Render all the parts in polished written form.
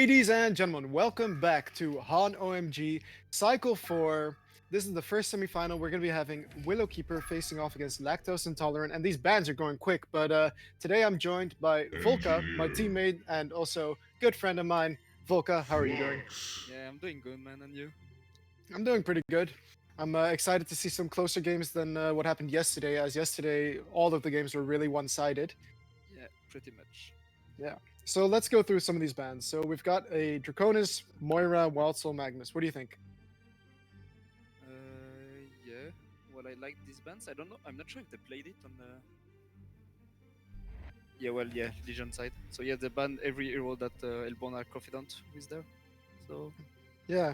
Ladies and gentlemen, welcome back to HoN OMG Cycle 4. This is the first semifinal. We're going to be having Willowkeeper facing off against Lactose Intolerant, and these bans are going quick. But today I'm joined by Volka, my teammate, and also good friend of mine. Volka, how are you doing? Yeah, I'm doing good, man. And you? I'm doing pretty good. I'm excited to see some closer games than what happened yesterday, as yesterday all of the games were really one-sided. Yeah, pretty much. Yeah. So let's go through some of these bans. So we've got a Draconis, Moira, Wild Soul, Magnus. What do you think? Yeah. Well, I like these bands. I don't know. I'm not sure if they played it on the. Yeah, well, yeah, Legion side. So yeah, they banned every hero that Elbon are confident with there. So Yeah,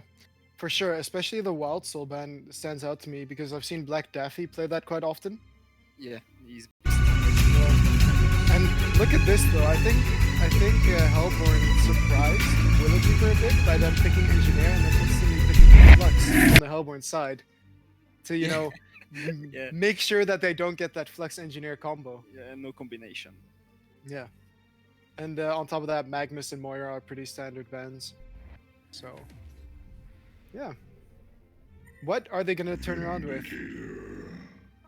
for sure. Especially the Wild Soul ban stands out to me because I've seen Black Daffy play that quite often. yeah, he's Yeah. And look at this though. I think Hellborn surprised Willowkeeper a bit by them picking Engineer and then instantly picking Flux on the Hellborn side to Yeah. Yeah. make sure that they don't get that Flux Engineer combo. yeah, no combination. Yeah. And on top of that, Magnus and Moira are pretty standard bans. So, yeah. What are they going to turn around with?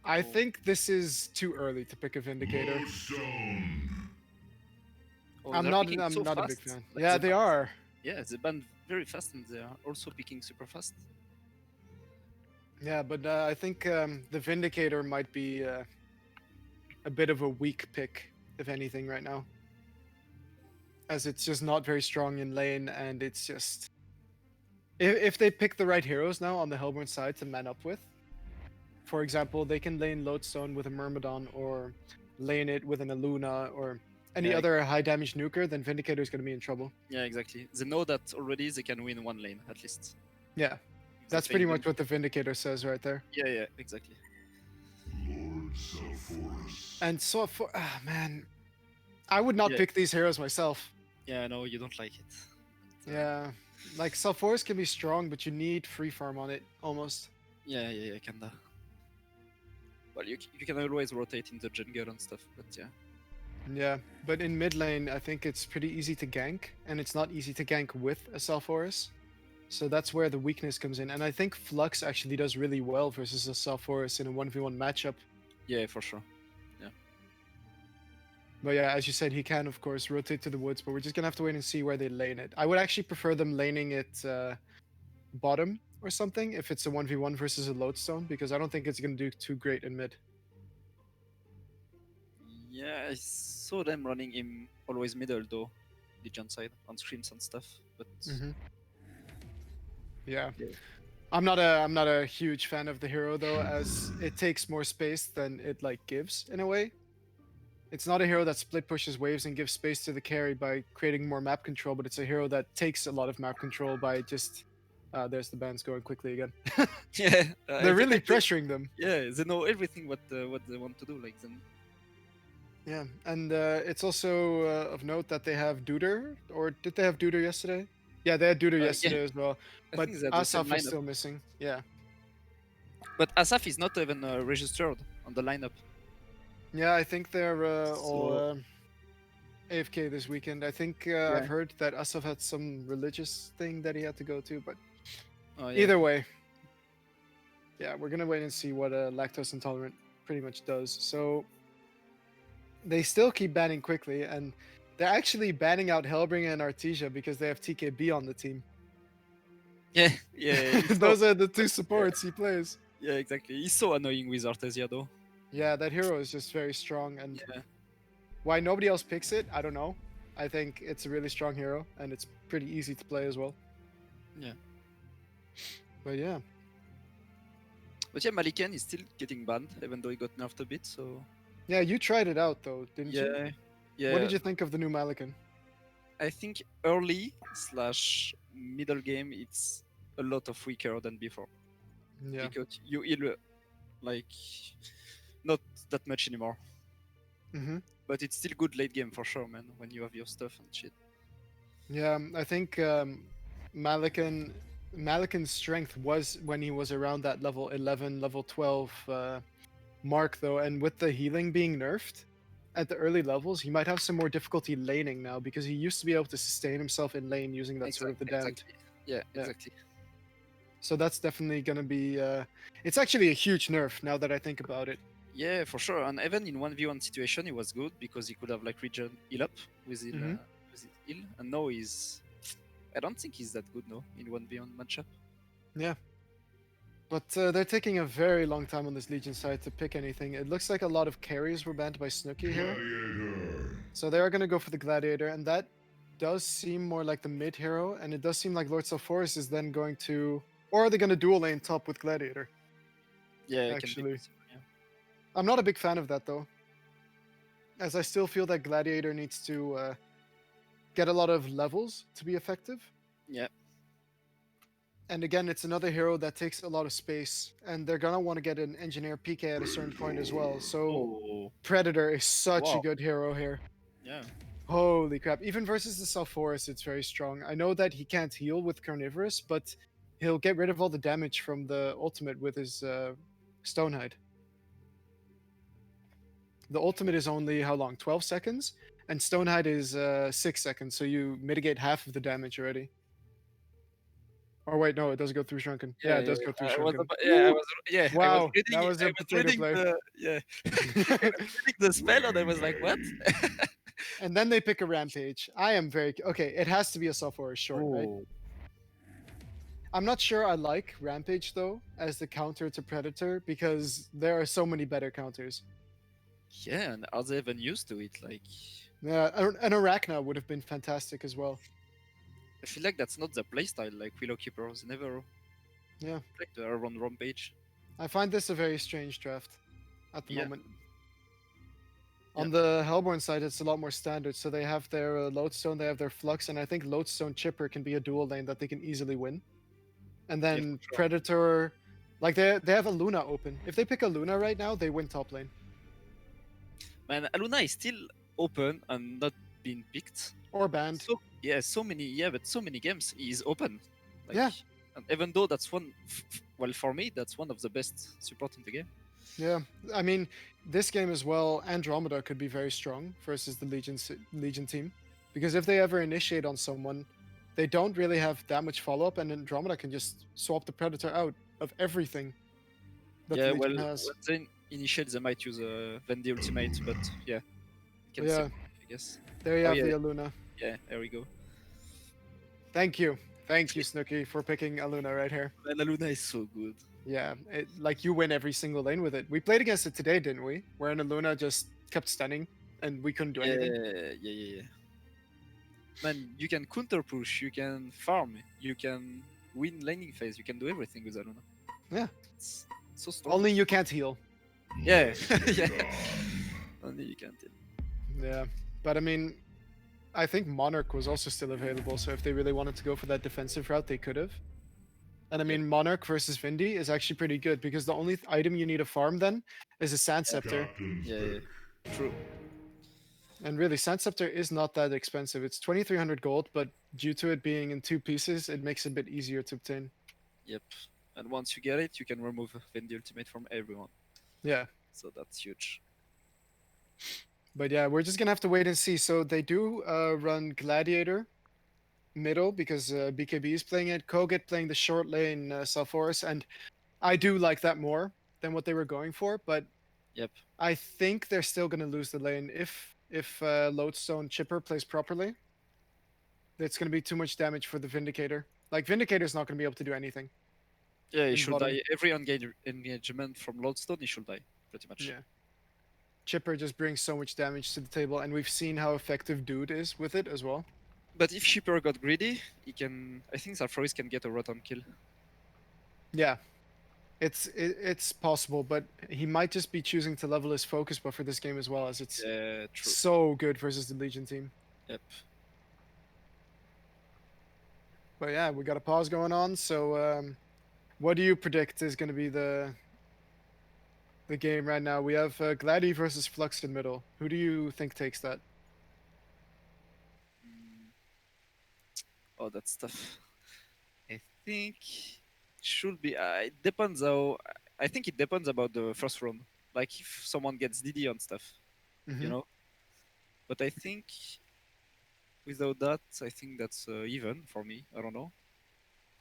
I think this is too early to pick a Vindicator. Oh, I'm they're not. picking I'm so not a fast. big fan. Like Yeah, they they ban- are. Yeah, they banned very fast, and they are also picking super fast. Yeah, but I think the Vindicator might be a bit of a weak pick, if anything, right now, as it's just not very strong in lane, and it's just if they pick the right heroes now on the Hellborn side to man up with. For example, they can lane Lodestone with a Myrmidon or lane it with an Aluna or any Yeah. other high damage nuker, then Vindicator is going to be in trouble. Yeah, exactly. They know that already they can win one lane at least. Yeah, If they that's play pretty them- much what the Vindicator says right there. Yeah, exactly. And so, for man, I would not Yeah. pick these heroes myself. Yeah, I know you don't like it. Yeah, like Sulfuras can be strong, but you need free farm on it almost. Yeah, kinda. Well, you can always rotate in the jungle and stuff, but yeah. Yeah, but in mid lane, I think it's pretty easy to gank, and it's not easy to gank with a Sulfuras. So that's where the weakness comes in. And I think Flux actually does really well versus a Sulfuras in a 1v1 matchup. Yeah, for sure. But yeah, as you said, he can, of course, rotate to the woods, but we're just going to have to wait and see where they lane it. I would actually prefer them laning it bottom or something if it's a 1v1 versus a Lodestone, because I don't think it's going to do too great in mid. Yeah, I saw them running him always middle though, Legion side on screens and stuff. But Yeah. Yeah. I'm not a huge fan of the hero though, as it takes more space than it like gives in a way. It's not a hero that split pushes waves and gives space to the carry by creating more map control, but it's a hero that takes a lot of map control by just there's the bans going quickly again. yeah, They're really pressuring them. Yeah, they know everything what they want to do. Like then. Yeah, and it's also of note that they have Duder, or did they have Duder yesterday? Yeah, they had Duder Yeah. yesterday as well, I but think they had the same Asaf is lineup. still missing. Yeah. But Asaf is not even registered on the lineup. Yeah, I think they're all So- AFK this weekend. I think Yeah. I've heard that Asaf had some religious thing that he had to go to, but Oh, yeah. either way, yeah, we're gonna wait and see what Lactose Intolerant pretty much does. So they still keep banning quickly, and they're actually banning out Hellbringer and Artesia because they have TKB on the team. Yeah, it's Those so- are the two supports he plays. yeah, exactly. He's so annoying with Artesia though. Yeah, that hero is just very strong, and Yeah. why nobody else picks it, I don't know. I think it's a really strong hero, and it's pretty easy to play as well. Yeah. But yeah, But yeah, Malikan is still getting banned, even though he got nerfed a bit. So yeah, you tried it out though, didn't you? Yeah. What did you think of the new Malikan? I think early / middle game it's a lot of weaker than before Yeah, because you heal like not that much anymore. hmm But it's still good late game for sure, man. When you have your stuff and shit. yeah. I think Malikan's strength was when he was around that level 11, level 12 mark though, and with the healing being nerfed, at the early levels, he might have some more difficulty laning now because he used to be able to sustain himself in lane using that sort of the damned. Exactly. Yeah, Yeah. exactly. So that's definitely gonna be. It's actually a huge nerf now that I think about it. Yeah, for sure. And even in 1v1 situation, he was good because he could have like regen heal up Hmm. with his heal. And now he's. I don't think he's that good no in 1v1 matchup. Yeah. But they're taking a very long time on this Legion side to pick anything. It looks like a lot of carries were banned by Snooki here. So they are going to go for the Gladiator, and that does seem more like the mid hero, and it does seem like Lord Sulfuras is then going to. Or are they going to dual lane top with Gladiator? Yeah, it can be Actually, possible. Yeah. I'm not a big fan of that though, as I still feel that Gladiator needs to get a lot of levels to be effective. Yeah. And again, it's another hero that takes a lot of space, and they're gonna want to get an engineer PK at a certain point as well. So Oh. Predator is such a Wow. good hero here. Yeah. Holy crap! Even versus the Sulfuras, it's very strong. I know that he can't heal with Carnivorous, but he'll get rid of all the damage from the ultimate with his Stonehide. The ultimate is only how long? 12 seconds, and Stonehide is 6 seconds. So you mitigate half of the damage already. Or wait, no, it doesn't go through Shrunken. Yeah, Yeah, it yeah. does go through I was Shrunken. about, yeah, I Woo! was yeah, Wow, that was I a was potato reading play. the yeah. I was reading the spell and I was like, what? And then they pick a Rampage. I am very okay. It has to be a Sulfurous short, right? Oh. I'm not sure I like Rampage though as the counter to Predator because there are so many better counters. Yeah, and are they even used to it? Like, Yeah, an Arachna would have been fantastic as well. I feel like that's not the playstyle. Like Willow Keepers never Yeah, like the around Rampage. I find this a very strange draft at the Yeah, moment. yeah, On the Hellborn side, it's a lot more standard. So they have their Lodestone, they have their Flux, and I think Lodestone Chipper can be a dual lane that they can easily win. And yeah, for then sure. Predator, like they have a Luna open. If they pick a Luna right now, they win top lane Man, Aluna is still open and not being picked. or banned. So yeah, so many but so many games he is open. Like, Yeah, and even though that's well for me that's one of the best support in the game. yeah. I mean, this game as well, Andromeda could be very strong versus the Legion team, because if they ever initiate on someone, they don't really have that much follow up, and Andromeda can just swap the Predator out of everything that the Yeah, well, Legion has. when they initiate, they might use a Vendi ultimate, but yeah, you But can still, yeah, I guess. there you Oh have yeah, the Aluna. yeah, there we go. Thank you, Snooki, for picking Aluna right here. Man, Aluna is so good. Yeah, like you win every single lane with it. We played against it today, didn't we? Where Aluna just kept stunning, and we couldn't do Yeah, anything. yeah. Man, you can counter push, you can farm, you can win laning phase, you can do everything with Aluna. Yeah. It's so strong. Only you can't heal. Yeah, yeah. Only you can tell. Yeah, but I mean, I think Monarch was also still available, so if they really wanted to go for that defensive route, they could have. And I Yep. mean, Monarch versus Vindy is actually pretty good because the only item you need to farm then is a Sand Scepter. Yeah, true. And really, Sand Scepter is not that expensive. It's 2,300 gold, but due to it being in two pieces, it makes it a bit easier to obtain. Yep. And once you get it, you can remove Vendi ultimate from everyone. Yeah, So that's huge. but yeah, we're just gonna have to wait and see. So they do run Gladiator middle because BKB is playing it. Koget playing the short lane Sulfuras, and I do like that more than what they were going for. But Yep. I think they're still gonna lose the lane if Lodestone Chipper plays properly. It's gonna be too much damage for the Vindicator. Like Vindicator's not gonna be able to do anything Yeah, he in should bottom. die. Every engagement from Lodestone, he should die, pretty much. Yeah. Chipper just brings so much damage to the table, and we've seen how effective Dude is with it as well. But if Shipper got greedy, he can. I think Sarfaris can get a Rotom kill. Yeah, it's possible, but he might just be choosing to level his focus buffer this game as well, as it's Yeah, true. so good versus the Legion team. Yep. But yeah, we got a pause going on. So, what do you predict is going to be the game right now? We have Glady versus Flux in middle. Who do you think takes that? Mm. Oh, that's tough. I think should be. It depends how. I think it depends about the first round. Like if someone gets DD on stuff, you Hmm. know. But I think without that, I think that's even for me. I don't know.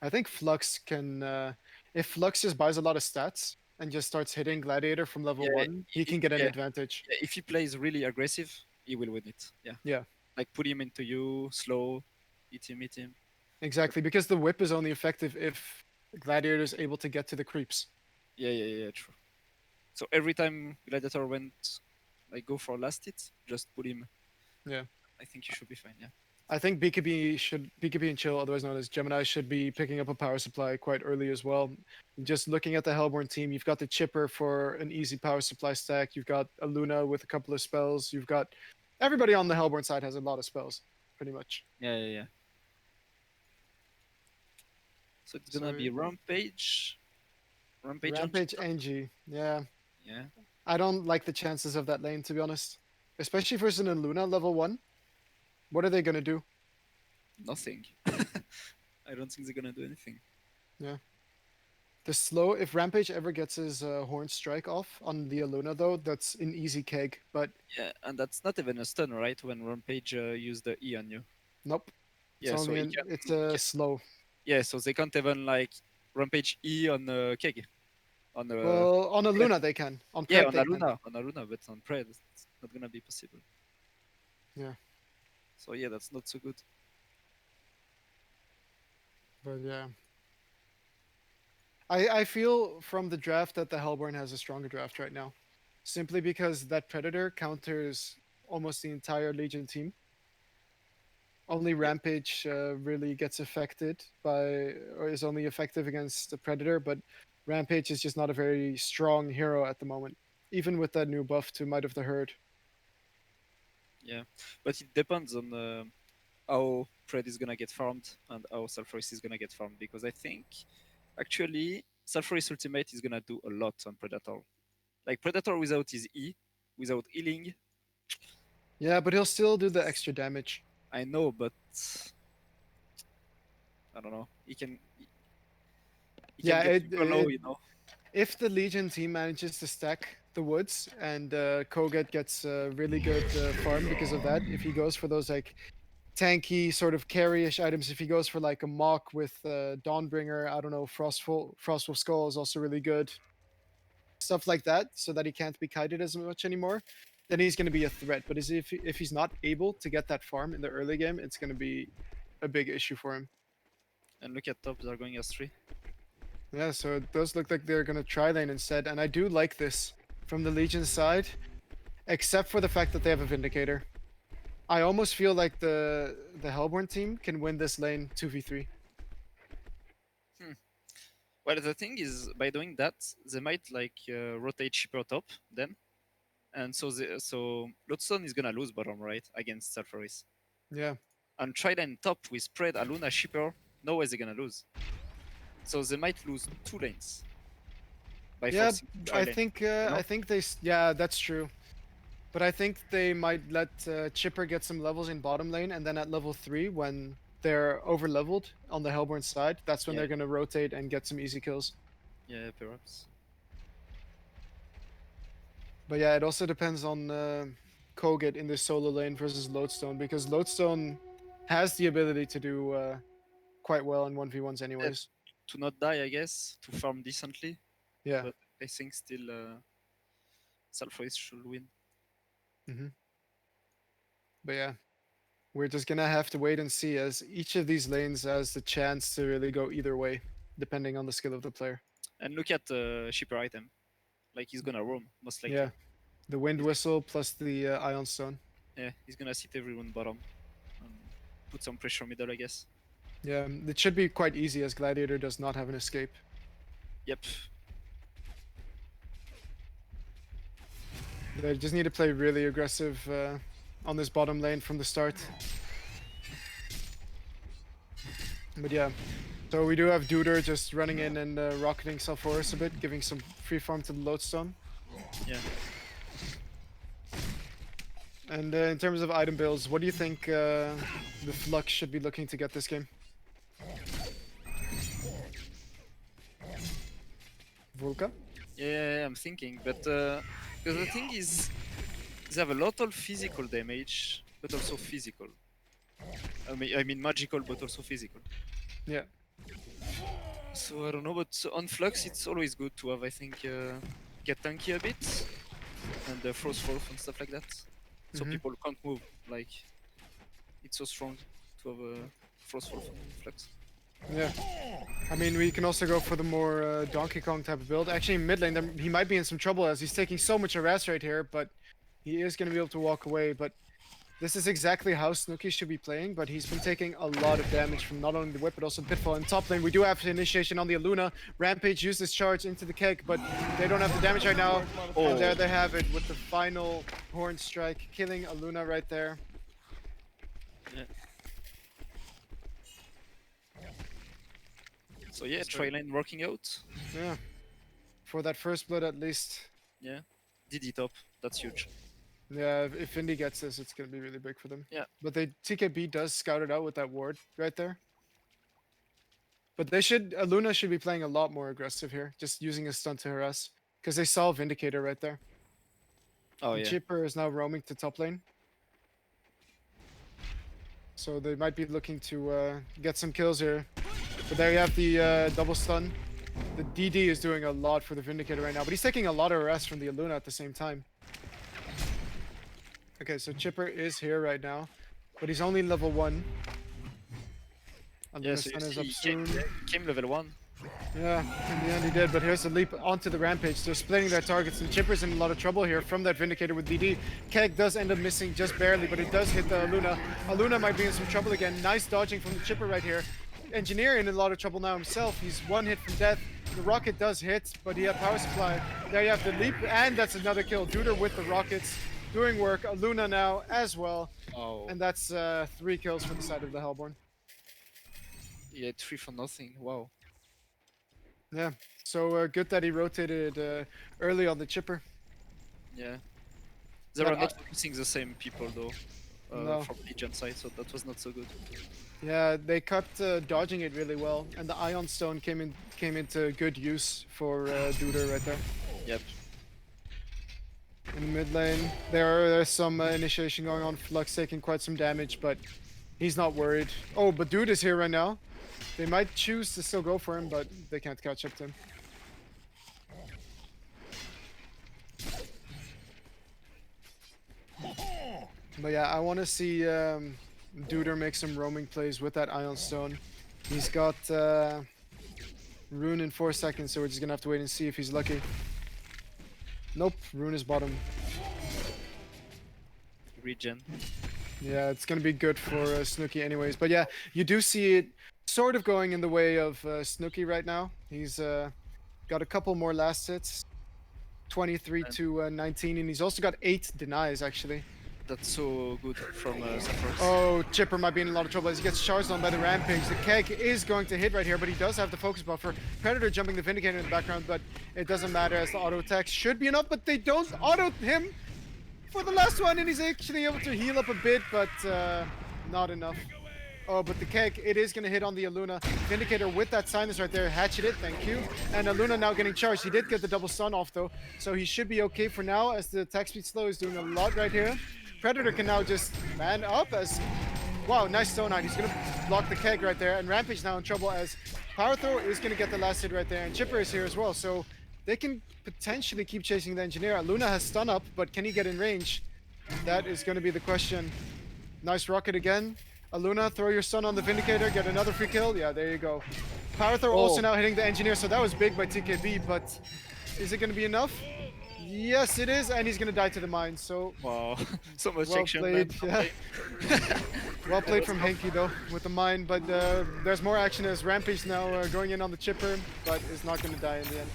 I think Flux can, if Flux just buys a lot of stats and just starts hitting Gladiator from level Yeah, 1, he can get an yeah, advantage. yeah. If he plays really aggressive, he will win it. Yeah, Yeah, like put him into you, slow, hit him. exactly. Because the whip is only effective if Gladiator is able to get to the creeps. Yeah, true. So every time Gladiator went, like go for last hit, just put him. Yeah. I think you should be fine. Yeah. I think BKB and Chill, otherwise known as Gemini, should be picking up a power supply quite early as well. Just looking at the Hellborn team, you've got the Chipper for an easy power supply stack. You've got a Luna with a couple of spells. You've got everybody on the Hellborn side has a lot of spells, pretty much. Yeah. So it's gonna So be Rampage on Rampage top. NG, yeah, Yeah, I don't like the chances of that lane to be honest, especially versus an Luna level 1. What are they gonna do? nothing. I don't think they're gonna do anything. Yeah. The slow, if Rampage ever gets his Horn Strike off on the Aluna, though, that's an easy keg. But Yeah, and that's not even a stun, right? When Rampage use the E on you. nope, it's Yeah, so only it's he a can slow. yeah, so they can't even like Rampage E on Keg on Well, on Pred. Aluna they can. On Yeah, Pred they can. On Aluna, but on Pred it's not gonna be possible. Yeah, So yeah, that's not so good. but yeah, I feel from the draft that the Hellborn has a stronger draft right now, simply because that Predator counters almost the entire Legion team. Only Yeah, Rampage really gets affected by, or is only effective against the Predator, but Rampage is just not a very strong hero at the moment, even with that new buff to Might of the Herd. yeah, but it depends on how Pred is gonna get farmed and how Sulfuris is gonna get farmed because I think actually Sulfuris ultimate is gonna do a lot on Predator. Like Predator without his E, without healing, Yeah, but he'll still do the extra damage. I know, but I don't know. He can Yeah, get super low, you know. if the Legion team manages to stack the woods and Koget gets really good farm because of that, if he goes for those like tanky sort of carry-ish items, if he goes for like a mock with Dawnbringer, I don't know, Frostwolf Skull is also really good. Stuff like that, so that he can't be kited as much anymore, then he's going to be a threat. But if he's not able to get that farm in the early game, it's going to be a big issue for him. And look at top, they're going S3. Yeah, so it does look like they're going to try lane instead, and I do like this from the Legion side, except for the fact that they have a Vindicator. I almost feel like the Hellborn team can win this lane 2v3. Well, the thing is, by doing that, they might like rotate shipper top then, and so Lodestone is gonna lose bottom right against Sulfuris. Yeah. And Trident top with spread Aluna shipper, no way they're gonna lose. So they might lose 2 lanes by Yeah, forcing Trident. You know? I think yeah, that's true. But I think they might let Chipper get some levels in bottom lane, and then at level 3, when they're over leveled on the Hellborn side, that's when Yeah, they're going to rotate and get some easy kills. yeah, perhaps. But yeah, it also depends on Koget in this solo lane versus Lodestone, because Lodestone has the ability to do quite well in 1v1s Yeah, anyways. to not die, I guess, to farm decently, Yeah. but I think still Sulfuris should win. Hmm. But yeah, we're just going to have to wait and see, as each of these lanes has the chance to really go either way, depending on the skill of the player. And look at the shipper item. Like he's gonna roam, most likely. Yeah. The Wind He's, Whistle plus the Ion Stone. yeah, he's gonna sit everyone bottom and put some pressure middle, I guess. Yeah, it should be quite easy as Gladiator does not have an escape. Yep. They just need to play really aggressive on this bottom lane from the start. But yeah, so we do have Duder just running in and rocketing Sulfuris a bit, giving some free farm to the Lodestone. Yeah. And in terms of item builds, what do you think the Flux should be looking to get this game? Vulka? Yeah, I'm thinking, but because the thing is, they have a lot of physical damage, but also physical. I mean magical, but also physical. Yeah. So I don't know, but on Flux it's always good to have, I think, get tanky a bit and frost wolf and stuff like that. So Mhm. people can't move. Like it's so strong to have a frost wolf on Flux. Yeah. I mean, we can also go for the more Donkey Kong type of build. Actually, in mid lane, he might be in some trouble as he's taking so much harass right here, but he is going to be able to walk away. But this is exactly how Snooki should be playing, but he's been taking a lot of damage from not only the whip, but also Pitfall. In top lane, we do have initiation on the Aluna. Rampage uses charge into the keg, but they don't have the damage right now. Oh. And there they have it with the final horn strike, killing Aluna right there. Yeah. So yeah, tri lane working out. Yeah. For that first blood at least. Yeah. DD top, that's huge. Yeah, if Indy gets this, it's going to be really big for them. Yeah. But TKB does scout it out with that ward right there. But Aluna should be playing a lot more aggressive here, just using a stun to harass. Because they saw Vindicator right there. Oh And yeah. Chipper is now roaming to top lane. So they might be looking to get some kills here. But there you have the double stun. The DD is doing a lot for the Vindicator right now, but he's taking a lot of harass from the Aluna at the same time. Okay, so Chipper is here right now, but he's only level 1. Yeah, so stun is you up see, soon. he came level 1. Yeah, in the end he did, but here's the leap onto the Rampage. They're splitting their targets, and Chipper's in a lot of trouble here from that Vindicator with DD. Keg does end up missing just barely, but it does hit the Aluna. Aluna might be in some trouble again. Nice dodging from the Chipper right here. Engineer in a lot of trouble now himself. He's 1 hit from death. The rocket does hit, but he had power supply. There you have the leap, and that's another kill. Duder with the rockets, doing work. Aluna now as well. Oh. And that's 3 kills for the side of the Hellborn. Yeah, 3 for nothing. Wow. Yeah, so good that he rotated early on the Chipper. Yeah. They But were not focusing the same people though. No. From Legion side, so that was not so good. Yeah, they kept dodging it really well, and the Ion Stone came into good use for Duder right there. Yep. In the mid lane, there's some initiation going on. Flux taking quite some damage, but he's not worried. Oh, but Dude is here right now. They might choose to still go for him, but they can't catch up to him. But yeah, I want to see Duder make some roaming plays with that Ion Stone. He's got Rune in 4 seconds, so we're just gonna have to wait and see if he's lucky. Nope, Rune is bottom. Regen. Yeah, it's gonna be good for Snooki anyways. But yeah, you do see it sort of going in the way of Snooki right now. He's got a couple more last hits. 23 to 19, and he's also got 8 denies actually. That's so good from Sephiroth. Oh, Chipper might be in a lot of trouble as he gets charged on by the Rampage. The keg is going to hit right here, but he does have the focus buffer. Predator jumping the Vindicator in the background, but it doesn't matter as the auto attack should be enough, but they don't auto him for the last one, and he's actually able to heal up a bit, but not enough. Oh, but the keg, it is going to hit on the Aluna. Vindicator with that silence right there. Hatchet it, thank you. And Aluna now getting charged. He did get the double stun off though, so he should be okay for now as the attack speed slow is doing a lot right here. Predator can now just man up as... Wow, nice stone out. He's going to block the keg right there. And Rampage now in trouble as Power Throw is going to get the last hit right there. And Chipper is here as well, so they can potentially keep chasing the Engineer. Luna has stun up, but can he get in range? That is going to be the question. Nice rocket again. Aluna, throw your stun on the Vindicator, get another free kill. Yeah, there you go. Power Throw also now hitting the Engineer, so that was big by TKB, but is it going to be enough? Yes, it is, and he's going to die to the mine, so... Wow, so much well action. played, yeah. Well played from Henky, though, with the mine, but there's more action as Rampage now going in on the Chipper, but is not going to die in the end.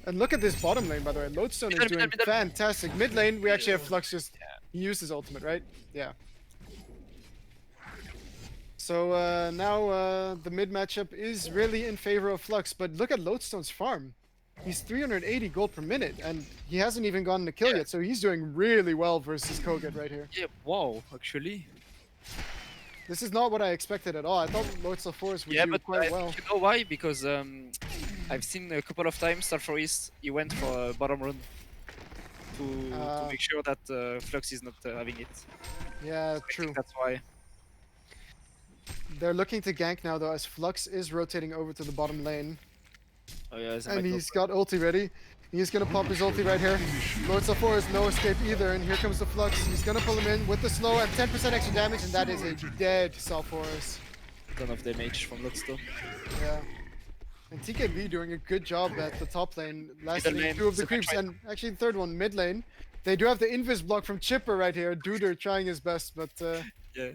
And look at this bottom lane, by the way. Lodestone is doing fantastic. Mid lane, we actually have Flux just... He used his ultimate, right? Yeah. So now the mid matchup is really in favor of Flux, but look at Lodestone's farm. He's 380 gold per minute, and he hasn't even gotten a kill yet, so he's doing really well versus Koget right here. Yeah, wow, actually. This is not what I expected at all. I thought Lordstone Forest would do quite well. You know why? Because I've seen a couple of times Sulfur East, he went for a bottom run. to make sure that Flux is not having it. Yeah, So I true. think that's why. They're looking to gank now though, as Flux is rotating over to the bottom lane. Oh yeah, they And might go he's for got ulti ready. He's gonna pop his ulti right here. Lord Sulfur has no escape either, and here comes the Flux. He's gonna pull him in with the slow and 10% extra damage, and that is a dead Sulfurus. ton of damage from Lodestone. Yeah. And TKB doing a good job at the top lane, lasting lane, 2 of the the creeps, backside. and actually the third one, mid lane. They do have the invis block from Chipper right here. Duder trying his best, but Yeah.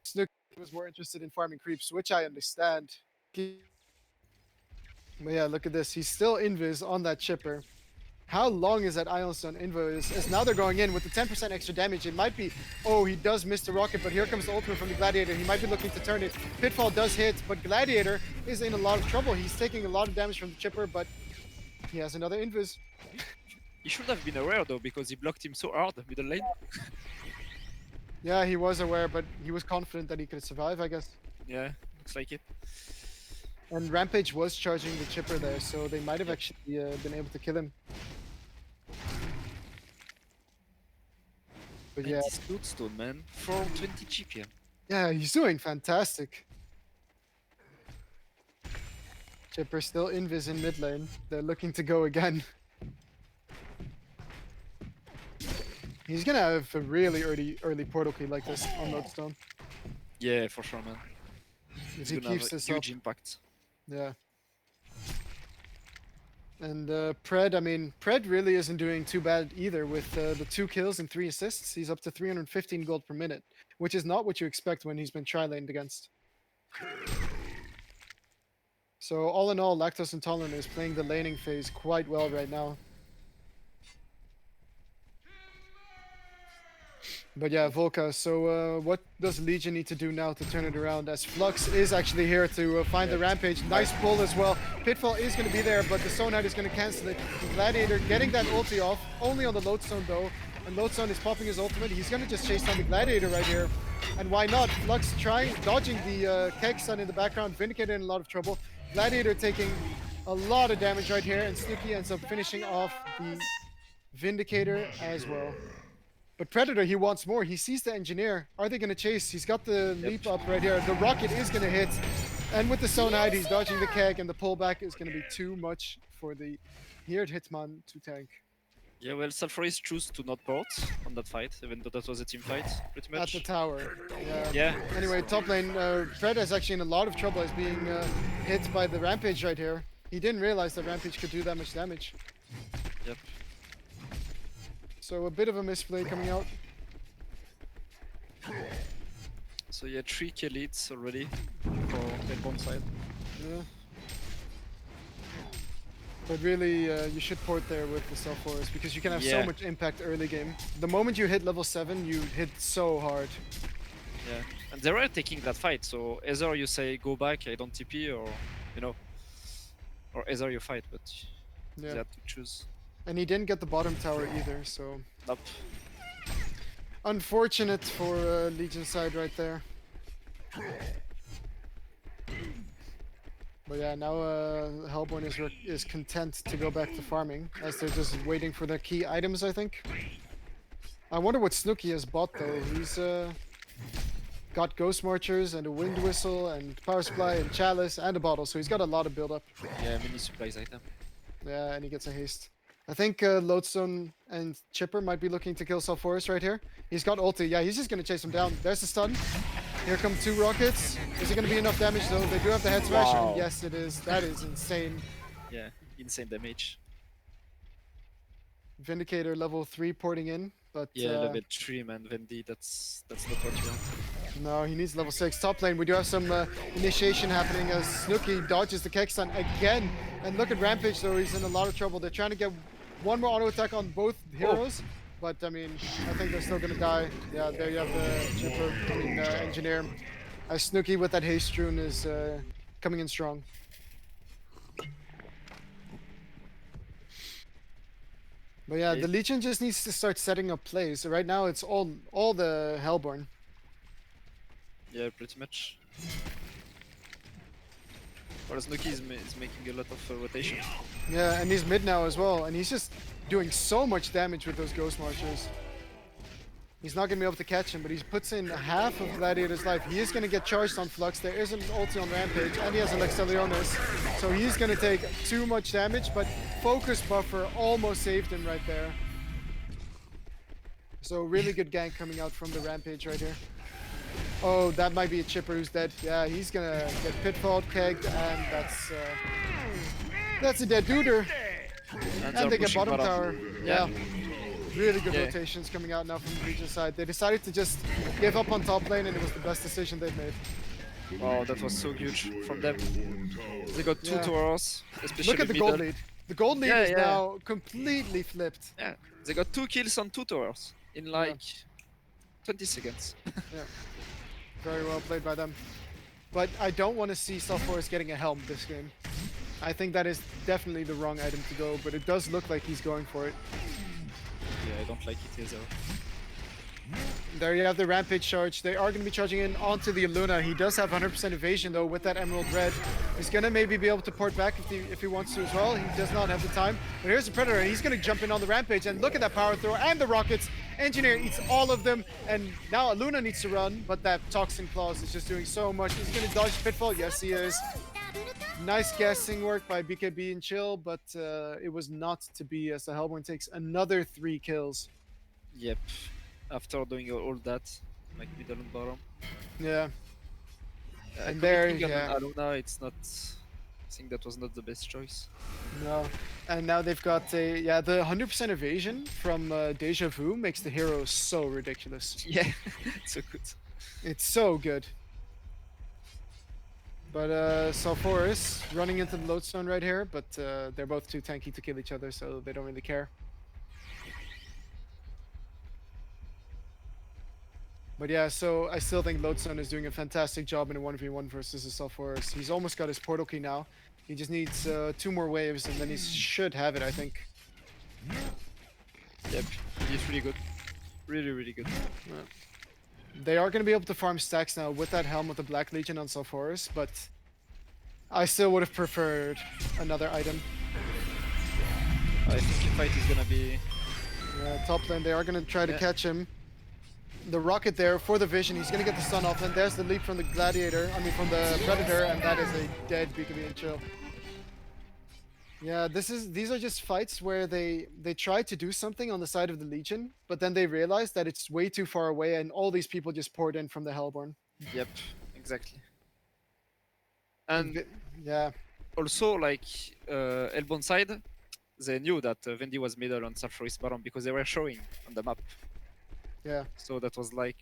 Snook was more interested in farming creeps, which I understand. But yeah, look at this. He's still invis on that Chipper. How long is that Ion Stone invis? As now they're going in with the 10% extra damage. It might be, oh, he does miss the rocket, but here comes the ultimate from the Gladiator. He might be looking to turn it. Pitfall does hit, but Gladiator is in a lot of trouble. He's taking a lot of damage from the Chipper, but he has another invis. He should have been aware though, because he blocked him so hard middle lane. Yeah, he was aware, but he was confident that he could survive, I guess. Yeah, looks like it. And Rampage was charging the Chipper there, so they might have actually been able to kill him. But And yeah, this Lodestone, man, 420 GPM. yeah, he's doing fantastic. Chipper still invis in mid lane. They're looking to go again. He's gonna have a really early portal key like this on Lodestone. Yeah, for sure, man. If It's he gonna keeps have a this up. huge impact. Yeah. And Pred, I mean, Pred really isn't doing too bad either with the 2 kills and 3 assists. He's up to 315 gold per minute, which is not what you expect when he's been tri-laned against. So all in all, Lactose Intolerant is playing the laning phase quite well right now. But yeah, Volca, so what does Legion need to do now to turn it around? As Flux is actually here to find the Rampage. Nice pull as well. Pitfall is going to be there, but the Sonite is going to cancel it. Gladiator getting that ulti off, only on the Lodestone though. And Lodestone is popping his ultimate. He's going to just chase down the Gladiator right here. And why not? Flux trying, dodging the Kegstun in the background. Vindicator in a lot of trouble. Gladiator taking a lot of damage right here. And Snooki ends up finishing off the Vindicator as well. But Predator, he wants more. He sees the Engineer. Are they going to chase? He's got the leap up right here. The rocket is going to hit. And with the Sonite, he's dodging the keg, and the pullback is going to be too much for the Heard Hitman to tank. Yeah, well, Sulfuris choose to not port on that fight, even though that was a team fight, pretty At much. the tower. Yeah. Anyway, top lane, Fred is actually in a lot of trouble as being hit by the Rampage right here. He didn't realize that Rampage could do that much damage. Yep. So a bit of a misplay coming out. So yeah, 3 kill leads already for Deadborn side. Yeah. But really, you should port there with the Sulfuris because you can have so Yeah. much impact early game. The moment you hit level 7, you hit so hard. Yeah. And they were taking that fight, so either you say go back, I don't TP, or you know, or either you fight, but they Yeah. had to choose. And he didn't get the bottom tower either, so Nope. unfortunate for Legion side right there. But yeah, now Hellborn is content to go back to farming as they're just waiting for their key items, I think. I wonder what Snooki has bought though. He's got Ghost Marchers and a Wind Whistle and Power Supply and Chalice and a bottle, so he's got a lot of build up. Yeah, mini supplies item. Yeah, and he gets a haste. I think Lodestone and Chipper might be looking to kill Sulfuris right here. He's got ulti. Yeah, he's just going to chase him down. There's the stun. Here come 2 rockets. Is it going to be enough damage though? They do have the head smash. Wow. And yes, it is. That is insane. Yeah, insane damage. Vindicator level 3 porting in, but Yeah, level 3 man, Vendi, that's not what you want. no, he needs level 6. Top lane, we do have some initiation happening as Snooki dodges the Kegstun again. And look at Rampage though, he's in a lot of trouble. They're trying to get one more auto attack on both heroes. But I mean, I think they're still gonna die. Yeah, there you have the Chipper, Engineer. As Snooki with that haste rune is coming in strong. But yeah, the Legion just needs to start setting up plays. So right now it's all the Hellborn. Yeah, pretty much. Whereas Nuki is making a lot of rotation. Yeah, and he's mid now as well, and he's just doing so much damage with those Ghost Marchers. He's not going to be able to catch him, but he puts in half of Gladiator's life. He is going to get charged on Flux. There is an ulti on Rampage, and he has an Excelionis. So he's going to take too much damage, but Focus Buffer almost saved him right there. So really good gank coming out from the Rampage right here. Oh, that might be a Chipper who's dead. Yeah, he's going to get pitfalled, kegged, and that's a dead duder. And they get bottom tower. Yeah. Really good rotations coming out now from the Legion side. They decided to just give up on top lane, and it was the best decision they've made. Wow, that was so huge from them. They got two towers, especially Look at the middle. gold lead. The gold lead is now completely flipped. Yeah, they got 2 kills on 2 towers in like 20 seconds. Yeah, very well played by them. But I don't want to see Sulfuras getting a helm this game. I think that is definitely the wrong item to go, but it does look like he's going for it. Yeah, I don't like it either. There you have the Rampage charge. They are going to be charging in onto the Luna. He does have 100% evasion though with that Emerald Red. He's going to maybe be able to port back if he wants to as well. He does not have the time. But here's the Predator. He's going to jump in on the Rampage, and look at that power throw and the rockets. Engineer eats all of them, and now Luna needs to run, but that Toxin Claws is just doing so much. He's going to dodge Pitfall. Yes, he is. Nice guessing work by BKB and Chill, but it was not to be, as the Hellborn takes another 3 kills. Yep. After doing all that, like middle and bottom. Yeah. And there, Aluna, it's not. I think that was not the best choice. No. And now they've got the 100% evasion from Deja Vu makes the hero so ridiculous. Yeah, so good. It's so good. But Sulfuras running into the Lodestone right here, but they're both too tanky to kill each other, so they don't really care. But yeah, so I still think Lodestone is doing a fantastic job in a 1v1 versus the Sulfuras. He's almost got his portal key now. He just needs 2 more waves, and then he should have it, I think. Yep, he's really good. Really, really good. Yeah. They are going to be able to farm stacks now with that helm with the Black Legion on Sulfuras, but I still would have preferred another item. I think the fight is going to be... Yeah, top lane, they are going to try to catch him. The rocket there for the vision, he's going to get the stun off, and there's the leap from the Gladiator, from the Predator, and that is a dead BKB and Chill. Yeah, these are just fights where they try to do something on the side of the Legion, but then they realize that it's way too far away, and all these people just poured in from the Hellborn. Yep, exactly. And yeah, also like Hellborn side, they knew that Vendi was middle on Sulfuras bottom because they were showing on the map. Yeah. So that was like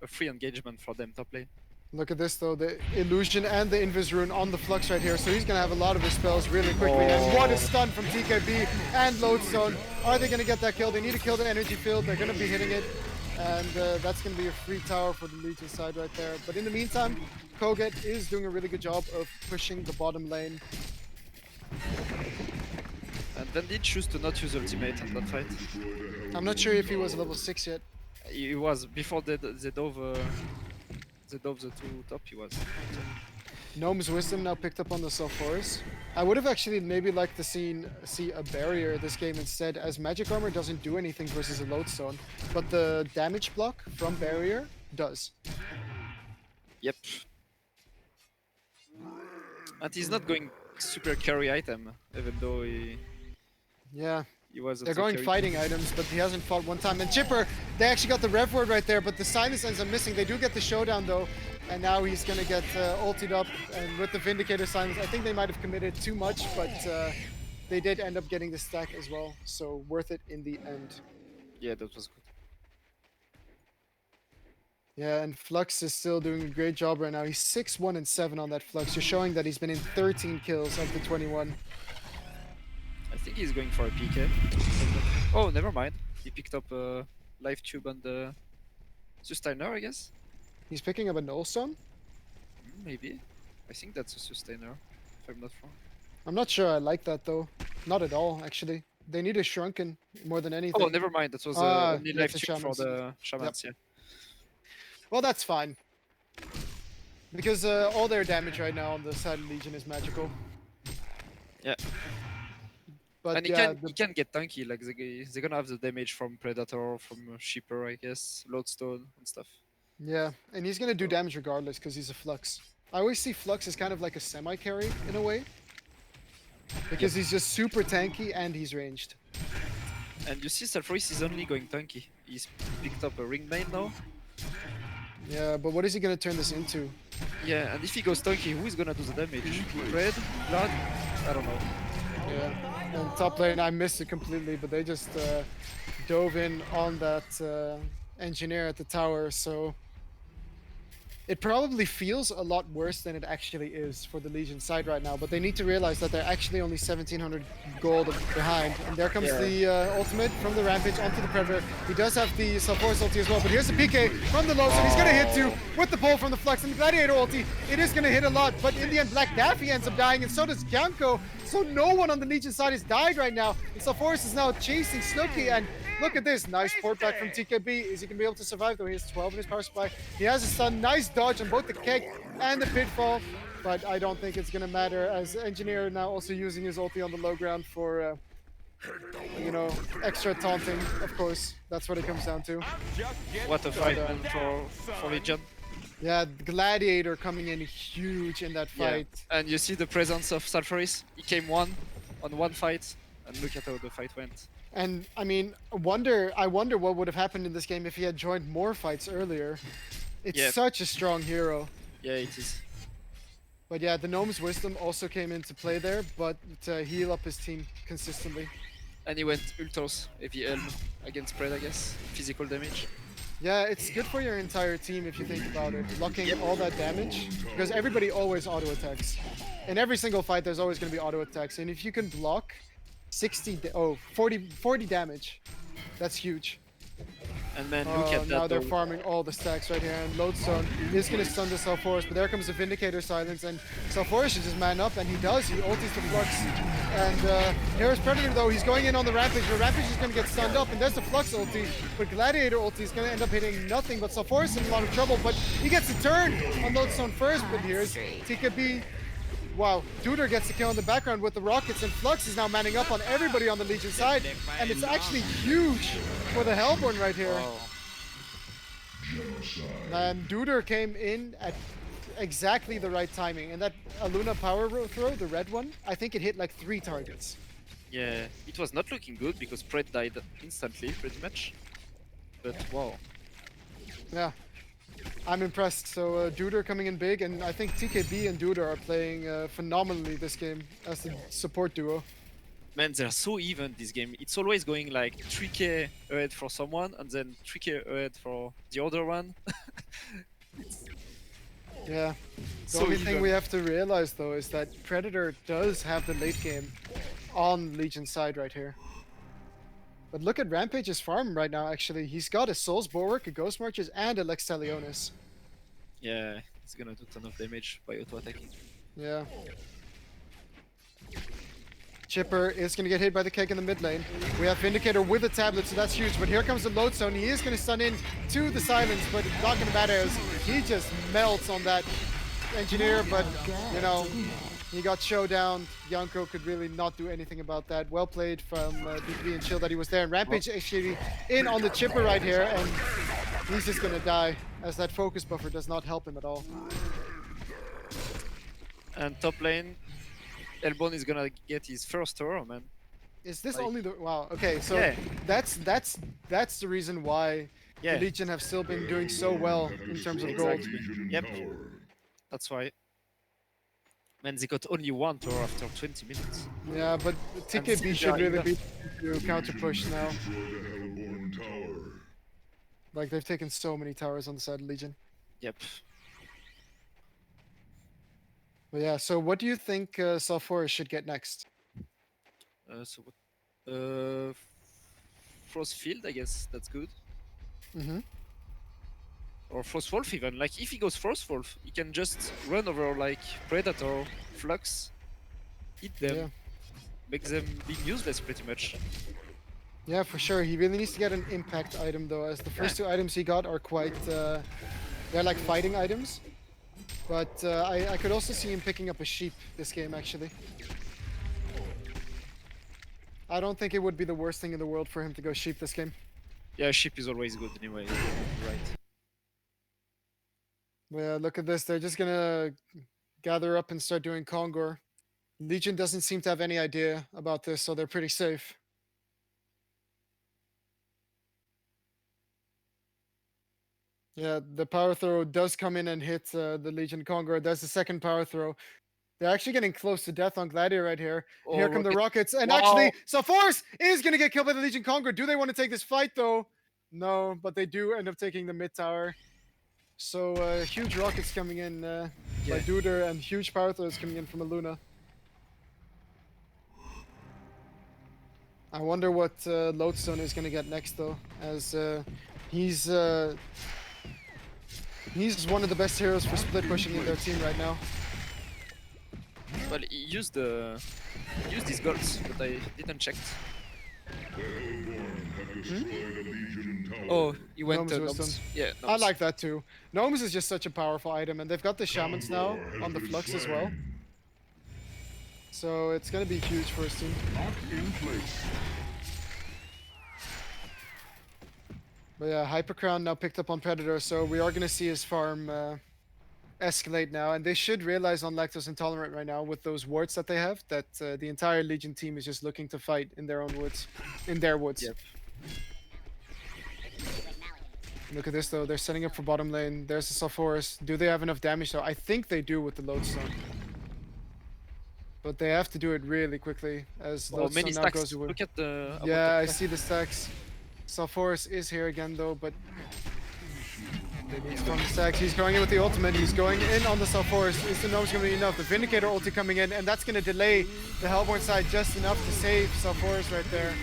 a free engagement for them top lane. Look at this though, the Illusion and the Invis Rune on the Flux right here, so he's gonna have a lot of his spells really quickly. And what a stun from TKB and Lodestone. Are they gonna get that kill? They need to kill the energy field, they're gonna be hitting it. And that's gonna be a free tower for the Legion side right there. But in the meantime, Koget is doing a really good job of pushing the bottom lane. And then did choose to not use ultimate in that fight. I'm not sure if he was level 6 yet. He was before the dove the 2 top. He was. Gnome's Wisdom now picked up on the Sulfuras. I would have actually maybe liked to see a barrier this game instead, as Magic Armor doesn't do anything versus a Lodestone, but the damage block from barrier does. Yep. And he's not going super carry item, even though he. Yeah. Was They're going fighting items, but he hasn't fought one time. And Chipper, they actually got the rev word right there, but the silence ends up missing. They do get the showdown though, and now he's gonna get ultied up. And with the Vindicator silence, I think they might have committed too much, but they did end up getting the stack as well, so worth it in the end. Yeah, that was good. Yeah, and Flux is still doing a great job right now. He's 6-1-7 on that Flux. You're showing that he's been in 13 kills of the 21. I think he's going for a PK. Oh, never mind. He picked up a live tube and the sustainer, I guess. He's picking up a Nullstone? Maybe. I think that's a sustainer, if I'm not wrong. I'm not sure I like that though. Not at all, actually. They need a Shrunken more than anything. Oh, never mind. That was only live tube shamans. for the shamans, yeah. Well, that's fine. Because all their damage right now on the side of Legion is magical. Yeah. But And yeah, he can get tanky, like they're gonna have the damage from Predator, from Shipper, I guess, Lodestone and stuff. yeah, and he's gonna do damage regardless because he's a Flux. I always see Flux as kind of like a semi-carry in a way. Because he's just super tanky and he's ranged. And you see Sulfuris is only going tanky. He's picked up a ring main now. Yeah, but what is he gonna turn this into? Yeah, and if he goes tanky, who is gonna do the damage? Red? Blood? I don't know. Yeah, and top lane, I missed it completely, but they just dove in on that engineer at the tower, so it probably feels a lot worse than it actually is for the Legion side right now, but they need to realize that they're actually only 1700 gold behind. And there comes the ultimate from the Rampage onto the Predator. He does have the Sulfuris ulti as well, but here's the PK from the low, so he's going to hit you with the pull from the Flux and the Gladiator ulti. It is going to hit a lot, but in the end, Black Daffy ends up dying, and so does Janko. So no one on the Legion side has died right now. And Sulfuris is now chasing Snooki, and look at this. Nice port back from TKB. Is he going to be able to survive, though? He has 12 in his power supply. He has a stun. Nice dodge on both the keg and the pitfall, but I don't think it's going to matter, as Engineer now also using his ulti on the low ground for, you know, extra taunting, of course. That's what it comes down to. What a fight, man, for Legion. Yeah, Gladiator coming in huge in that fight. Yeah. And you see the presence of Sulfuris. He came on one fight, and look at how the fight went. And I mean, I wonder what would have happened in this game if he had joined more fights earlier. It's such a strong hero. Yeah, it is. But yeah, the Gnome's Wisdom also came into play there, but to heal up his team consistently. And he went Ultros, heavy Helm against spread, I guess. Physical damage. Yeah, it's good for your entire team if you think about it. Blocking all that damage, because everybody always auto attacks. In every single fight, there's always going to be auto attacks, and if you can block 40 damage, that's huge. And man, look at that. Now they're farming all the stacks right here, and Lodestone is going to stun the Sulfuris, but there comes the Vindicator silence, and Sulfuris should just man up, and he does. He ultis the Flux, and here's Predator though. He's going in on the Rampage, but Rampage is going to get stunned up, and there's the Flux ulti, but Gladiator ulti is going to end up hitting nothing, but Sulfuris in a lot of trouble, but he gets a turn on Lodestone first, but here's TKB. Wow, Duder gets the kill in the background with the rockets, and Flux is now manning up on everybody on the Legion side, and it's actually huge for the Hellborn right here. And Duder came in at exactly the right timing, and that Aluna power throw, the red one, I think it hit like 3 targets. Yeah, it was not looking good because Pred died instantly, pretty much. But wow. Yeah. I'm impressed. So Duder coming in big, and I think TKB and Duder are playing phenomenally this game as the support duo. Man, they're so even this game. It's always going like 3k ahead for someone, and then 3k ahead for the other one. Yeah. The So only thing even. we have to realize though is that Predator does have the late game on Legion's side right here. But look at Rampage's farm right now, actually. He's got a Soul's Bulwark, a Ghost Marches, and a Lex Talionis. Yeah, it's gonna do a ton of damage by auto-attacking. Yeah. Chipper is going to get hit by the keg in the mid lane. We have Vindicator with a tablet, so that's huge. But here comes the Lodestone. He is going to stun in to the silence, but it's not going to matter as he just melts on that engineer. But, you know, he got showdown. Janko could really not do anything about that. Well played from DB and Chill that he was there. And Rampage actually in on the Chipper right here, and he's just going to die as that focus buffer does not help him at all. And top lane, Elbon is gonna get his first tower, man. Is this Like- only the wow? Okay, so Yeah. that's the reason why Yeah, the Legion have still been doing so well in terms of gold. exactly. Yep, that's why. Man, they got only one tower after 20 minutes. Yeah, but TKB And should really Sinjar be to counter push now. Like they've taken so many towers on the side of Legion. Yep. But yeah, so what do you think Sulfuris should get next? So what? Frostfield, I guess that's good. Mm-hmm. Or Frostwolf even. Like if he goes Frostwolf, he can just run over like Predator, Flux, hit them, Yeah. make them be useless pretty much. Yeah, for sure. He really needs to get an impact item though, as the first two items he got are quite they're like fighting items. But I could also see him picking up a sheep this game, actually. I don't think it would be the worst thing in the world for him to go sheep this game. Yeah, ship is always good anyway. Right. Yeah, look at this. They're just gonna gather up and start doing Kongor. Legion doesn't seem to have any idea about this, so they're pretty safe. Yeah, the power throw does come in and hit the Legion Kongor. That's the second power throw. They're actually getting close to death on Gladiator right here. And Oh, here come the rocket. rockets. And Wow. actually, Salforce is going to get killed by the Legion Kongor. Do they want to take this fight, though? No, but they do end up taking the mid tower. So huge rockets coming in by Yeah. Duder and huge power throws coming in from Aluna. I wonder what Lodestone is going to get next, though, as he's one of the best heroes for split pushing in their team right now. Well, he used his golds, but I didn't check. Oh, he went Gnome's Gnomes. Wisdom. Yeah, I Gnomes. like that too. Gnomes is just such a powerful item, and they've got the shamans now on the flux as well. So it's gonna be huge for his team. But yeah, Hypercrown now picked up on Predator, so we are gonna see his farm escalate now, and they should realize on Lactose Intolerant right now with those wards that they have that the entire Legion team is just looking to fight in their own woods, in their woods. Yep. Look at this though, they're setting up for bottom lane. There's the Sulfuras. Do they have enough damage though? I think they do with the Lodestone. But they have to do it really quickly as Oh, Lodestone many now stacks. goes away. Look at the. Yeah, I see the stacks. Sulfuras is here again though, but he's from the stacks. He's going in with the ultimate. He's going in on the Sulfuras. Is the gnome's going to be enough? The Vindicator ulti coming in, and that's going to delay the Hellborn side just enough to save Sulfuras right there.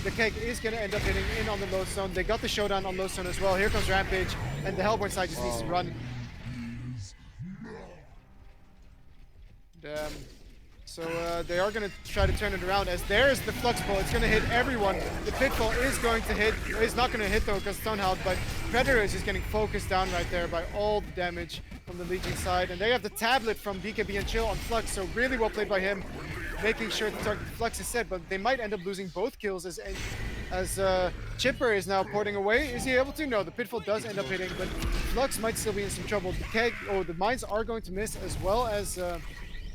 The keg is going to end up hitting in on the Lodestone. They got the showdown on Lodestone as well. Here comes Rampage, and the Hellborn side just needs to run. Damn. So they are going to try to turn it around as there's the Flux Pull. It's going to hit everyone. The Pitfall is going to hit. It's not going to hit though because Stonehound, but Predator is just getting focused down right there by all the damage from the Legion side. And they have the tablet from BKB and Chill on Flux, so really well played by him, making sure the target Flux is set, but they might end up losing both kills as Chipper is now porting away. Is he able to? No, the Pitfall does end up hitting, but Flux might still be in some trouble. The keg, the mines are going to miss as well as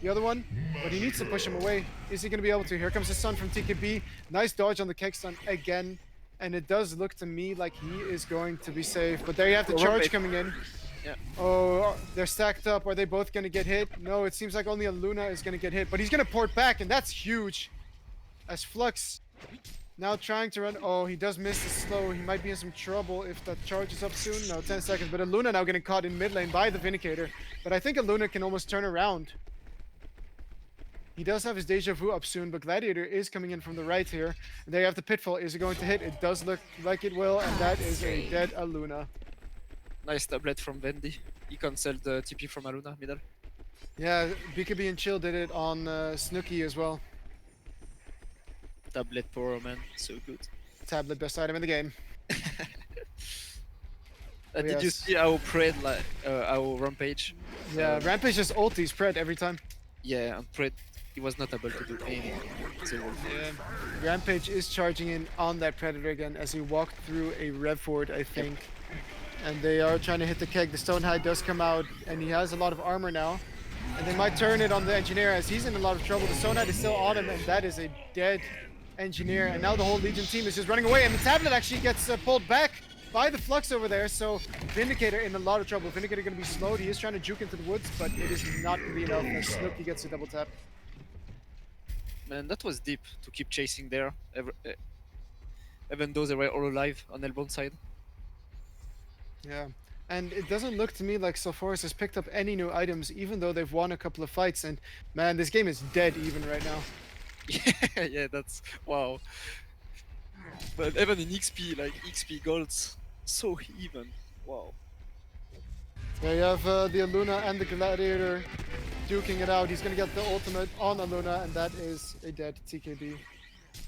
the other one, but he needs to push him away. Is he going to be able to? Here comes his son from TKB. Nice dodge on the keg stun again, and it does look to me like he is going to be safe, but there you have the charge coming in. Yeah. Oh, they're stacked up. Are they both going to get hit? No, it seems like only Aluna is going to get hit, but he's going to port back, and that's huge. As Flux now trying to run. Oh, he does miss the slow. He might be in some trouble if that charge is up soon. No, 10 seconds, but Aluna now getting caught in mid lane by the Vindicator. But I think Aluna can almost turn around. He does have his Deja Vu up soon, but Gladiator is coming in from the right here. And there you have the Pitfall. Is it going to hit? It does look like it will, and that is a dead Aluna. Nice tablet from Vendi. He cancelled the TP from Aluna middle. Yeah, BKB and Chill did it on Snooki as well. Tablet power man, so good. Tablet best item in the game. Did you yes. see our Pred, like our Rampage? Yeah, Rampage just ulti spread every time. Yeah, and Pred, he was not able to do anything. So, Yeah. Rampage is charging in on that Predator again as he walked through a Rev Ford, I think. And they are trying to hit the keg. The Stonehide does come out, and he has a lot of armor now. And they might turn it on the Engineer as he's in a lot of trouble. The Stonehide is still on him, and that is a dead Engineer. And now the whole Legion team is just running away, and the tablet actually gets pulled back by the Flux over there. So Vindicator in a lot of trouble. Vindicator going to be slowed. He is trying to juke into the woods, but it is not going to be enough as Snooki gets a double tap. man, that was deep to keep chasing there, even though they were all alive on Elbow side. Yeah, and it doesn't look to me like Sulfuras has picked up any new items, even though they've won a couple of fights. And man, this game is dead even right now. Yeah, that's wow. But even in XP, like XP golds, so even. Wow. There you have the Aluna and the Gladiator duking it out. He's gonna get the ultimate on Aluna, and that is a dead TKB.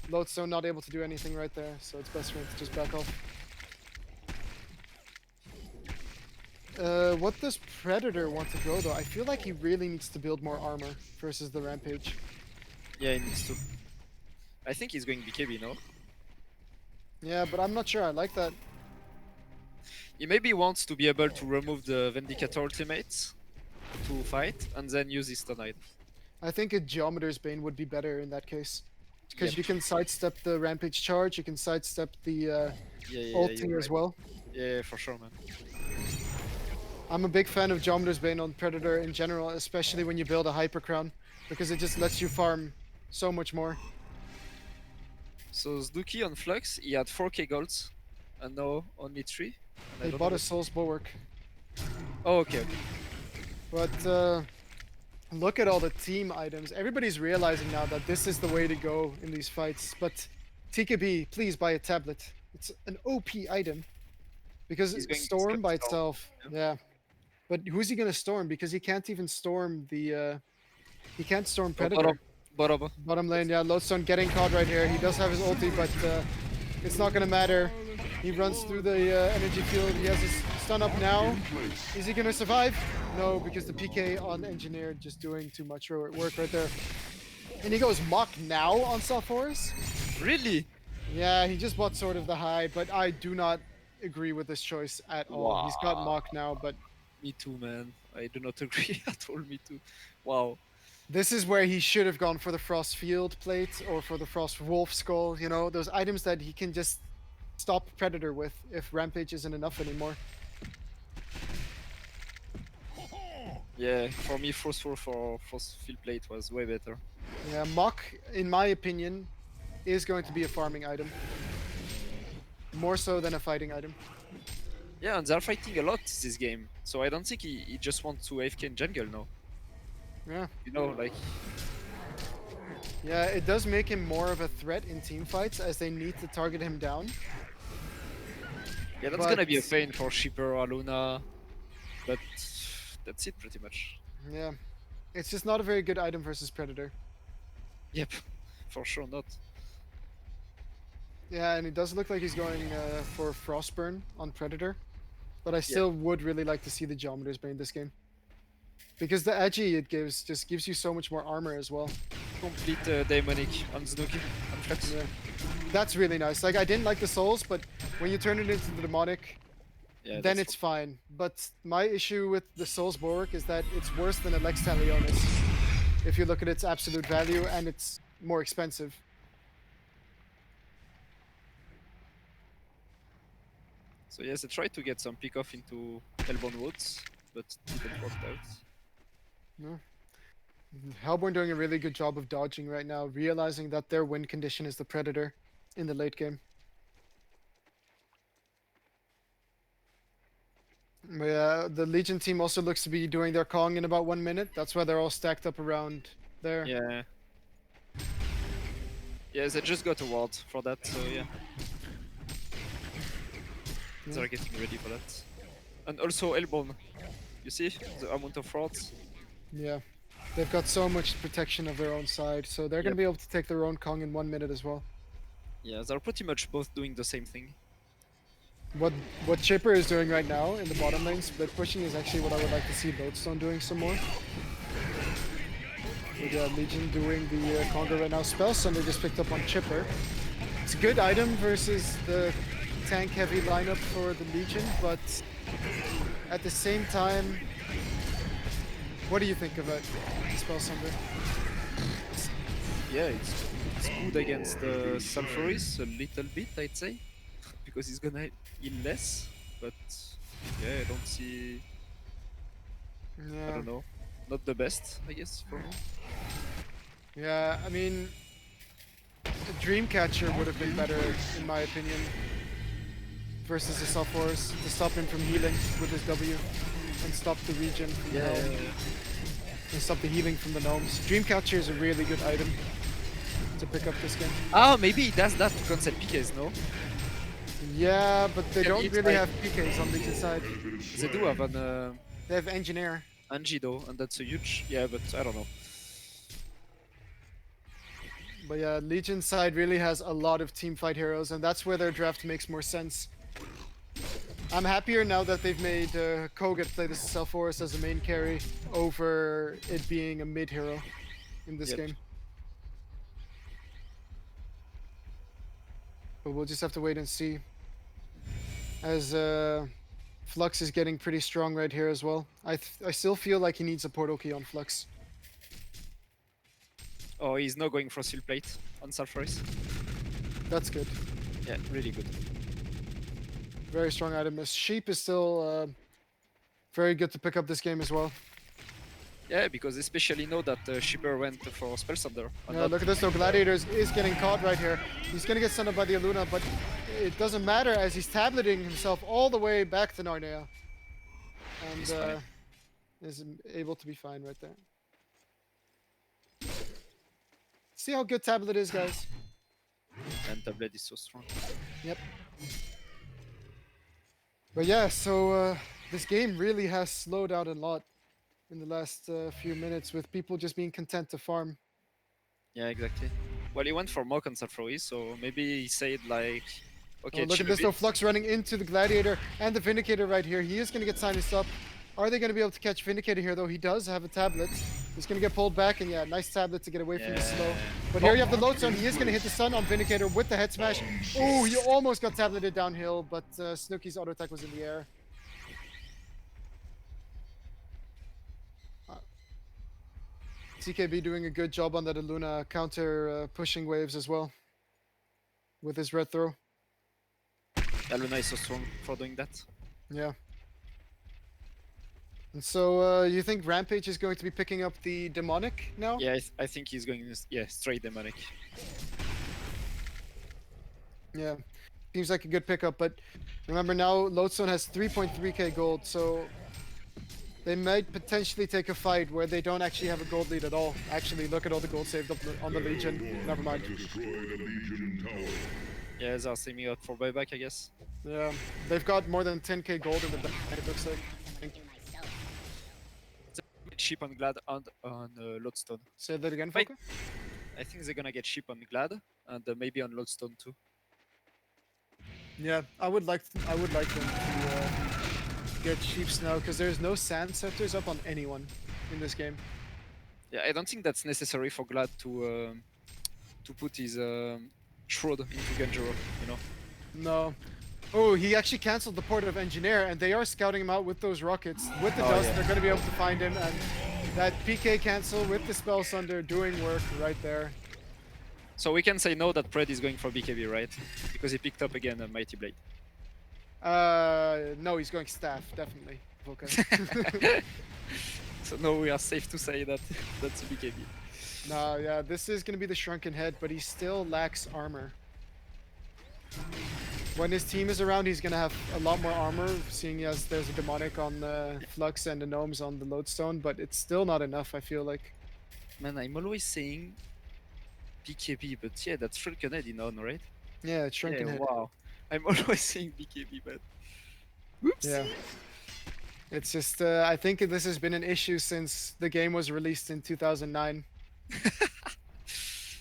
Lodestone not able to do anything right there, so it's best for him to just back off. What does Predator want to go though? I feel like he really needs to build more armor versus the Rampage. Yeah, he needs to. I think he's going BKB, no? Yeah, but I'm not sure. I like that. He maybe wants to be able to remove the Vindicator ultimates to fight and then use his stun item. I think a Geometer's Bane would be better in that case. Because Yep. you can sidestep the Rampage charge, you can sidestep the Yeah, ulting you're as right. well. Yeah, for sure, man. I'm a big fan of Geometer's Bane on Predator in general, especially when you build a Hyper Crown, because it just lets you farm so much more. So Zduki on Flux, he had 4k golds, and now only 3. And I He don't know bought a what. Soul's Bulwark. Oh, okay. But look at all the team items. Everybody's realizing now that this is the way to go in these fights. But TKB, please buy a tablet. It's an OP item. Because He's Storm gonna by storm. itself, Yeah. yeah. But who's he gonna storm? Because he can't even storm the he can't storm Oh, bottom, Predator. bottom. Bottom lane, yeah, Lodestone getting caught right here. He does have his ulti, but it's not gonna matter. He runs through the energy field. He has his stun up now. Is he gonna survive? No, because the PK on Engineer just doing too much work right there. And he goes Mach now on Sulfuras? Really? Yeah, he just bought Sword of the High, but I do not agree with this choice at all. He's got Wow. Mach now, but Me too, man. I do not agree at all. Me too. Wow. this is where he should have gone for the Frost Field Plate or for the Frost Wolf Skull, you know, those items that he can just stop Predator with if Rampage isn't enough anymore. Yeah, for me, Frost Wolf or Frost Field Plate was way better. Yeah, Mach, in my opinion, is going to be a farming item. More so than a fighting item. Yeah, and they're fighting a lot this game, so I don't think he just wants to AFK in jungle now. Yeah. You know, like, Yeah, it does make him more of a threat in team fights as they need to target him down. yeah, that's But- gonna be a pain for Shipper or Luna, but that's it pretty much. Yeah. It's just not a very good item versus Predator. Yep, for sure not. Yeah, and it does look like he's going for Frostburn on Predator. But I still would really like to see the Geometer's Bane this game. Because the agi it gives just gives you so much more armor as well. Complete Daemonic on Zduki, on Flex. Yeah. That's really nice. Like, I didn't like the souls, but when you turn it into the demonic, Yeah, then that's it's fine. But my issue with the Souls Bulwark is that it's worse than a Lex Talionis. If you look at its absolute value, and it's more expensive. So yes, I tried to get some pick off into Hellbourne Woods, but didn't work out. No. Hellborn doing a really good job of dodging right now, realizing that their win condition is the Predator in the late game. Yeah, the Legion team also looks to be doing their Kong in about 1 minute. That's why they're all stacked up around there. Yeah. Yeah, they just got a ward for that, so yeah. They're getting ready for that. And also Hellbourne. You see the amount of wards? Yeah. They've got so much protection of their own side, so they're going to Yep. be able to take their own Kong in 1 minute as well. Yeah, they're pretty much both doing the same thing. What Chipper is doing right now in the bottom lane, split pushing, is actually what I would like to see Lodestone doing some more. With Legion doing the Conga right now. Spellstone they just picked up on Chipper. It's a good item versus the tank heavy lineup for the Legion, but at the same time, what do you think about Spellsunder? Yeah, it's good against Sulfuris a little bit, I'd say. Because he's gonna heal less, but yeah, I don't see. I Yeah. don't know. Not the best, I guess, for me. Yeah, I mean, the Dreamcatcher would have been better, in my opinion, versus the Sulfuras, to stop him from healing with his W, and stop the regen from the gnome, and stop the healing from the gnomes. Dreamcatcher is a really good item to pick up this game. Ah, maybe he does that to cancel PKs, no? Yeah, but they Yeah, don't it's really like- have PKs on Legion side. They do have an They have Engineer. Angie though, and that's a huge. Yeah, but I don't know. But yeah, Legion side really has a lot of teamfight heroes, and that's where their draft makes more sense. I'm happier now that they've made Koget play the Self-Forest as a main carry over it being a mid hero in this Yep. game. But we'll just have to wait and see. As Flux is getting pretty strong right here as well. I still feel like he needs a portal key on Flux. Oh, he's not going for Steel Plate on Sulfuris. That's good. Yeah, really good. Very strong item. Sheep is still very good to pick up this game as well. Yeah, because especially know that Shipper went for Spell Thunder. Yeah, look at this though. Gladiator is getting caught right here. He's gonna get sent up by the Aluna, but it doesn't matter as he's tableting himself all the way back to Narnia. He's And fine. is able to be fine right there. See how good tablet is, guys. And Tablet is so strong. Yep. But yeah, so this game really has slowed out a lot in the last few minutes with people just being content to farm. Yeah, exactly. Well, he went for Mock on Sulfuris, so maybe he said like, okay, Oh, look chill at a this though, bit. Flux running into the Gladiator and the Vindicator right here. He is going to get silenced up. Are they going to be able to catch Vindicator here though? He does have a tablet. He's going to get pulled back, and yeah, nice tablet to get away from the slow. But here you have the load zone. He is going to hit the stun on Vindicator with the head smash. Oh, he almost got tableted downhill, but Snooky's auto attack was in the air. TKB doing a good job on that Aluna counter pushing waves as well with his red throw. Aluna is so strong for doing that. Yeah. And so you think Rampage is going to be picking up the demonic now? Yeah, I think he's going straight demonic. Yeah. Seems like a good pickup, but remember now Lodestone has 3.3k gold, so they might potentially take a fight where they don't actually have a gold lead at all. Actually, look at all the gold saved up on the Legion. Never mind. Yeah, they're saving out for buyback, I guess. Yeah, they've got more than 10k gold in the bank, it looks like. Ship on Glad and on Lodestone. Say that again, Wait. Foka? I think they're gonna get ship on Glad and maybe on Lodestone too. Yeah, I would like them to get Chiefs now because there's no sand scepters up on anyone in this game. Yeah, I don't think that's necessary for Glad to put his Shroud into Genjuro, you know. No. Oh, he actually canceled the port of Engineer, and they are scouting him out with those rockets. With the dust, yeah. they're going to be able to find him, and that PK cancel with the Spell Sunder doing work right there. So we can say no that Pred is going for BKB, right? Because he picked up again a Mighty Blade. No, he's going staff, definitely. Okay. So no, we are safe to say that that's a BKB. No, yeah, this is going to be the Shrunken Head, but he still lacks armor. When his team is around, he's going to have a lot more armor, seeing as there's a Demonic on the Flux and the Gnomes on the Lodestone, but it's still not enough, I feel like. Man, I'm always saying BKB, but yeah, that's Shrunken Head in HoN, right? Yeah, it's Shrunken Head. Wow. I'm always saying BKB, but... Whoops! Yeah. It's just, I think this has been an issue since the game was released in 2009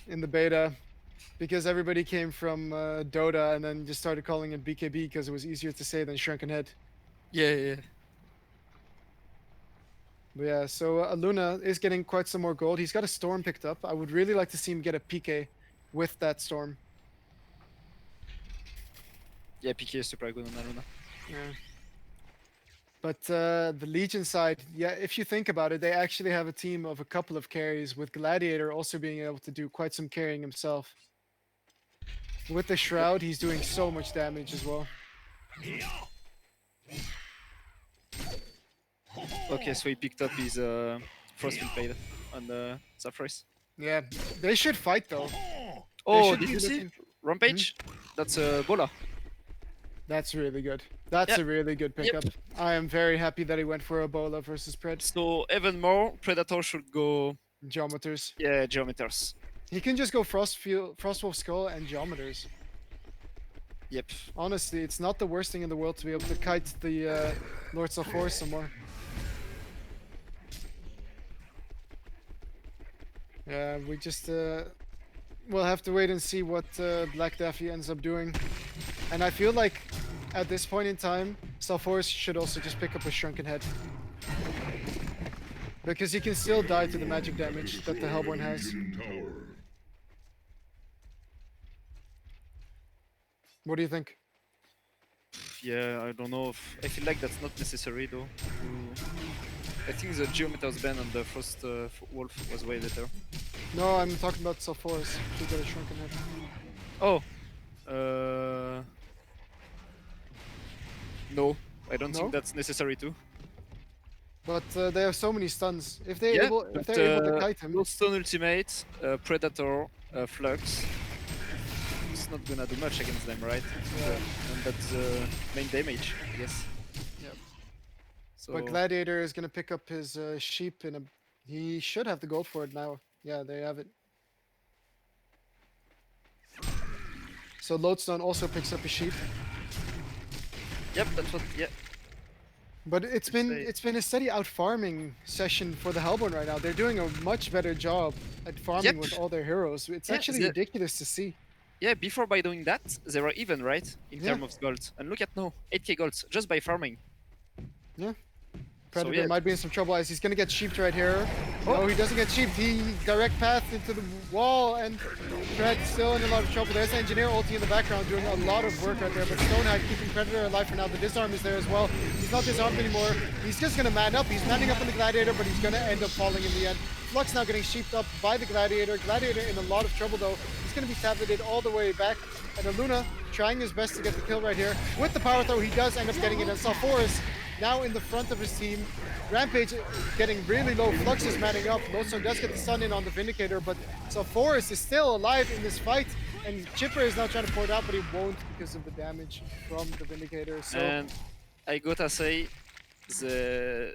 in the beta, because everybody came from Dota and then just started calling it BKB because it was easier to say than Shrunken Head. Yeah. But yeah, so Aluna is getting quite some more gold. He's got a Storm picked up. I would really like to see him get a PK with that Storm. Yeah, PK is super good on Aluna. Yeah. But the Legion side, yeah, if you think about it, they actually have a team of a couple of carries, with Gladiator also being able to do quite some carrying himself. With the Shroud, he's doing so much damage as well. Okay, so he picked up his Frostfield Blade on the Sulfuris. Yeah, they should fight though. Oh, should did be you see? looking- Rampage? That's a Bola. That's really good. That's Yep. a really good pickup. I am very happy that he went for Ebola versus Pred. So even more, Predator should go, Geometers. yeah, Geometers. He can just go Frostwolf Skull and Geometers. Yep. Honestly, it's not the worst thing in the world to be able to kite the Lords of Force some more. Yeah, we just we'll have to wait and see what Black Daffy ends up doing. And I feel like at this point in time, Salforce should also just pick up a Shrunken Head. Because he can still die to the magic damage that the Hellborn has. What do you think? Yeah, I don't know. I feel like that's not necessary though. I think the Geometer's ban on the Frost Wolf was way better. No, I'm talking about Salforce. Should get a Shrunken Head. Oh. Uh... No, I don't No? think that's necessary too. But they have so many stuns. If they're Yeah, able, but, if they're able to kite him, Stone Ultimate, Predator, Flux. It's not gonna do much against them, right? Yeah. And that's main damage, I guess. Yep. So but Gladiator is gonna pick up his sheep in a. He should have the gold for it now. Yeah, there you have it. So Lodestone also picks up a sheep. yep, that's what. Yeah, But it's been a steady out farming session for the Hellborn right now. They're doing a much better job at farming Yep. with all their heroes. It's Yeah, actually ridiculous to see. yeah. Before by doing that, they were even, right, in Yeah. terms of gold. And look at now, 8k gold just by farming. Yeah. So, Predator yeah. might be in some trouble as he's gonna get sheeped right here. Oh. No, he doesn't get sheeped. He direct path into the wall, and Pred's still in a lot of trouble. There's Engineer ulti in the background doing a lot of work right there, but Stonehide keeping Predator alive for now. The disarm is there as well. He's not disarmed anymore. He's just gonna man up. He's manning up on the Gladiator, but he's gonna end up falling in the end. Flux now getting sheeped up by the Gladiator. Gladiator in a lot of trouble though. He's gonna be tableted all the way back. And Aluna trying his best to get the kill right here. With the power throw, he does end up getting it. And Salforce now in the front of his team. Rampage getting really low. Flux is manning up. Lodestone does get the stun in on the Vindicator, but Salforce is still alive in this fight. And Chipper is now trying to pour it out, but he won't because of the damage from the Vindicator. So And I gotta say, they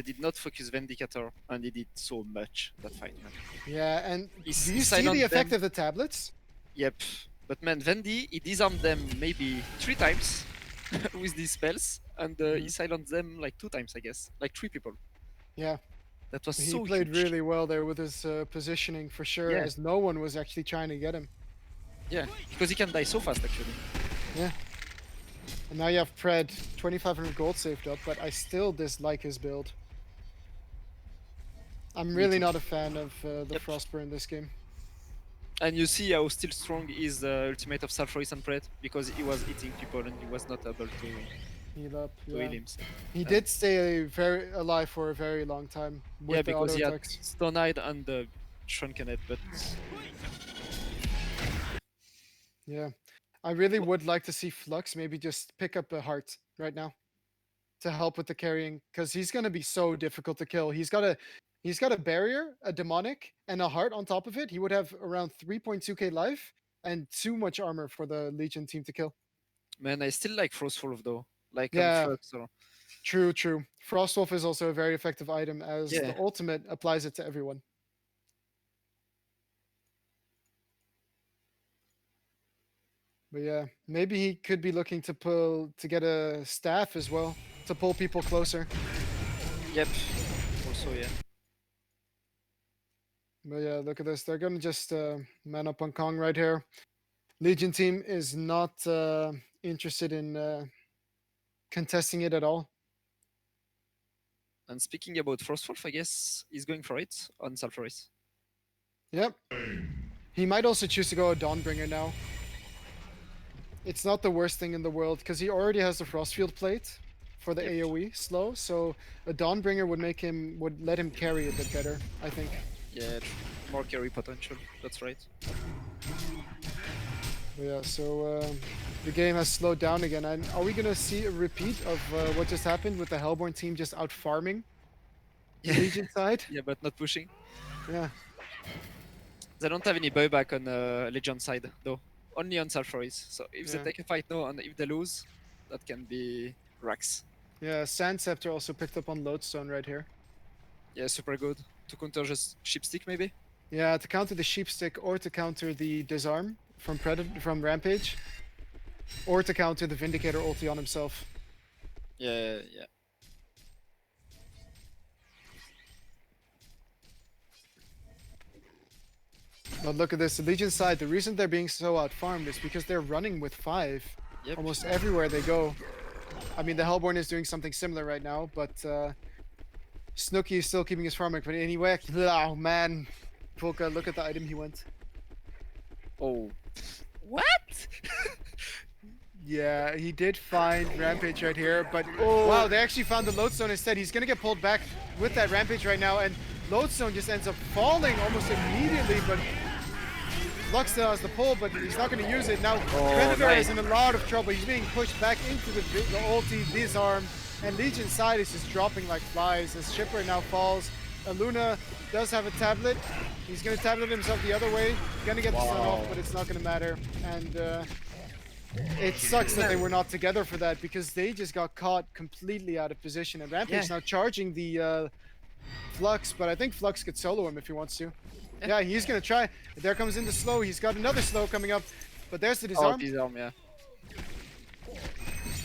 did not focus Vindicator, and they did so much that fight, man. yeah, and He's do you see silent the effect them. of the tablets? Yep, but man, Vendi, he disarmed them maybe 3 times with these spells, and he silenced them like 2 times, I guess, like 3 people. Yeah, That was he so played huge. really well there with his positioning for sure, Yeah. as no one was actually trying to get him. Yeah, because he can die so fast actually. Yeah. And now you have Pred, 2,500 gold saved up, but I still dislike his build. I'm really not a fan of the Yep. Frostburn in this game. And you see how still strong is the ultimate of Salfrois and Pred, because he was hitting people and he was not able to Heal up. heal Yeah. himself. He did stay very alive for a very long time with Yeah, the because auto he had attacks. Stone-Eyed and the Shrunken Head, but Yeah. I really would like to see Flux maybe just pick up a heart right now to help with the carrying, because he's gonna be so difficult to kill. He's got a barrier, a demonic, and a heart on top of it. He would have around 3.2k life and too much armor for the Legion team to kill. man, I still like Frostwolf though. Like Yeah. Flux, or True. Frostwolf is also a very effective item as Yeah. the ultimate applies it to everyone. But yeah, maybe he could be looking to get a staff as well to pull people closer. Yep. Also, yeah. But yeah, look at this. They're gonna just man up on Kong right here. Legion team is not interested in contesting it at all. And speaking about Frostwolf, I guess he's going for it on Sulfuris. Yep. He might also choose to go a Dawnbringer now. It's not the worst thing in the world because he already has the Frostfield plate for the Yep. AoE slow. So a Dawnbringer would let him carry a bit better, I think. Yeah, more carry potential. That's right. But yeah, so the game has slowed down again. And are we gonna see a repeat of what just happened with the Hellborn team just out farming the Yeah. Legion side? Yeah, but not pushing. Yeah. They don't have any buyback on Legion side though. Only on Sulfuris. So if Yeah. they take a fight now and if they lose, that can be racks. Yeah, Sand Scepter also picked up on Lodestone right here. Yeah, super good. To counter just Sheepstick maybe? Yeah, to counter the Sheepstick or to counter the Disarm from Rampage. Or to counter the Vindicator ulti on himself. Yeah. But look at this, the Legion side, the reason they're being so out-farmed is because they're running with 5 Yep. almost everywhere they go. I mean, the Hellborn is doing something similar right now, but Snooki is still keeping his farm but anyway. Oh man, Polka, look at the item he went. Oh. What? Yeah, he did find Rampage right here, but Oh. wow, they actually found the Lodestone instead. He's gonna get pulled back with that Rampage right now, and Lodestone just ends up falling almost immediately, but Flux still has the pull, but he's not gonna use it. Now, Predator nice. is in a lot of trouble. He's being pushed back into the ulti, disarm, and Legion side is just dropping like flies as Shipper now falls. Luna does have a tablet. He's gonna tablet himself the other way. Gonna get the stun off, but it's not gonna matter. And it sucks that they were not together for that because they just got caught completely out of position. And Rampage now charging the Flux, but I think Flux could solo him if he wants to. Yeah, he's gonna try. There comes in the slow. He's got another slow coming up, but there's the disarm. Oh, disarm, yeah.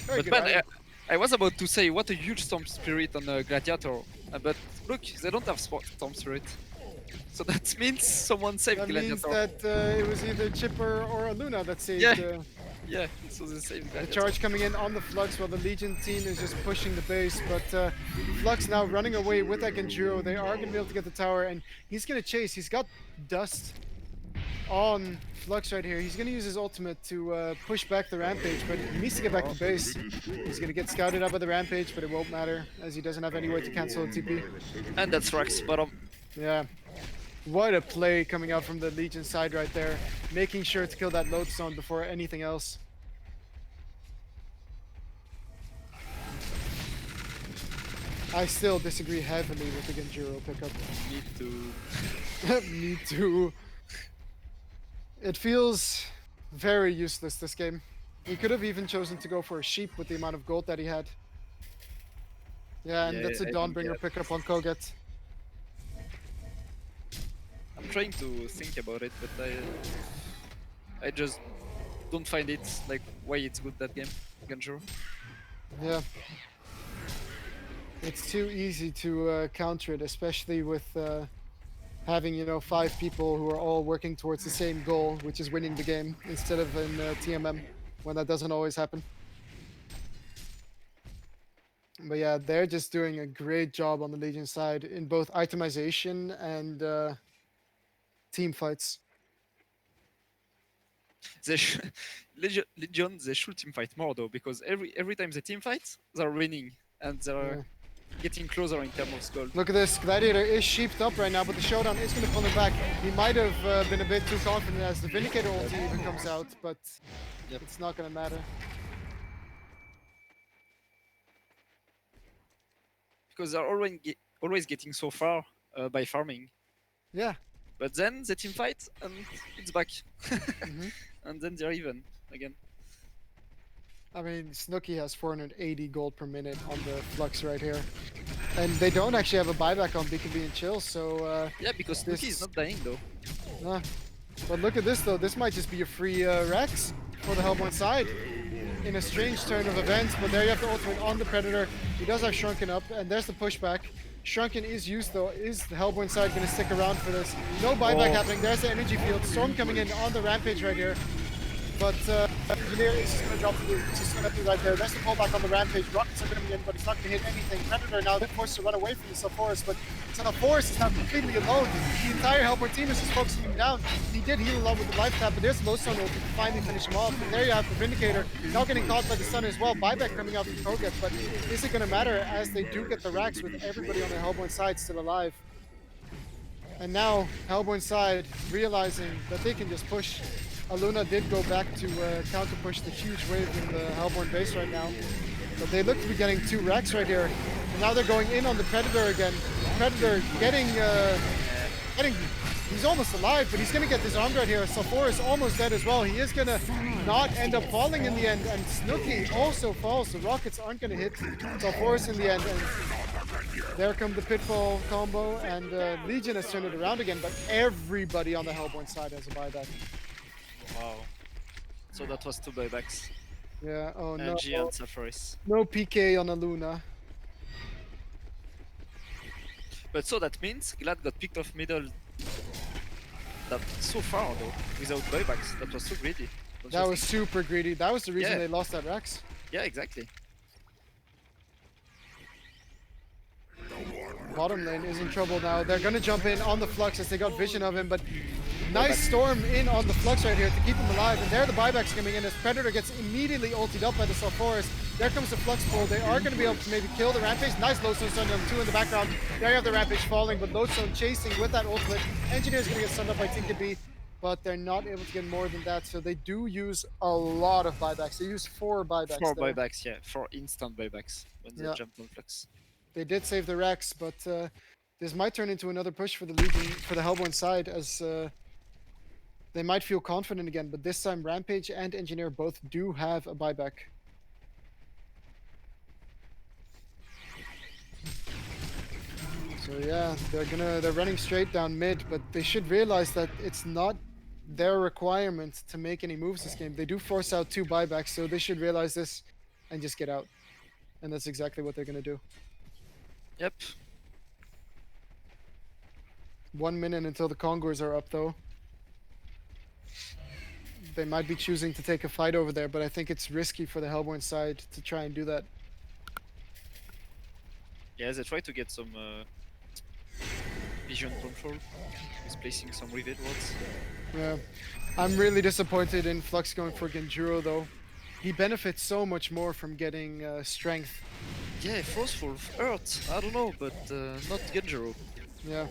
Very But good man, item. I was about to say what a huge Storm Spirit on Gladiator, but look, they don't have Storm Spirit. So that means someone saved That Gladiator. means that it was either Chipper or Luna that saved Yeah, so they saved the Gladiator. charge coming in on the Flux while the Legion team is just pushing the base. But Flux now running away with that Genjuro. They are going to be able to get the tower, and he's going to chase. He's got Dust on Flux right here. He's going to use his ultimate to push back the Rampage, but he needs to get back to base. He's going to get scouted out by the Rampage, but it won't matter as he doesn't have any way to cancel a TP. And that's Rax bottom. Yeah. What a play coming out from the Legion side right there. Making sure to kill that Lodestone before anything else. I still disagree heavily with the Genjuro pickup. Me too. Me too. It feels very useless this game. He could have even chosen to go for a sheep with the amount of gold that he had. Yeah, and that's a Dawnbringer pickup on Koget. I'm trying to think about it, but I just don't find it like why it's good that game, Genjuro. Yeah. It's too easy to counter it, especially with having, you know, 5 people who are all working towards the same goal, which is winning the game, instead of in TMM, when that doesn't always happen. But yeah, they're just doing a great job on the Legion side in both itemization and team fights. They Legion, they should team fight more though, because every time they team fight, they're winning and they're getting closer in terms of skull. Look at this, Gladiator is sheeped up right now, but the Showdown is going to pull him back. He might have been a bit too confident as the Vindicator ulti even comes out, but it's not going to matter. Because they're always getting so far by farming. Yeah. But then they team fight and it's back. And then they're even again. I mean, Snooki has 480 gold per minute on the Flux right here. And they don't actually have a buyback on BKB and Chill, so... yeah, because Snooki is not dying though. But look at this though, this might just be a free Rex for the Hellborn side. In a strange turn of events, but there you have the ultimate on the Predator. He does have Shrunken up, and there's the pushback. Shrunken is used though. Is the Hellborn side going to stick around for this? No buyback happening. There's the energy field. Storm coming in on the Rampage right here. But Engineer is just going to drop the loot. It's just going to be right there. There's the pullback on the Rampage. Rockets are going to be in, but he's not going to hit anything. Predator now forced to run away from the Sulfuras, but Sulfuras is now completely alone. The entire Hellborn team is just focusing him down. He did heal a lot with the life tap, but there's Lodestone ult to finally finish him off. And there you have the Vindicator, now getting caught by the stun as well. Buyback coming out from Koget, but is it going to matter as they do get the racks with everybody on the Hellborn side still alive? And now, Hellborn side realizing that they can just push. Aluna did go back to counter push the huge wave in the Hellborn base right now. But they look to be getting 2 racks right here. And now they're going in on the Predator again. Predator getting he's almost alive, but he's going to get disarmed right here. Sulfur is almost dead as well. He is going to not end up falling in the end. And Snooki also falls. The rockets aren't going to hit Sulfurus in the end. And there come the Pitfall combo. And Legion has turned it around again. But everybody on the Hellborn side has a buyback. Wow. So that was 2 buybacks. Yeah, oh no. NG and Sulfuris. No PK on Aluna. But so that means Glad got picked off middle. That so far though, without buybacks. That was so greedy. That was super greedy. That was the reason Yeah. they lost that Rex. Yeah, exactly. Bottom lane is in trouble now. They're gonna jump in on the Flux as they got vision of him, but nice Buyback. storm in on the Flux right here to keep him alive. And there the buybacks coming in as Predator gets immediately ulted up by the Sulfuras. There comes the Flux pull. They are going to be able to maybe kill the Rampage. Nice Lodestone stun on 2 in the background. There you have the Rampage falling, but Lodestone chasing with that ultimate. Engineer's going to get stunned up by TKB, but they're not able to get more than that. So they do use a lot of buybacks. They use 4 buybacks 4 there. buybacks, yeah. 4 instant buybacks when they Yeah. jump on Flux. They did save the Rex, but this might turn into another push for the Legion, for the Hellborn side, as they might feel confident again. But this time, Rampage and Engineer both do have a buyback. So yeah, they're running straight down mid, but they should realize that it's not their requirement to make any moves this game. They do force out 2 buybacks, so they should realize this and just get out. And that's exactly what they're gonna do. Yep. 1 minute until the Congors are up, though. They might be choosing to take a fight over there, but I think it's risky for the Hellborn side to try and do that. Yeah, they try to get some vision control. He's placing some reveal wards. Yeah. I'm really disappointed in Flux going for Genjuro, though. He benefits so much more from getting strength. Yeah, Forceful, Earth, I don't know, but not Genjuro. Yeah.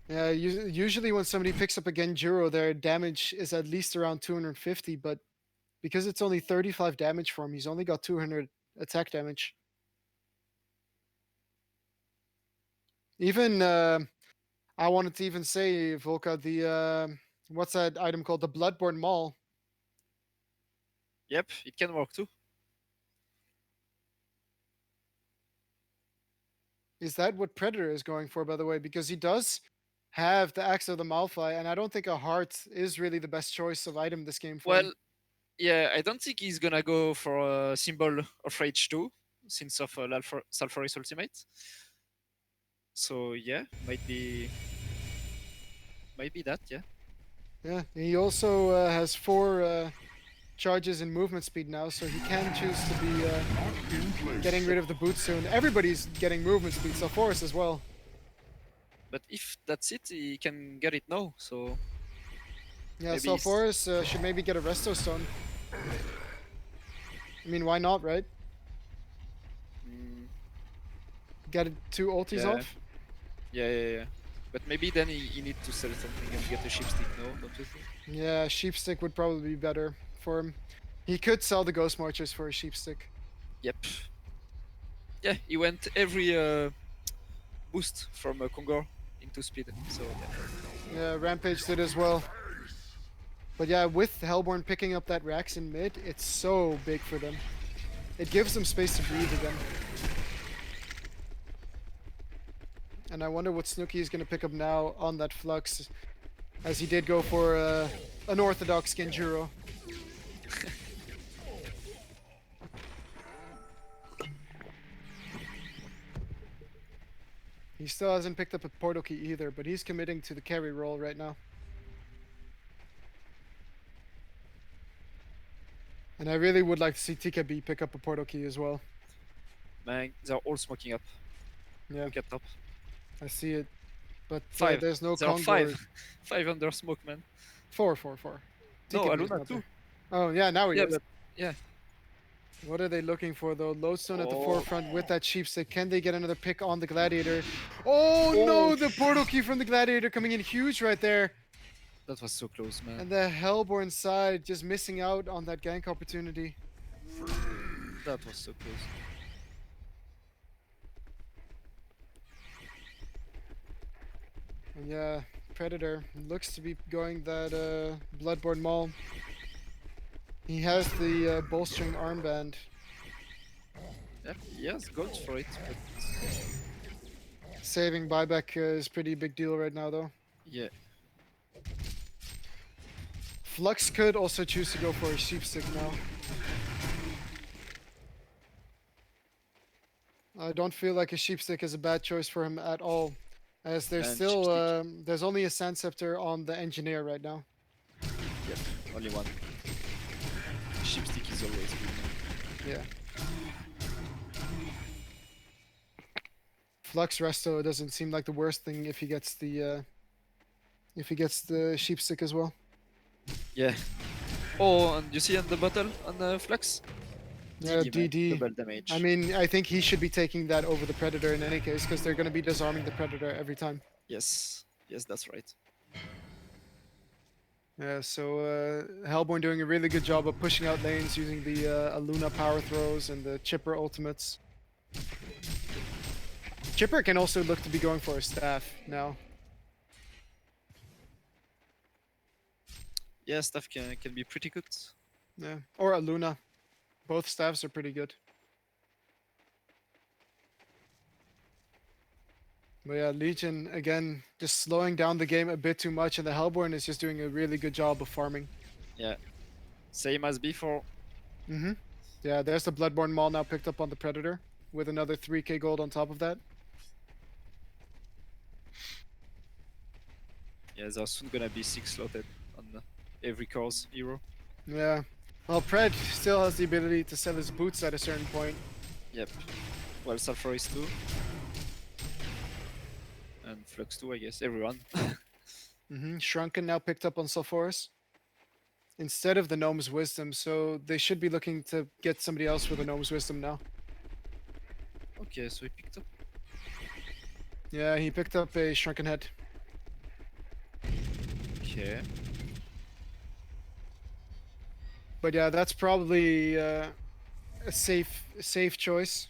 Yeah, usually when somebody picks up a Genjuro, their damage is at least around 250, but because it's only 35 damage for him, he's only got 200 attack damage. Even, I wanted to even say, Volka, the, what's that item called? The Bloodborne Maul. Yep, it can work too. Is that what Predator is going for, by the way? Because he does have the Axe of the Malphite, and I don't think a heart is really the best choice of item this game for him. Well, yeah, I don't think he's gonna go for a symbol of Rage 2 since of Sulfuris ultimate. So yeah, might be that, yeah. Yeah, he also has 4 charges in movement speed now, so he can choose to be getting rid of the boot soon. Everybody's getting movement speed, so Forrest as well. But if that's it, he can get it now, so... Yeah, Maybe so he's- Forrest should maybe get a Resto Stone. I mean, why not, right? Mm, Get 2 ultis Yeah. off? yeah. But maybe then he needs to sell something and get a ship stick, no? Don't you think? Yeah, Sheepstick would probably be better for him. He could sell the Ghost Marchers for a Sheepstick. Yep. Yeah, he went every boost from Kongor into speed, so yeah. Yeah, Rampage did as well. But yeah, with Hellborn picking up that Rax in mid, it's so big for them. It gives them space to breathe again. And I wonder what Snooki is going to pick up now on that Flux, as he did go for an orthodox Genjuro. He still hasn't picked up a portal key either, but he's committing to the carry role right now. And I really would like to see TKB pick up a portal key as well. Man, they're all smoking up. Yeah, Look at top. I see it. But 5. there's no There are Kongor. 5. 5 under smoke, man. 4. No, TKB is Aluna not 2. there. Oh, yeah, now he Yeah, is. but yeah. What are they looking for, though? Lodestone at the Oh. forefront with that Sheepstick. Can they get another pick on the Gladiator? Oh, no! The portal key from the Gladiator coming in huge right there. That was so close, man. And the Hellborn side just missing out on that gank opportunity. That was so close. And yeah, Predator looks to be going that Bloodborne Maul. He has the bolstering armband. Yep, he has gold for it, but Saving buyback is pretty big deal right now, though. yeah. Flux could also choose to go for a Sheepstick now. I don't feel like a Sheepstick is a bad choice for him at all, as there's And still Sheepstick. there's only a Sand Scepter on the Engineer right now. Yep, only one. Shipstick is always good. Yeah. Flux Resto doesn't seem like the worst thing if he gets the sheep stick as well. Yeah. Oh, and you see on the bottle on the Flux? Yeah, DD, man. DD. Double damage. I mean, I think he should be taking that over the Predator in any case, because they're going to be disarming the Predator every time. Yes. Yes, that's right. Yeah, so Hellborn doing a really good job of pushing out lanes using the Aluna power throws and the Chipper ultimates. Chipper can also look to be going for a staff now. Yeah, stuff can be pretty good. Yeah, or Aluna. Both staffs are pretty good. But yeah, Legion, again, just slowing down the game a bit too much, and the Hellborn is just doing a really good job of farming. Yeah. Same as before. Mm-hmm. Yeah, there's the Bloodborne Maul now picked up on the Predator, with another 3k gold on top of that. Yeah, there's soon gonna be 6 slotted on every core's hero. Yeah. Well, Pred still has the ability to sell his boots at a certain point. Yep. Well, Sulfuris too. And Flux too, I guess. Everyone. Mm-hmm. Shrunken now picked up on Sulfuris instead of the Gnome's Wisdom, so they should be looking to get somebody else with a Gnome's Wisdom now. Okay, so he picked up. Yeah, he picked up a Shrunken Head. Okay. But yeah, that's probably a safe choice.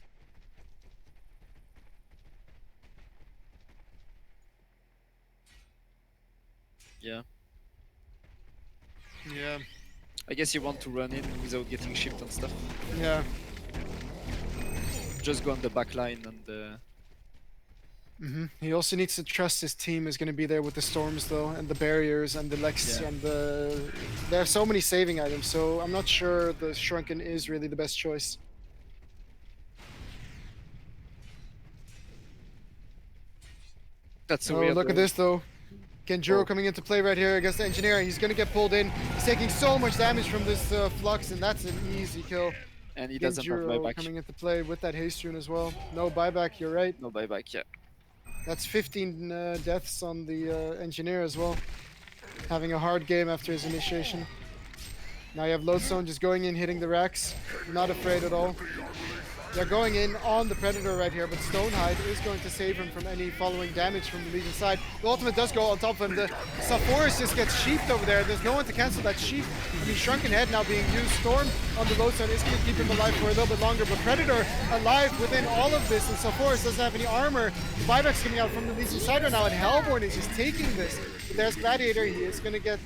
Yeah. Yeah. I guess you want to run in without getting shipped and stuff. Yeah. Just go on the back line and Mm-hmm. He also needs to trust his team is going to be there with the storms though, and the barriers and the Lex Yeah. and the. There are so many saving items, so I'm not sure the Shrunken is really the best choice. that's a Oh, weird. look at this though. Genjuro Oh. coming into play right here against the Engineer. He's going to get pulled in. He's taking so much damage from this Flux, and that's an easy kill. And he doesn't have Genjuro buyback. coming into play with that haste rune as well. No buyback, you're right. No buyback, yeah. That's 15 deaths on the Engineer as well. Having a hard game after his initiation. Now you have Lodestone just going in, hitting the racks. Not afraid at all. They're going in on the Predator right here, but Stonehide is going to save him from any following damage from the Legion side. The ultimate does go on top of him. The Sulfuris just gets sheeped over there. There's no one to cancel that sheep. I mean, Shrunken Head now being used. Storm on the Lodestone is going to keep him alive for a little bit longer, but Predator alive within all of this, and Sulfuris doesn't have any armor. The buyback's coming out from the Legion side right now, and Hellborn is just taking this. But there's Gladiator. He is going to get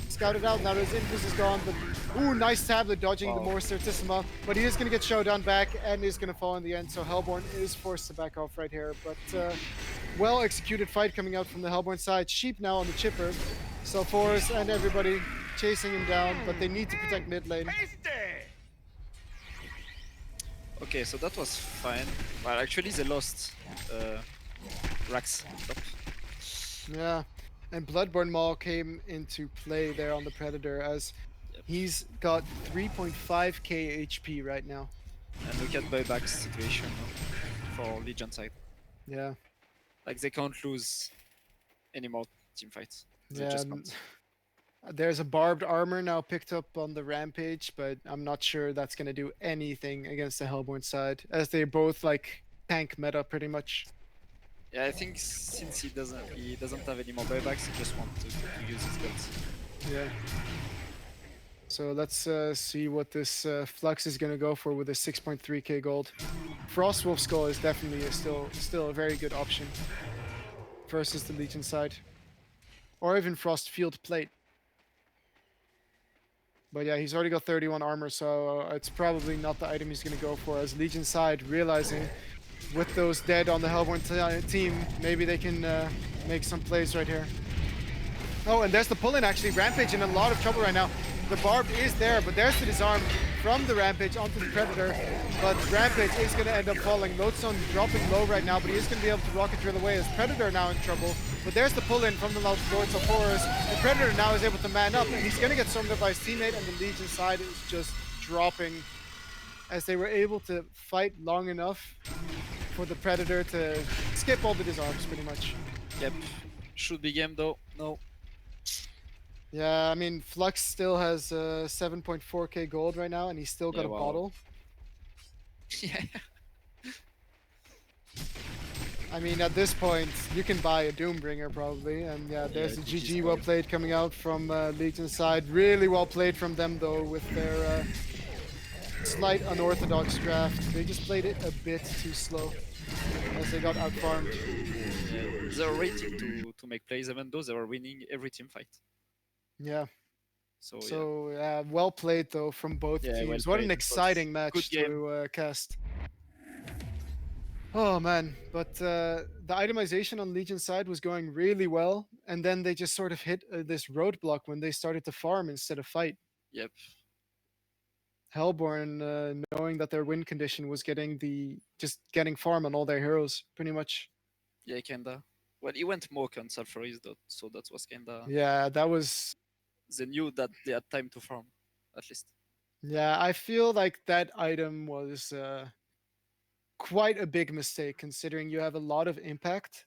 scouted out. Now his Infus is gone, but ooh, nice tablet dodging the more Certissima, but he is going to get showdown back and is going to fall in the end, so Hellborn is forced to back off right here, but well executed fight coming out from the Hellborn side. Sheep now on the Chipper, so Forrest and everybody chasing him down, but they need to protect mid lane. Okay, so that was fine. Well, actually they lost Rax on top. Yeah, and Bloodborne Maul came into play there on the Predator as he's got 3.5k HP right now. And look at buyback situation for Legion side. Yeah. Like they can't lose any more team fights. They Yeah, just can't. there's a barbed armor now picked up on the Rampage, but I'm not sure that's going to do anything against the Hellborn side, as they're both like tank meta pretty much. Yeah, I think since he doesn't have any more buybacks, he just wants to use his builds. Yeah. So let's see what this Flux is going to go for with a 6.3k gold. Frostwolf Skull is definitely still a very good option versus the Legion side. Or even Frost Field Plate. But yeah, he's already got 31 armor, so it's probably not the item he's going to go for, as Legion side realizing with those dead on the Hellborn team, maybe they can make some plays right here. Oh, and there's the pull-in actually. Rampage in a lot of trouble right now. The Barb is there, but there's the disarm from the Rampage onto the Predator. But Rampage is going to end up falling. Lodestone dropping low right now, but he is going to be able to rocket drill away as Predator now in trouble. But there's the pull-in from the Lords of Forest. The Predator now is able to man up, and he's going to get stormed up by his teammate, and the Legion side is just dropping as they were able to fight long enough for the Predator to skip all the disarms pretty much. Yep. Should be game though. No. Yeah, I mean, Flux still has 7.4k gold right now, and he's still got Yeah. a Wow. bottle. Yeah. I mean, at this point, you can buy a Doombringer probably, and yeah, Yeah, there's the GG's GG well gold. played coming out from Legion side. Really well played from them though, with their slight unorthodox draft. They just played it a bit too slow, as they got outfarmed. Yeah. They're waiting to make plays, even though they were winning every team fight. Yeah. So yeah. So well played though from both Yeah. Well teams. What an played. It was exciting good match game. to cast. Oh man, but the itemization on Legion side was going really well, and then they just sort of hit this roadblock when they started to farm instead of fight. Yep. Hellborn, knowing that their win condition was just getting farm on all their heroes, pretty much. Yeah. Kinda. Well, he went Mock on Sulfuris, though, so that was kinda. Yeah, that was. They knew that they had time to farm, at least. Yeah, I feel like that item was quite a big mistake, considering you have a lot of impact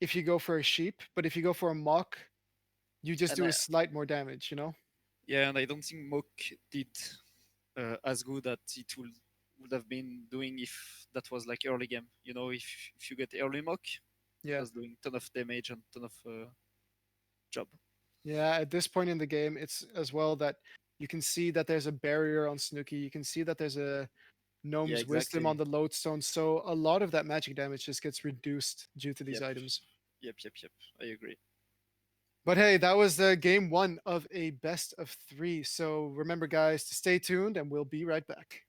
if you go for a sheep, but if you go for a mock, you just And do a slight more damage, you know? yeah, and I don't think Mock did as good as it would have been doing if that was like early game. You know, if you get early Mock, it Yeah. was doing ton of damage and ton of job. Yeah, at this point in the game, it's as well that you can see that there's a barrier on Snooki. You can see that there's a Yeah, Gnome's Wisdom exactly. on the lodestone. So a lot of that magic damage just gets reduced due to these Yep. items. Yep. I agree. But hey, that was game one of a best of three. So remember, guys, to stay tuned, and we'll be right back.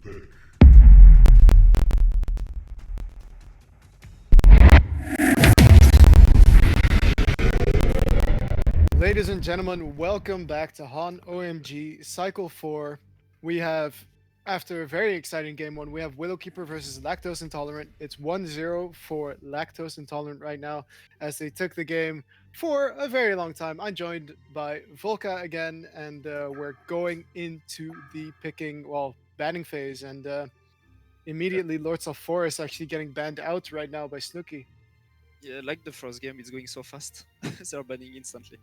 Ladies and gentlemen, welcome back to HoN OMG Cycle 4. We have, after a very exciting game one, we have Willowkeeper versus Lactose Intolerant. It's 1-0 for Lactose Intolerant right now, as they took the game for a very long time. I'm joined by Volka again, and we're going into the banning phase, and immediately Lords of Forest actually getting banned out right now by Snooki. Yeah, like the first game, it's going so fast. They're banning instantly.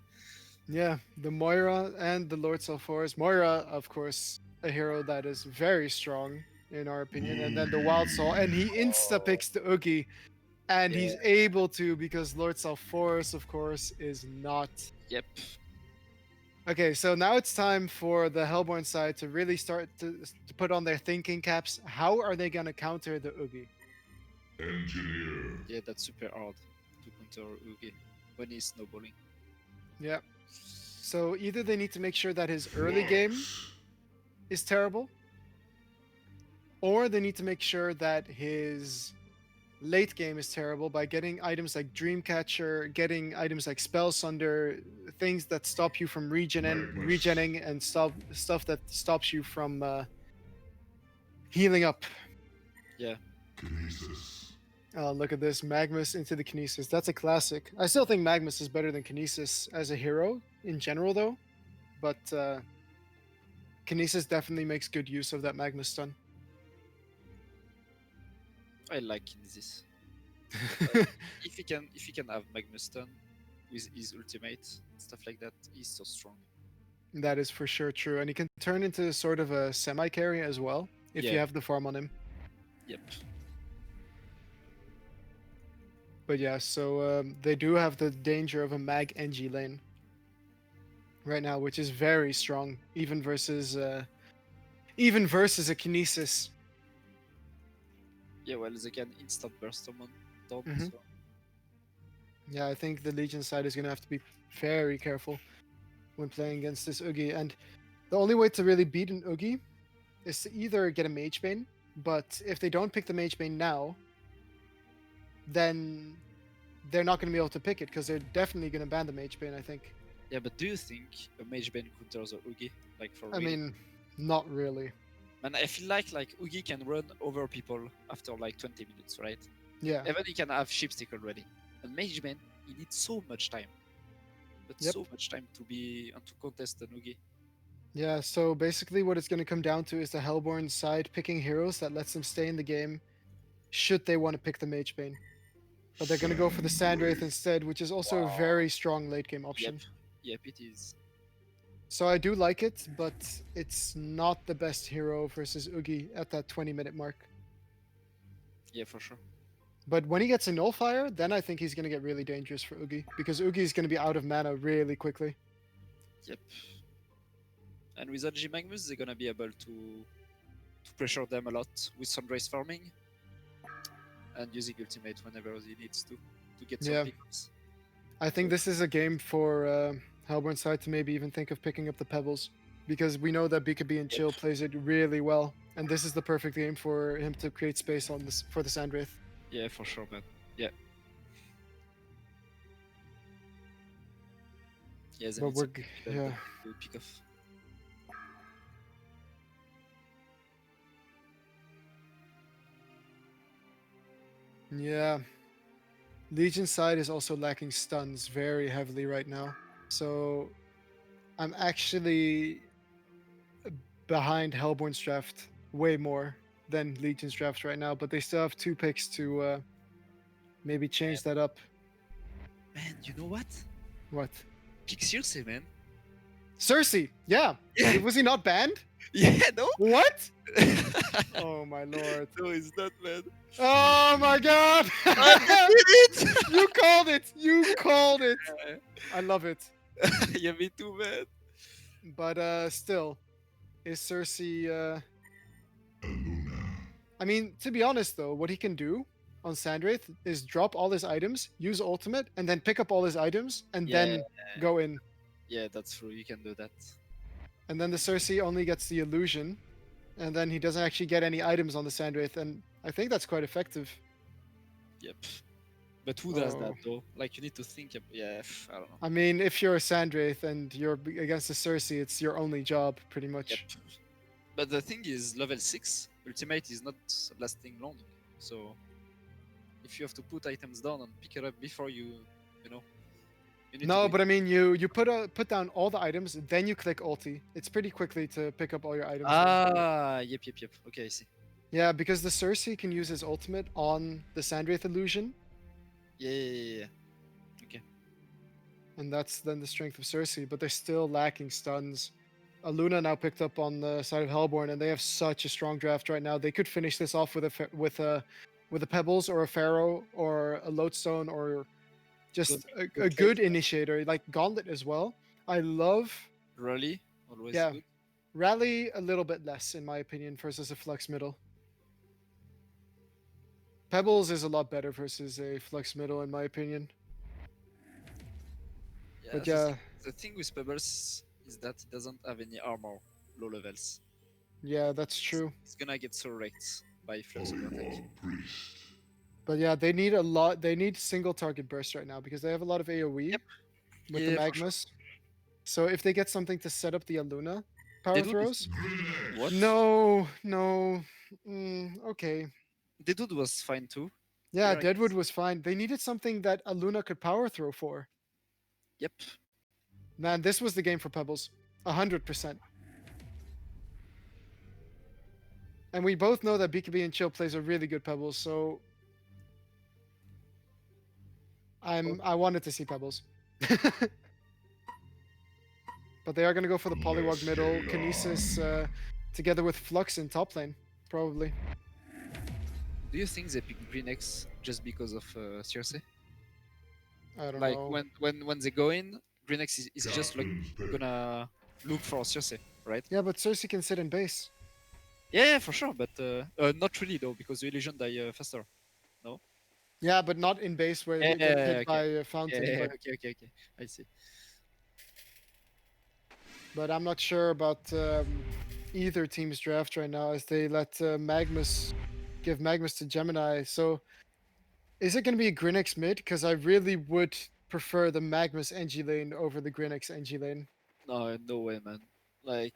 Yeah, the Moira and the Lords of Forest. Moira, of course, a hero that is very strong in our opinion, and then the Wild Soul, and he insta picks the Oogie, and Yeah. he's able to because Lords of Forest, of course, is not. Yep. Okay, so now it's time for the Hellborn side to really start to put on their thinking caps. How are they gonna counter the Oogie? Yeah, that's super hard to counter Uge when he's snowballing. Yeah. So either they need to make sure that his early game is terrible, or they need to make sure that his late game is terrible by getting items like Dreamcatcher, getting items like Spell Sunder, things that stop you from regenning and stuff that stops you from healing up. Yeah. Oh, look at this. Magmus into the Kinesis. That's a classic. I still think Magmus is better than Kinesis as a hero in general, though. But Kinesis definitely makes good use of that Magmus stun. I like this. If he can have Magnus stun with his ultimate and stuff like that, he's so strong. That is for sure true. And he can turn into sort of a semi carry as well if you Yeah. have the farm on him. Yep. But yeah, so they do have the danger of a Mag NG lane right now, which is very strong, even versus a Kinesis. Yeah, well, they can instant burst someone down. Mhm. So. Yeah, I think the Legion side is going to have to be very careful when playing against this Oogie. And the only way to really beat an Oogie is to either get a Mage Bane, but if they don't pick the Mage Bane now, then they're not going to be able to pick it because they're definitely going to ban the Mage Bane, I think. Yeah, but do you think a Mage Bane counters a Ugi? Like for real? I mean, not really. Man, I feel like Ugi can run over people after like 20 minutes, right? Yeah. Even he can have Shipstick already. And Mage Bane, he needs so much time. But Yep. so much time to be and to contest an Ugi. Yeah, so basically what it's going to come down to is the Hellborn side picking heroes that lets them stay in the game should they want to pick the Mage Bane. But they're going to go for the Sandwraith instead, which is also a very strong late game option. Yep, it is. So I do like it, but it's not the best hero versus Oogie at that 20-minute mark. Yeah, for sure. But when he gets a Nullfire, then I think he's going to get really dangerous for Oogie, because Oogie is going to be out of mana really quickly. Yep. And with OG Magnus, they're gonna be able to pressure them a lot with Sunrise farming and using ultimate whenever he needs to get some pickups. I think this is a game for Hellborn side to maybe even think of picking up the Pebbles, because we know that BKB and Chill plays it really well, and this is the perfect game for him to create space on this for the Sandwraith. Yeah, for sure, man. Yeah. Yeah, But we're yeah. We'll pick off. Yeah. Legion side is also lacking stuns very heavily right now. So I'm actually behind Hellborn's draft way more than Legion's draft right now, but they still have 2 picks to maybe change that up. Man, you know what? What? Pick Circe, man. Cersei, yeah. Was he not banned? Yeah, no? What? Oh my lord. No, it's not, man. Oh my god! You called it! You called it! I love it. Yeah, me too, man. But still, is Cersei I mean, to be honest though, what he can do on Sandwraith is drop all his items, use ultimate, and then pick up all his items, and then go in. Yeah, that's true. You can do that. And then the Cersei only gets the illusion, and then he doesn't actually get any items on the Sandwraith, and I think that's quite effective. Yep. But who does that Oh, though? Like you need to think. Yeah, I don't know. I mean, if you're a Sandwraith and you're against a Cersei, it's your only job, pretty Yep. much. But the thing is, level 6 ultimate is not lasting long. So if you have to put items down and pick it up before you know, you need to No, do it. but I mean, you put down all the items, then you click ulti. It's pretty quickly to pick up all your items there. Ah, yep. Okay, I see. Yeah, because the Cersei can use his ultimate on the Sandwraith illusion, Yeah. Okay. and that's then the strength of Cersei. But they're still lacking stuns. Aluna now picked up on the side of Hellborn, and they have such a strong draft right now. They could finish this off with a Pebbles or a Pharaoh or a Lodestone or Good, just good a trade. good initiator like Gauntlet as well. I love, Rally, always yeah, good. Rally a little bit less in my opinion versus a Flux Middle. Pebbles is a lot better versus a Flux Middle in my opinion. Yeah, But yeah, the thing with Pebbles is that it doesn't have any armor, low levels. yeah, that's true. It's gonna get so wrecked by Flux over attack. But yeah, they need a lot. They need single target burst right now because they have a lot of AOE Yep. with the Yeah, for sure. Magmas. So if they get something to set up the Aluna They power do this. throws, What? no, no, okay. The dude was fine too. Yeah, Here, I Deadwood guess. was fine. They needed something that Aluna could power throw for. Yep. Man, this was the game for Pebbles, 100%. And we both know that BKB and Chill plays a really good Pebbles, so Oh, I wanted to see Pebbles. But they are going to go for the Polywog middle, Kinesis together with Flux in top lane, probably. do you think they picked Green X just because of Circe? I don't Like know. when they go in, Green X is just like gonna look for Circe, right? Yeah, but Cersei can sit in base. Yeah, for sure, but not really though, because the illusion die faster. No. Yeah, but not in base where they get Yeah. hit Okay. by a fountain. Yeah. But Okay. I see. I'm not sure about either team's draft right now as they let Magmus give Magmus to Gemini. So is it going to be a Grinix mid? Because I really would prefer the Magmus NG lane over the Grinix NG lane. No, no way, man. Like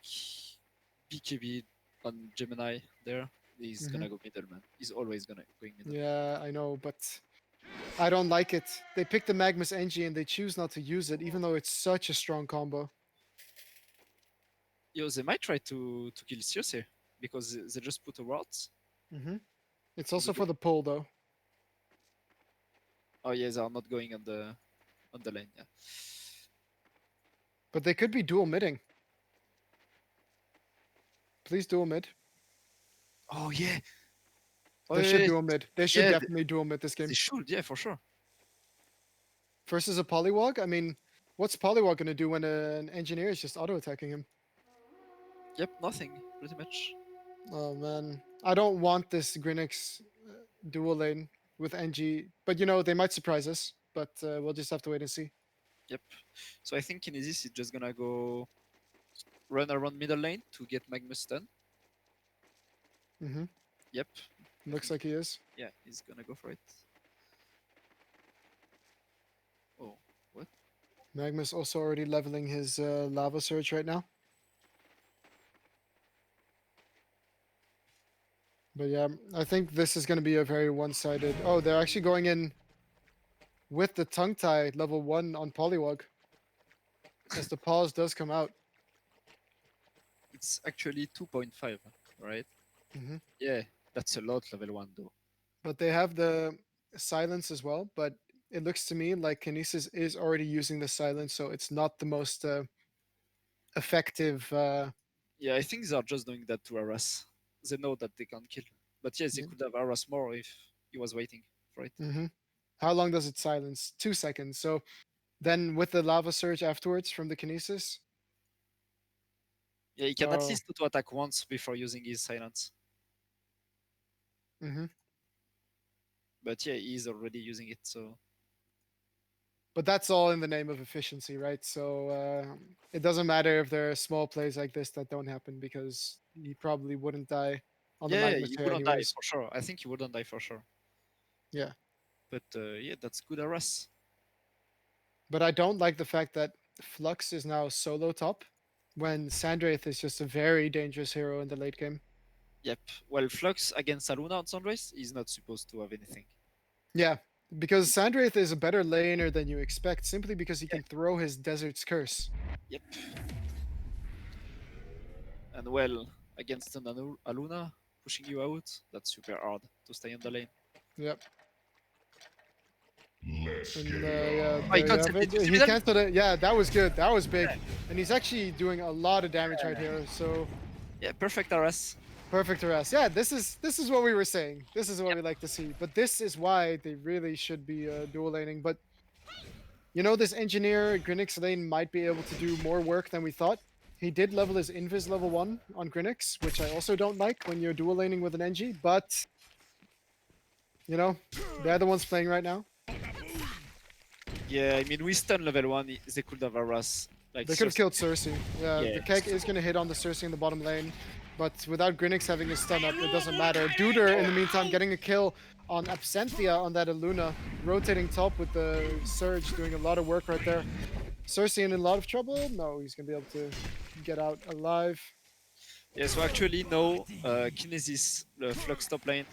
BKB on Gemini there, he's Hmm. gonna go middle, man. He's always gonna going middle. Yeah, I know, but I don't like it. They pick the Magmus NG and they choose not to use it, even though it's such a strong combo. Yo, they might try to kill Circe because they just put a ward Hmm. It's on the also for dude. the pull though, Oh yeah, they are not going on the lane. Yeah. but they could be dual midding. Please dual mid. Oh yeah. Oh They should yeah. dual mid. They should Yeah. definitely dual mid this They game. should. Yeah, for sure. Versus a Polywog? I mean, what's Polywog going to do when an engineer is just auto attacking him? Yep. Nothing. Pretty much. Oh man, I don't want this Grinix dual lane with NG, but you know they might surprise us. But we'll just have to wait and see. Yep. So I think Kinesis is just gonna go run around middle lane to get Magnus stun. Hmm. Yep. I Looks think like he is. yeah, he's gonna go for it. Oh, what? Magmus also already leveling his lava surge right now. But yeah, I think this is going to be a very one-sided. Oh, they're actually going in with the tongue tie level 1 on Polywog as the pause does come out. It's actually 2.5, right? Hmm. Yeah, that's a lot level 1 though. But they have the silence as well. But it looks to me like Kinesis is already using the silence, so it's not the most effective. Yeah, I think they are just doing that to harass. They know that they can't kill. But yes, they could have harassed more if he was waiting for it. Mm-hmm. How long does it silence? 2 seconds. So then with the lava surge afterwards from the Kinesis. Yeah, he can at Oh. least auto attack once before using his silence. Hmm. But yeah, he's already using it, so But that's all in the name of efficiency, right? So it doesn't matter if there are small plays like this that don't happen because he probably wouldn't die on the Yeah, Magnus he here wouldn't die anyways. for sure. I think he wouldn't die for sure. Yeah. But yeah, that's good harass. But I don't like the fact that Flux is now solo top when Sandraith is just a very dangerous hero in the late game. Yep. Well, Flux against Aluna on Sunrise is not supposed to have anything. Yeah, because Sandraith is a better laner than you expect simply because he Yeah. can throw his Desert's Curse. Yep. And well, against an Aluna pushing you out, that's super hard to stay on the lane. Yep. Let's And get it yeah, on. Oh, he there you canceled have it. it. You see He that? canceled it. Yeah, that was good. That was big. Yeah. And he's actually doing a lot of damage right here. So Yeah, perfect harass. perfect harass. Yeah, this is what we were saying. This is what Yep. we like to see. But this is why they really should be dual laning. But you know, this engineer Grinix lane might be able to do more work than we thought. He did level his Invis level 1 on Grinix, which I also don't like when you're dual laning with an Engie, but you know, they're the ones playing right now. Yeah, I mean, with stun level 1, they could have harass. Like, They could have Cersei. killed Cersei. Yeah, Yeah. the keg is going to hit on the Cersei in the bottom lane, but without Grinix having his stun up, it doesn't matter. Duder, in the meantime, getting a kill on Absenthia on that Aluna, rotating top with the Surge, doing a lot of work right there. Cersei in a lot of trouble? No, he's going to be able to get out alive. Yeah, so actually, no, Kinesis, the Flux top lane,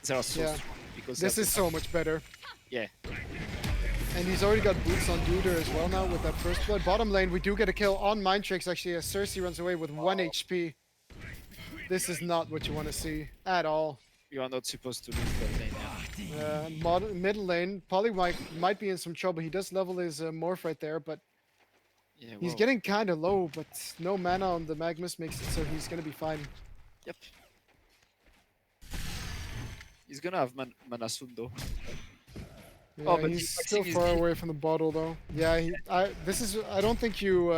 they are so Yeah. strong. Because This they is have so much better. Yeah. And he's already got boots on Duder as well now with that first blood. Bottom lane, we do get a kill on Mind Tricks actually as Cersei runs away with 1 HP. This is not what you want to see at all. You are not supposed to lose that lane. Yeah. Middle lane, Polly might be in some trouble. He does level his morph right there, but Yeah, he's wow. getting kind of low, but no mana on the Magnus makes it so he's going to be fine. Yep. He's gonna have mana soon though. Yeah, Oh, but he's he's still maxing his far mid. away from the bottle though. Yeah, I don't think you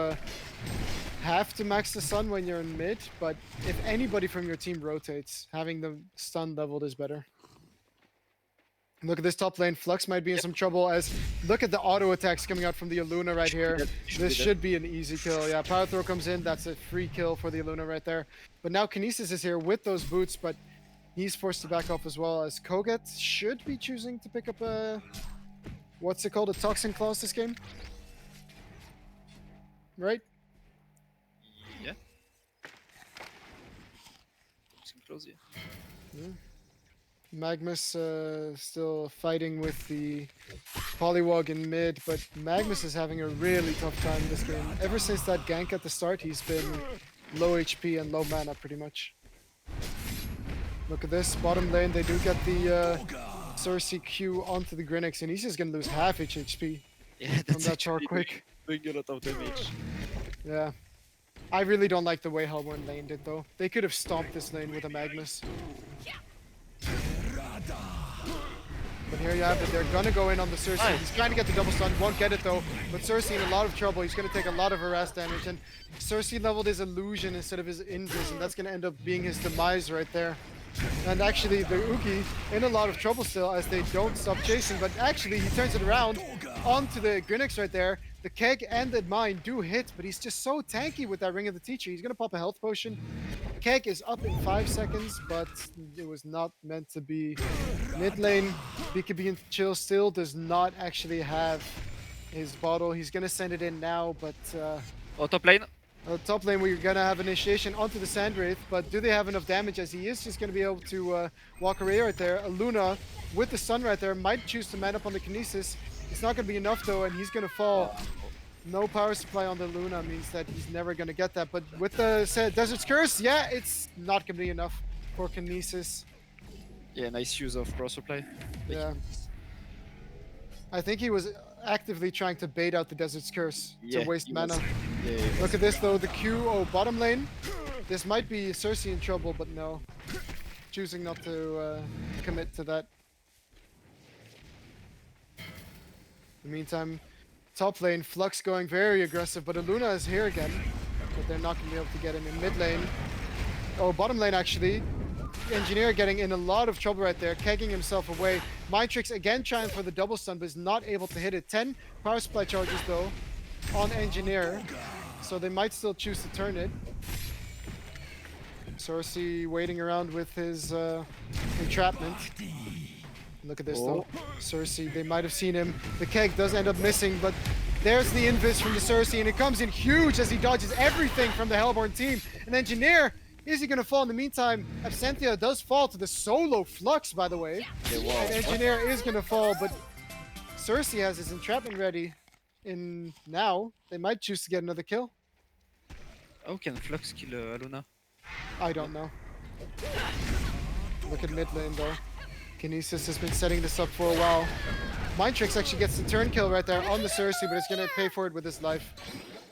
have to max the stun when you're in mid, but if anybody from your team rotates, having the stun leveled is better. Look at this top lane. Flux might be in Yep. some trouble as look at the auto attacks coming out from the Aluna right here. This should be an easy kill. Yeah, power throw comes in. That's a free kill for the Aluna right there. But now Kinesis is here with those boots, but he's forced to back off as well as Koget should be choosing to pick up a what's it called? A Toxin Clause this game? Right? Yeah. Some close, yeah. Magnus still fighting with the Polywog in mid, but Magnus is having a really tough time this game. Ever since that gank at the start, he's been low HP and low mana pretty much. Look at this, bottom lane, they do get the Cersei Q onto the Grinix, and he's just gonna lose half his HP Yeah, from that's that Char actually quick. doing a lot of damage. Yeah. I really don't like the way Hellborn laned it though. They could have stomped this lane with a Magnus. But here you have it. They're gonna go in on the Cersei. Nice. He's trying to get the double stun. Won't get it though. But Cersei in a lot of trouble. He's gonna take a lot of harass damage. And Cersei leveled his illusion instead of his invis, and that's gonna end up being his demise right there. And actually, the Uki in a lot of trouble still as they don't stop chasing. But actually, he turns it around onto the Grinix right there. The Keg and the Mine do hit, but he's just so tanky with that Ring of the Teacher. He's gonna pop a health potion. Keg is up in 5 seconds, but it was not meant to be. Mid lane, BKB and Chill still does not actually have his bottle. He's gonna send it in now, but Oh, top lane. top lane we're gonna have initiation onto the Sandwraith, but do they have enough damage as he is just gonna be able to walk away right there. Aluna with the stun right there might choose to man up on the Kinesis. It's not gonna be enough though, and he's gonna fall. No power supply on the Luna means that he's never going to get that. But with the Desert's Curse, yeah, it's not going to be enough for Kinesis. Yeah, nice use of cross supply. Yeah. I think he was actively trying to bait out the Desert's Curse to waste he mana. was- Yeah, he was. Look at this though, the Q, bottom lane. This might be Cersei in trouble, but no. Choosing not to commit to that. In the meantime, top lane, Flux going very aggressive, but Aluna is here again. But they're not going to be able to get him in mid lane. Oh, bottom lane actually. Engineer getting in a lot of trouble right there, kegging himself away. Mindtrix again trying for the double stun, but is not able to hit it. 10 power supply charges though on Engineer, so they might still choose to turn it. Cersei waiting around with his entrapment. Look at this though. Cersei, they might have seen him. The keg does end up missing, but there's the invis from the Cersei, and it comes in huge as he dodges everything from the Hellborn team. And Engineer, is he going to fall? In the meantime, Absentia does fall to the solo Flux, by the way. And Engineer is going to fall, but Cersei has his entrapment ready. In now, they might choose to get another kill. How can Flux kill Aluna? I don't know. Look at mid lane though. Kinesis has been setting this up for a while. Mindtrix actually gets the turn kill right there on the Cersei, but it's gonna pay for it with his life.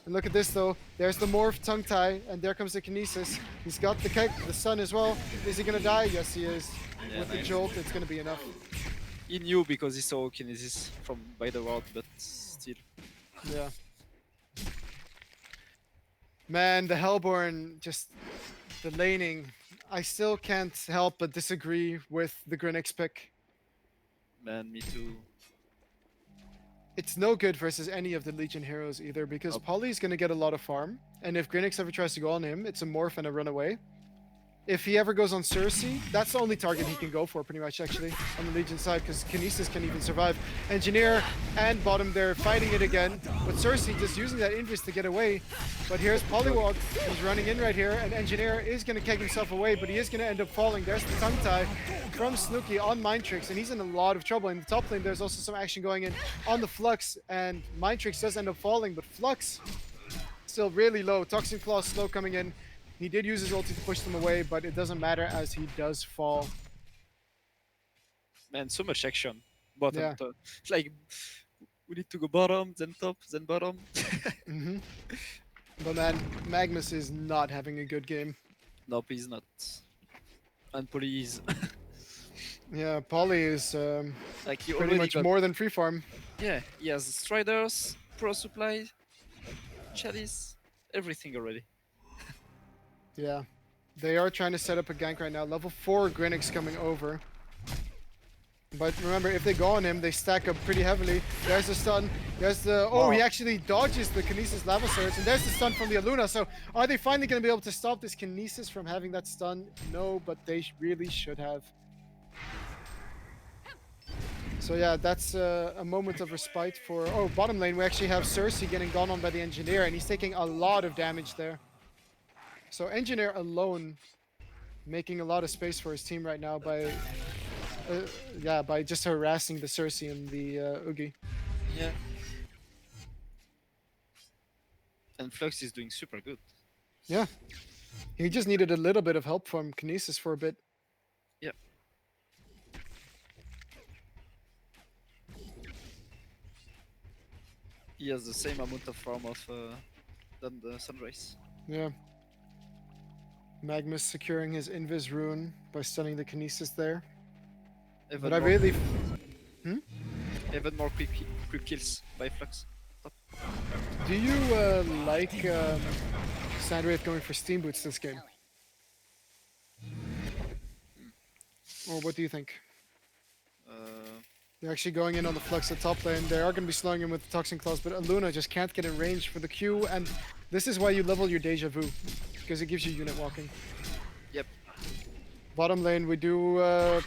And look at this though. There's the morph tongue tie, and there comes the Kinesis. He's got the keg, the sun as well. Is he gonna die? Yes, he is. Yeah, with the jolt, it's gonna be enough. He knew because he saw Kinesis from by the world, but still. Yeah. Man, the Hellborn, just the laning. I still can't help but disagree with the Grinix pick. Man, me too. It's no good versus any of the Legion heroes either, because Polly's going to get a lot of farm, and if Grinix ever tries to go on him, it's a morph and a runaway. If he ever goes on Cersei, that's the only target he can go for, pretty much, actually, on the Legion side, because Kinesis can even survive. Engineer and bottom, they're fighting it again, but Cersei just using that invis to get away. But here's Polywog, he's running in right here, and Engineer is going to keg himself away, but he is going to end up falling. There's the tongue tie from Snooki on Mindtrix, and he's in a lot of trouble. In the top lane, there's also some action going in on the Flux, and Mindtrix does end up falling, but Flux still really low. Toxin Claw slow coming in. He did use his ulti to push them away, but it doesn't matter as he does fall. Man, so much action. Bottom, Yeah. top. It's like, we need to go bottom, then top, then bottom. But man, Magnus is not having a good game. Nope, he's not. And Polly is. Yeah, Polly is Like, he pretty already much got, more than free farm. Yeah, he has Striders, Pro Supply, Chalice, everything already. Yeah. They are trying to set up a gank right now. Level 4 Grinix coming over. But remember, if they go on him, they stack up pretty heavily. There's the stun. There's the... Oh, he actually dodges the Kinesis Lava Surge. And there's the stun from the Aluna. So are they finally going to be able to stop this Kinesis from having that stun? No, but they really should have. So yeah, that's a moment of respite for... Oh, bottom lane, we actually have Cersei getting gone on by the Engineer. And he's taking a lot of damage there. So Engineer alone making a lot of space for his team right now by... by just harassing the Cersei and the Oogie. Yeah. And Flux is doing super good. Yeah. He just needed a little bit of help from Kinesis for a bit. Yeah. He has the same amount of farm of than the Sunrise. Yeah. Magnus securing his Invis rune by stunning the Kinesis there. Even But I more, really... even more quick kills by Flux. Do you like Sandwraith going for Steam Boots this game? Or what do you think? They're actually going in on the Flux at top lane. They are going to be slowing him with the Toxin Claws, but Aluna just can't get in range for the Q, and this is why you level your Deja Vu, because it gives you unit walking. Yep. Bottom lane, we do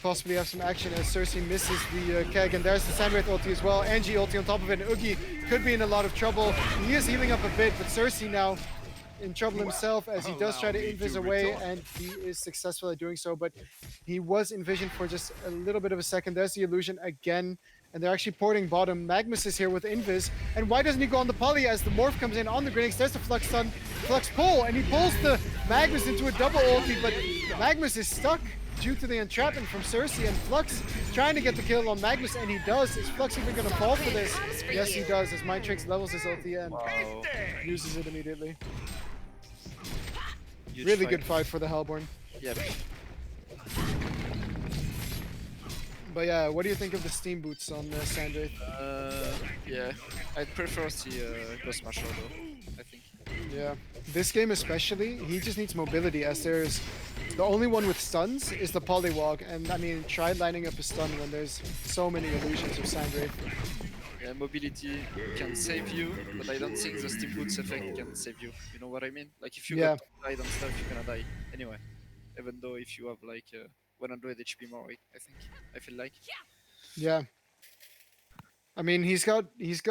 possibly have some action as Cersei misses the keg, and there's the Sandwraith ulti as well. Angie ulti on top of it, and Oogie could be in a lot of trouble. He is healing up a bit, but Cersei now in trouble himself as he does try to invis away, and he is successful at doing so, but he was envisioned for just a little bit of a second. There's the illusion again, and they're actually porting bottom. Magnus is here with invis, and why doesn't he go on the poly as the morph comes in on the Grinix? There's the Flux stun, Flux pull, and he pulls the Magnus into a double ulti, but Magnus is stuck due to the entrapment from Cersei, and Flux trying to get the kill on Magnus, and he does. Is Flux even going to fall for this? Yes, he does, as Mindtrix levels his ulti and uses it immediately. Huge Really fight. good fight for the Hellborn. Yep. But yeah, what do you think of the Steam Boots on Sandwraith? Yeah, I'd prefer the Ghost Smasher though. I think. Yeah. This game especially, he just needs mobility as there's the only one with stuns is the polywog, and I mean try lining up a stun when there's so many illusions of Sandwraith. Yeah, mobility can save you, but I don't think the steam boots effect can save you. You know what I mean? Like if you Yeah. get died and stuff, you're gonna die anyway. Even though if you have like 100 HP more, I think. I feel like. Yeah. I mean he's got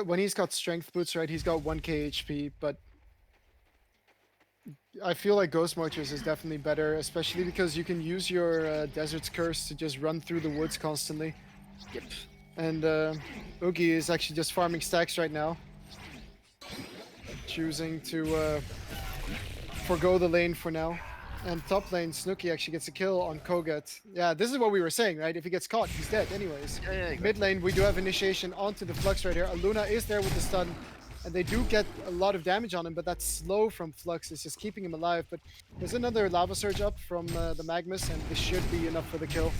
when he's got strength boots, right, he's got 1k HP, but I feel like Ghost Marchers is definitely better, especially because you can use your Desert's Curse to just run through the woods constantly. Yep. And Oogie is actually just farming stacks right now. Choosing to forgo the lane for now. And top lane, Snooki actually gets a kill on Kogat. Yeah, this is what we were saying, right? If he gets caught, he's dead anyways. Yeah, exactly. Mid lane, we do have initiation onto the Flux right here. Aluna is there with the stun. And they do get a lot of damage on him, but that slow from Flux is just keeping him alive. But there's another Lava Surge up from the Magnus, and this should be enough for the kill.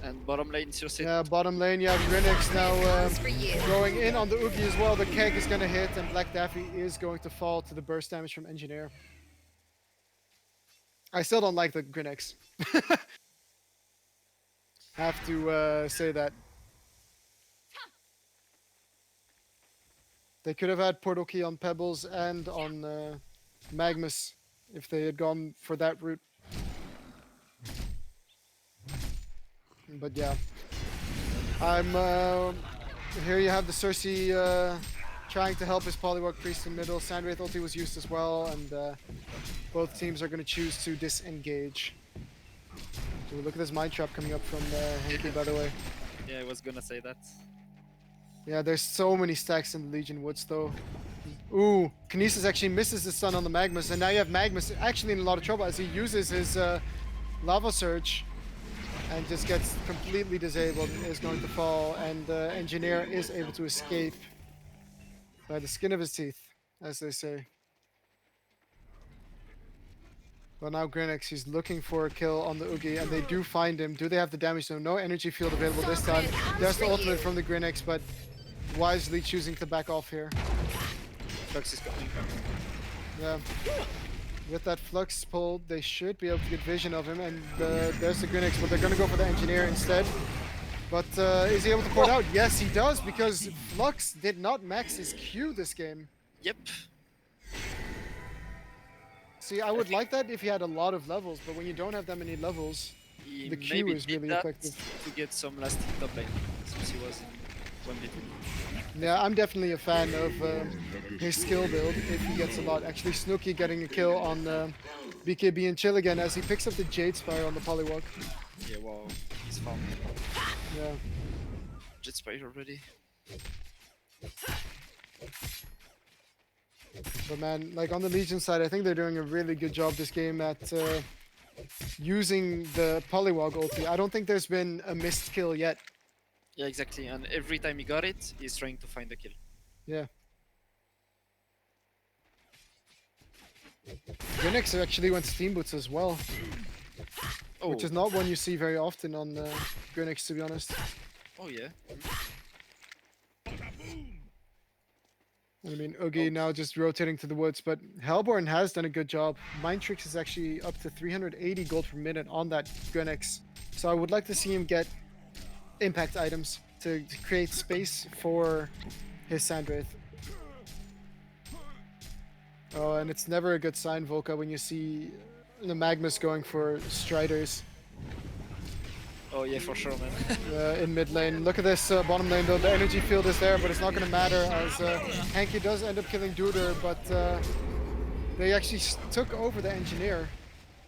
And bottom lane, Circe. Yeah, bottom lane, you have Grinix now going in on the Oogie as well. The keg is going to hit, and Black Daffy is going to fall to the burst damage from Engineer. I still don't like the Grinix. Have to say that. They could have had Portal Key on Pebbles and on Magnus if they had gone for that route. But yeah. Here you have the Cersei trying to help his Polywog Priest in middle. Sandwraith ulti was used as well, and both teams are going to choose to disengage. Ooh, look at this Mind Trap coming up from Henki, by the way. Yeah, I was gonna say that. Yeah, there's so many stacks in the Legion Woods, though. Ooh, Kinesis actually misses the stun on the Magnus, and now you have Magnus actually in a lot of trouble as he uses his Lava Surge and just gets completely disabled and is going to fall, and Engineer is able to escape by the skin of his teeth, as they say. Well, now Grinix, he's looking for a kill on the Oogie, and they do find him. Do they have the damage? No energy field available this time. There's the ultimate from the Grinix, but wisely choosing to back off here. Flux is coming. Yeah. With that Flux pulled, they should be able to get vision of him, and there's the Grinix, but they're going to go for the Engineer instead. But is he able to port out? Yes, he does, because Flux did not max his Q this game. Yep. See, I would like that if he had a lot of levels, but when you don't have that many levels, He the Q maybe is did really that effective. to get some last hit top lane, since he was in 1v2. Yeah, I'm definitely a fan of his skill build if he gets a lot. Actually, Snooki getting a kill on BKB and Chill again as he picks up the Jade Spire on the Polywog. Yeah, wow, he's farmed. Yeah. Jet Spire already. But man, like on the Legion side, I think they're doing a really good job this game at using the Polywog ulti. I don't think there's been a missed kill yet. Yeah, exactly. And every time he got it, he's trying to find a kill. Yeah. Grinix actually went Steam Boots as well, Oh, which is not one you see very often on Grinix, to be honest. oh yeah. I mean, Oogie now just rotating to the woods, but Hellborn has done a good job. Mind Tricks is actually up to 380 gold per minute on that Grinix. So I would like to see him get impact items to create space for his Sandwraith. Oh, and it's never a good sign, Volca, when you see the Magnus going for Striders Oh yeah, for sure, man. in mid lane. Look at this bottom lane though. The energy field is there, but it's not going to matter as Henki does end up killing Duder, but they actually took over the Engineer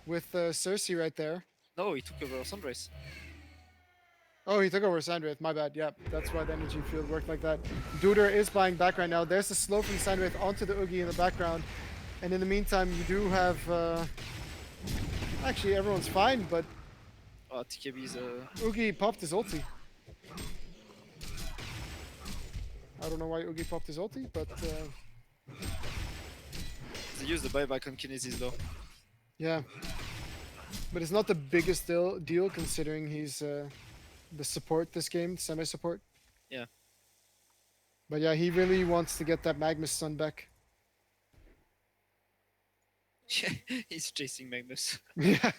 with Cersei right there. No, he took over Sunrise. Oh, he took over Sandwraith, my bad. Yep, that's why the energy field worked like that. Duder is buying back right now. There's the slow from Sandwraith onto the Oogie in the background. And in the meantime, you do have... Actually, everyone's fine, but Oh, TKB's Oogie popped his ulti. I don't know why Oogie popped his ulti, but they used the buyback on Kinesis though. yeah. But it's not the biggest deal considering he's the support this game, semi-support. Yeah. But yeah, he really wants to get that Magnus stun back. He's chasing Magnus. Yeah.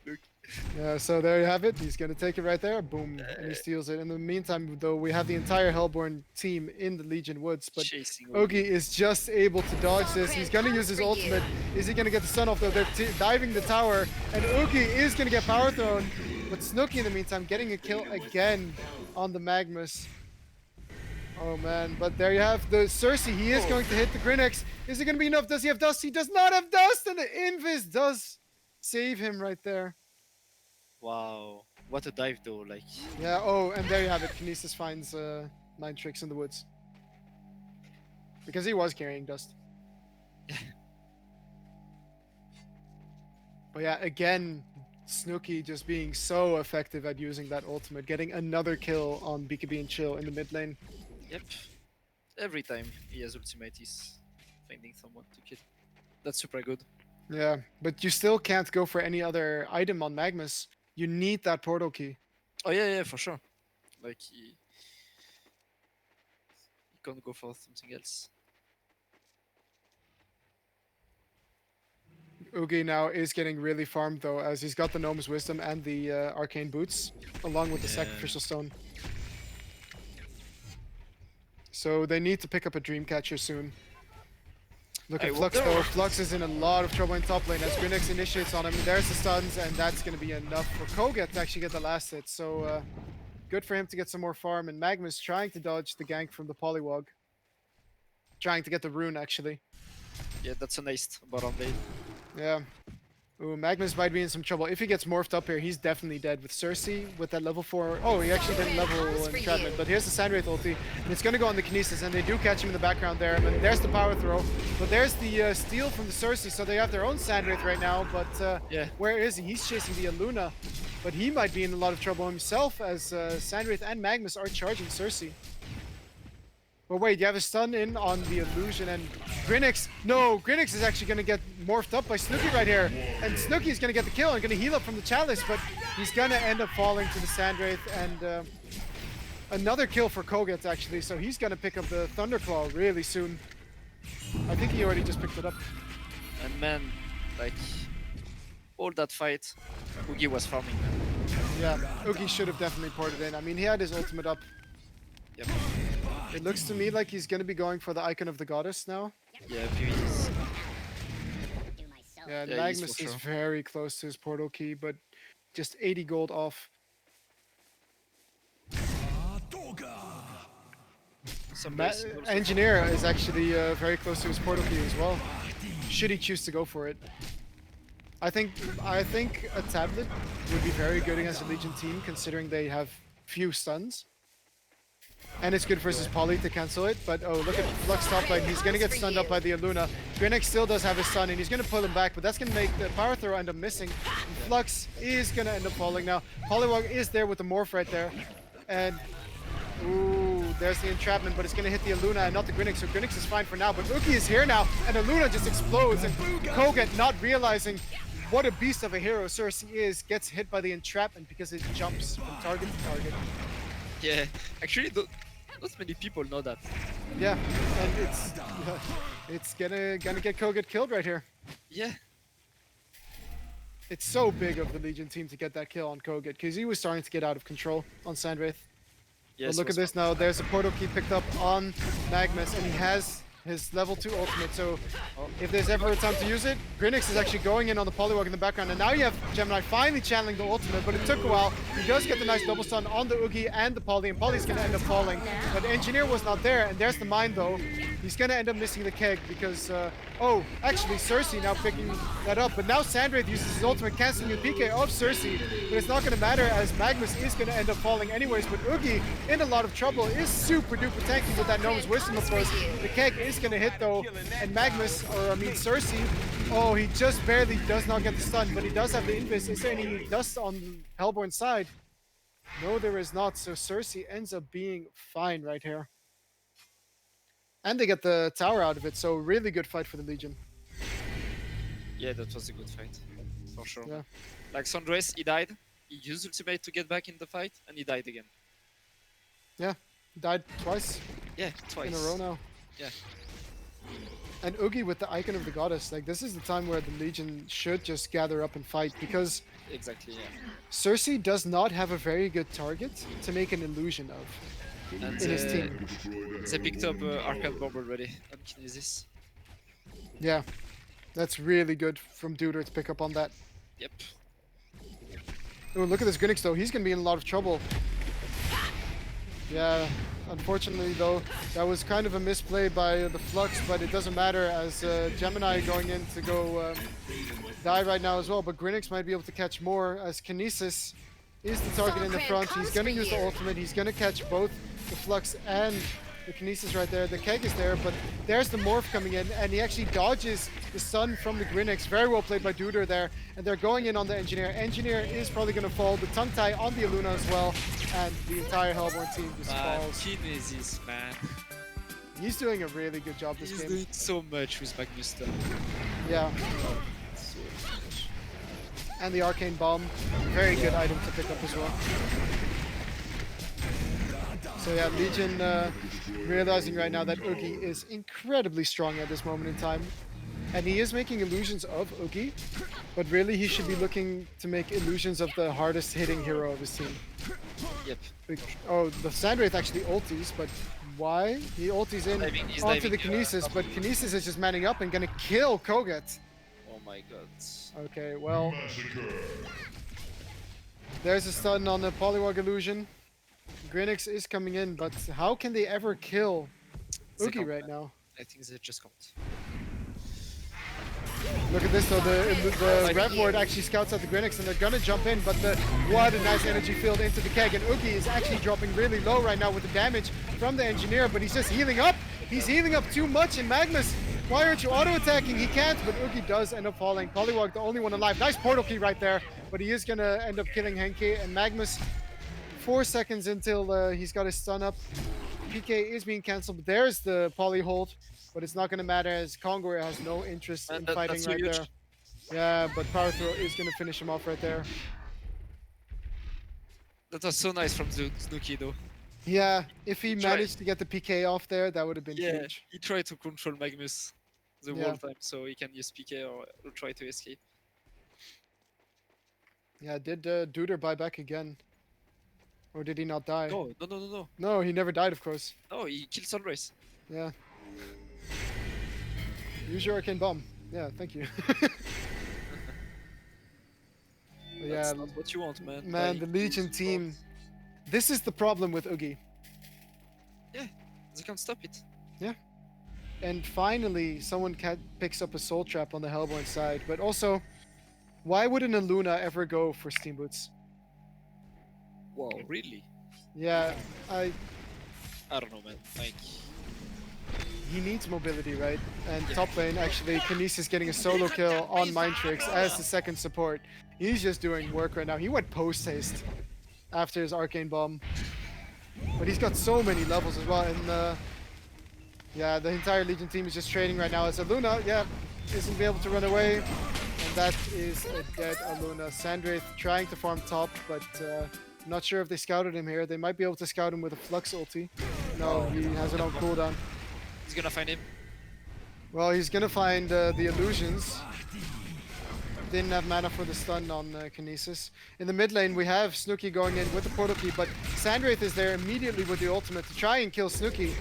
Look, Yeah, so there you have it. He's gonna take it right there. Boom. And he steals it. In the meantime, though, we have the entire Hellborn team in the Legion Woods, but chasing Ogi Oogie. is just able to dodge this. He's gonna use his ultimate. Is he gonna get the stun off though? They're diving the tower, and Oogie is gonna get power thrown. But Snooki in the meantime getting a kill again on the Magnus. Oh man, but there you have the Cersei. He is going to hit the Grinix. Is it gonna be enough? Does he have dust? He does not have dust, and the Invis does save him right there. Wow, what a dive though! Like, Yeah, oh, and there you have it. Kinesis finds 9 tricks in the woods. Because he was carrying dust. But yeah, again, Snooki just being so effective at using that ultimate, getting another kill on BKB and Chill in the mid lane. yep. Every time he has ultimate, he's finding someone to kill. That's super good. Yeah, but you still can't go for any other item on Magnus. You need that portal key. Oh yeah, for sure. Like he can't go for something else. Ugi now is getting really farmed though, as he's got the Gnome's Wisdom and the Arcane Boots, along with the Yeah. Sacrificial Stone. So they need to pick up a Dreamcatcher soon. Look I at Flux wonder- though. Flux is in a lot of trouble in top lane as Grinix initiates on him. There's the stuns, and that's going to be enough for Koga to actually get the last hit. So good for him to get some more farm. And Magnus trying to dodge the gank from the Polywog. Trying to get the rune actually. Yeah, that's a nice bottom lane. Yeah. Ooh, Magnus might be in some trouble. If he gets morphed up here, he's definitely dead. With Cersei, with that level 4... Oh, he actually didn't level Entrapment. But here's the Sandwraith ulti. And it's going to go on the Kinesis, and they do catch him in the background there. And then there's the power throw. But there's the steal from the Cersei, so they have their own Sandwraith right now. But Yeah. where is he? He's chasing the Aluna. But he might be in a lot of trouble himself, as Sandwraith and Magnus are charging Cersei. But wait, you have a stun in on the illusion, and Grinix. No, Grinix is actually going to get morphed up by Snooki right here. And Snooki is going to get the kill and going to heal up from the Chalice, but he's going to end up falling to the Sandwraith. And another kill for Koget, actually. So he's going to pick up the Thunderclaw really soon. I think he already just picked it up. And man, like all that fight, Oogie was farming, man. Yeah, Ugi should have definitely poured it in. I mean, he had his ultimate up. Yep. It looks to me like he's going to be going for the Icon of the Goddess now. Yeah, PvEs. Yeah, Yeah, he's Magnus for is sure. very close to his portal key, but just 80 gold off. Some guys also Engineer is actually very close to his portal key as well. Should he choose to go for it? I think a tablet would be very good against a Legion team, considering they have few stuns. And it's good versus Poly to cancel it, but oh, look at Flux top lane. He's gonna get stunned up by the Aluna. Grinix still does have his stun, and he's gonna pull him back, but that's gonna make the power throw end up missing. And Flux is gonna end up falling now. Polywog is there with the morph right there. And ooh, there's the entrapment, but it's gonna hit the Aluna and not the Grinix, so Grinix is fine for now. But Uki is here now, and Aluna just explodes, and Koget, not realizing what a beast of a hero Cersei is, gets hit by the entrapment because it jumps from target to target. Yeah, actually, not many people know that. Yeah, and it's gonna get Koget killed right here. Yeah, It's so big of the Legion team to get that kill on Koget, because he was starting to get out of control on Sandwraith. yes. But look at this now, there's a portal key picked up on Magnus, and he has his level 2 ultimate, so if there's ever a time to use it, Grinix is actually going in on the Polywog in the background, and now you have Gemini finally channeling the ultimate, but it took a while. He does get the nice double stun on the Oogie and the Poly, and Poly's gonna end up falling, but Engineer was not there, and there's the mine though. He's gonna end up missing the keg because, oh, actually Cersei now picking that up, but now Sandwraith uses his ultimate, canceling the PK of Cersei, but it's not gonna matter as Magnus is gonna end up falling anyways, but Oogie in a lot of trouble, is super duper tanky with that Gnome's Wisdom of course. The keg is gonna hit though, and Magnus, or I mean Cersei, oh, he just barely does not get the stun, but he does have the invis. Is there any dust on Hellborn's side? No, there is not, so Cersei ends up being fine right here. And they get the tower out of it, so really good fight for the Legion. Yeah, that was a good fight, for sure. Yeah. Like Sandres, he died. He used ultimate to get back in the fight, and he died again. Yeah. Died twice Yeah, twice. in a row now. Yeah. And Oogie with the icon of the goddess. Like, this is the time where the Legion should just gather up and fight, because Exactly, yeah. Cersei does not have a very good target to make an illusion of And in his team. they picked up Arcane Bomb already on Kinesis. Yeah, that's really good from Duder to pick up on that. Yep. Oh, look at this Grinix though. He's going to be in a lot of trouble. Yeah, unfortunately though, that was kind of a misplay by the Flux, but it doesn't matter as Gemini going in to go die right now as well. But Grinix might be able to catch more as Kinesis is the target in the front. He's going to use the ultimate. He's going to catch both the Flux and the Kinesis right there. The Keg is there, but there's the Morph coming in, and he actually dodges the stun from the Grinix. Very well played by Duder there, and they're going in on the Engineer. Engineer is probably going to fall. The tongue tie on the Aluna as well, and the entire Hellborn team just falls. Kinesis, man. He's doing a really good job this He's game. doing so much with Magnus stun. Yeah, So much. and the Arcane Bomb, very good item to pick up as well. So yeah, Legion realizing right now that Oogie is incredibly strong at this moment in time. And he is making illusions of Oogie, but really he should be looking to make illusions of the hardest hitting hero of his team. Yep. Oh, the Sandwraith actually ultis, but why? He ultis in He's onto the diving, Kinesis, but Kinesis is just manning up and gonna kill Koget. Oh my god. Okay, well, there's a stun on the Polywog illusion. Grinix is coming in, but how can they ever kill They Oogie can't, right man. now? I think they just can't. Look at this though, the Rev Ward actually scouts out the Grinix and they're gonna jump in, but what a nice energy field into the Keg, and Oogie is actually dropping really low right now with the damage from the Engineer, but he's just healing up. He's healing up too much, and Magnus, why aren't you auto-attacking? He can't, but Oogie does end up falling. Polywog, the only one alive. Nice portal key right there, but he is gonna end up killing Henke, and Magnus 4 seconds until he's got his stun up. PK is being cancelled, but there's the poly hold, but it's not going to matter as Kongor has no interest in fighting that's so right huge. there. Yeah, but Power Throw is going to finish him off right there. That was so nice from Snooki though. Yeah, if he Try. managed to get the PK off there, that would have been Yeah, huge. he tried to control Magnus the Yeah. whole time, so he can use PK or try to escape. Yeah, did Duder buy back again? Or did he not die? No. No, he never died, of course. No, he killed Sunrise. Yeah. Use your Arcane Bomb. Yeah, thank you. Yeah, That's not what you want, man. man, the Dying Legion to team. spot. This is the problem with Oogie. Yeah, they can't stop it. And finally, someone picks up a Soul Trap on the Hellborn side. But also, why wouldn't a Luna ever go for Steam Boots? Wow, really? Yeah, I don't know, man. Like, he needs mobility, right? And top lane, actually, Kinesis getting a solo kill on Mindtrix as the second support. He's just doing work right now. He went post-haste after his Arcane Bomb. But he's got so many levels as well. And yeah, the entire Legion team is just trading right now. As Aluna, yeah, isn't be able to run away. And that is a dead Aluna. Sandwraith trying to farm top, but I'm not sure if they scouted him here. They might be able to scout him with a Flux ulti. No, he has it on cooldown. he's gonna find him. Well, he's gonna find the illusions. Didn't have mana for the stun on Kinesis. In the mid lane, we have Snooki going in with the portal key, but Sandwraith is there immediately with the ultimate to try and kill Snooki.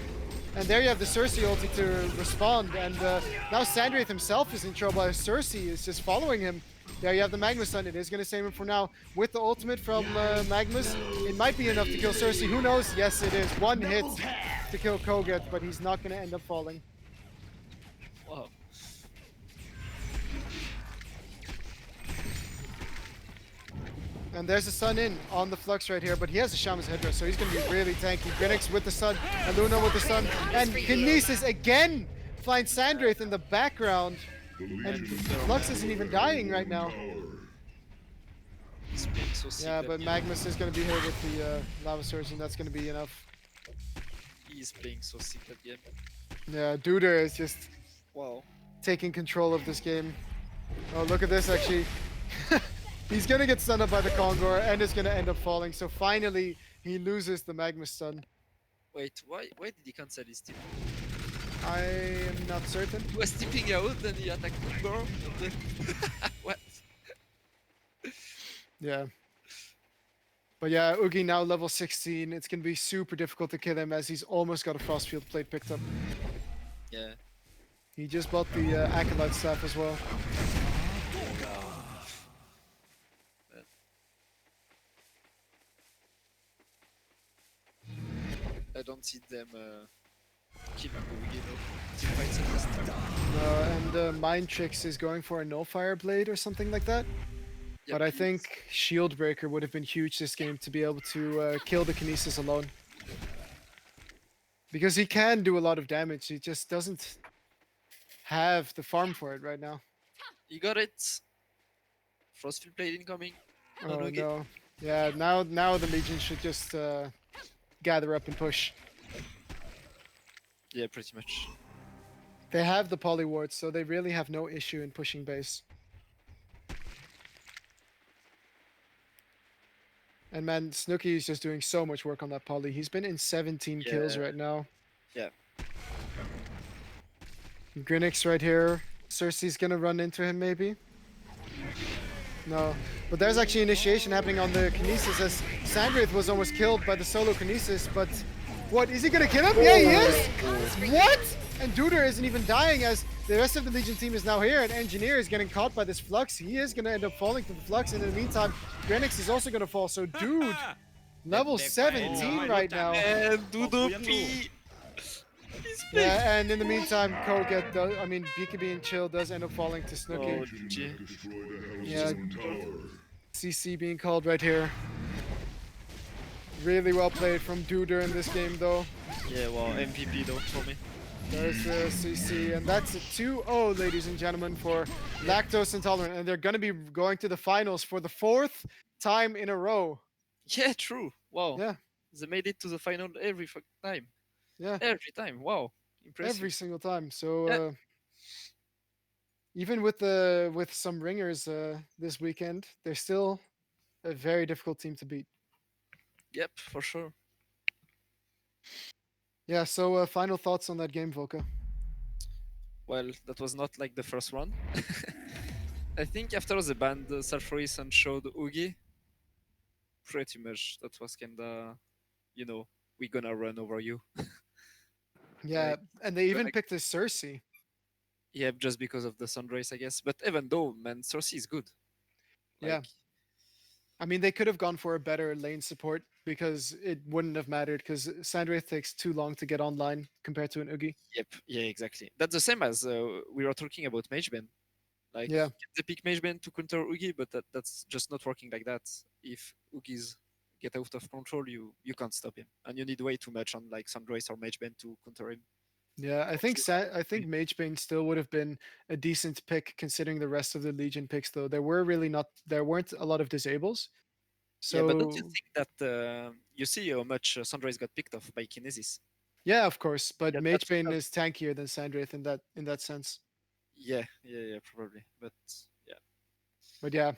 And there you have the Cersei ulti to respond, and now Sandwraith himself is in trouble as Cersei is just following him. There you have the Magnus stun. It is going to save him for now. With the ultimate from Magnus, it might be enough to kill Cersei. Who knows? Yes, it is. One hit to kill Koget, but he's not going to end up falling. Wow. And there's a stun in on the Flux right here, but he has a Shaman's Headdress, so he's going to be really tanky. Grinix with the stun, and Luna with the stun, and Kinesis again finds Sandwraith in the background. And Flux isn't even dying right now. He's being so sick. Yeah, that but game. Magnus is going to be here with the Lava Surge, and that's going to be enough. He's playing so sick that game. Yeah, Duder is just Wow. taking control of this game. Oh, look at this, actually. He's going to get stunned up by the Kongor, and is going to end up falling. So finally, he loses the Magma stun. Wait, why did he cancel his tip? I am not certain. He was tipping out, then he attacked Timber, and then what? Yeah. But yeah, Oogie now level 16. It's going to be super difficult to kill him as he's almost got a Frostfield plate picked up. Yeah. He just bought the Acolyte staff as well. I don't see them killing Oogie though. Team fights at least. And Mind Tricks is going for a Nullfire Blade or something like that. Yep, But I he is. think Shield Breaker would have been huge this game to be able to kill the Kinesis alone. Because he can do a lot of damage, he just doesn't have the farm for it right now. He got it. Frostfield blade incoming. Oh Oogie. no. Yeah, now the Legion should just gather up and push. Yeah, pretty much. They have the poly wards, so they really have no issue in pushing base. And man, Snooky is just doing so much work on that poly. He's been in 17 kills Yeah. right now. Yeah. Grinix right here. Cersei's gonna run into him maybe. No. But there's actually initiation happening on the Kinesis as Sandrith was almost killed by the solo Kinesis, but what, is he gonna kill him? Yeah, he is! What? And Duder isn't even dying as the rest of the Legion team is now here and Engineer is getting caught by this Flux. He is gonna end up falling to the Flux, and in the meantime, Grenix is also gonna fall. So dude, level 17 right now. And Dudo P. Yeah, and in the meantime, Koget does, I mean, BKB and Chill does end up falling to Snooki. Oh, GG. Yeah, CC being called right here. Really well played from Duder in this game though. Yeah, well, MVP though for me. There's the CC, and that's a 2-0, ladies and gentlemen, for Lactose Intolerant. And they're going to be going to the finals for the 4th time in a row. Yeah, true. Wow. Yeah, They made it to the final every time. yeah, Every time. Wow. Impressive. every single time. So Yeah. even with some ringers this weekend, they're still a very difficult team to beat. Yep, for sure. Yeah, so final thoughts on that game, Volka? Well, that was not like the first one. I think after the band Sulfuris and showed Oogie, pretty much that was kinda, you know, we gonna run over you. Yeah, Like, and they even like- picked a Cersei. Yeah, just because of the Sunrays, I guess. But even though, man, Cersei is good. Yeah. I mean, they could have gone for a better lane support because it wouldn't have mattered because Sandwraith takes too long to get online compared to an Oogie. Yep. Yeah, exactly. That's the same as we were talking about Mageban. Like, Yeah. they pick Mageban to counter Oogie, but that's just not working like that. If Oogies get out of control, you can't stop him, and you need way too much on like Sunrays or Mageban to counter him. Yeah, I think Magebane still would have been a decent pick considering the rest of the Legion picks though. There weren't a lot of disables. So Yeah, but don't you think that you see how much Sunrays got picked off by Kinesis? yeah, of course, but Yeah, that's Magebane because- is tankier than Sandwraith in that sense. Yeah, probably. But yeah, But yeah.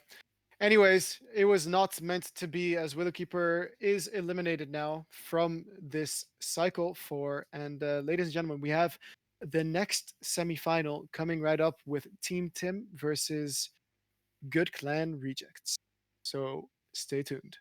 Anyways, it was not meant to be as Willowkeeper is eliminated now from this cycle 4. And ladies and gentlemen, we have the next semifinal coming right up with Team Tim versus Good Clan Rejects. So stay tuned.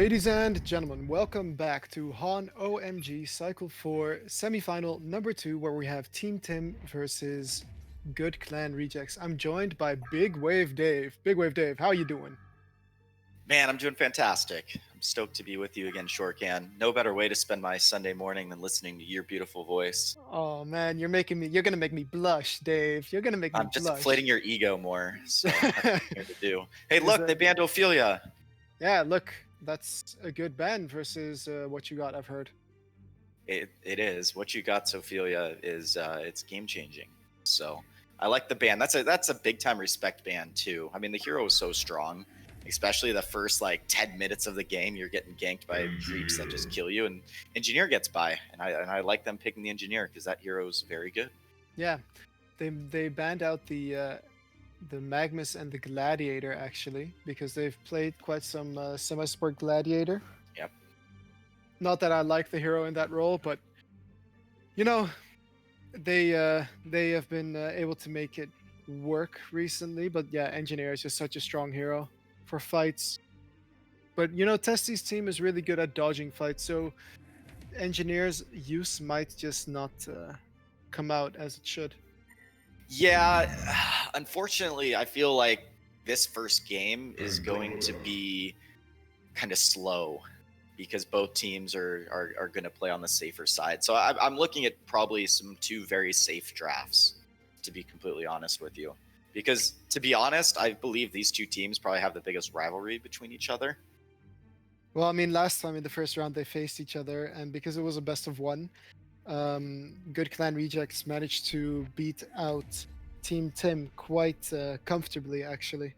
Ladies and gentlemen, welcome back to HoN OMG Cycle 4 semifinal number 2, where we have Team Tim versus Good Clan Rejects. I'm joined by Big Wave Dave. Big Wave Dave, how you doing? Man, I'm doing fantastic. I'm stoked to be with you again, Shortcan. No better way to spend my Sunday morning than listening to your beautiful voice. Oh man, you're gonna make me blush, Dave. You're gonna make me I'm just blush. inflating your ego more, so that's what I'm here to do. Hey, Is look, they that- banned Ophelia. Yeah, look, that's a good ban versus what you got, I've heard. It is. What you got, Ophelia, is it's game changing. So I like the ban. That's a big time respect ban too. I mean, the hero is so strong, especially the first like 10 minutes of the game. You're getting ganked by creeps that just kill you, and engineer gets by, and I like them picking the engineer because that hero is very good. Yeah, they banned out the Magnus and the Gladiator actually because they've played quite some semi-sport Gladiator. Yep. Not that I like the hero in that role, but you know, they have been able to make it work recently. But yeah, Engineer is just such a strong hero for fights. But you know, Testy's team is really good at dodging fights, so Engineer's use might just not come out as it should. Yeah, unfortunately, I feel like this first game is going to be kind of slow because both teams are going to play on the safer side. So I'm looking at probably some two very safe drafts, to be completely honest with you. Because to be honest, I believe these two teams probably have the biggest rivalry between each other. Well, I mean, last time in the first round they faced each other, and because it was a best of one, Good Clan Rejects managed to beat out Team Tim quite comfortably, actually.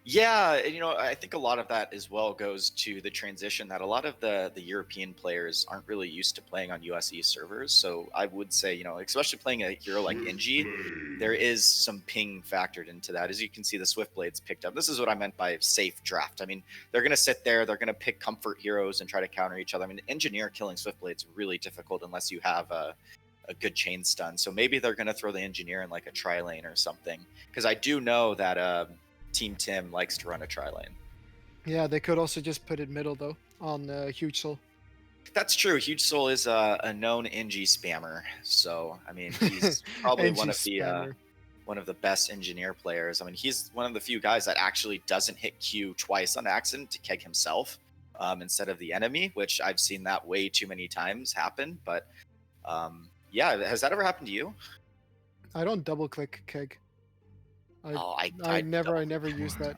Yeah, and, I think a lot of that as well goes to the transition that a lot of the European players aren't really used to playing on USE servers. So I would say, especially playing a hero like NG, there is some ping factored into that. As you can see, the Swiftblades picked up. This is what I meant by safe draft. I mean, they're going to sit there, they're going to pick comfort heroes and try to counter each other. I mean, Engineer killing Swiftblades is really difficult unless you have a good chain stun. So maybe they're going to throw the Engineer in like a tri lane or something. Because I do know that Team Tim likes to run a tri lane. Yeah, they could also just put it middle though on Huge Soul. That's true. Huge Soul is a known NG spammer, so I mean he's probably NG spammer. one of the best engineer players. I mean he's one of the few guys that actually doesn't hit Q twice on accident to keg himself instead of the enemy, which I've seen that way too many times happen. But yeah, has that ever happened to you? I don't double click keg. I never use that.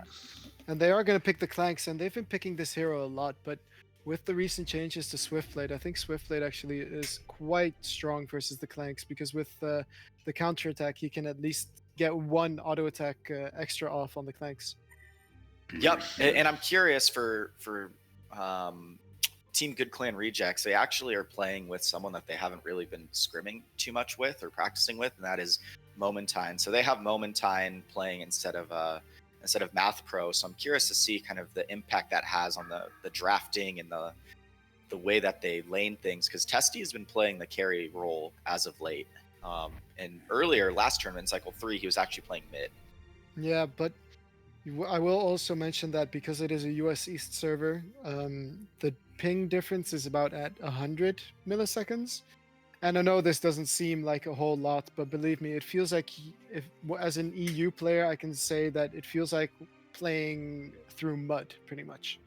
And they are going to pick the Clanks, and they've been picking this hero a lot, but with the recent changes to Swiftblade, I think Swiftblade actually is quite strong versus the Clanks, because with the counterattack, he can at least get one auto attack extra off on the Clanks. Yep, and I'm curious for Team Good Clan Rejects. They actually are playing with someone that they haven't really been scrimming too much with or practicing with, and that is Momentine. So they have Momentine playing instead of Math Pro. So I'm curious to see kind of the impact that has on the drafting and the way that they lane things, because Testy has been playing the carry role as of late. And earlier last tournament, cycle 3, he was actually playing mid. Yeah, but I will also mention that because it is a US East server, the ping difference is about at 100 milliseconds. And I know this doesn't seem like a whole lot, but believe me, it feels like, if as an EU player, I can say that it feels like playing through mud, pretty much.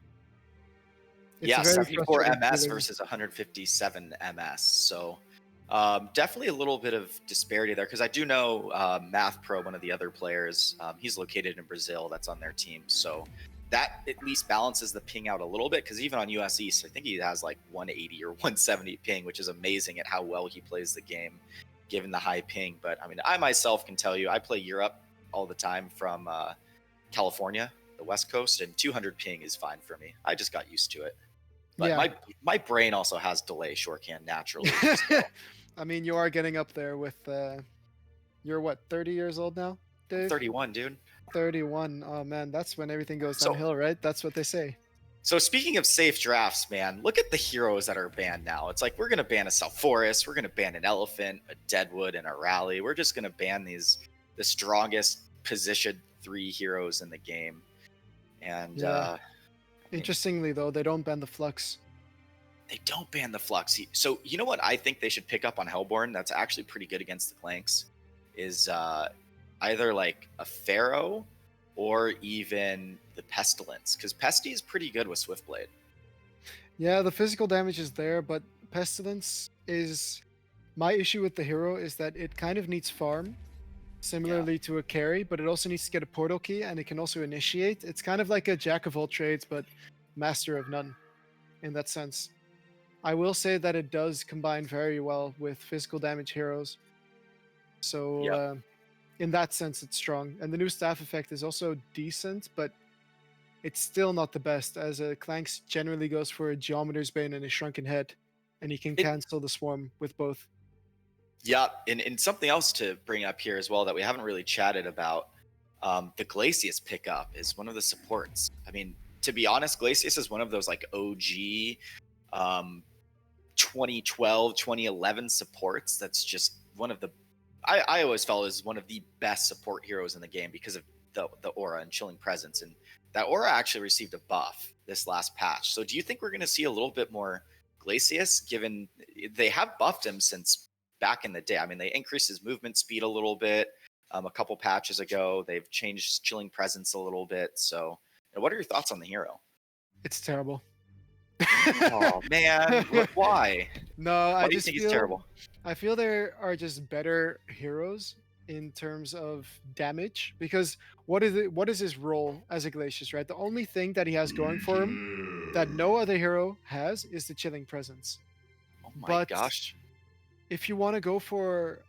It's Yeah, a very 74 frustrating MS feeling. versus 157 MS. So definitely a little bit of disparity there, because I do know Math Pro, one of the other players, he's located in Brazil, that's on their team. So that at least balances the ping out a little bit, because even on US East, I think he has like 180 or 170 ping, which is amazing at how well he plays the game, given the high ping. But I mean, I myself can tell you, I play Europe all the time from California, the West Coast, and 200 ping is fine for me. I just got used to it. But Yeah. my brain also has delay shorthand naturally. So. I mean, you are getting up there with, you're what, 30 years old now, Dave? 31, dude. 31. Oh man, that's when everything goes So- downhill, right? That's what they say. So speaking of safe drafts, man, look at the heroes that are banned now. It's like we're gonna ban a Self-Forest, we're gonna ban an Elephant, a Deadwood, and a Rally. We're just gonna ban the strongest position 3 heroes in the game. And Yeah. Interestingly, though, they don't ban the flux. They don't ban the flux. So you know what I think they should pick up on Hellborn that's actually pretty good against the Clanks is either like a Pharaoh or even the Pestilence, because Pesty is pretty good with Swiftblade. Yeah, the physical damage is there, but Pestilence is... My issue with the hero is that it kind of needs farm, similarly to a carry, but it also needs to get a portal key, and it can also initiate. It's kind of like a jack of all trades, but master of none in that sense. I will say that it does combine very well with physical damage heroes. So in that sense, it's strong. And the new staff effect is also decent, but it's still not the best, as a Clanks generally goes for a Geometer's Bane and a Shrunken Head, and he can cancel the Swarm with both. Yeah, and something else to bring up here as well that we haven't really chatted about, the Glacius pickup is one of the supports. I mean, to be honest, Glacius is one of those like OG 2012, 2011 supports that's just one of the... I always felt is one of the best support heroes in the game because of the aura and Chilling Presence. And that aura actually received a buff this last patch. So do you think we're going to see a little bit more Glacius, given they have buffed him since back in the day? I mean, they increased his movement speed a little bit a couple patches ago. They've changed Chilling Presence a little bit. So what are your thoughts on the hero? It's terrible. Oh man, why? No, Why I do you just think feel he's terrible? I feel there are just better heroes in terms of damage, because what is his role as a Glacius, right? The only thing that he has going for him that no other hero has is the Chilling Presence. Oh my But gosh. if you want to go for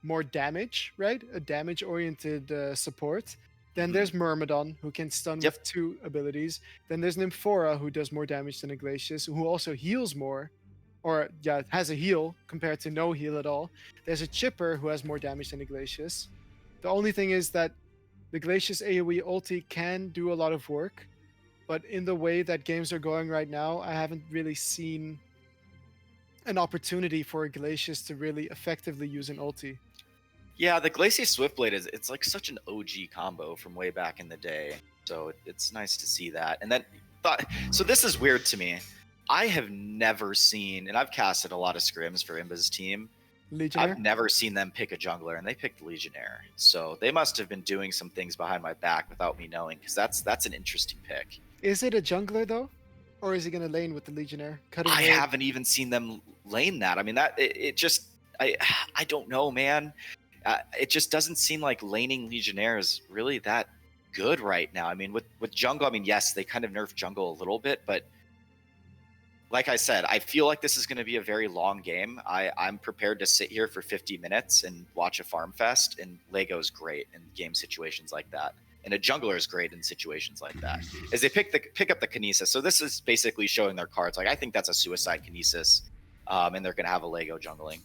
more damage, right? A damage oriented support, then there's Myrmidon, who can stun with 2 abilities. Then there's Nymphora, who does more damage than a Glacius, who also heals more, or has a heal compared to no heal at all. There's a Chipper, who has more damage than a Glacius. The only thing is that the Glacius AoE ulti can do a lot of work, but in the way that games are going right now, I haven't really seen an opportunity for a Glacius to really effectively use an ulti. Yeah, the Glacius Swiftblade it's like such an OG combo from way back in the day. So it's nice to see that. And then so this is weird to me. I have never seen, and I've casted a lot of scrims for Imba's team. Legionnaire? I've never seen them pick a jungler, and they picked Legionnaire. So they must have been doing some things behind my back without me knowing, because that's an interesting pick. Is it a jungler though, or is he going to lane with the Legionnaire? I haven't even seen them lane that. I mean, I don't know, man. It just doesn't seem like laning Legionnaire is really that good right now. I mean, with jungle, I mean, yes, they kind of nerfed jungle a little bit, but like I said, I feel like this is going to be a very long game. I'm prepared to sit here for 50 minutes and watch a farm fest, and Lego's great in game situations like that. And a jungler is great in situations like that. As they pick up the Kinesis. So this is basically showing their cards. Like, I think that's a suicide Kinesis, and they're going to have a Lego jungling.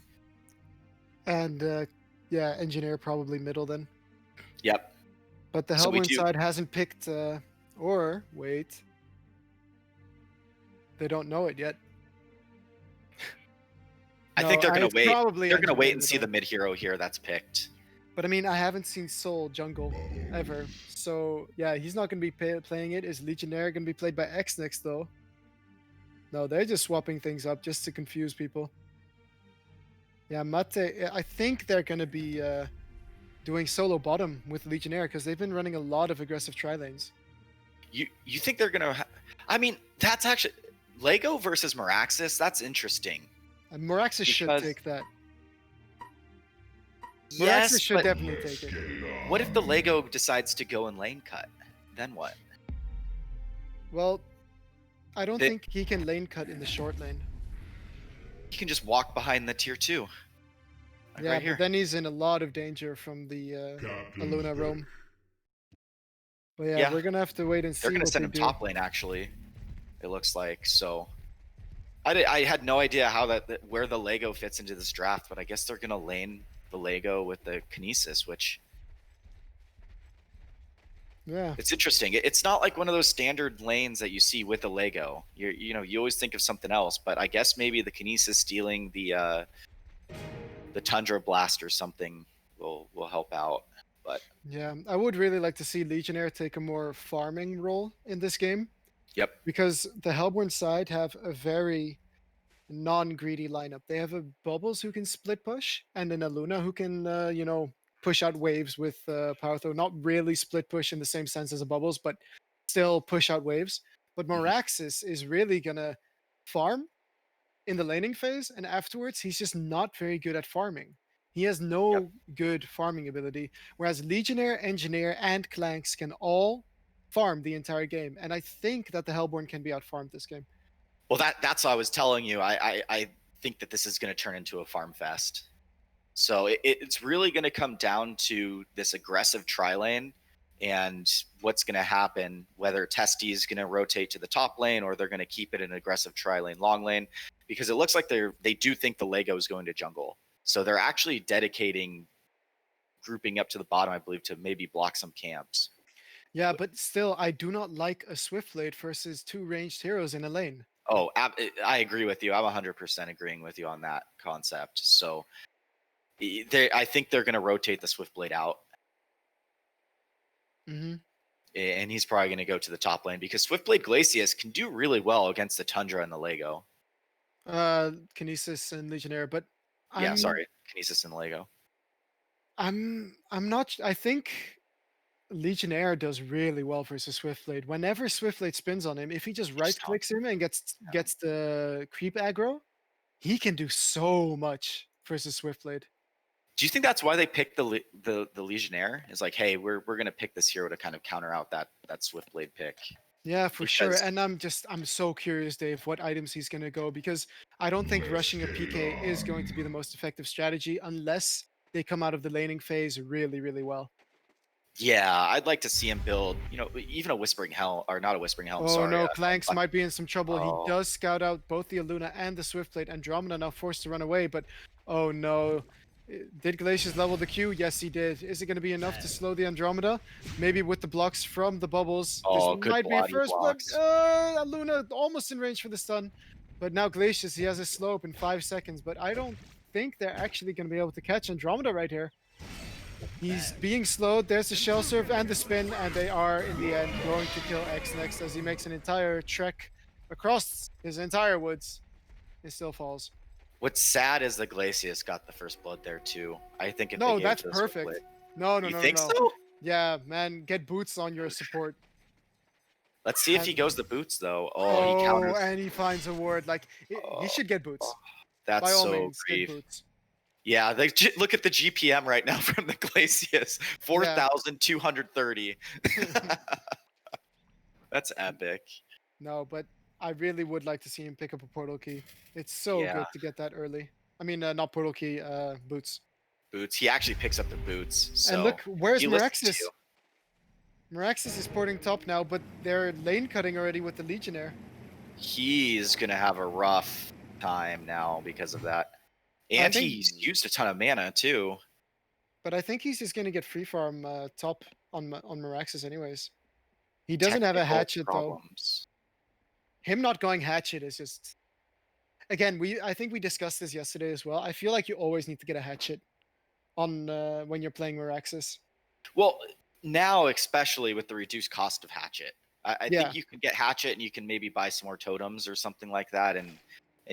And Engineer probably middle then. Yep. But the Hellborn side hasn't picked, or wait, they don't know it yet. I think they're going to wait. They're going to wait and middle. see the mid hero here that's picked. But I mean, I haven't seen Soul jungle ever. So yeah, he's not going to be playing it. Is Legionnaire going to be played by X next though? No, they're just swapping things up just to confuse people. Yeah, Mate, I think they're going to be doing solo bottom with Legionnaire, because they've been running a lot of aggressive tri-lanes. You think they're going to... I mean, that's actually... Lego versus Meraxis, that's interesting. And Meraxis should take that. Yes, Meraxis should definitely take it. What if the Lego decides to go in lane cut? Then what? Well, I don't think he can lane cut in the short lane. He can just walk behind the tier 2. Like yeah, right here. But then he's in a lot of danger from the Aluna roam. But yeah, we're going to have to wait and see. They're going to send him top lane, actually. It looks like. So I had no idea how where the Lego fits into this draft, but I guess they're going to lane the Lego with the Kinesis, which... Yeah. It's interesting. It's not like one of those standard lanes that you see with a Lego. You always think of something else, but I guess maybe the Kinesis stealing the Tundra Blast or something will help out. But yeah, I would really like to see Legionnaire take a more farming role in this game, Yep. because the Hellborn side have a very non-greedy lineup. They have a Bubbles who can split push, and then a Luna who can, push out waves with power throw. Not really split push in the same sense as a Bubbles, but still push out waves. But Mhm. Moraxis is really gonna farm in the laning phase, and afterwards he's just not very good at farming. He has Yep. no good farming ability, whereas Legionnaire, Engineer, and Clanks can all farm the entire game, and I think that the Hellborn can be outfarmed this game. Well, that's what I was telling you. I think that this is going to turn into a farm fest. So it's really going to come down to this aggressive tri lane and what's going to happen, whether Testy is going to rotate to the top lane or they're going to keep it an aggressive tri lane long lane, because it looks like they do think the Lego is going to jungle. So they're actually dedicating grouping up to the bottom, I believe, to maybe block some camps. Yeah, but still, I do not like a Swiftblade versus two ranged heroes in a lane. Oh, I agree with you. I'm 100% agreeing with you on that concept. So I think they're going to rotate the Swiftblade out. Mm-hmm. And he's probably going to go to the top lane because Swiftblade Glacius can do really well against the Tundra and the Lego. Kinesis and Legionnaire, but Yeah, sorry, Kinesis and Lego. I'm not. I think Legionnaire does really well versus Swiftblade. Whenever Swiftblade spins on him, if he just right clicks him and gets the creep aggro, he can do so much versus Swiftblade. Do you think that's why they picked the Legionnaire? It's like, hey, we're gonna pick this hero to kind of counter out that Swiftblade pick. Yeah, for sure. Because- And I'm so curious, Dave, what items he's gonna go, because I don't think rushing a PK is going to be the most effective strategy unless they come out of the laning phase really, really well. Yeah, I'd like to see him build, even a Whispering Helm, or not a Whispering Helm. Oh sorry, no, Clanks might be in some trouble. Oh. He does scout out both the Aluna and the Swiftblade. Andromeda now forced to run away, but oh no. Did Glacius level the Q? Yes, he did. Is it going to be enough to slow the Andromeda? Maybe with the blocks from the bubbles. Oh, This good might be a body first blood. blocks. Aluna almost in range for the stun. But now Glacius, he has a slope in 5 seconds. But I don't think they're actually going to be able to catch Andromeda right here. He's being slowed. There's the shell serve and the spin, and they are in the end going to kill X next as he makes an entire trek across his entire woods. It still falls. What's sad is the Glacius got the first blood there too. I think if they No, gave that's it to the perfect. Swiftblade- No, no, You no, think no. so? Yeah, man, get boots on your support. Let's see if he goes the boots though. Oh, he counters. And he finds a ward. Like he should get boots. That's By all so means, grief. get boots. Yeah, look at the GPM right now from the Glacius, 4,230. That's epic. No, but I really would like to see him pick up a portal key. It's so Yeah. good to get that early. I mean, not portal key, boots. Boots. He actually picks up the boots. So And look, where's he listens to Meraxis? you. Meraxis is porting top now, but they're lane cutting already with the Legionnaire. He's gonna have a rough time now because of that. And think- he's used a ton of mana too. But I think he's just going to get free farm top on Meraxis anyways. He doesn't have a Technical hatchet though. problems. Him not going hatchet is just, again, I think we discussed this yesterday as well. I feel like you always need to get a hatchet on when you're playing Meraxis. Well, now especially with the reduced cost of hatchet, I Yeah. think you can get hatchet and you can maybe buy some more totems or something like that, and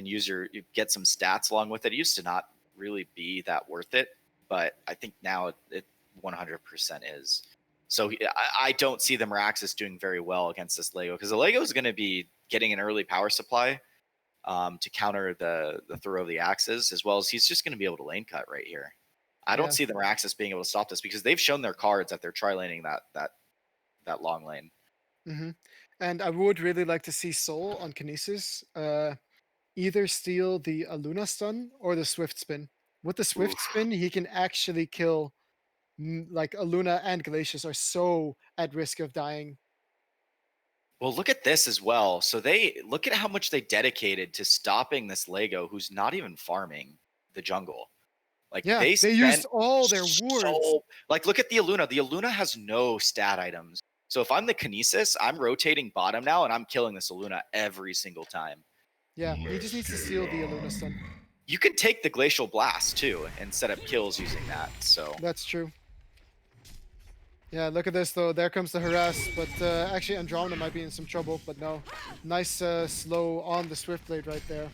you get some stats along with it. It used to not really be that worth it, but I think now it 100% is. So I don't see the Meraxis doing very well against this Lego, because the Lego is going to be getting an early power supply to counter the throw of the axes, as well as he's just going to be able to lane cut right here. I don't Yeah. see the Meraxis being able to stop this because they've shown their cards that they're tri-laning that long lane. Hmm. And I would really like to see Soul on Kinesis either steal the Aluna stun or the Swift spin. With the Swift Oof. spin, he can actually kill. Like Aluna and Glacius are so at risk of dying. Well, look at this as well. So look at how much they dedicated to stopping this Lego, who's not even farming the jungle. Like Yeah, they they used spent all their wards. Like, look at the Aluna. The Aluna has no stat items. So if I'm the Kinesis, I'm rotating bottom now, and I'm killing this Aluna every single time. Yeah, he just needs to steal the Aluna stun. You can take the Glacial Blast too and set up kills using that. So That's true. Yeah, look at this though. There comes the harass, but actually Andromeda might be in some trouble, but no. Nice slow on the Swiftblade right there.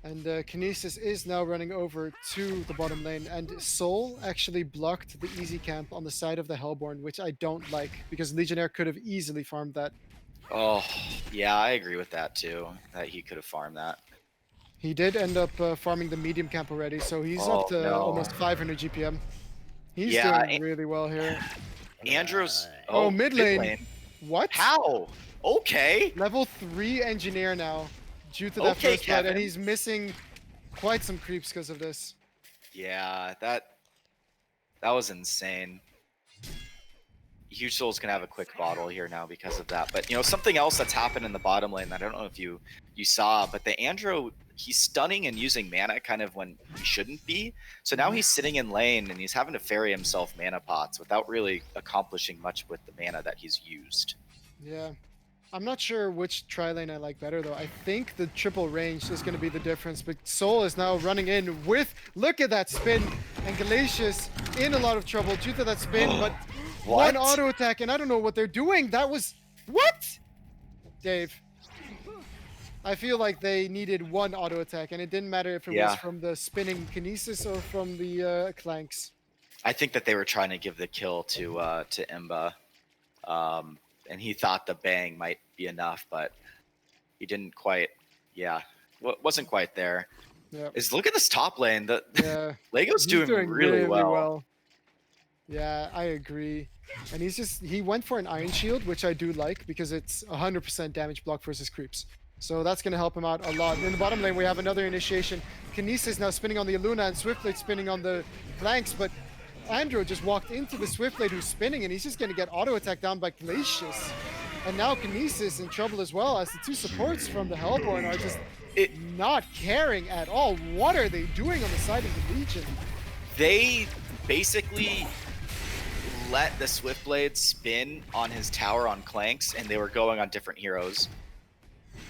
And Kinesis is now running over to the bottom lane, and Soul actually blocked the easy camp on the side of the Hellborn, which I don't like, because Legionnaire could have easily farmed that. Oh, yeah, I agree with that too. That he could have farmed that. He did end up farming the medium camp already, so he's up Oh, to no. almost 500 GPM. He's Yeah, doing really well here. Andrew's. Oh, mid lane. What? How? Okay. Level 3 engineer now, due to that Okay, first blood, and Kevin. he's missing quite some creeps because of this. Yeah, that was insane. Huge Soul's gonna have a quick bottle here now because of that. But you know, something else that's happened in the bottom lane that I don't know if you saw, but the Andro, he's stunning and using mana kind of when he shouldn't be. So now he's sitting in lane and he's having to ferry himself mana pots without really accomplishing much with the mana that he's used. Yeah. I'm not sure which tri-lane I like better though. I think the triple range is going to be the difference, but Soul is now running in with, look at that spin, and Galatius in a lot of trouble due to that spin, but What? one auto attack, and I don't know what they're doing. That was, what? Dave. I feel like they needed one auto attack, and it didn't matter if it was Yeah. from the spinning Kinesis or from the Clanks. I think that they were trying to give the kill to Imba, and he thought the bang might be enough, but he didn't quite. Yeah, wasn't quite there. Yeah. Look at this top lane. The Yeah. Lego's He's doing really well. Yeah, I agree. And he went for an Iron Shield, which I do like because it's 100% damage block versus creeps. So that's going to help him out a lot. In the bottom lane, we have another initiation. Kinesis now spinning on the Illuna and Swiftblade spinning on the flanks, but Andrew just walked into the Swiftblade who's spinning, and he's just going to get auto attacked down by Glacius. And now Kinesis in trouble as well, as the two supports from the Hellborn are just not caring at all. What are they doing on the side of the Legion? They basically let the Swiftblade spin on his tower on Clanks, and they were going on different heroes.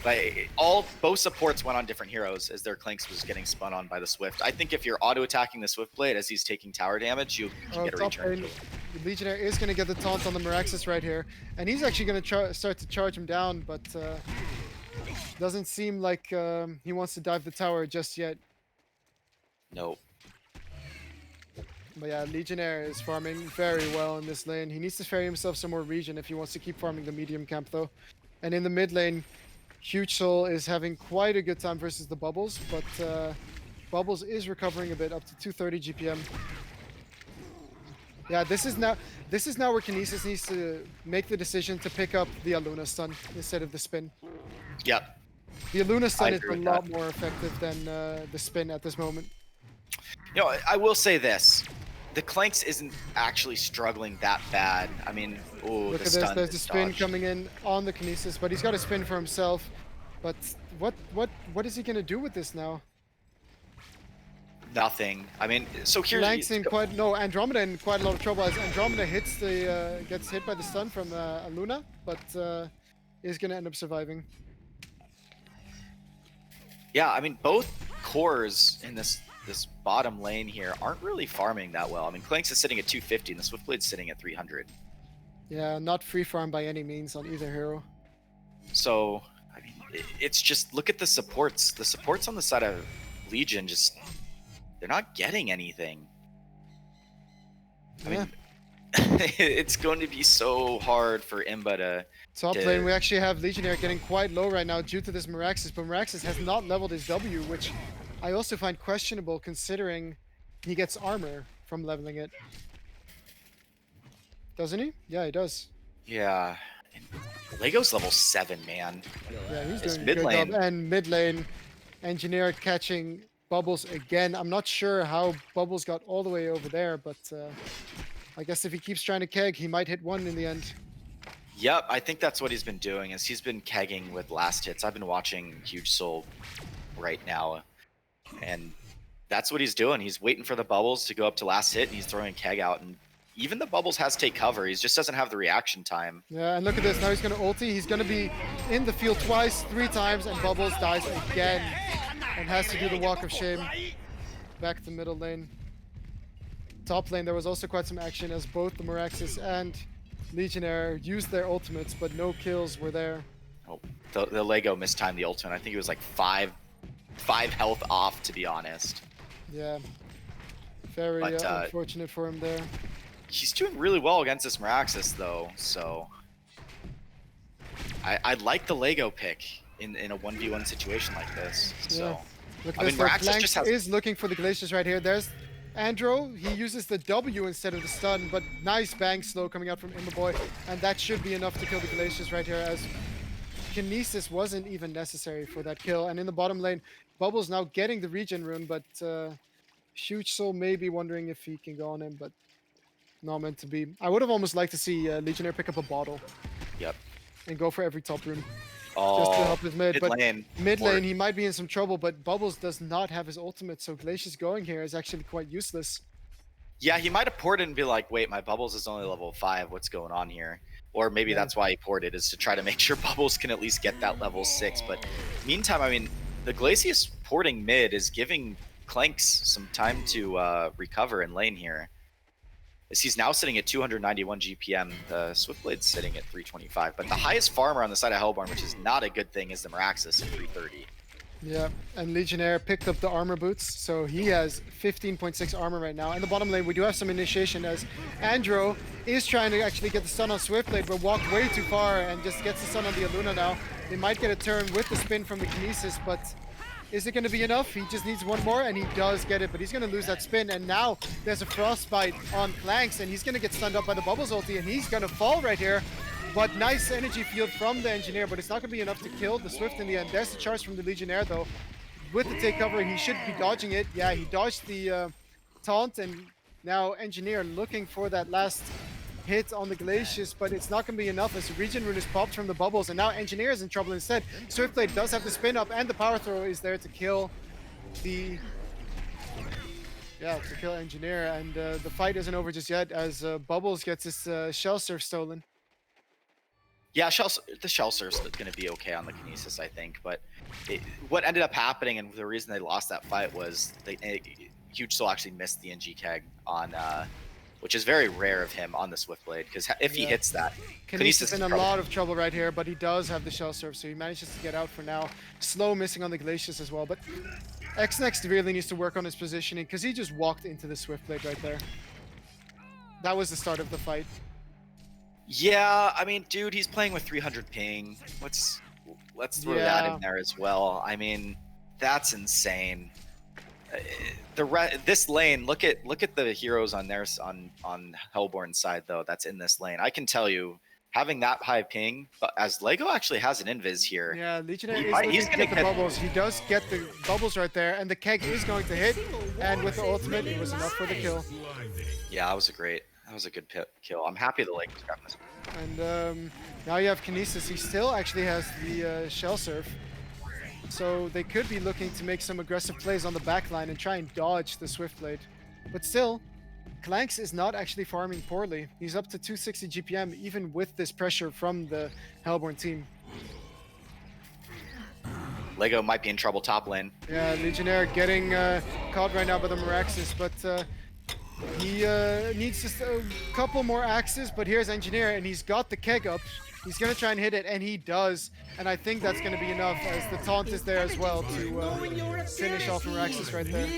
Like both supports went on different heroes as their Clanks was getting spun on by the Swift. I think if you're auto attacking the Swiftblade as he's taking tower damage, you can get a top return. lane, the Legionnaire is going to get the taunt on the Meraxis right here, and he's actually going to start to charge him down, but doesn't seem like he wants to dive the tower just yet. Nope. But yeah, Legionnaire is farming very well in this lane. He needs to ferry himself some more regen if he wants to keep farming the medium camp though. And in the mid lane, Huge Soul is having quite a good time versus the Bubbles, but Bubbles is recovering a bit, up to 230 GPM. Yeah, this is now where Kinesis needs to make the decision to pick up the Aluna stun instead of the spin. Yep. The Aluna stun is agree a with lot that. more effective than the spin at this moment. You know, I will say this. The Clanks isn't actually struggling that bad. I mean, oh, Look the at this, stun there's the is spin dodged. coming in on the Kinesis, but he's got a spin for himself. But what is he gonna do with this now? Nothing. I mean, so here's Lanks in Andromeda in quite a lot of trouble as Andromeda hits gets hit by the stun from Aluna, but is gonna end up surviving. Yeah, I mean, both cores in this bottom lane here aren't really farming that well. I mean, Clanks is sitting at 250 and the Swiftblade's sitting at 300. Yeah, not free farm by any means on either hero. So, I mean, it's just, look at the supports. The supports on the side of Legion just, they're not getting anything. I mean, it's going to be so hard for Imba to... Top lane, we actually have Legionnaire getting quite low right now due to this Meraxis, but Meraxis has not leveled his W, which I also find questionable considering he gets armor from leveling it. Doesn't he? Yeah, he does. Yeah. Lego's level 7, man. Yeah, he's His doing mid a good lane. job. And mid lane, Engineer catching Bubbles again. I'm not sure how Bubbles got all the way over there, but I guess if he keeps trying to keg, he might hit one in the end. Yep, I think that's what he's been doing, is he's been kegging with last hits. I've been watching Huge Soul right now, and that's what he's doing. He's waiting for the bubbles to go up to last hit, and he's throwing keg out, and even the bubbles has take cover. He just doesn't have the reaction time. Yeah, and look at this. Now he's going to ulti. He's going to be in the field twice, 3 times, and Bubbles dies again and has to do the walk of shame back to middle lane. Top lane, there was also quite some action as both the Meraxes and Legionnaire used their ultimates, but no kills were there. Oh, the Lego mistimed the ultimate. I think it was like five health off, to be honest. Yeah. Very But, unfortunate for him there. He's doing really well against this Meraxes, though, so I like the Lego pick in a 1v1 situation like this. So Yeah. Look I at mean, this, though. Meraxes Planks just has is looking for the Glaciers right here. There's Andro. He uses the W instead of the stun, but nice bang slow coming out from Immerboy, and that should be enough to kill the Glaciers right here, as Kinesis wasn't even necessary for that kill. And in the bottom lane, Bubbles now getting the regen rune, but Huge Soul may be wondering if he can go on him, but not meant to be. I would have almost liked to see Legionnaire pick up a bottle. Yep. And go for every top rune. Oh, Just to help his mid. But lane. mid lane, he might be in some trouble, but Bubbles does not have his ultimate, so Glacius going here is actually quite useless. Yeah, he might have poured it and be like, wait, my Bubbles is only level 5. What's going on here? Or maybe Yeah. that's why he poured it, is to try to make sure Bubbles can at least get that level 6. But meantime, I mean, the Glacius porting mid is giving Clanks some time to recover in lane here. As he's now sitting at 291 GPM, the Swiftblade's sitting at 325. But the highest farmer on the side of Hellborn, which is not a good thing, is the Meraxes at 330. Yeah, and Legionnaire picked up the armor boots, so he has 15.6 armor right now. In the bottom lane, we do have some initiation as Andro is trying to actually get the stun on Swiftblade, but walked way too far and just gets the stun on the Aluna now. They might get a turn with the spin from the Kinesis, but is it going to be enough? He just needs one more, and he does get it, but he's going to lose that spin, and now there's a Frostbite on Clanks, and he's going to get stunned up by the Bubbles ulti, and he's going to fall right here. But nice energy field from the Engineer, but it's not going to be enough to kill the Swift in the end. There's the charge from the Legionnaire, though. With the take cover, he should be dodging it. Yeah, he dodged the taunt, and now Engineer looking for that last hit on the Glacius, but it's not going to be enough as the regen rune is popped from the Bubbles, and now Engineer is in trouble instead. Swiftblade does have the spin up, and the power throw is there to kill the... Yeah, to kill Engineer, and the fight isn't over just yet as Bubbles gets his Shell Surf stolen. Yeah, the Shell Surf's going to be okay on the Kinesis, I think. But what ended up happening, and the reason they lost that fight, was Huge Soul actually missed the NG keg on, which is very rare of him on the Swiftblade, because if he hits that, Kinesis is in a lot of trouble right here, but he does have the Shell Surf, so he manages to get out for now. Slow missing on the Glacius as well, but X-Next really needs to work on his positioning, because he just walked into the Swiftblade right there. That was the start of the fight. Yeah, I mean, dude, he's playing with 300 ping. Let's throw that in there as well. I mean, that's insane. This lane, look at the heroes on on Hellborn's side though. That's in this lane. I can tell you, having that high ping, but as Lego actually has an invis here. Yeah, Legionnaire is looking to get the bubbles. He does get the bubbles right there, and the keg is going to hit. And with the ultimate, it was enough for the kill. Yeah, that was a good kill. I'm happy the Lake got this. And now you have Kinesis. He still actually has the Shell Surf. So they could be looking to make some aggressive plays on the backline and try and dodge the Swiftblade. But still, Clanks is not actually farming poorly. He's up to 260 GPM even with this pressure from the Hellborn team. Lego might be in trouble top lane. Yeah, Legionnaire getting caught right now by the Meraxes, but he needs just a couple more axes, but here's Engineer, and he's got the keg up. He's going to try and hit it, and he does. And I think that's going to be enough, as the taunt is there as well to finish off Meraxes right there.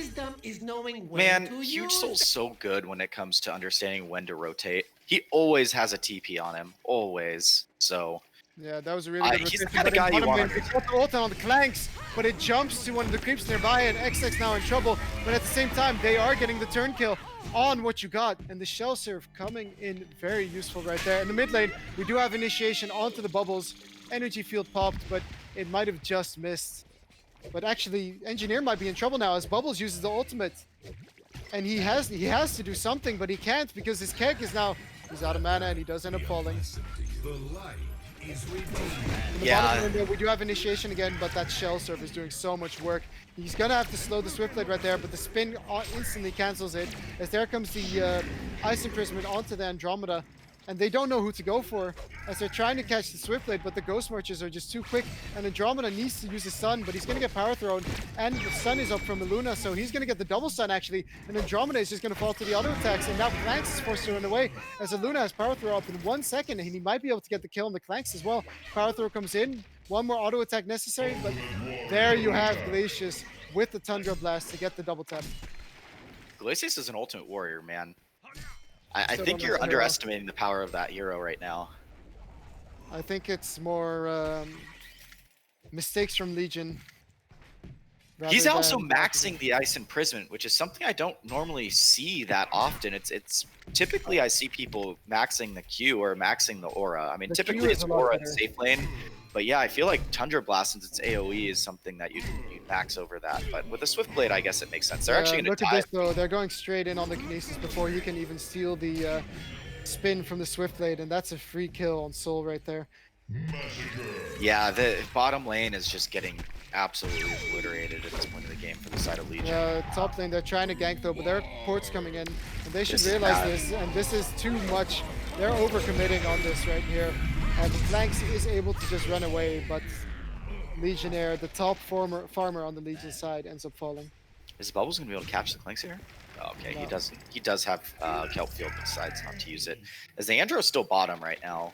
Man, Huge Soul's so good when it comes to understanding when to rotate. He always has a TP on him, always. So yeah, that was a really good he's the rotation. kind of guy you want. He got the ult on the Clanks, but it jumps to one of the creeps nearby, and XX now in trouble. But at the same time, they are getting the turn kill on what you got, and the Shell Surf coming in very useful right there. In the mid lane, we do have initiation onto the bubbles. Energy field popped, but it might have just missed. But actually, Engineer might be in trouble now as Bubbles uses the ultimate. And he has to do something, but he can't because his keg is now... He's out of mana and he does end up falling. In the bottom window, we do have initiation again, but that Shell Surf is doing so much work. He's gonna have to slow the Swiftblade right there, but the spin instantly cancels it. As there comes the Ice Imprisonment onto the Andromeda. and they don't know who to go for as they're trying to catch the Swiftblade, but the Ghost Marchers are just too quick, and Andromeda needs to use the stun, but he's going to get power thrown, and the stun is up from Illuna, so he's going to get the double stun actually, and Andromeda is just going to fall to the auto attacks, and now Clanks is forced to run away as Illuna has power throw up in 1 second, and he might be able to get the kill on the Clanks as well. Power throw comes in, one more auto attack necessary, but there you have Glacius with the Tundra Blast to get the double tap. Glacius is an ultimate warrior, man. I So think don't you're know. underestimating the power of that hero right now. I think it's more mistakes from Legion. He's rather also than maxing the Ice Imprisonment, which is something I don't normally see that often. It's typically I see people maxing the Q or maxing the aura. I mean, The Q typically is it's a lot aura in better. safe lane, but yeah, I feel like Tundra Blast, since it's AOE, is something that you max over that. But with the Swiftblade, I guess it makes sense. They're actually going Look to at dive. this though. They're going straight in on the Kinesis before he can even steal the spin from the Swiftblade, and that's a free kill on Soul right there. Yeah, the bottom lane is just getting absolutely obliterated at this point in the game for the side of Legion. Top lane, they're trying to gank though, but their port's coming in, and they should This is realize bad. this, and this is too much. They're overcommitting on this right here. And Flanks is able to just run away, but Legionnaire, the top farmer on the Legion side, ends up falling. Is Bubbles gonna be able to catch the Clinks here? Oh, okay, No. he doesn't. He does have Kelp Field, but decides not to use it. As the Andro's still bottom right now.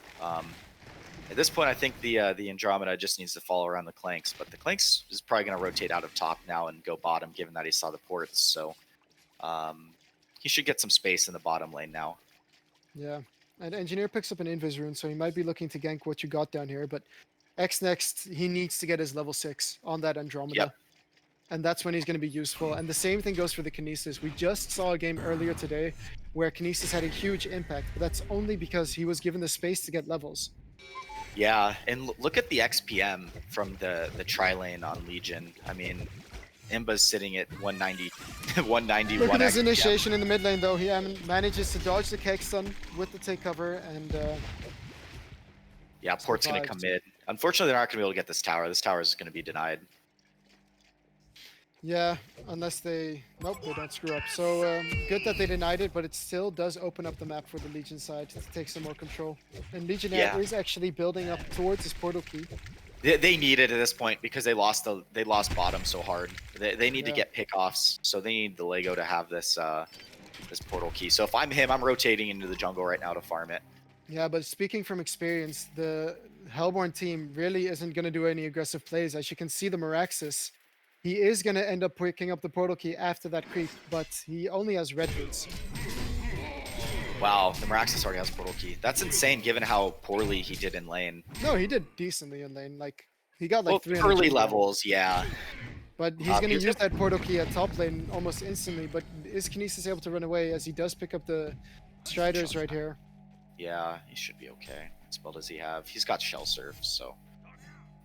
At this point, I think the Andromeda just needs to follow around the Clanks, but the Clanks is probably gonna rotate out of top now and go bottom, given that he saw the ports. So he should get some space in the bottom lane now. Yeah, and Engineer picks up an Invis rune, so he might be looking to gank what you got down here, but X next, he needs to get his level 6 on that Andromeda. Yep. And that's when he's going to be useful. And the same thing goes for the Kinesis. We just saw a game earlier today where Kinesis had a huge impact, but that's only because he was given the space to get levels. Yeah, and look at the XPM from the tri lane on Legion. I mean, Imba's sitting at 190, 191. Look at his XPM. initiation in the mid lane, though. He manages to dodge the Keg stun with the take cover, and Yeah, port's going to come mid. Unfortunately, they're not going to be able to get this tower. This tower is going to be denied. yeah, unless they... Nope, they don't screw up. So good that they denied it, but it still does open up the map for the Legion side to take some more control. And Legionnaire Yeah. is actually building up towards his portal key. They need it at this point because they lost bottom so hard. They need to Yeah. get pickoffs, so they need the Lego to have this this portal key. So if I'm him, I'm rotating into the jungle right now to farm it. Yeah, but speaking from experience, the Hellborn team really isn't going to do any aggressive plays. As you can see, the Meraxis, he is going to end up picking up the portal key after that creep, but he only has red boots. Wow, the Meraxis already has portal key. That's insane given how poorly he did in lane. No, he did decently in lane. Like, he got like Well, 300 early GP. levels, yeah. But he's going to here's use that portal key at top lane almost instantly. But is Kinesis able to run away as he does pick up the Striders right here? Yeah, he should be okay. What spell does he have? He's got Shell Surf, so...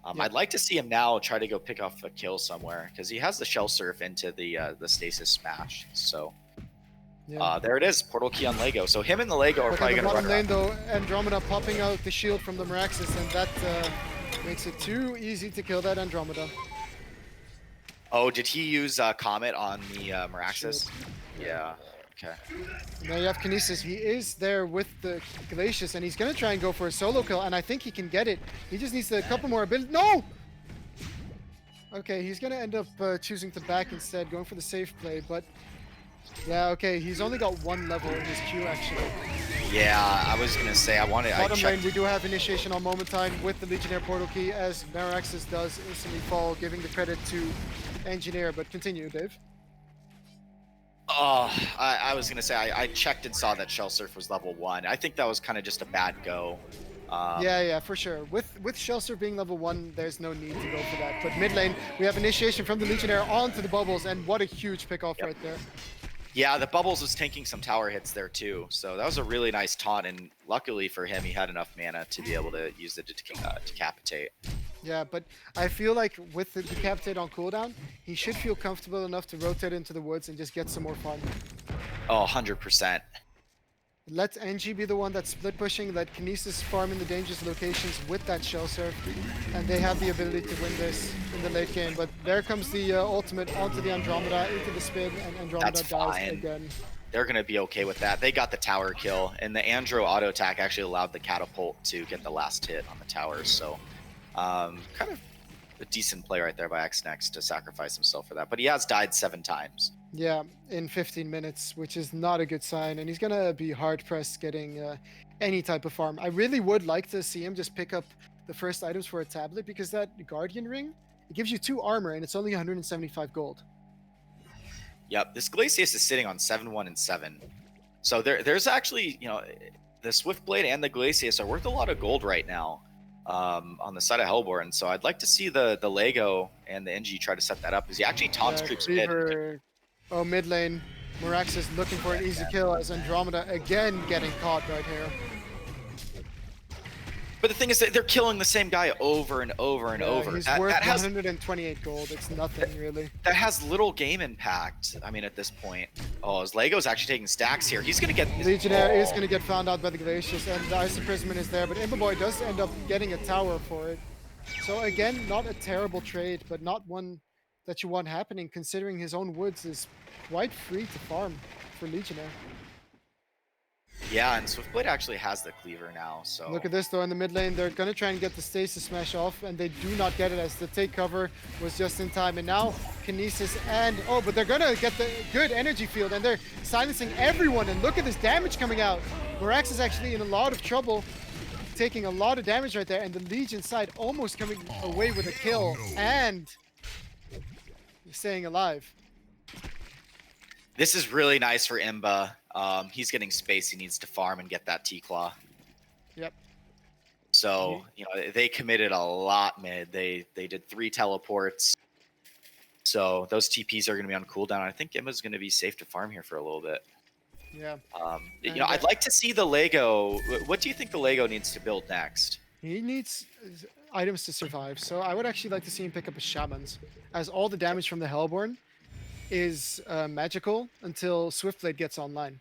Yeah. I'd like to see him now try to go pick off a kill somewhere, because he has the Shell Surf into the Stasis Smash, so... Yeah. There it is, portal key on Lego. So him and the Lego are Look probably at the going to run bottom lane around. though, Andromeda popping out the shield from the Meraxis, and that makes it too easy to kill that Andromeda. Oh, did he use Comet on the Meraxis? Yeah, okay. Now you have Kinesis. He is there with the Glacius, and he's going to try and go for a solo kill, and I think he can get it. He just needs a couple more abilities. No! Okay, he's going to end up choosing to back instead, going for the safe play, but... Yeah, okay, he's only got one level in his Q, actually. Yeah, I was going to say, I Bottom checked. lane, we do have initiation on Momentine with the Legionnaire portal key, as Meraxis does instantly fall, giving the credit to Engineer, but continue, Dave. Oh, I was going to say, I checked and saw that Shell Surf was level 1. I think that was kind of just a bad go. Yeah, for sure. With Shelter being level 1, there's no need to go for that. But mid lane, we have initiation from the Legionnaire onto the bubbles, and what a huge pickoff right there. Yeah, the Bubbles was tanking some tower hits there too, so that was a really nice taunt, and luckily for him, he had enough mana to be able to use it to decapitate. Yeah, but I feel like with the decapitate on cooldown, he should feel comfortable enough to rotate into the woods and just get some more farm. Oh, 100%. Let NG be the one that's split pushing, let Kinesis farm in the dangerous locations with that Shell Surf, and they have the ability to win this in the late game. But there comes the ultimate onto the Andromeda, into the spin, and Andromeda That's dies fine. again. they're going to be okay with that. They got the tower kill, and the Andro auto attack actually allowed the catapult to get the last hit on the towers. So, kind of a decent play right there by XNext to sacrifice himself for that. But he has died 7 times. Yeah, in 15 minutes, which is not a good sign, and he's gonna be hard pressed getting any type of farm. I really would like to see him just pick up the first items for a tablet, because that Guardian ring, it gives you 2 armor and it's only 175 gold. Yep, this Glacius is sitting on 7-1 and 7. So there's actually, the Swiftblade and the Glacius are worth a lot of gold right now on the side of Hellborn. So I'd like to see the Lego and the NG try to set that up, because he actually taunts troops mid. Cleaver, mid lane. Morax is looking for an easy kill as Andromeda again getting caught right here. But the thing is that they're killing the same guy over and over and over. He's worth 128 gold. It's nothing really. That has little game impact. I mean, at this point. Oh, his Lego's actually taking stacks here. He's going to get... Legionnaire is going to get found out by the Glacius, and the Ice Imprisonment is there, but Imbaboy does end up getting a tower for it. So again, not a terrible trade, but not one that you want happening, considering his own woods is quite free to farm for Legionnaire. Yeah, and Swiftblade actually has the cleaver now, so... Look at this, though, in the mid lane. They're going to try and get the Stasis Smash off, and they do not get it as the take cover was just in time. And now, Kinesis and... Oh, but they're going to get the good energy field, and they're silencing everyone. And look at this damage coming out. Morax is actually in a lot of trouble, taking a lot of damage right there, and the Legion side almost coming away with a kill, and staying alive. This is really nice for Imba. He's getting space. He needs to farm and get that T-Claw. Yep. So, they committed a lot mid. They did 3 teleports. So those TPs are going to be on cooldown. I think Imba's going to be safe to farm here for a little bit. Yeah. I'd like to see the Lego. What do you think the Lego needs to build next? He needs items to survive, so I would actually like to see him pick up a Shaman's, as all the damage from the Hellborn is magical until Swiftblade gets online.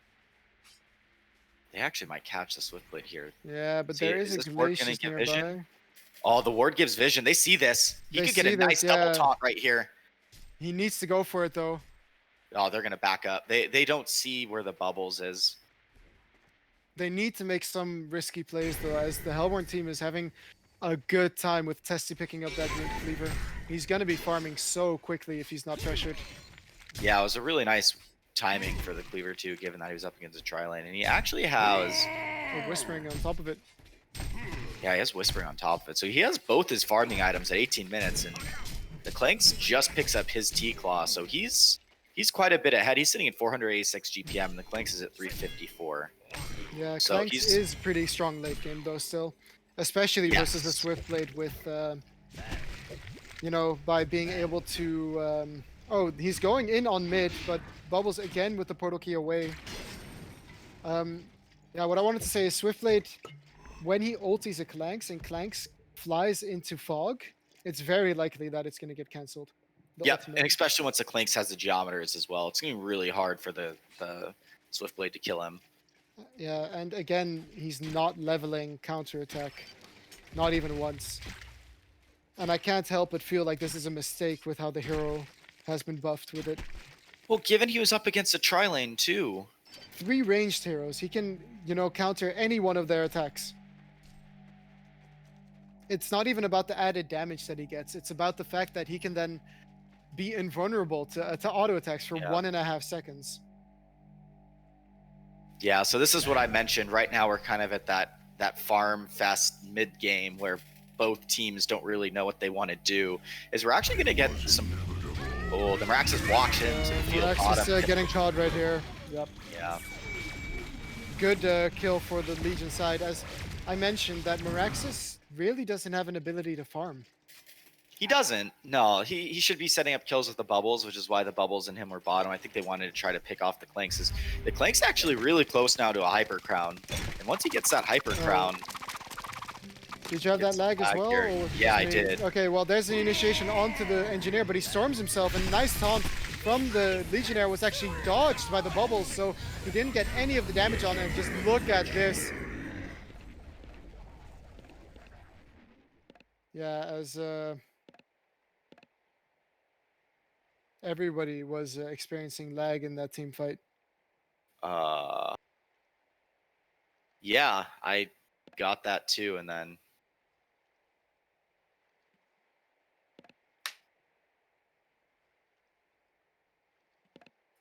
They actually might catch the Swiftblade here. Yeah, but there is a Glacius nearby. Vision? Oh, the ward gives vision. They see this. He could get a nice yeah. double taunt right here. He needs to go for it, though. Oh, they're going to back up. They don't see where the bubbles is. They need to make some risky plays, though, as the Hellborn team is having a good time with Testy picking up that Root Cleaver. He's going to be farming so quickly if he's not pressured. Yeah, it was a really nice timing for the Cleaver, too, given that he was up against a tri-lane. And he actually has... Whispering on top of it. Yeah, he has Whispering on top of it. So he has both his farming items at 18 minutes, and the Clanks just picks up his T-Claw, so he's quite a bit ahead. He's sitting at 486 GPM, and the Clanks is at 354. Yeah, so Clanks is pretty strong late game, though, still. Especially versus the Swiftblade with, by being able to... he's going in on mid, but Bubbles again with the portal key away. What I wanted to say is Swiftblade, when he ulties a Clanks and Clanks flies into fog, it's very likely that it's going to get cancelled. Yep, and especially once the Clanks has the geometers as well. It's going to be really hard for the Swiftblade to kill him. Yeah, and again, he's not leveling counterattack. Not even once. And I can't help but feel like this is a mistake with how the hero has been buffed with it. Well, given he was up against a tri-lane too. 3 ranged heroes. He can, counter any one of their attacks. It's not even about the added damage that he gets. It's about the fact that he can then be invulnerable to auto attacks for 1.5 seconds. Yeah, so this is what I mentioned. Right now we're kind of at that farm fest mid game where both teams don't really know what they want to do. Is we're actually going to get some... Oh, the Meraxis walks into the field. Meraxis getting caught right here. Yep. Yeah. Good kill for the Legion side. As I mentioned, that Meraxis really doesn't have an ability to farm. He doesn't. No, he should be setting up kills with the bubbles, which is why the bubbles and him were bottom. I think they wanted to try to pick off the Clanks. The Clanks actually really close now to a Hyper Crown. And once he gets that Hyper Crown... Did you have that lag as well? Or yeah, I did. Okay, well, there's the initiation onto the Engineer, but he storms himself, and nice taunt from the Legionnaire was actually dodged by the bubbles, so he didn't get any of the damage on it. Just look at this. Yeah, as everybody was experiencing lag in that team fight. Yeah, I got that too, and then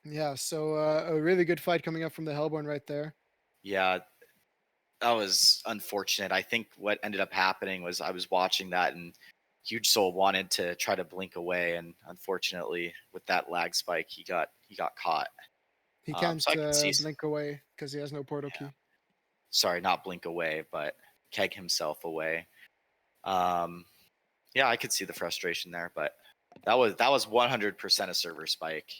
Yeah, so a really good fight coming up from the Hellborn right there. yeah, that was unfortunate. I think what ended up happening was I was watching that, and Huge Soul wanted to try to blink away, and unfortunately, with that lag spike, he got caught. He can't So I could see. blink away because he has no portal Yeah. key. Sorry, not blink away, but keg himself away. Yeah, I could see the frustration there, but that was 100% a server spike.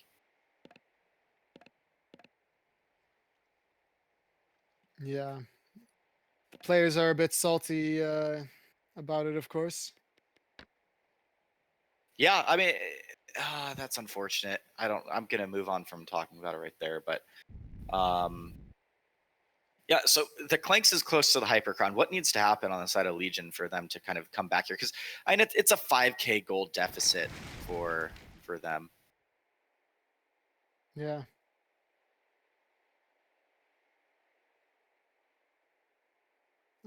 Yeah. The players are a bit salty about it, of course. Yeah, I mean, that's unfortunate. I'm gonna move on from talking about it right there, but yeah. So the Clanks is close to the Hypercron. What needs to happen on the side of Legion for them to kind of come back here? Because I mean, it's a 5K gold deficit for them. Yeah.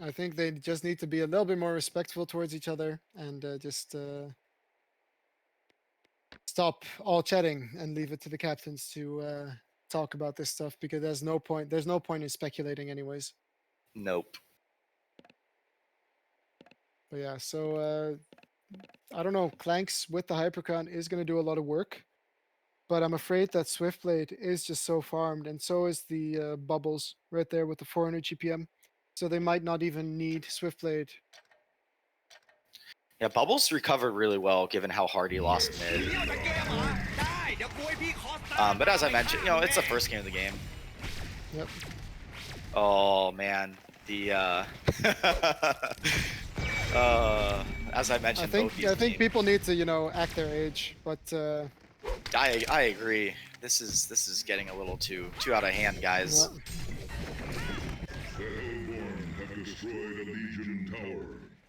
I think they just need to be a little bit more respectful towards each other and just stop all chatting and leave it to the captains to talk about this stuff because there's no point. There's no point in speculating, anyways. Nope. But yeah, so I don't know. Clanks with the Hypercon is going to do a lot of work, but I'm afraid that Swiftblade is just so farmed, and so is the Bubbles right there with the 400 GPM. So they might not even need Swiftblade. Yeah, Bubbles recovered really well given how hard he lost mid. But as I mentioned, it's the first game of the game. Yep. Oh man, the as I mentioned, I think people need to act their age, but I agree. This is getting a little too out of hand, guys. yeah.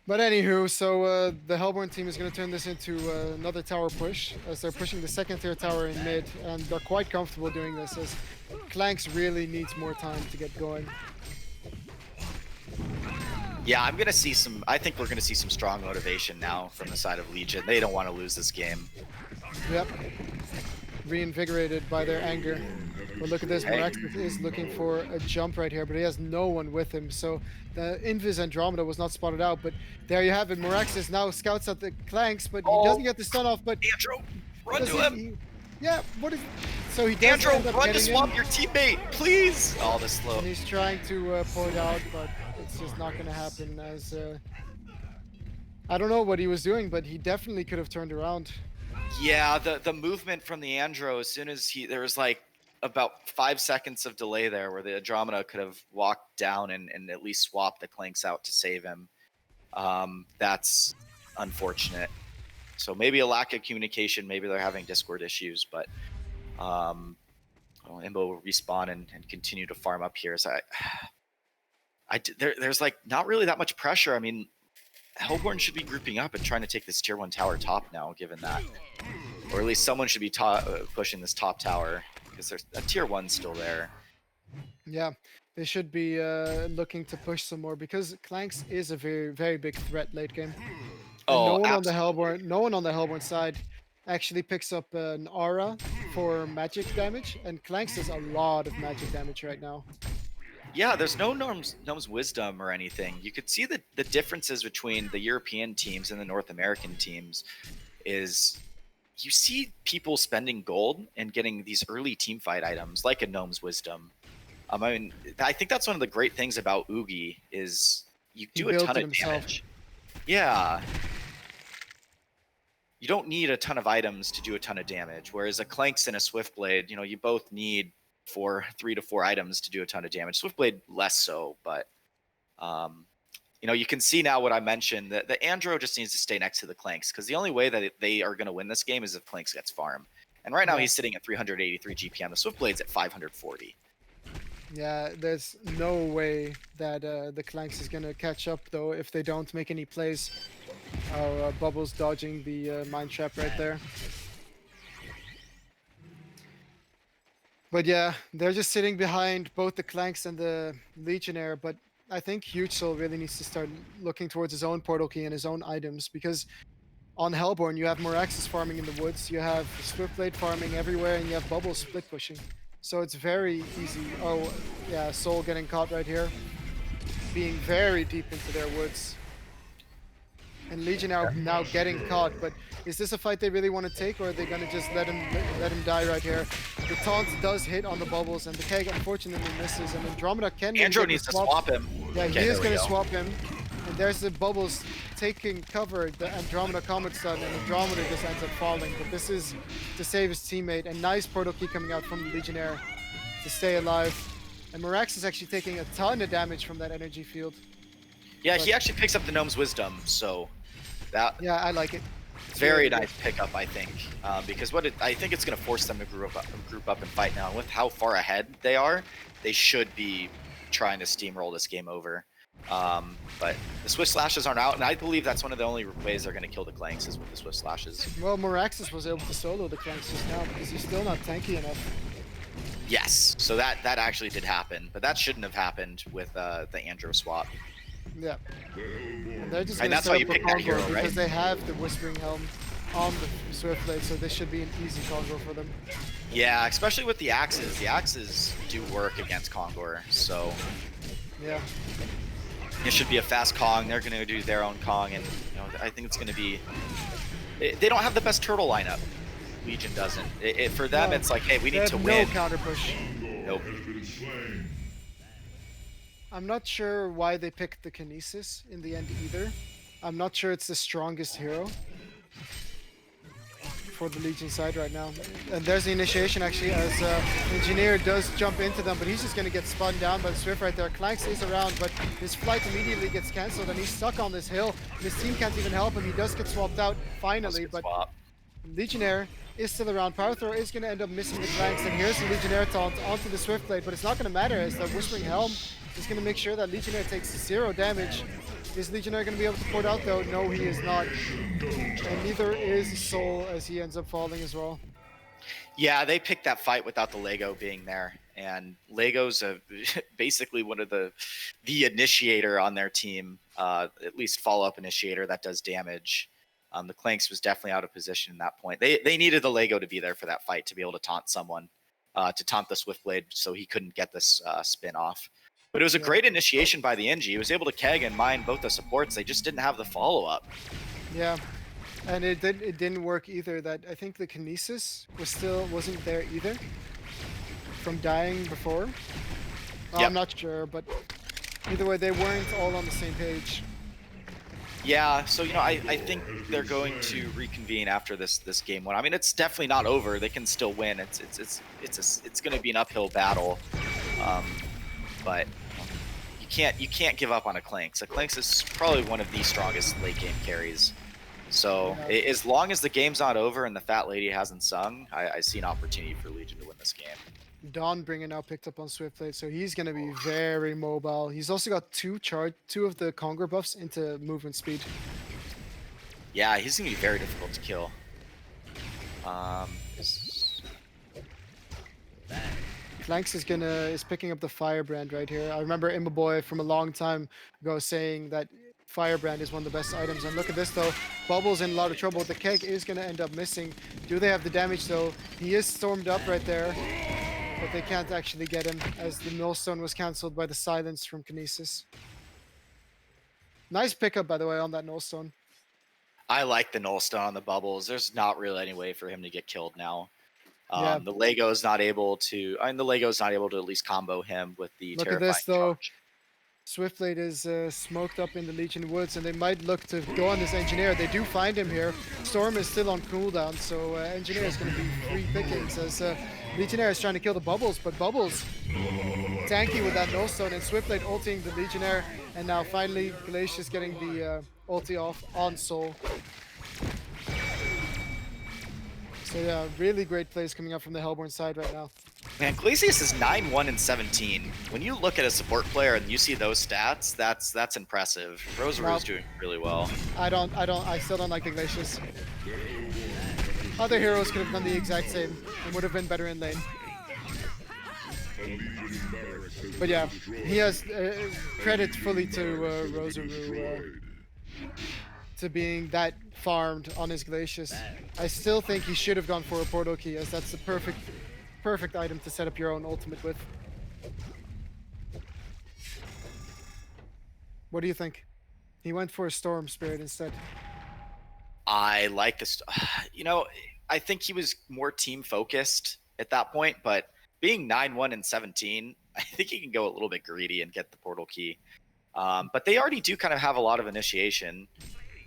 But anywho, so the Hellborn team is going to turn this into another tower push as they're pushing the second tier tower in mid, and they're quite comfortable doing this as Clanks really needs more time to get going. Yeah, I think we're gonna see some strong motivation now from the side of Legion. They don't want to lose this game. Yep. Reinvigorated by their anger. But look at this, Moraxis is looking for a jump right here, but he has no one with him. So the Invis Andromeda was not spotted out, but there you have it. Moraxis now scouts out the Clanks, but he doesn't get the stun off, but Andrew, run to him! Yeah, what is... So he does Andrew, end up run to getting swap in, your teammate, please! Oh, this slow. and he's trying to pull it out, but it's just not going to happen as... I don't know what he was doing, but he definitely could have turned around. Yeah, the movement from the Andro, as soon as there was like about 5 seconds of delay there where the Andromeda could have walked down and at least swapped the Clanks out to save him. That's unfortunate. So maybe a lack of communication, maybe they're having Discord issues, but Imbo will respawn and continue to farm up here. So there's like not really that much pressure. I mean, Hellborn should be grouping up and trying to take this tier 1 tower top now, given that. Or at least someone should be pushing this top tower, because there's a tier 1 still there. Yeah, they should be looking to push some more, because Clanks is a very, very big threat late game. And Oh, no one on the Hellborn side actually picks up an aura for magic damage, and Clanks does a lot of magic damage right now. Yeah, there's no Gnome's wisdom or anything. You could see the differences between the European teams and the North American teams is you see people spending gold and getting these early teamfight items like a Gnome's wisdom. I mean, I think that's one of the great things about Oogie is you do a ton of damage. Yeah. You don't need a ton of items to do a ton of damage, whereas a Clanks and a Swiftblade, you both need 3 to 4 items to do a ton of damage. Swiftblade less so, but you can see now what I mentioned, that the Andro just needs to stay next to the Clanks, because the only way that they are going to win this game is if Clanks gets farm. And right now he's sitting at 383 GPM. The Swiftblade's at 540. Yeah, there's no way that the Clanks is going to catch up, though, if they don't make any plays. Oh, Bubbles dodging the mine trap right there. But yeah, they're just sitting behind both the Clanks and the Legionnaire. But I think Huge Soul really needs to start looking towards his own portal key and his own items, because on Hellborn you have Moraxis farming in the woods, you have Swiftblade farming everywhere, and you have Bubbles split pushing. So it's very easy. Oh yeah, Soul getting caught right here, being very deep into their woods. And Legion now getting caught, but is this a fight they really want to take, or are they gonna just let him die right here? The taunt does hit on the Bubbles, and the keg unfortunately misses, and Andromeda can. Andro needs to swap him. Yeah, Okay, he is there we gonna go. swap him, and there's the Bubbles taking cover. The Andromeda Comet Stun, and Andromeda just ends up falling. But this is to save his teammate, and nice portal key coming out from the Legionnaire to stay alive. And Morax is actually taking a ton of damage from that energy field. Yeah, he actually picks up the Gnome's Wisdom, so that Yeah, I like it. very really good. nice pickup, I think, because I think it's going to force them to group up and fight now. And with how far ahead they are, they should be trying to steamroll this game over. But the Swift Slashes aren't out, and I believe that's one of the only ways they're going to kill the Clanks is with the Swift Slashes. Well, Moraxis was able to solo the Clanks just now because he's still not tanky enough. Yes, so that actually did happen, but that shouldn't have happened with the Andro swap. Yeah. And they're just And gonna that's set why up you a pick that combo hero, right? because they have the Whispering Helm on the Swiftblade, so this should be an easy combo for them. Yeah, especially with the axes. The axes do work against Kongor, so Yeah. it should be a fast Kong. They're going to do their own Kong, and I think it's going to be. They don't have the best turtle lineup. Legion doesn't. For them, No. it's like, hey, we They need have to no win. counter push. Nope. I'm not sure why they picked the Kinesis in the end either. I'm not sure it's the strongest hero for the Legion side right now. And there's the initiation actually, as Engineer does jump into them, but he's just going to get spun down by the Swift right there. Clank stays around, but his flight immediately gets cancelled, and he's stuck on this hill. And his team can't even help him. He does get swapped out finally, but Swap. Legionnaire is still around. Power Thrower is going to end up missing the Clanks, and here's the Legionnaire taunt onto the Swiftblade, but it's not going to matter as the Whispering Helm is going to make sure that Legionnaire takes 0 damage. Is Legionnaire going to be able to port out though? No, he is not. And neither is Soul, as he ends up falling as well. Yeah, they picked that fight without the Lego being there, and Lego's basically one of the initiator on their team, at least follow-up initiator that does damage. The Clanks was definitely out of position in that point. They needed the Lego to be there for that fight to be able to taunt someone, to taunt the Swiftblade so he couldn't get this spin off. But it was a great initiation by the NG. He was able to keg and mine both the supports. They just didn't have the follow-up. Yeah, and it didn't work either. That I think the Kinesis wasn't there either from dying before. Yep. I'm not sure, but either way, they weren't all on the same page. Yeah, so I think they're going to reconvene after this game one. I mean, it's definitely not over. They can still win. It's going to be an uphill battle, but you can't give up on a Clanks. A Clanks is probably one of the strongest late game carries. So as long as the game's not over and the fat lady hasn't sung, I see an opportunity for Legion to win this game. Dawnbringer now picked up on Swiftblade, so he's going to be very mobile. He's also got two of the Conger buffs into movement speed. Yeah, he's going to be very difficult to kill. Clanks is picking up the Firebrand right here. I remember Imbaboy from a long time ago saying that Firebrand is one of the best items. And look at this though, Bubbles in a lot of trouble. The keg is going to end up missing. Do they have the damage though? He is stormed up right there, but they can't actually get him as the Millstone was cancelled by the silence from Kinesis. Nice pickup, by the way, on that Millstone. I like the Nullstone on the Bubbles. There's not really any way for him to get killed now. Yeah. The Lego is not able to. I mean, the Lego is not able to at least combo him with the. Look at terrifying this though. charge. Swiftblade is smoked up in the Legion Woods, and they might look to go on this Engineer. They do find him here. Storm is still on cooldown, so Engineer is going to be free pickings as Legionnaire is trying to kill the Bubbles, but Bubbles tanky with that Nullstone, and Swiftblade ulting the Legionnaire, and now finally Glacius getting the ulti off on Soul. So yeah, really great plays coming up from the Hellborn side right now. Man, Glacius is 9-1 and 17. When you look at a support player and you see those stats, that's impressive. Rosaru's Nope. doing really well. I still don't like the Glacius. Other heroes could have done the exact same and would have been better in lane. But yeah, he has credit fully to Rosaru to being that farmed on his glaciers. I still think he should have gone for a portal key, as that's the perfect item to set up your own ultimate with. What do you think? He went for a Storm Spirit instead. I like this. You know, I think he was more team focused at that point, but being 9-1 and 17, I think he can go a little bit greedy and get the portal key. But they already do kind of have a lot of initiation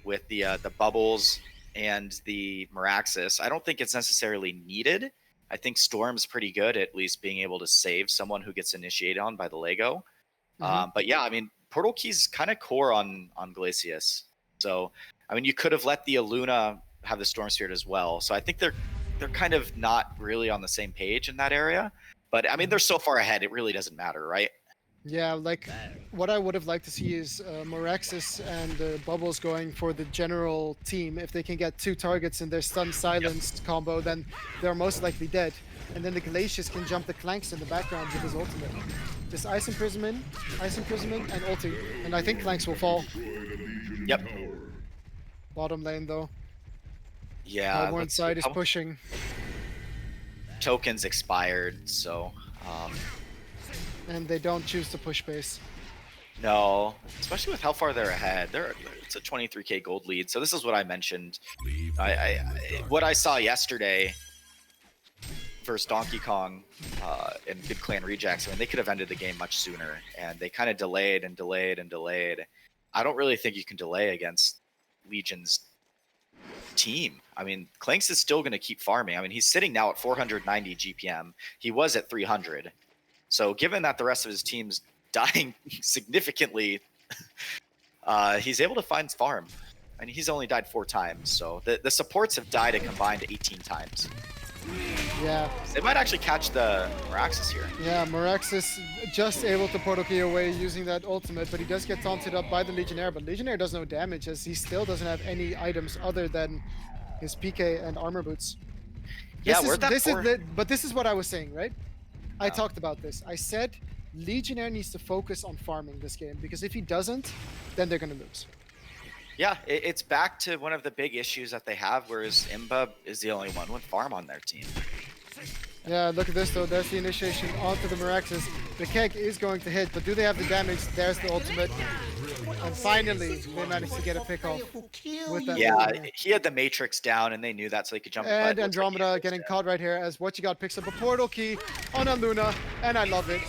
with the bubbles and the Meraxis. I don't think it's necessarily needed. I think Storm's pretty good at least being able to save someone who gets initiated on by the Lego. But yeah, I mean, portal key's kind of core on Glacius. So I mean, you could have let the Aluna have the Storm Spirit as well. So I think they're kind of not really on the same page in that area. But I mean, they're so far ahead, it really doesn't matter, right? Yeah, like what I would have liked to see is Meraxis and Bubbles going for the general team. If they can get 2 targets in their stun silenced combo, then they're most likely dead. And then the Glacius can jump the Clanks in the background with his ultimate. Just Ice Imprisonment, and ulti. And I think Clanks will fall. Yep. Bottom lane though. Yeah. Hellborn side is pushing. Tokens expired, so and they don't choose to push base. No, especially with how far they're ahead. It's a 23k gold lead. So this is what I mentioned. What I saw yesterday versus Donkey Kong and Good Clan Rejects. I mean, they could have ended the game much sooner, and they kind of delayed and delayed and delayed. I don't really think you can delay against Legion's team. I mean, Clanks is still going to keep farming. I mean, he's sitting now at 490 GPM. He was at 300. So given that the rest of his team's dying significantly, he's able to find farm. And he's only died 4 times. So the supports have died a combined 18 times. Yeah. They might actually catch the Meraxis here. Yeah, Meraxis just able to portal key away using that ultimate, but he does get taunted up by the Legionnaire, but Legionnaire does no damage as he still doesn't have any items other than his PK and armor boots. Yeah, But this is what I was saying, right? I talked about this. I said Legionnaire needs to focus on farming this game, because if he doesn't, then they're going to lose. Yeah, it's back to one of the big issues that they have, whereas Imba is the only one with farm on their team. Yeah, look at this though. There's the initiation onto the Meraxis. The keg is going to hit, but do they have the damage? There's the ultimate. And finally, they managed to get a pick off with that. Yeah, he had the Matrix down, and they knew that, so he could jump. And Andromeda getting caught right here as What You Got picks up a portal key on Aluna, and I love it.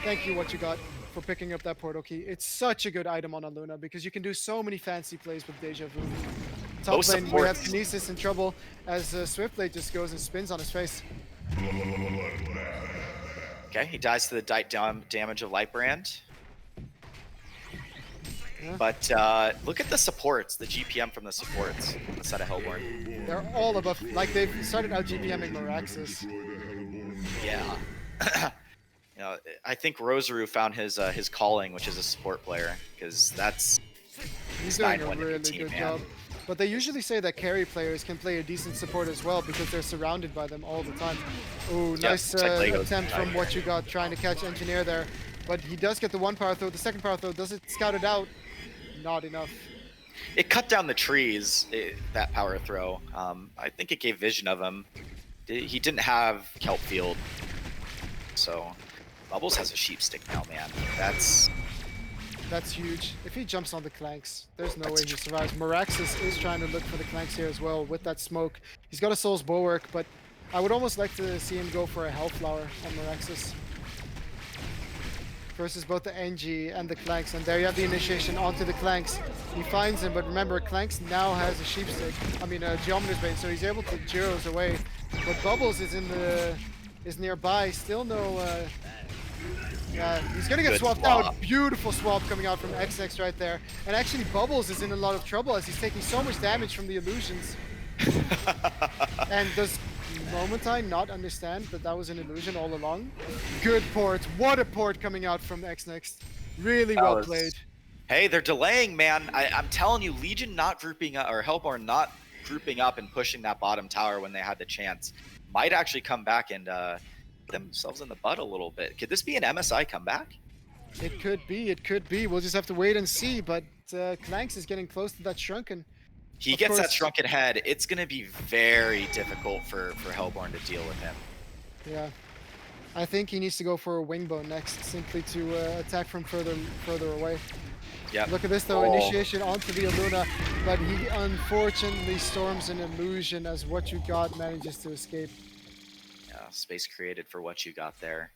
Thank you, What You Got, for picking up that portal key. It's such a good item on Aluna because you can do so many fancy plays with Deja Vu. Top lane, we have Kinesis in trouble as Swiftblade just goes and spins on his face. Okay, he dies to the damage of Lightbrand. Yeah. But look at the supports, the GPM from the supports on the side of Hellborn. They're all above, like they've started out GPMing Meraxis. Yeah. You know, I think Rosaru found his calling, which is a support player, because he's doing a really good job. But they usually say that carry players can play a decent support as well because they're surrounded by them all the time. Oh, nice attempt from What You Got trying to catch Engineer there. But he does get the 1 power throw. The 2nd power throw, does it scout it out? Not enough. It cut down the trees, that power throw. I think it gave vision of him. He didn't have Kelp Field. So Bubbles has a sheep stick now, man. That's huge. If he jumps on the Clanks, there's no way he survives. Meraxis is trying to look for the Clanks here as well with that smoke. He's got a Soul's Bulwark, but I would almost like to see him go for a Hellflower on Meraxis. Versus both the NG and the Clanks. And there you have the initiation onto the Clanks. He finds him, but remember, Clanks now has a sheep stick. I mean, a Geometer's Bane, so he's able to Gyros away. But Bubbles is nearby. Still no... Yeah, he's gonna get swapped out. Beautiful swap coming out from XX right there. And actually Bubbles is in a lot of trouble as he's taking so much damage from the illusions. And does Momentine not understand that that was an illusion all along? Good port. What a port coming out from XNext. Really well played. Hey, they're delaying, man. I'm telling you, Legion not grouping up, or Hellborn not grouping up and pushing that bottom tower when they had the chance might actually come back and themselves in the butt a little bit. Could this be an MSI comeback? It could be. It could be. We'll just have to wait and see. But Clanks is getting close to that Shrunken. He Of gets that course. shrunken head. It's going to be very difficult for Hellborn to deal with him. Yeah. I think he needs to go for a Wingbow next, simply to attack from further away. Yeah. Look at this though, Oh. initiation onto the Illuna, but he unfortunately storms an illusion as What You Got manages to escape. Yeah, space created for What You Got there.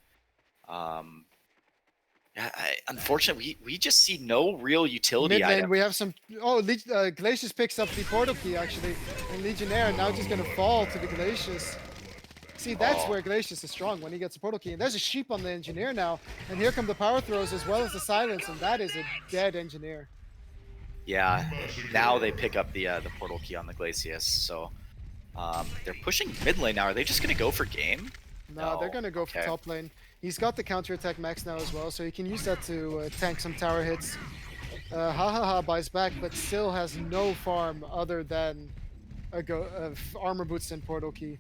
Unfortunately, we just see no real utility Mid lane, item. we have some. Oh, Glacius picks up the portal key actually, and Legionnaire now just gonna fall to the Glacius. See, that's Oh. where Glacius is strong, when he gets a portal key. And there's a sheep on the Engineer now, and here come the power throws as well as the silence, and that is a dead Engineer. Yeah, now they pick up the portal key on the Glacius. So they're pushing mid lane now. Are they just going to go for game? No, they're No, gonna go for okay. top lane. He's got the counterattack max now as well, so he can use that to tank some tower hits. Ha buys back, but still has no farm other than armor boots and portal key.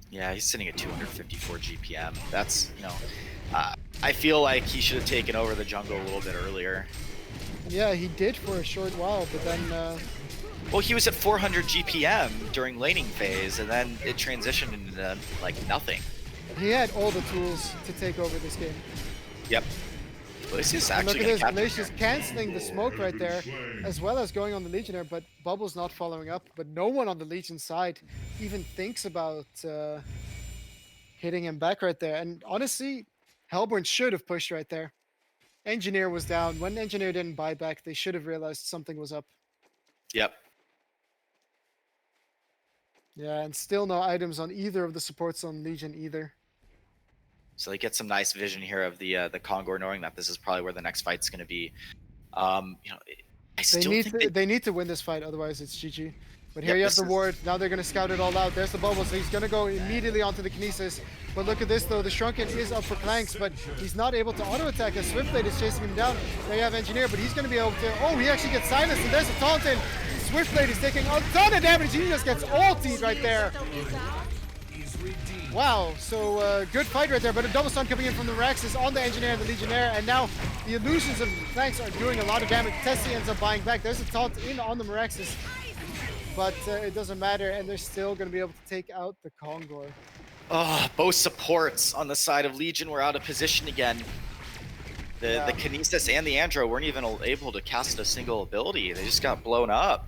Yeah, he's sitting at 254 GPM. That's, I feel like he should have taken over the jungle a little bit earlier. Yeah, he did for a short while, but then Well, he was at 400 GPM during laning phase, and then it transitioned into like nothing. he had all the tools to take over this game. Yep. Glacius And actually look at gonna this, catch him Glacius here. canceling the smoke right there, as well as going on the Legionnaire, but Bubble's not following up. But no one on the Legion side even thinks about hitting him back right there. And honestly, Hellborn should have pushed right there. Engineer was down. When Engineer didn't buy back, they should have realized something was up. Yep. Yeah, and still no items on either of the supports on Legion either. So they get some nice vision here of the Kongor, knowing that this is probably where the next fight's going to be. I They still need think to, they need to win this fight, otherwise it's GG. But here Yep, you have this the is- ward. Now they're going to scout it all out. There's the bubble, so he's going to go immediately onto the Kinesis. But look at this though, the Shrunken is up for Clanks, but he's not able to auto-attack as Swiftblade is chasing him down. There you have Engineer, but he's going to be able to... Oh, he actually gets silenced, and there's a taunt in. Swiftblade is taking a ton of damage. He just gets ultied right there. Wow, so good fight right there, but a double stun coming in from the Raxus on the Engineer and the Legionnaire, and now the illusions of Clanks are doing a lot of damage. Tessie ends up buying back. There's a taunt in on the Meraxis, but it doesn't matter, and they're still going to be able to take out the Kongor. Oh, both supports on the side of Legion were out of position again. The Kinesis and the Andro weren't even able to cast a single ability. They just got blown up.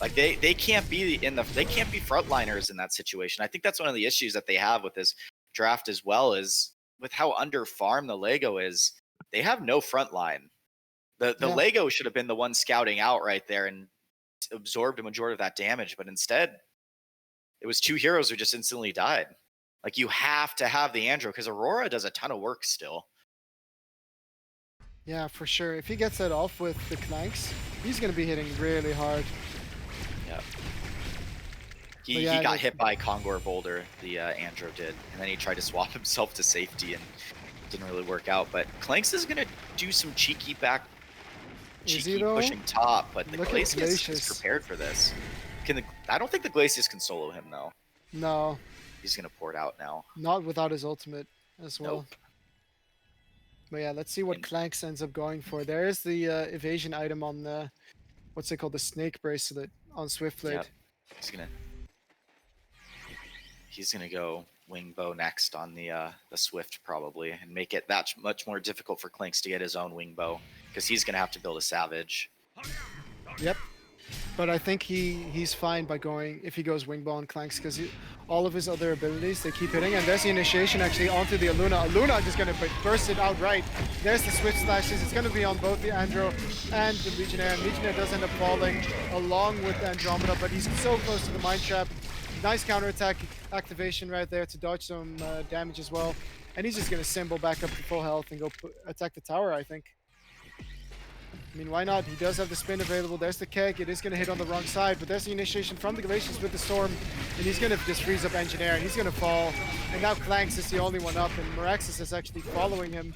Like they can't be frontliners in that situation. I think that's one of the issues that they have with this draft as well, is with how under farm the Lego is. They have no front line. The Yeah. Lego should have been the one scouting out right there and absorbed a majority of that damage, but instead it was two heroes who just instantly died. Like you have to have the Andro because Aurora does a ton of work still. Yeah, for sure. If he gets that off with the Clanks, he's going to be hitting really hard. Yeah. But He yeah, got hit by Kongor Boulder, the Andro did, and then he tried to swap himself to safety and didn't really work out. But Clanks is gonna do some cheeky Is he though? pushing top, but the Look at Glacius is Glacius. prepared for this. I don't think the Glacius can solo him though. No, He's gonna pour it out now. not without his ultimate as well. Nope. But yeah, let's see what Clanks ends up going for. There is the evasion item on the, what's it called, the snake bracelet on Swiftblade. Yep. He's gonna go Wingbow next on the Swift probably, and make it that much more difficult for Clanks to get his own Wingbow because he's gonna have to build a Savage. Yep. But I think he's fine by going, if he goes Wingbow on Clanks, because all of his other abilities, they keep hitting. And there's the initiation actually onto the Illuna. Illuna just going to burst it outright. There's the switch slashes. It's going to be on both the Andro and the Legionnaire. And Legionnaire does end up falling along with the Andromeda, but he's so close to the Mind Trap. Nice counterattack activation right there to dodge some damage as well. And he's just going to symbol back up to full health and go attack the tower, I think. I mean, why not? He does have the spin available. There's the keg. It is going to hit on the wrong side, but there's the initiation from the Glacius with the storm, and he's going to just freeze up Engineer, and he's going to fall. And now Clanks is the only one up, and Meraxis is actually following him,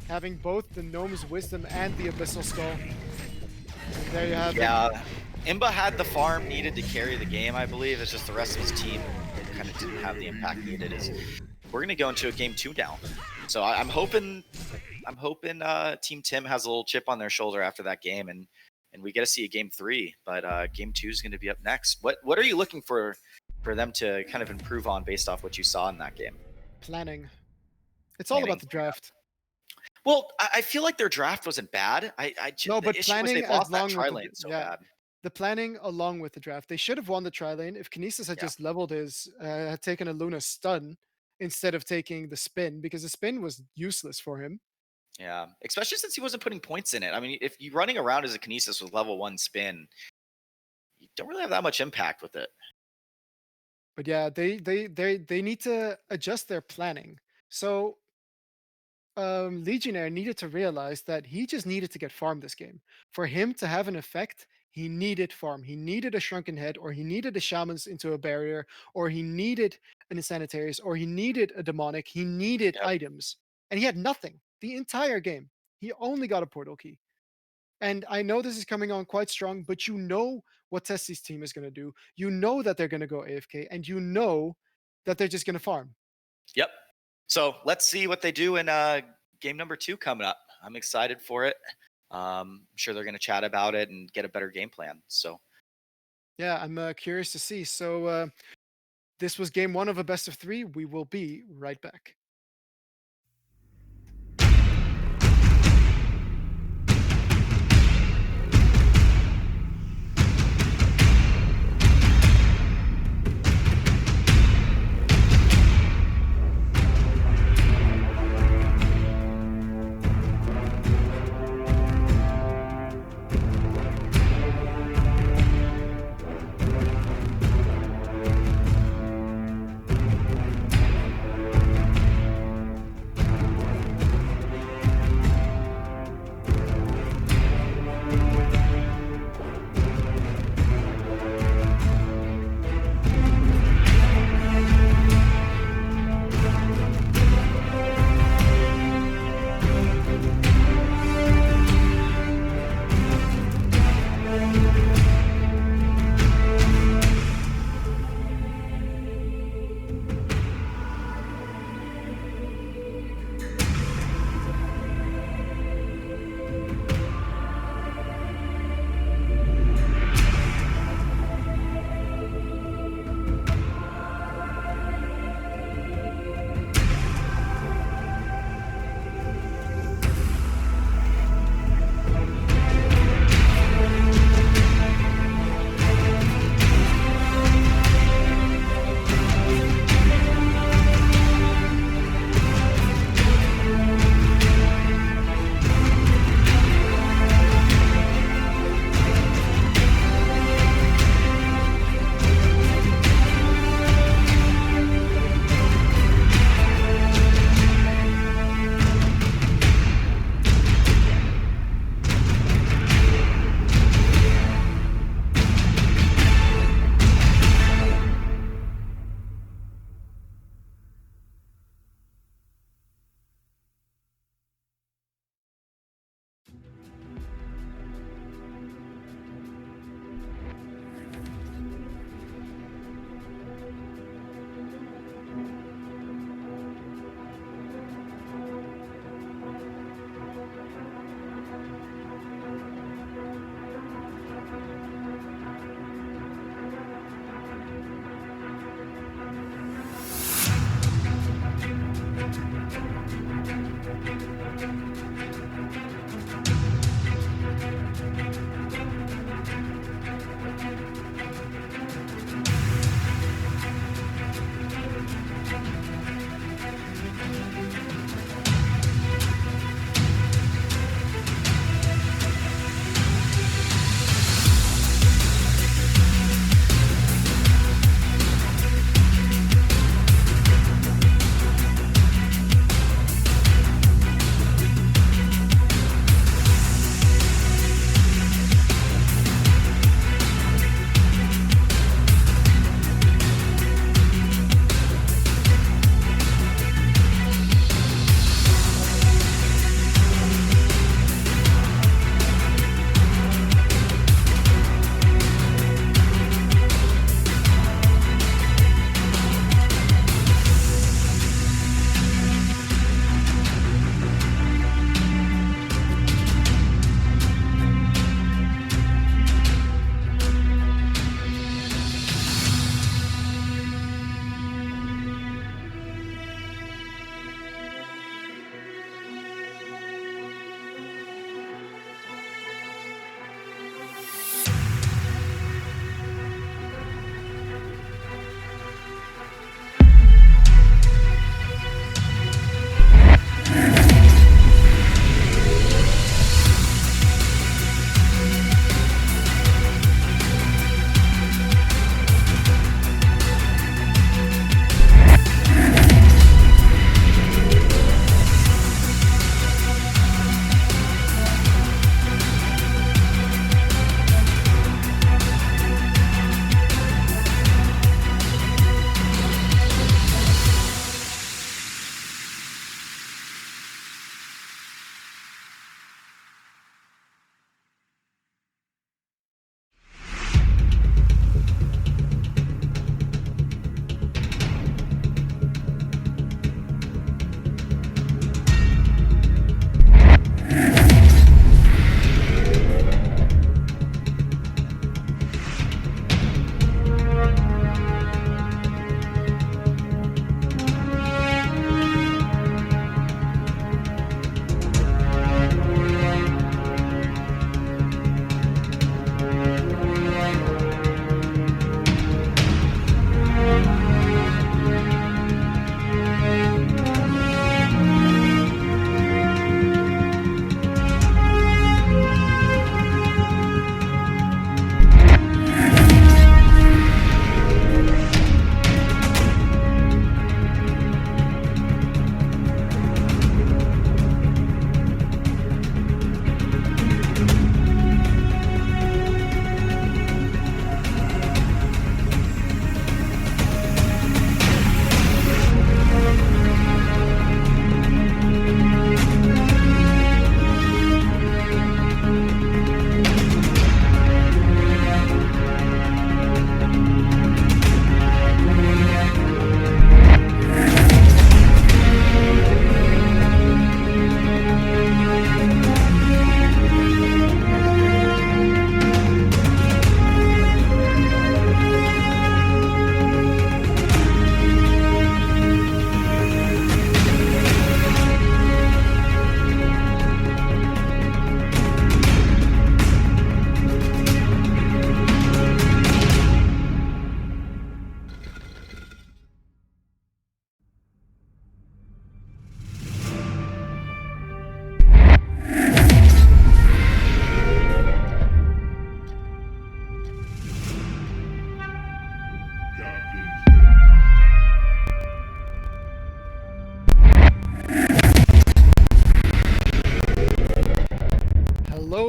having both the Gnome's Wisdom and the Abyssal Skull. And there you have it. Yeah, Imba had the farm needed to carry the game, I believe. It's just the rest of his team kind of didn't have the impact needed. we're gonna go into a game 2 now. So I'm hoping Team Tim has a little chip on their shoulder after that game, and we get to see a game 3. But game 2 is going to be up next. What are you looking for them to kind of improve on based off what you saw in that game? Planning. It's all Planning. about the draft. Well, I feel like their draft wasn't bad. No, the but issue was planning they lost that along with tri the lane so yeah. bad. The planning along with the draft. They should have won the tri lane if Kinesis had Yeah. just leveled had taken a Luna stun instead of taking the spin, because the spin was useless for him. Yeah, especially since he wasn't putting points in it. I mean, if you're running around as a Kinesis with level 1 spin, you don't really have that much impact with it. But yeah, they need to adjust their planning. So Legionnaire needed to realize that he just needed to get farm this game. For him to have an effect, he needed farm. He needed a Shrunken Head, or he needed a Shamans into a barrier, or he needed an Insanitarius, or he needed a Demonic. He needed Yep. items. And he had nothing the entire game. He only got a portal key. And I know this is coming on quite strong, but you know what Tessie's team is going to do. You know that they're going to go AFK, and you know that they're just going to farm. Yep. So let's see what they do in game number 2 coming up. I'm excited for it. I'm sure they're going to chat about it and get a better game plan. So yeah, I'm curious to see. So this was game 1 of a best of 3. We will be right back.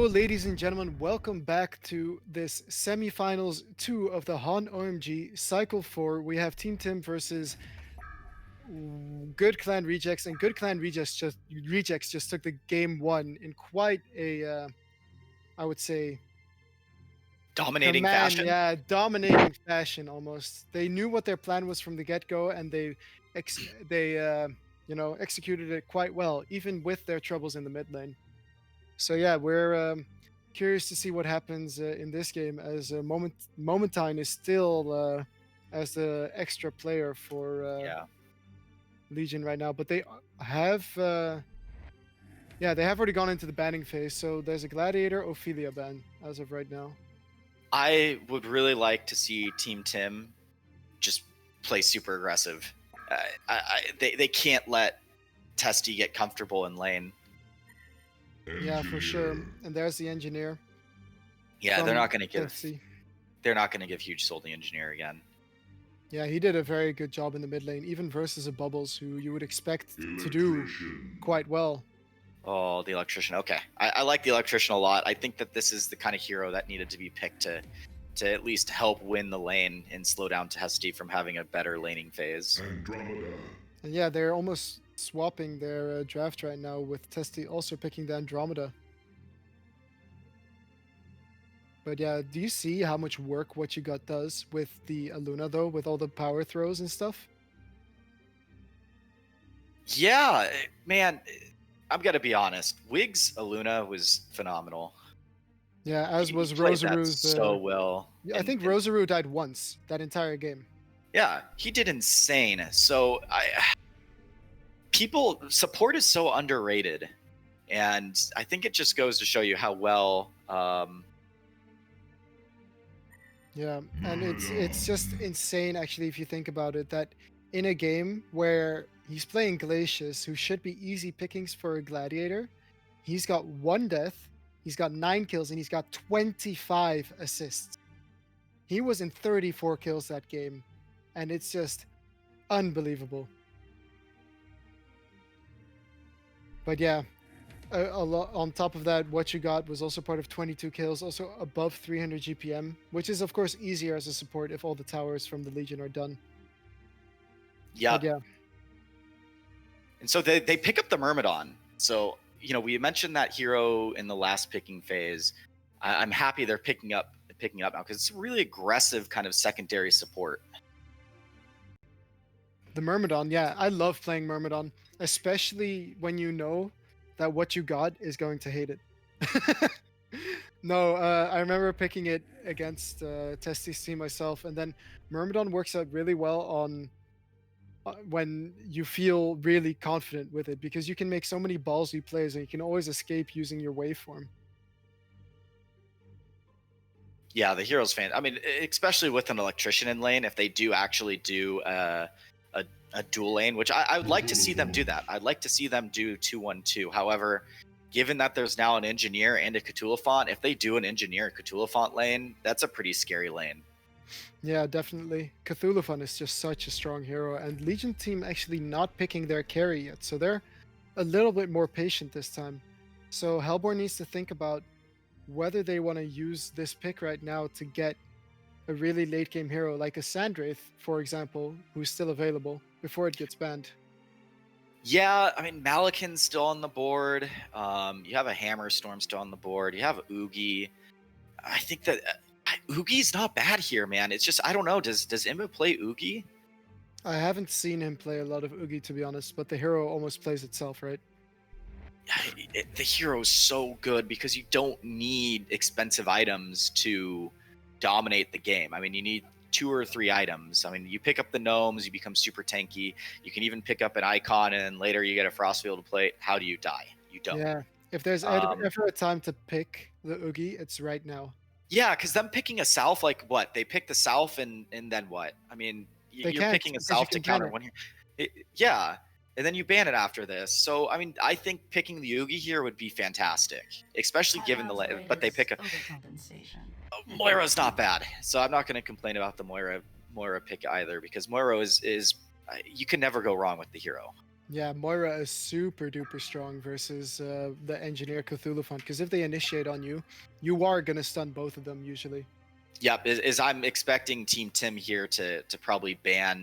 ladies and gentlemen, welcome back to this semifinals 2 of the HoN OMG Cycle 4. We have Team Tim versus Good Clan Rejects, and Good Clan Rejects just took the game 1 in quite a, I would say, Dominating fashion. Yeah, dominating fashion almost. They knew what their plan was from the get-go, and they executed it quite well, even with their troubles in the mid lane. So yeah, we're curious to see what happens in this game, as Momentine is still as the extra player for Legion right now, but they have they have already gone into the banning phase. So there's a Gladiator Ophelia ban as of right now. I would really like to see Team Tim just play super aggressive. They can't let Testy get comfortable in lane. Yeah, for sure. And there's the engineer. Yeah, they're not going to give. Testy. They're not going to give huge soul the engineer again. Yeah, he did a very good job in the mid lane, even versus a Bubbles, who you would expect to do quite well. Oh, the electrician. Okay, I like the electrician a lot. I think that this is the kind of hero that needed to be picked to at least help win the lane and slow down Testy from having a better laning phase. And yeah, they're almost swapping their draft right now, with Testy also picking the Andromeda. But yeah, do you see how much work What You Got does with the Aluna, though, with all the power throws and stuff? Yeah, man, I'm gonna be honest. Wig's Aluna was phenomenal. Yeah, as was he played that Rosarue's. So well. I think Rosaru died once that entire game. Yeah, he did insane. So support is so underrated, and I think it just goes to show you how well. Yeah, and it's just insane, actually, if you think about it, that in a game where he's playing Glacius, who should be easy pickings for a Gladiator, he's got 1 death, he's got 9 kills, and he's got 25 assists. He was in 34 kills that game, and it's just unbelievable. But yeah, a lot on top of that, What You Got was also part of 22 kills, also above 300 GPM, which is of course easier as a support if all the towers from the Legion are done. Yeah. Yeah. And so they pick up the Myrmidon. So, we mentioned that hero in the last picking phase. I'm happy they're picking up now, because it's a really aggressive kind of secondary support. The Myrmidon, yeah, I love playing Myrmidon, especially when you know that What You Got is going to hate it. No, I remember picking it against Testy's team myself, and then Myrmidon works out really well on when you feel really confident with it, because you can make so many ballsy plays and you can always escape using your waveform. Yeah, the hero's fan. I mean, especially with an electrician in lane, if they do actually do a dual lane, which I would like to see them do that. I'd like to see them do 2-1-2. However, given that there's now an engineer and a Cthulhu font, if they do an engineer Cthulhu font lane, that's a pretty scary lane. Yeah, definitely. Cthulhu font is just such a strong hero, and Legion team actually not picking their carry yet, so they're a little bit more patient this time. So Hellborn needs to think about whether they want to use this pick right now to get a really late game hero like a Sandwraith, for example, who's still available before it gets banned. Yeah, I mean, Malakin's still on the board. You have a Hammerstorm still on the board. You have Oogie. I think that Oogie's not bad here, man. It's just, I don't know. Does Imbu play Oogie? I haven't seen him play a lot of Oogie, to be honest, but the hero almost plays itself, right? The hero's so good because you don't need expensive items to dominate the game. I mean, you need 2 or 3 items. I mean, you pick up the gnomes, you become super tanky. You can even pick up an icon, and later you get a Frostfield plate. How do you die? You don't. Yeah. If there's ever a time to pick the Oogie, it's right now. Yeah, because them picking a South, like what? They pick the South and then what? I mean, you're picking a South to counter one here. Yeah. And then you ban it after this. So, I mean, I think picking the Oogie here would be fantastic, especially given the... But they pick a... Moira's not bad. So I'm not going to complain about the Moira pick either, because Moira is you can never go wrong with the hero. Yeah, Moira is super duper strong versus the Engineer Cthulhu font, because if they initiate on you, you are gonna stun both of them usually. Yep, is I'm expecting Team Tim here to probably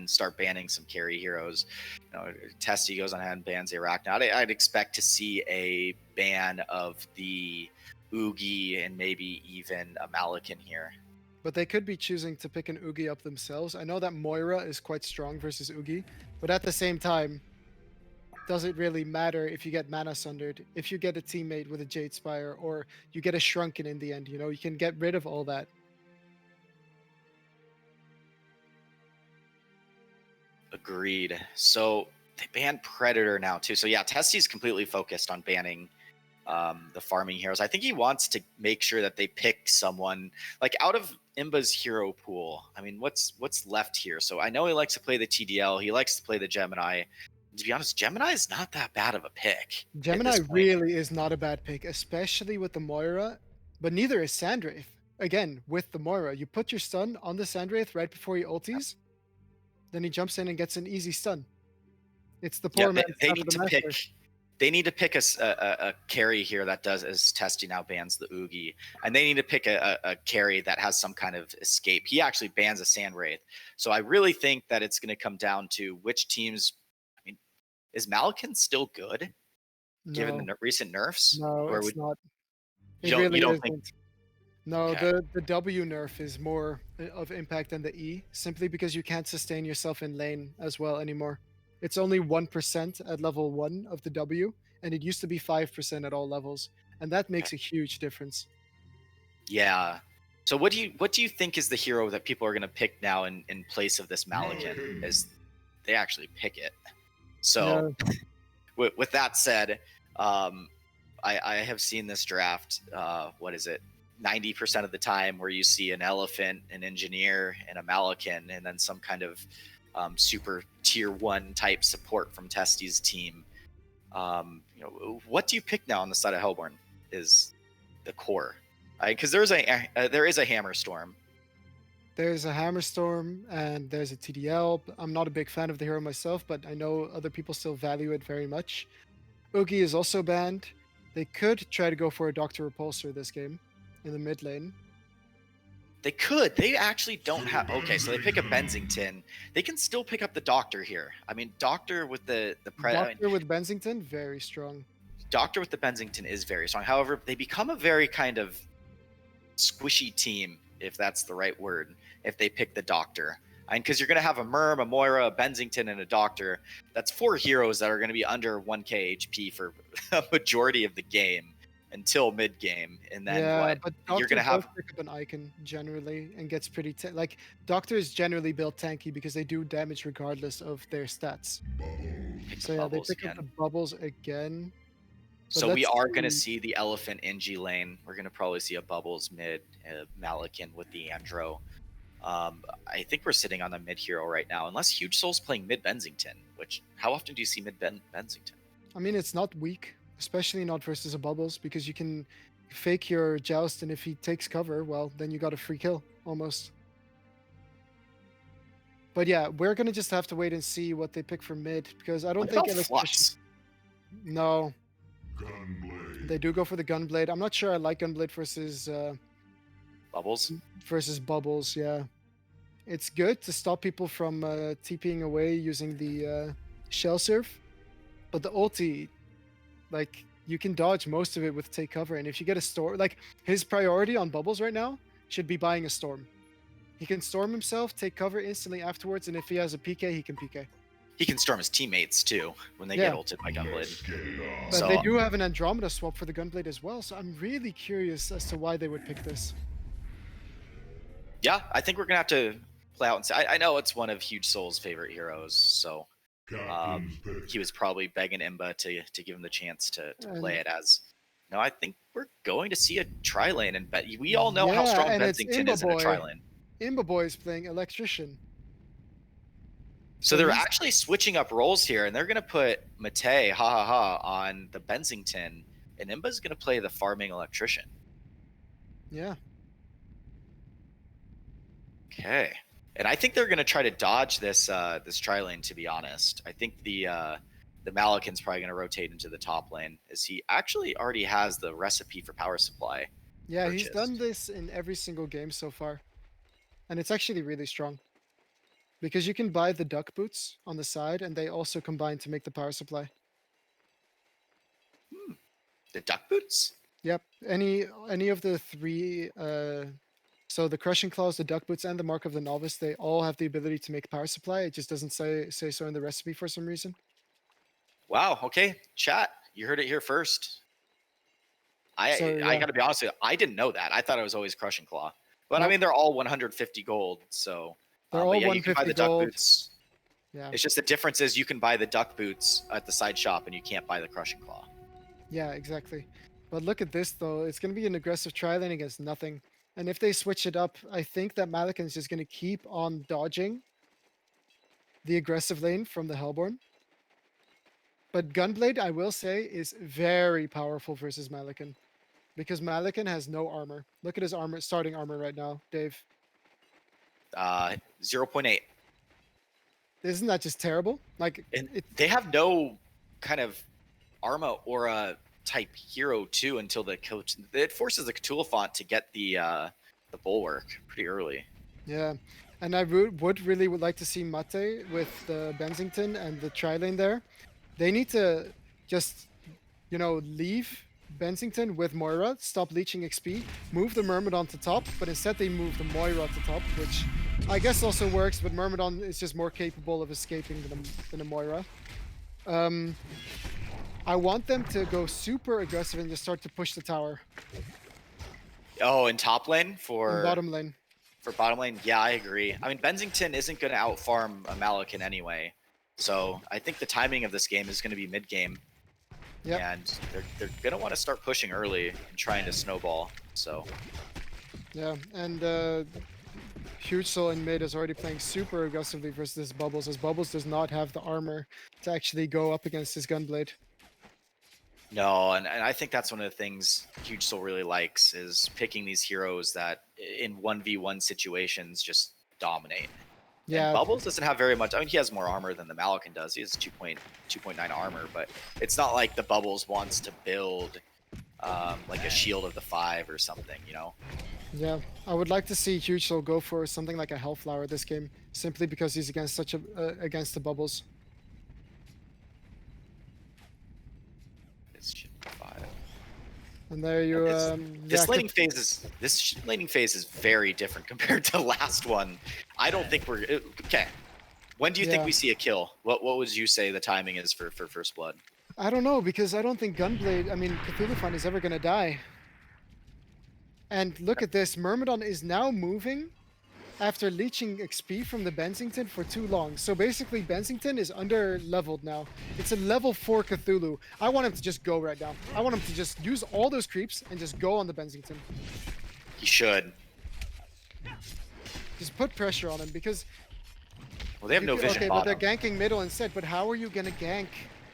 start banning some carry heroes. You know, Testy goes on ahead and bans Arachna. I'd expect to see a ban of the Oogie and maybe even a Malakin here. But they could be choosing to pick an Oogie up themselves. I know that Moira is quite strong versus Oogie, but at the same time, does it really matter if you get mana sundered, if you get a teammate with a Jade Spire, or you get a Shrunken in the end? You know, you can get rid of all that. Agreed. So they banned Predator now too. So yeah, Testy's completely focused on banning the farming heroes. I think he wants to make sure that they pick someone like out of Imba's hero pool. I mean, what's left here? So I know he likes to play the TDL. He likes to play the Gemini. To be honest, Gemini is not that bad of a pick. Gemini really is not a bad pick, especially with the Moira, but neither is Sandwraith. Again, with the Moira, you put your stun on the Sandwraith right before he ulties, then he jumps in and gets an easy stun. It's the poor man's they Son need of the to Master. pick. They need to pick a carry here that does as Testy now bans the Oogie, and they need to pick a carry that has some kind of escape. He actually bans a Sandwraith, so I really think that it's going to come down to which teams. I mean, is Malakin still good given No, the recent nerfs? no, Or it's not. you It really don't isn't. think? No, Okay. the W nerf is more of impact than the E, simply because you can't sustain yourself in lane as well anymore. It's only 1% at level 1 of the W, and it used to be 5% at all levels, and that makes a huge difference. Yeah. So what do you think is the hero that people are going to pick now in place of this Malakin? As they actually pick it. So with that said, I have seen this draft. What is it? 90% of the time where you see an elephant, an engineer, and a Malakin, and then some kind of super tier 1 type support from Testy's team. What do you pick now on the side of Hellborn is the core, because there is a Hammer Storm. There's a Hammerstorm and there's a TDL. I'm not a big fan of the hero myself, but I know other people still value it very much. Oogie is also banned. They could try to go for a Dr. Repulsor this game in the mid lane. They could. They actually don't have. Okay, so they pick up Bensington. They can still pick up the Doctor here. I mean, Doctor with the Doctor with Bensington, very strong. Doctor with the Bensington is very strong. However, they become a very kind of squishy team, if that's the right word, if they pick the Doctor. I mean, because you're going to have a Merm, a Moira, a Bensington, and a Doctor. That's 4 heroes that are going to be under 1k HP for a majority of the game until mid game, and then but you're Doctor going to have pick up an icon generally and gets pretty like Doctor is generally built tanky because they do damage regardless of their stats. So yeah, they pick up the bubbles again. So we are going to see the elephant NG lane. We're going to probably see a bubbles mid, Malakin with the Andro. I think we're sitting on the mid hero right now, unless Huge Soul's playing mid Bensington. Which how often do you see mid Bensington? I mean, it's not weak, especially not versus a bubbles, because you can fake your joust, and if he takes cover, well, then you got a free kill almost. But yeah, we're gonna just have to wait and see what they pick for mid, because I don't think Flux? No. They do go for the Gunblade. I'm not sure I like Gunblade versus Bubbles. Bubbles. Yeah, it's good to stop people from TPing away using the Shell Surf, but the ulti, like, you can dodge most of it with take cover, and if you get a storm, like, his priority on Bubbles right now should be buying a storm. He can storm himself, take cover instantly afterwards, and if he has a PK, he can PK. He can storm his teammates too when they get ulted by Gunblade. But they do have an Andromeda swap for the Gunblade as well, so I'm really curious as to why they would pick this. Yeah, I think we're gonna have to play out and see. I know it's one of Huge Soul's favorite heroes, so he was probably begging Imba to give him the chance to play it as. No, I think we're going to see a tri lane, and we all know how strong Bensington is in a tri lane. Imba Boy is playing Electrician. So they're actually switching up roles here, and they're going to put Mate, on the Bensington, and Imba's going to play the farming Electrician. Yeah. Okay. And I think they're going to try to dodge this this tri lane, to be honest. I think the the Malakin's probably going to rotate into the top lane, as he actually already has the recipe for power supply. Yeah, he's done purchased. this in every single game so far. And it's actually really strong. Because you can buy the duck boots on the side, and they also combine to make the power supply. The duck boots? Yep. Any of the three so the crushing claws, the duck boots, and the mark of the novice, they all have the ability to make power supply. It just doesn't say so in the recipe for some reason. Wow. Okay, chat. You heard it here first. I So, I yeah. got to be honest with you. I didn't know that. I thought it was always crushing claw. But I Nope. mean, they're all 150 gold. So They're but all yeah, you can buy 150 the duck gold. boots. Yeah. It's just the difference is you can buy the duck boots at the side shop, and you can't buy the crushing claw. Yeah, exactly. But look at this though. It's gonna be an aggressive tri lane against nothing. And if they switch it up, I think that Malakin's just gonna keep on dodging the aggressive lane from the Hellborn. But Gunblade, I will say, is very powerful versus Malakin. Because Malakin has no armor. Look at his armor, starting armor right now, Dave. 0.8. Isn't that just terrible? Like, And it, they have no kind of Arma Aura type hero too until the coach. It forces the Cthulhu font to get the bulwark pretty early. yeah. And I would really like to see Mate with the Bensington and the tri lane there. They need to just, leave Bensington with Moira, stop leeching XP, move the Myrmidon to top, but instead they move the Moira to top, which I guess also works, but Myrmidon is just more capable of escaping than a Moira. I want them to go super aggressive and just start to push the tower Oh, in top lane in for bottom lane. bottom lane, yeah, I agree. I mean, Bensington isn't going to outfarm a Malakin anyway, so I think the timing of this game is going to be mid game. Yep. And they're gonna want to start pushing early and trying to snowball. So Yeah, and Huge Soul in mid is already playing super aggressively versus this Bubbles, as Bubbles does not have the armor to actually go up against his Gunblade. no, and I think that's one of the things Huge Soul really likes is picking these heroes that in 1v1 situations just dominate. Yeah, And Bubbles doesn't have very much. I mean, he has more armor than the Malakin does. He has 2.9 armor, but it's not like the Bubbles wants to build like a Shield of the 5 or something, you know? yeah. I would like to see Huge Soul go for something like a Hellflower this game, simply because he's against against the Bubbles. It's Shield of the 5. And there you. This laning phase is very different compared to last one. I don't think we're okay. When do you think Yeah. we see a kill? What would you say the timing is for first blood? I don't know, because I don't think Cthulhu Font is ever gonna die. And look at this, Myrmidon is now moving after leeching XP from the Bensington for too long. So basically, Bensington is under leveled now. It's a level 4 Cthulhu. I want him to just go right now. I want him to just use all those creeps and just go on the Bensington. He should. Just put pressure on him, because Well, they have no vision okay, but bottom. they're ganking middle instead. But how are you gonna gank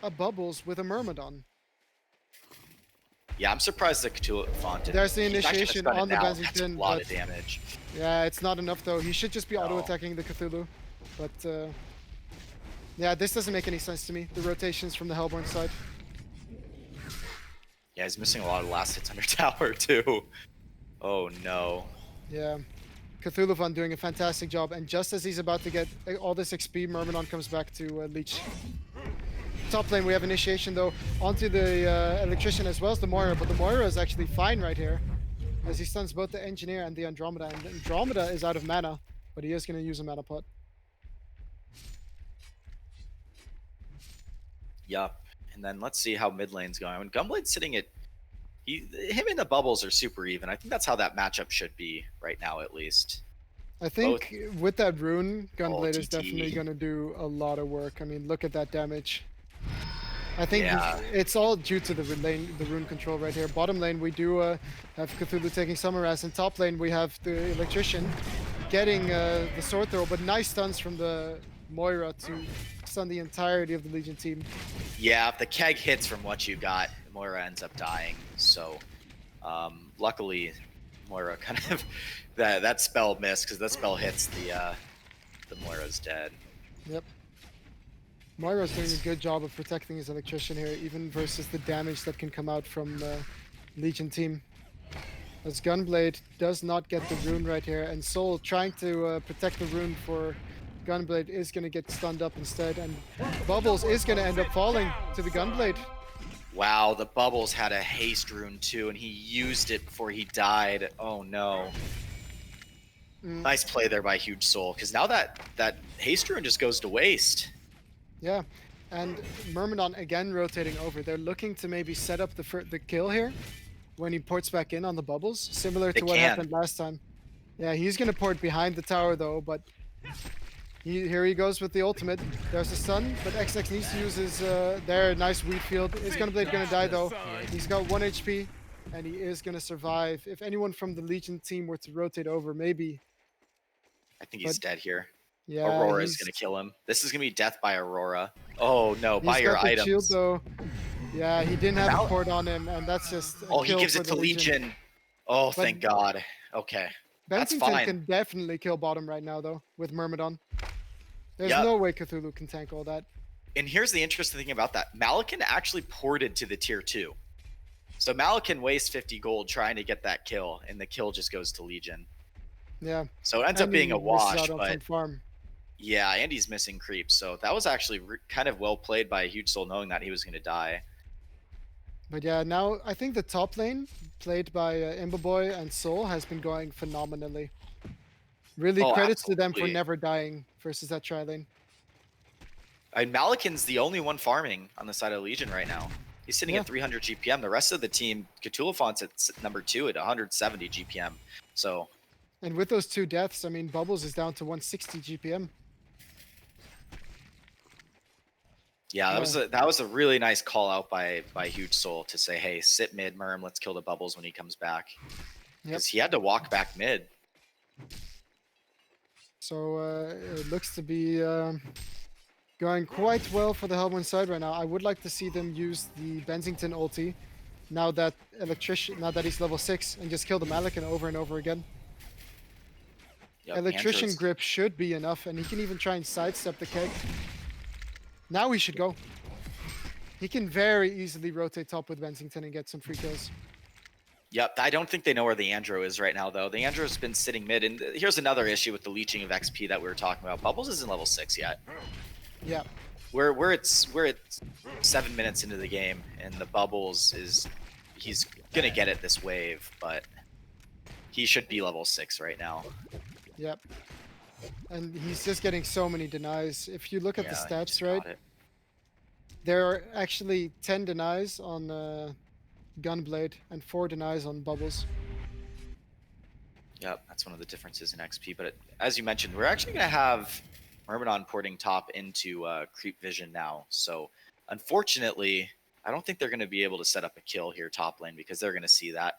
a Bubbles with a Myrmidon? Yeah, I'm surprised the Cthulhu font didn't. There's the he's actually initiation gonna stun it on the now. Bensington, That's a lot but- of damage. Yeah, it's not enough though. He should just be No. auto-attacking the Cthulhu. But yeah, this doesn't make any sense to me. The rotations from the Hellborn side. Yeah, he's missing a lot of last hits under tower too. Oh no. Yeah. Cthulhu Fun doing a fantastic job, and just as he's about to get all this XP, Myrmidon comes back to leech. Top lane, we have initiation though onto the electrician as well as the Moira, but the Moira is actually fine right here, as he stuns both the engineer and the Andromeda, and Andromeda is out of mana, but he is going to use a mana pot. Yup. And then let's see how mid lane's going. When Gunblade's sitting at him and the Bubbles are super even. I think that's how that matchup should be right now, at least. I think with that rune, Gunblade is TT. definitely going to do a lot of work. I mean, look at that damage. I think Yeah. it's all due to the rune control right here. Bottom lane, we do have Cthulhu taking Summer Raz. In top lane, we have the Electrician getting the sword throw, but nice stuns from the Moira to stun the entirety of the Legion team. Yeah, if the keg hits from what you got, Moira ends up dying. So, luckily, Moira kind of that spell missed because that spell hits the Moira's dead. Yep. Moira's doing a good job of protecting his electrician here, even versus the damage that can come out from Legion team. As Gunblade does not get the rune right here, and Soul trying to protect the rune for Gunblade is going to get stunned up instead, and Bubbles is going to end up falling to the Gunblade. Wow, the Bubbles had a haste rune too, and he used it before he died. Oh no. Nice play there by Huge Soul, because now that haste rune just goes to waste. Yeah, and Myrmidon again rotating over. They're looking to maybe set up the kill here when he ports back in on the Bubbles, similar to what happened last time. Yeah, he's going to port behind the tower though, but here he goes with the ultimate. There's the stun, but XX needs to use his there. Nice wheat field. Is Gunblade going to die though? He's got 1 HP, and he is going to survive. If anyone from the Legion team were to rotate over, maybe. I think he's dead here. Yeah, Aurora is going to kill him. This is going to be death by Aurora. Oh no, by your items. Shield, though. Yeah, he didn't have a port on him, and that's just oh, he gives it to Legion. Oh, but thank God. Okay. That's fine. Can definitely kill bottom right now, though, with Myrmidon. There's no way Cthulhu can tank all that. And here's the interesting thing about that. Malakin actually ported to the tier 2. So Malakin wastes 50 gold trying to get that kill, and the kill just goes to Legion. Yeah. So it ends up being a wash, but farm. Yeah, and he's missing creeps. So that was actually kind of well played by Huge Soul, knowing that he was going to die. But yeah, now I think the top lane, played by Imboboy and Soul, has been going phenomenally. Really credits to them for never dying versus that tri lane. And Malakin's the only one farming on the side of Legion right now. He's sitting at 300 GPM. The rest of the team, Cthulhufont's at number 2 at 170 GPM. So. And with those 2 deaths, I mean, Bubbles is down to 160 GPM. Yeah, that was a really nice call out by Huge Soul to say, hey, sit mid, Myrm, let's kill the Bubbles when he comes back. Because he had to walk back mid. So it looks to be going quite well for the Hellborn side right now. I would like to see them use the Bensington ulti now that he's level 6, and just kill the Malakin over and over again. Yep, Electrician grip should be enough, and he can even try and sidestep the keg. Now he should go. He can very easily rotate top with Bensington and get some free kills. Yep, I don't think they know where the Andro is right now, though. The Andro's been sitting mid, and here's another issue with the leeching of XP that we were talking about. Bubbles isn't level 6 yet. Yeah. We're at 7 minutes into the game, and the Bubbles he's gonna get it this wave, but he should be level 6 right now. Yep. And he's just getting so many denies. If you look at the stats, right, there are actually 10 denies on Gunblade and 4 denies on Bubbles. Yep, that's one of the differences in XP. But as you mentioned, we're actually going to have Myrmidon porting top into Creep Vision now. So unfortunately, I don't think they're going to be able to set up a kill here top lane, because they're going to see that.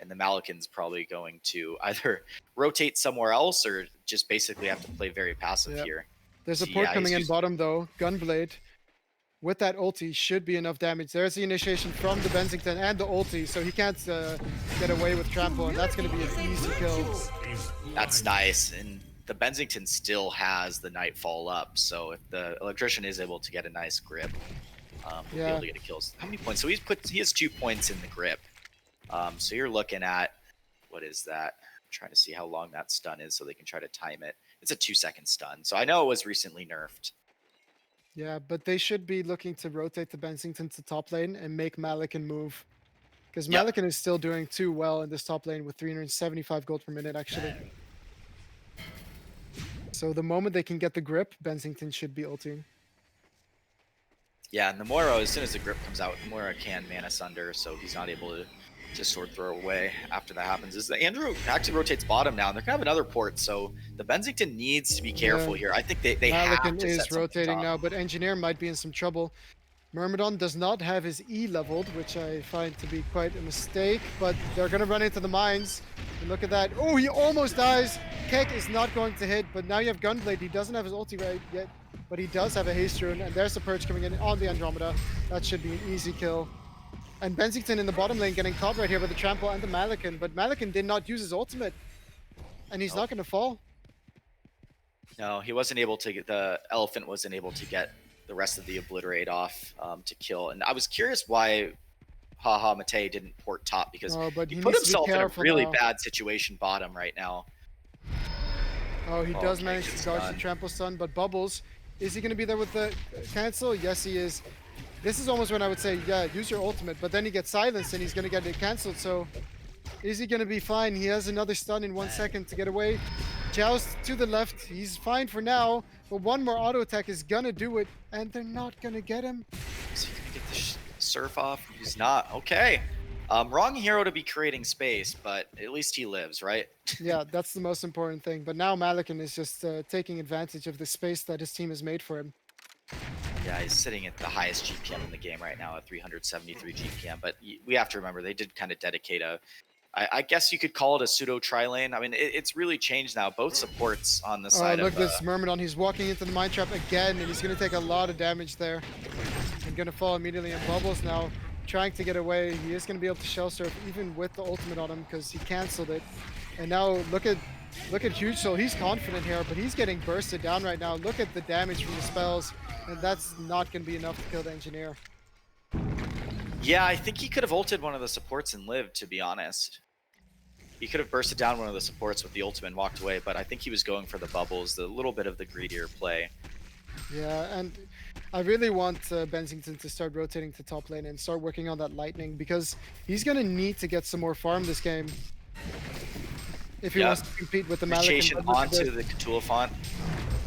And the Malakin's probably going to either rotate somewhere else or just basically have to play very passive here. There's a port coming in bottom, though. Gunblade, with that ulti, should be enough damage. There's the initiation from the Bensington and the ulti, so he can't get away with Trample, and that's going to be an easy kill. That's nice. And the Bensington still has the Nightfall up, so if the Electrician is able to get a nice grip, he'll be able to get a kill. How many points? So he has 2 points in the grip. So you're looking at, what is that? I'm trying to see how long that stun is so they can try to time it. It's a 2-second stun. So I know it was recently nerfed. Yeah, but they should be looking to rotate the Bensington to top lane and make Malakin move. Because Malakin is still doing too well in this top lane with 375 gold per minute, actually. So the moment they can get the grip, Bensington should be ulting. Yeah, and the Moira, as soon as the grip comes out, the Moira can mana sunder, so he's not able to sword throw away after that happens. Is the Andrew actually rotates bottom now, and they're gonna have another port, so the Bensington needs to be careful here. I think they have to set is rotating now, but Engineer might be in some trouble. Myrmidon does not have his E leveled, which I find to be quite a mistake, but they're gonna run into the mines. And look at that. Oh, he almost dies. Keck is not going to hit, but now you have Gunblade. He doesn't have his ulti right yet, but he does have a haste rune, and there's the Purge coming in on the Andromeda. That should be an easy kill. And Bensington in the bottom lane getting caught right here by the Trample and the Malakin, but Malakin did not use his ultimate, and he's not going to fall. No, he wasn't able to get, the Elephant wasn't able to get the rest of the obliterate off to kill. And I was curious why Haha Mate didn't port top, because Oh, but he he put needs to be himself in a careful really now. bad situation bottom right now. Oh, he does Okay, manage good to dodge the stun. trample stun, but Bubbles, is he going to be there with the cancel? Yes, he is. This is almost when I would say, yeah, use your ultimate, but then he gets silenced and he's going to get it canceled. So is he going to be fine? He has another stun in 1 second to get away. Joust to the left. He's fine for now, but one more auto attack is going to do it, and they're not going to get him. Is he gonna get the surf off? He's not. Okay. Wrong hero to be creating space, but at least he lives, right? Yeah, that's the most important thing. But now Malikan is just taking advantage of the space that his team has made for him. Yeah, he's sitting at the highest GPM in the game right now at 373 GPM. But we have to remember they did kind of dedicate I guess you could call it a pseudo tri lane. I mean, it's really changed now. Both supports on the Oh, side look of. at this Myrmidon. He's walking into the mine trap again, and he's going to take a lot of damage there. And going to fall immediately in Bubbles now, trying to get away. He is going to be able to shell surf even with the ultimate on him because he canceled it. And now look at Huge Soul. He's confident here, but he's getting bursted down right now. Look at the damage from the spells, and that's not going to be enough to kill the engineer. Yeah, I think he could have ulted one of the supports and lived, to be honest. He could have bursted down one of the supports with the ultimate and walked away, but I think he was going for the bubbles, the little bit of the greedier play. Yeah, and I really want Bensington to start rotating to top lane and start working on that lightning because he's going to need to get some more farm this game if he wants to compete with the Malikan. Appreciation onto the Cthulhu font.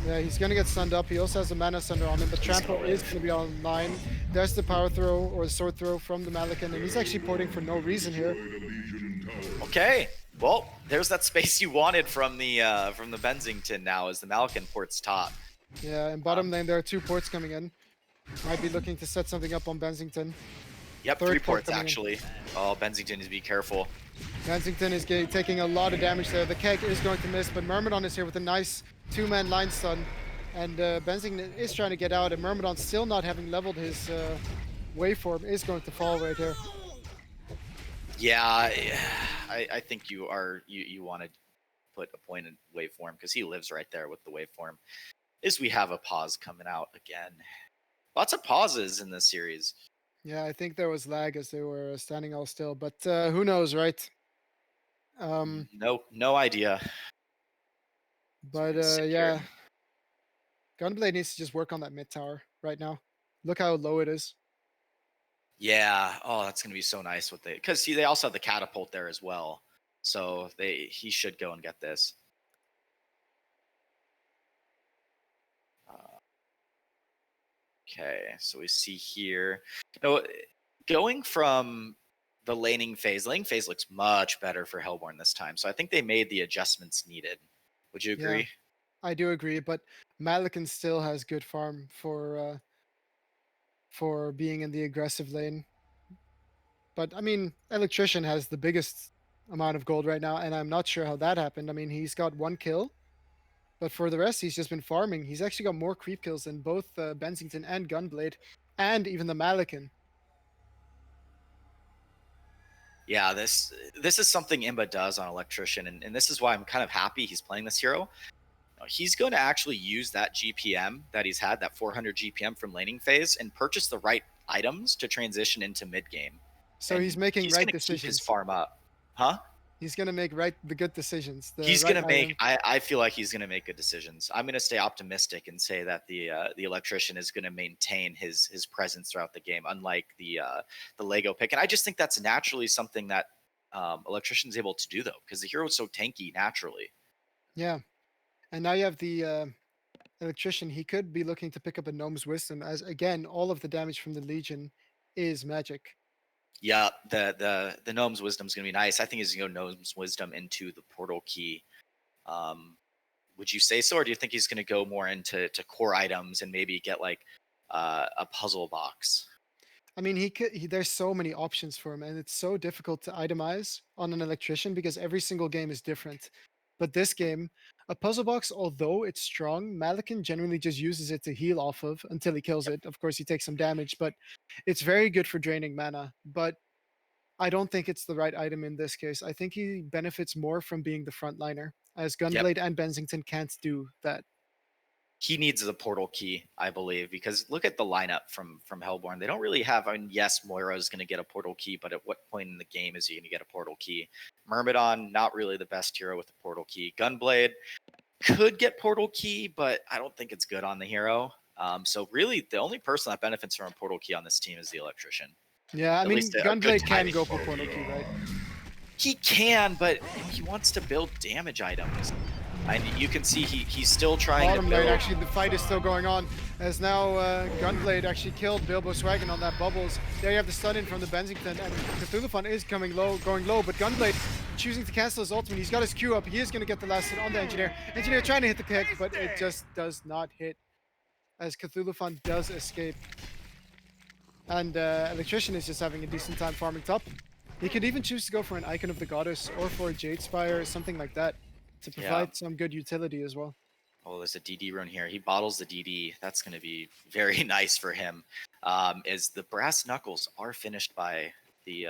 Yeah, he's going to get stunned up. He also has a mana sunder on him, but Trample is going to be online. There's the power throw or the sword throw from the Malikan, and he's actually porting for no reason here. Okay, well, there's that space you wanted from the Bensington now as the Malikan ports top. Yeah, and bottom lane, there are 2 ports coming in. Might be looking to set something up on Bensington. Yep, Third 3 port ports actually. Oh, Bensington needs to be careful. Bensington is taking a lot of damage there. The keg is going to miss, but Myrmidon is here with a nice 2-man line stun. And Bensington is trying to get out, and Myrmidon, still not having leveled his waveform, is going to fall right here. Yeah, I think you want to put a point in waveform because he lives right there with the waveform. Is we have a pause coming out again. Lots of pauses in this series. Yeah, I think there was lag as they were standing all still, but who knows, right? No idea. But yeah, Gunblade needs to just work on that mid tower right now. Look how low it is. Yeah. Oh, that's gonna be so nice with it because they also have the catapult there as well. So he should go and get this. Okay, so we see here. Going from the laning phase looks much better for Hellborn this time. So I think they made the adjustments needed. Would you agree? Yeah, I do agree, but Malikan still has good farm for being in the aggressive lane. But I mean, Electrician has the biggest amount of gold right now, and I'm not sure how that happened. I mean, he's got 1 kill, but for the rest, he's just been farming. He's actually got more creep kills than both Bensington and Gunblade, and even the Malikan. Yeah, this is something Imba does on Electrician, and this is why I'm kind of happy he's playing this hero. He's going to actually use that GPM that he's had, that 400 GPM from laning phase, and purchase the right items to transition into mid game. So he's making right decisions. Keep his decisions. farm up, huh? He's gonna make the good decisions. He's right gonna make. item. I feel like he's gonna make good decisions. I'm gonna stay optimistic and say that the Electrician is gonna maintain his presence throughout the game, unlike the Lego pick. And I just think that's naturally something that Electrician's able to do, though, because the hero is so tanky naturally. Yeah, and now you have the Electrician. He could be looking to pick up a Gnome's Wisdom, as again, all of the damage from the Legion is magic. Yeah, the Gnome's Wisdom is gonna be nice. I think he's gonna go Gnome's Wisdom into the Portal Key. Would you say so, or do you think he's gonna go more into core items and maybe get like a puzzle box? I mean, there's so many options for him, and it's so difficult to itemize on an Electrician because every single game is different. But this game, a puzzle box, although it's strong, Malikan generally just uses it to heal off of until he kills it. Of course, he takes some damage, but it's very good for draining mana. But I don't think it's the right item in this case. I think he benefits more from being the frontliner, as Gunblade and Bensington can't do that. he needs the portal key, I believe, because look at the lineup from Hellborn. They don't really have. I mean, yes, Moira is going to get a portal key, but at what point in the game is he going to get a portal key? Myrmidon, not really the best hero with the portal key. Gunblade could get portal key, but I don't think it's good on the hero. So really, the only person that benefits from a portal key on this team is the electrician. Yeah, I At mean, least a good Gunblade can timing go for portal key, right? He can, but he wants to build damage items. And you can see he's still trying Bottom to build. lane, actually, the fight is still going on, as now Gunblade actually killed Bilbo's Wagon on that Bubbles. There you have the stun in from the Bensington, and Cthulhuphon is going low, but Gunblade choosing to cancel his ultimate. He's got his Q up. He is going to get the last hit on the Engineer. Engineer trying to hit the kick, but it just does not hit, as Cthulhuphon does escape. And Electrician is just having a decent time farming top. He could even choose to go for an Icon of the Goddess or for a Jade Spire or something like that to provide some good utility as well. Oh, there's a DD rune here. He bottles the DD. That's going to be very nice for him. Is the Brass Knuckles are finished by the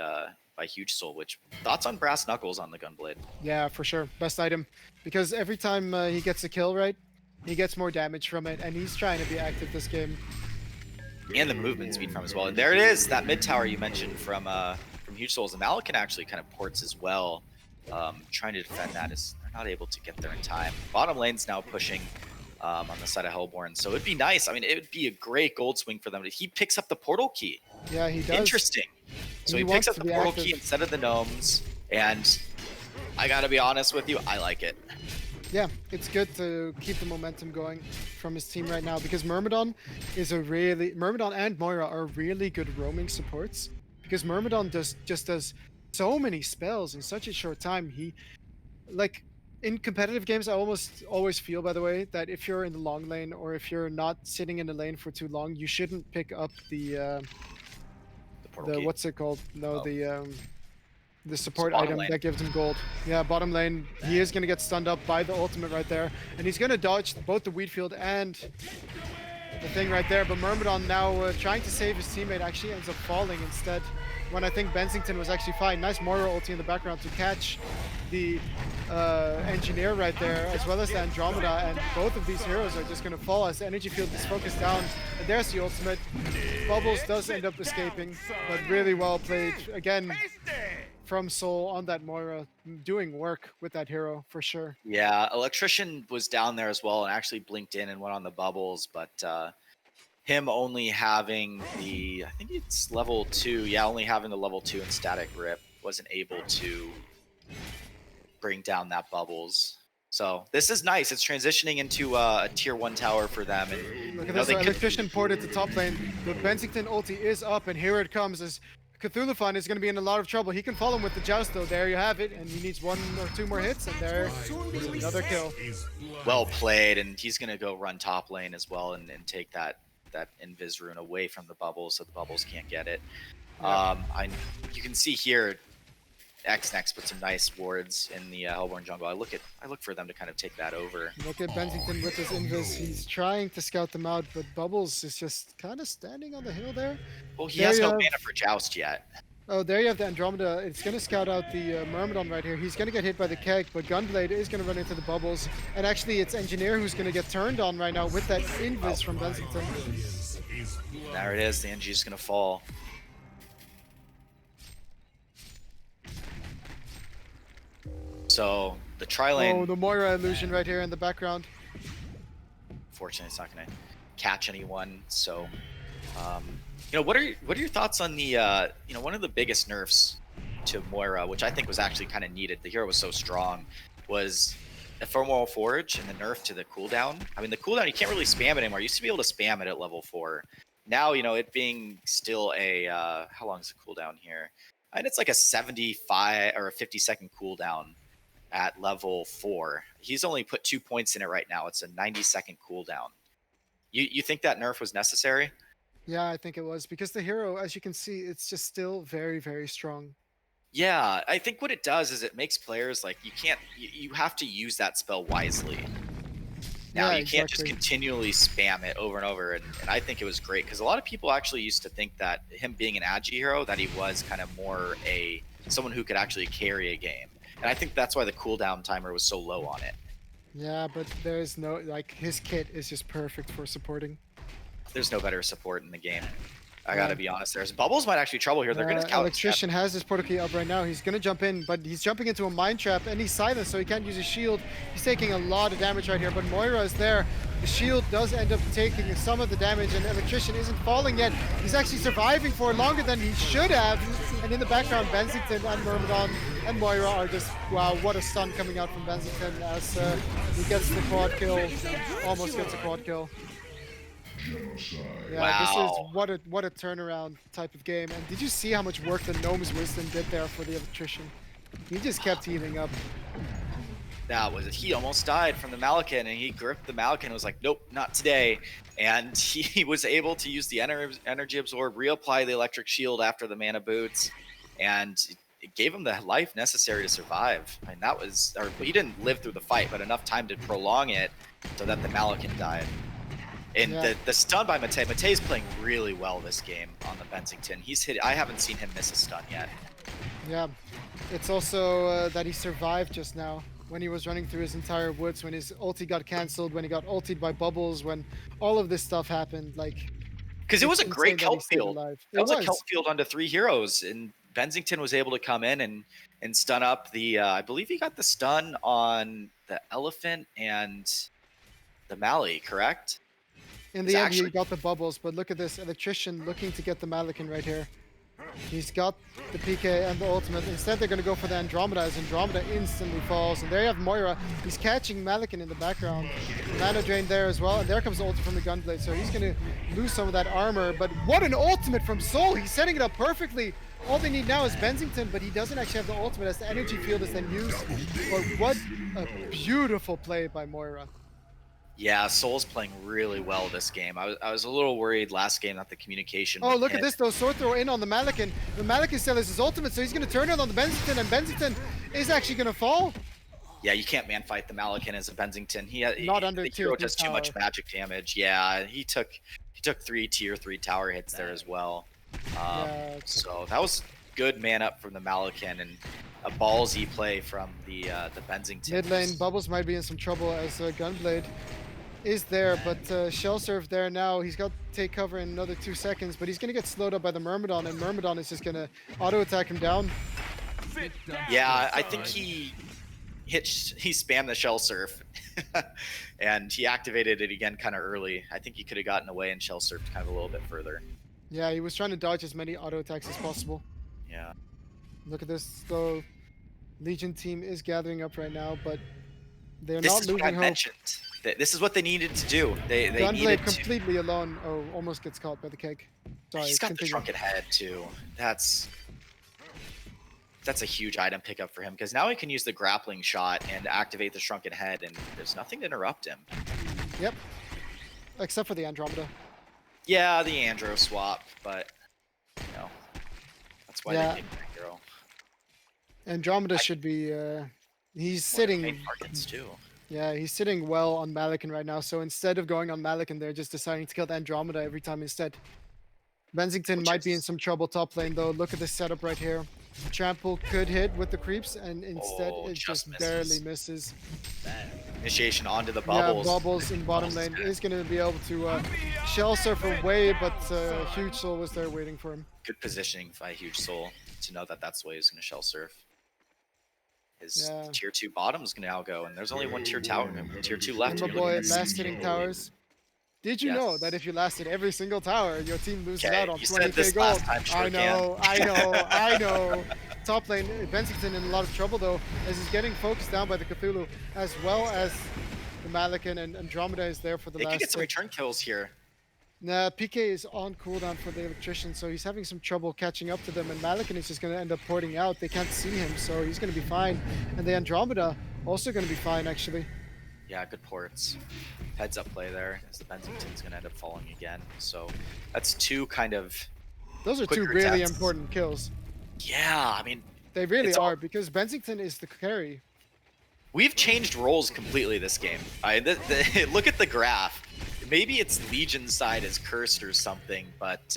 by Huge Soul. Which thoughts on Brass Knuckles on the Gunblade? Yeah, for sure, best item, because every time he gets a kill, right, he gets more damage from it, and he's trying to be active this game. And the movement speed from as well. And there it is, that mid tower you mentioned from Huge Souls. And Malik can actually kind of ports as well. Trying to defend that is they're not able to get there in time. Bottom lane's now pushing on the side of Hellborn, so it'd be nice. I mean, it would be a great gold swing for them. He picks up the portal key. Yeah, he does. Interesting. So he picks up the portal key instead of the gnomes, and I gotta be honest with you, I like it. Yeah, it's good to keep the momentum going from his team right now, because Myrmidon and Moira are really good roaming supports, because Myrmidon just does so many spells in such a short time. He, like, in competitive games, I almost always feel, by the way, that if you're in the long lane or if you're not sitting in the lane for too long, you shouldn't pick up the what's it called? No, the support item that gives him gold. Yeah, bottom lane, he is going to get stunned up by the ultimate right there, and he's going to dodge both the wheat field and the thing right there. But Myrmidon now trying to save his teammate actually ends up falling instead, when I think Bensington was actually fine. Nice Moira ulti in the background to catch the Engineer right there, as well as the Andromeda, and both of these heroes are just going to fall as the energy field is focused down. And there's the ultimate. Bubbles does end up escaping, but really well played again from Soul on that Moira, doing work with that hero for sure. Yeah, Electrician was down there as well and actually blinked in and went on the bubbles, but him only having the, I think it's level 2, yeah, only having the level 2 in static rip, wasn't able to bring down that bubbles. So this is nice. It's transitioning into a tier 1 tower for them. And look at this, Electrician ported to top lane. The Bensington ulti is up, and here it comes as Cthulhuphon is going to be in a lot of trouble. He can follow him with the Joust, though. There you have it, and he needs 1 or 2 more hits, and there is another kill. Well played, and he's going to go run top lane as well and take that Invis rune away from the bubbles so the bubbles can't get it. Yeah. You can see here, X-Nex put some nice wards in the Hellborn jungle. I look for them to kind of take that over. Look at Bensington with his Invis. He's trying to scout them out, but Bubbles is just kind of standing on the hill there. Well, he has no mana for Joust yet. Oh, there you have the Andromeda. It's going to scout out the Myrmidon right here. He's going to get hit by the keg, but Gunblade is going to run into the bubbles. And actually, it's Engineer who's going to get turned on right now with that Invis from Bensington. There it is. The NG is going to fall. So the tri-lane... Oh, the Moira illusion right here in the background. Fortunately, it's not going to catch anyone. So, you know, what are your thoughts on the, you know, one of the biggest nerfs to Moira, which I think was actually kind of needed. The hero was so strong, was Ephemeral Forge and the nerf to the cooldown. I mean, the cooldown, you can't really spam it anymore. You used to be able to spam it at level 4. Now, you know, it being still a, how long is the cooldown here? And it's like a 75 or a 50-second cooldown at level 4. He's only put 2 points in it right now. It's a 90-second cooldown. You think that nerf was necessary? Yeah, I think it was, because the hero, as you can see, it's just still very, very strong. Yeah, I think what it does is it makes players like, you have to use that spell wisely. Now, Yeah, you can't just exactly. continually spam it over and over, and I think it was great, because a lot of people actually used to think that him being an Agi hero, that he was kind of more someone who could actually carry a game. And I think that's why the cooldown timer was so low on it. Yeah, but there's no, like, his kit is just perfect for supporting. There's no better support in the game. I Yeah. gotta be honest. There's Bubbles might actually trouble here. They're gonna couch. Electrician has his portal key up right now. He's gonna jump in, but he's jumping into a mine trap, and he's silenced, so he can't use his shield. He's taking a lot of damage right here, but Moira is there. The shield does end up taking some of the damage, and Electrician isn't falling yet. He's actually surviving for longer than he should have. And in the background, Benzington and Myrmidon and Moira are just, wow, what a stun coming out from Benzington as he gets the quad kill, almost gets a quad kill. Yeah, Wow. this is what a turnaround type of game. And did you see how much work the Gnome's Wisdom did there for the Electrician? He just kept healing up. That was it. He almost died from the Malakin, and he gripped the Malakin and was like, nope, not today. And he was able to use the energy absorb, reapply the electric shield after the mana boots, and it gave him the life necessary to survive. I mean, that was, or he didn't live through the fight, but enough time to prolong it so that the Malakin died. And Yeah. the stun by Matei. Matei's playing really well this game on the Benzington. He's hit. I haven't seen him miss a stun yet. Yeah, it's also that he survived just now when he was running through his entire woods, when his ulti got cancelled, when he got ultied by bubbles, when all of this stuff happened. Like, Because it was a it's great insane that he kelp stayed field. alive. That was a kelp field onto 3 heroes, and Benzington was able to come in and stun up the. I believe he got the stun on the elephant and the Mali, correct? In It's the end, actually- he got the bubbles, but look at this Electrician looking to get the Malakin right here. He's got the PK and the ultimate. Instead, they're going to go for the Andromeda, as Andromeda instantly falls. And there you have Moira. He's catching Malakin in the background. Mana drain there as well. And there comes the ultimate from the Gunblade. So he's going to lose some of that armor. But what an ultimate from Soul. He's setting it up perfectly. All they need now is Benzington, but he doesn't actually have the ultimate as the energy field is then used. But what a beautiful play by Moira. Yeah, Soul's playing really well this game. I was a little worried last game that the communication. Oh, with look at him- this though. Sword throw in on the Malakin. The Malakin still has his ultimate, so he's going to turn it on the Benzington, and Benzington is actually going to fall. Yeah, you can't man fight the Malakin as a Benzington. Not under the tier hero 3 does too much tower. magic damage. Yeah, he took 3 tier 3 tower hits there as well. Yeah. So that was good man up from the Malakin and a ballsy play from the Benzington. Mid lane, Bubbles might be in some trouble as Gunblade is there, but Shell Surf there now. He's got to take cover in another 2 seconds, but he's going to get slowed up by the Myrmidon, and Myrmidon is just going to auto attack him down. Yeah, I think he spammed the shell surf and he activated it again kind of early. I think he could have gotten away and shell surfed kind of a little bit further. Yeah, he was trying to dodge as many auto attacks as possible. Yeah. Look at this though. Legion team is gathering up right now, but they're This not is what I losing hope. mentioned. This is what they needed to do. They Gunblade needed to. completely alone. Oh, almost gets caught by the keg. Sorry, He's got the continue. shrunken head too. That's a huge item pickup for him because now he can use the grappling shot and activate the shrunken head, and there's nothing to interrupt him. Yep. Except for the Andromeda. Yeah, the Andro swap, but that's why Yeah. they picked that hero. Andromeda should be. He's sitting. Main targets too. Yeah, he's sitting well on Malakin right now. So instead of going on Malakin, they're just deciding to kill the Andromeda every time instead. Benzington Which might be in is- some trouble top lane though. Look at this setup right here. Trample could hit with the creeps, and instead Oh, it just just barely misses. misses. Initiation onto the bubbles. Yeah, Bubbles in bottom Bubbles lane is is going to be able to shell surf away, but Huge Soul was there waiting for him. Good positioning by Huge Soul to know that that's the way he's going to shell surf. His Yeah. tier 2 bottom is going to now go, and there's only one tier tower, tier 2 left. And my You're boy, looking at last hitting towers. Did you know that Yes. if you lasted every single tower, your team loses Okay, out on you said 20k this gold? last time, sure I know, I know. Top lane, Benzington in a lot of trouble though, as he's getting focused down by the Cthulhu, as well as the Malakin, and Andromeda is there for the They could last get some hit. return kills here. Nah, PK is on cooldown for the Electrician, so he's having some trouble catching up to them, and Malakin is just going to end up porting out. They can't see him, so he's going to be fine. And the Andromeda also going to be fine, actually. Yeah, good ports. Heads up play there as the Benzington's going to end up falling again. So that's two kind of. Those are two Quicker really attacks. important kills. Yeah, I mean, They really It's all- are, because Benzington is the carry. we've changed roles completely this game. Look at the graph. Maybe it's Legion side is cursed or something, but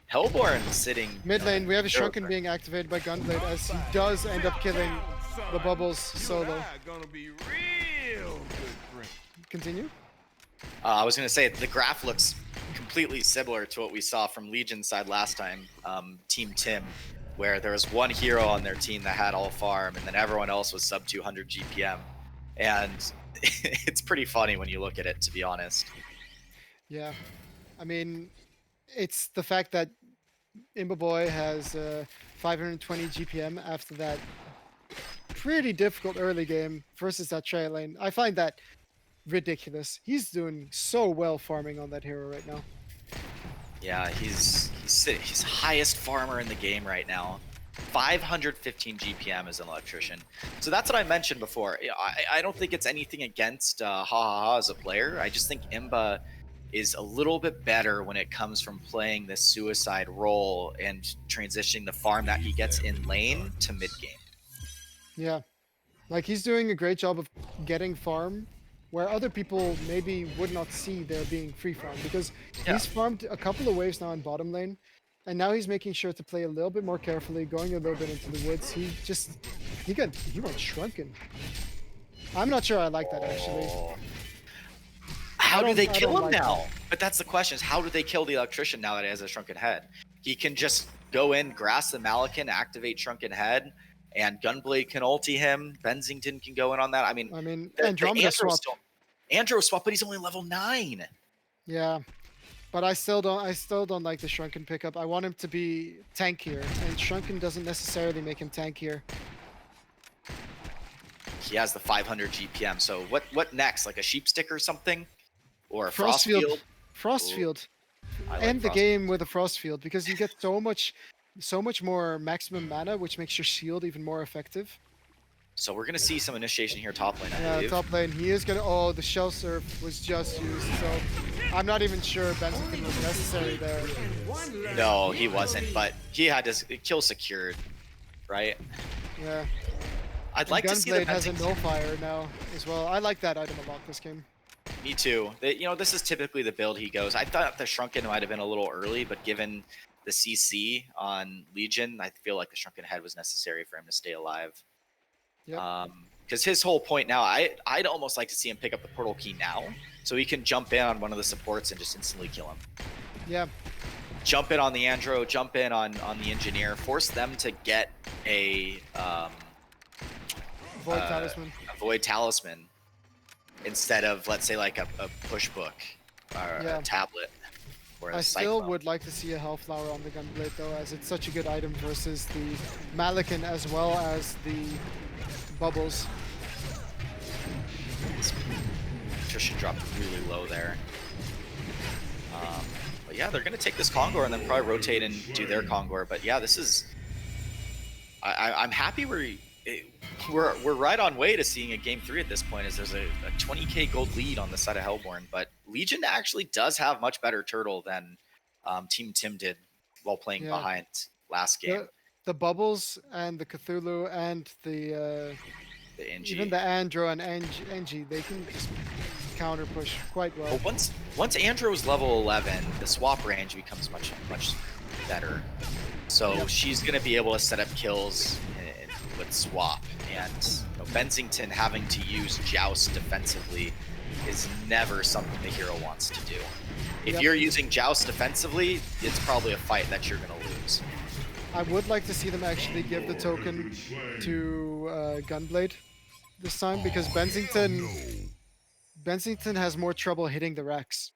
Hellborn sitting Mid lane, we have a Sure. Shrunken being activated by Gunblade, as he does end up killing the Bubbles solo. Gonna be real Continue. I was going to say the graph looks completely similar to what we saw from Legion's side last time, Team Tim, where there was one hero on their team that had all farm, and then everyone else was sub 200 GPM. And it's pretty funny when you look at it, to be honest. Yeah, I mean, it's the fact that Imbaboy has 520 GPM after that pretty difficult early game versus that trail lane. I find that ridiculous. He's doing so well farming on that hero right now. Yeah, he's highest farmer in the game right now. 515 GPM as an electrician. So that's what I mentioned before. I don't think it's anything against HoN as a player. I just think Imba is a little bit better when it comes from playing this suicide role and transitioning the farm that he gets in lane to mid game. Yeah, like he's doing a great job of getting farm where other people maybe would not see there being free farm, because he's farmed a couple of waves now in bottom lane, and now he's making sure to play a little bit more carefully, going a little bit into the woods. He went shrunken. I'm not sure I like that actually. How do they kill him like now? that. But that's the question: is how do they kill the electrician now that he has a shrunken head? He can just go in, grass the Malikan, activate shrunken head, and Gunblade can ulti him. Benzington can go in on that. I mean, Andromeda swap. Andro swap, but he's only level 9. Yeah, but I still don't like the shrunken pickup. I want him to be tankier, and shrunken doesn't necessarily make him tankier. He has the 500 GPM. So what next? Like a sheep stick or something, or a Frostfield. Frostfield. End the game with a Frostfield, because you get so much more maximum mana, which makes your shield even more effective. So we're gonna see some initiation here top lane. Yeah, top lane. He is gonna. Oh, the shell surf was just used, so I'm not even sure Benzington was necessary there. No, he wasn't, but he had his kill secured, right? Yeah. I'd like to see the Gunblade has a Benzington. no fire now as well. I like that item a lot this game. Me too. This is typically the build he goes. I thought the Shrunken might have been a little early, but given the CC on Legion, I feel like the Shrunken Head was necessary for him to stay alive. Yep. Because his whole point now, I'd almost like to see him pick up the portal key now, so he can jump in on one of the supports and just instantly kill him. Yeah. Jump in on the Andro, jump in on the Engineer, force them to get a Void Talisman instead of, let's say, like a push book or a tablet. Or I still would like to see a Hellflower on the Gunblade though, as it's such a good item versus the Malikan as well as the bubbles. Trisha dropped really low there. But yeah, they're gonna take this Kongor and then probably rotate and do their Kongor. But yeah, this is. I'm happy we're right on way to seeing a game 3 at this point, as there's a 20k gold lead on the side of Hellborn. But Legion actually does have much better turtle than Team Tim did while playing behind last game. The bubbles and the Cthulhu and the NG. Even the Andro and NG, they can just counter push quite well. But once Andro's level 11, the swap range becomes much better. So she's gonna be able to set up kills with swap, and Benzington having to use Joust defensively is never something the hero wants to do. If you're using Joust defensively, it's probably a fight that you're gonna lose. I would like to see them actually give the token to Gunblade this time, because Benzington has more trouble hitting the racks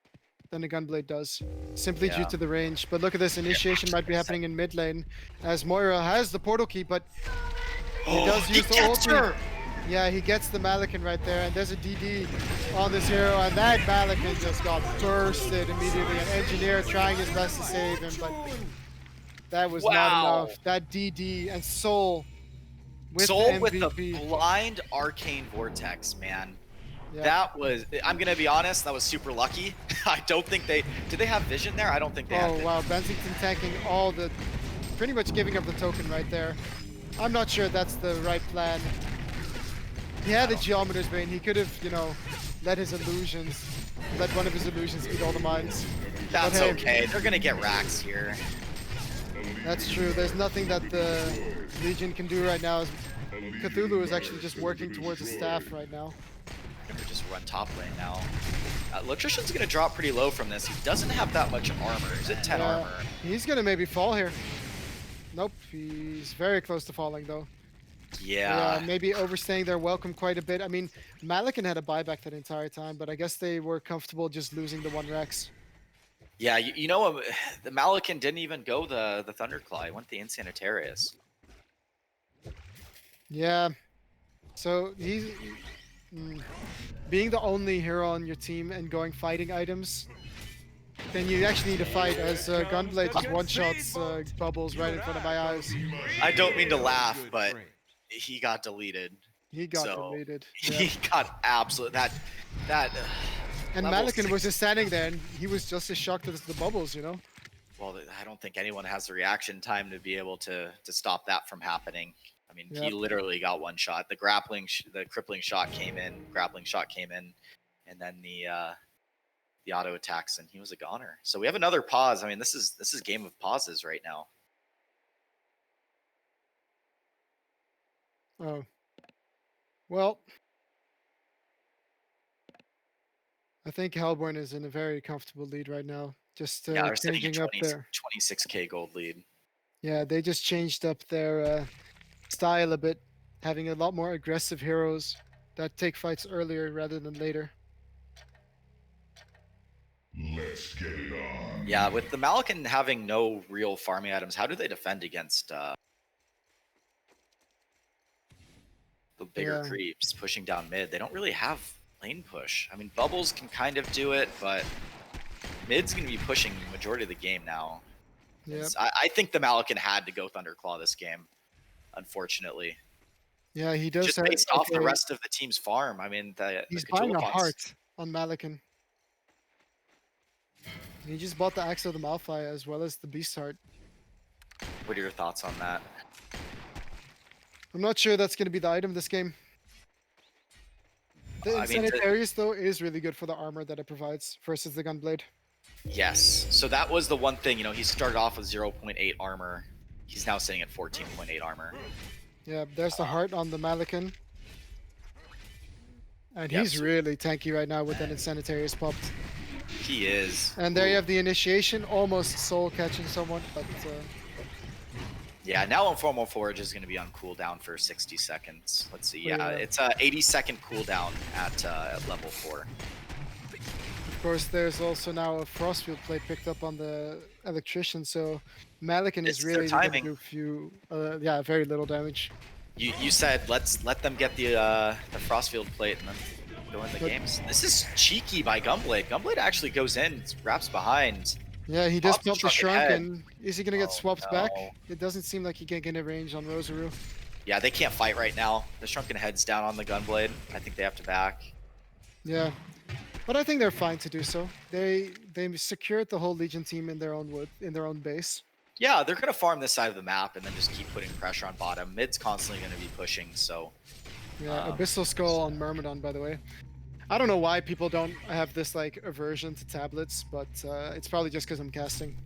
than the Gunblade does, simply due to the range. But look at this, initiation might be happening in mid lane, as Moira has the portal key, but he does use the ulti. Yeah, he gets the Malikan right there, and there's a DD on this hero, and that Malikan just got bursted immediately. An Engineer trying his best to save him, but that was not enough. That DD and Soul with Soul the with MVP. the blind arcane vortex, man. Yeah. That was, I'm gonna be honest, that was super lucky. I don't think did they have vision there? I don't think they had vision. Wow, Benzington tanking pretty much giving up the token right there. I'm not sure that's the right plan. He had a Geometer's Bane. He could have, let one of his illusions eat all the mines. That's okay. They're gonna get racks here. That's true. There's nothing that the Legion can do right now. Cthulhu is actually just working towards a staff right now. They're just run top lane now. Electrician's going to drop pretty low from this. He doesn't have that much armor. He's at 10 armor. He's going to maybe fall here. Nope, he's very close to falling though. Yeah. Maybe overstaying their welcome quite a bit. I mean, Malikan had a buyback that entire time, but I guess they were comfortable just losing the 1 Rex. Yeah, you know, the Malikan didn't even go the Thunderclaw. He went the Insanitarius. Yeah. So he's being the only hero on your team and going fighting items. Then you actually need to fight, as Gunblade just one-shots Bubbles right in front of my eyes. I don't mean to laugh, but he got deleted. He got deleted. He got absolute that. And level Malikan was 6. just standing there, and he was just as shocked as the Bubbles, you know. Well, I don't think anyone has the reaction time to be able to stop that from happening. I mean, he literally got one shot. The the crippling shot came in, and then the auto attacks, and he was a goner. So we have another pause. I mean, this is game of pauses right now. Oh. Well, I think Hellborn is in a very comfortable lead right now. Just They're sitting at changing up their 26k gold lead. Yeah, they just changed up their style a bit, having a lot more aggressive heroes that take fights earlier rather than later. Let's get it on. Yeah, with the Malikan having no real farming items, how do they defend against the bigger creeps pushing down mid? They don't really have lane push. I mean, Bubbles can kind of do it, but mid's going to be pushing the majority of the game now. Yeah, I think the Malikan had to go Thunderclaw this game, unfortunately. Yeah, he does. Just based off the rest of the team's farm. I mean, he's the buying a Cthulhu heart on Malikan. He just bought the Axe of the Malphite as well as the Beast Heart. What are your thoughts on that? I'm not sure that's going to be the item this game. The Insanitarius, though, is really good for the armor that it provides versus the Gunblade. Yes. So that was the one thing, he started off with 0.8 armor. He's now sitting at 14.8 armor. Yeah, there's the heart on the Malikan. And he's really tanky right now with that Insanitarius popped. He is. And there you have the initiation, almost soul catching someone, but... Yeah, now Informal Forge is going to be on cooldown for 60 seconds. Let's see. Yeah, it's a 80-second cooldown at level 4. Of course, there's also now a Frostfield plate picked up on the Electrician, so Malikan is really going to do very little damage. You said let them get the Frostfield plate and then go in the games. This is cheeky by Gunblade. Gunblade actually goes in, wraps behind. Yeah, he does pop the Shrunken. Is he going to get swapped back? No. It doesn't seem like he can get a range on Rosaru. Yeah, they can't fight right now. The Shrunken head's down on the Gunblade. I think they have to back. Yeah, but I think they're fine to do so. They secured the whole Legion team in their own base. Yeah, they're going to farm this side of the map and then just keep putting pressure on bottom. Mid's constantly going to be pushing, so... Yeah, Abyssal Skull on Myrmidon, by the way. I don't know why people don't have this like aversion to tablets, but it's probably just because I'm casting.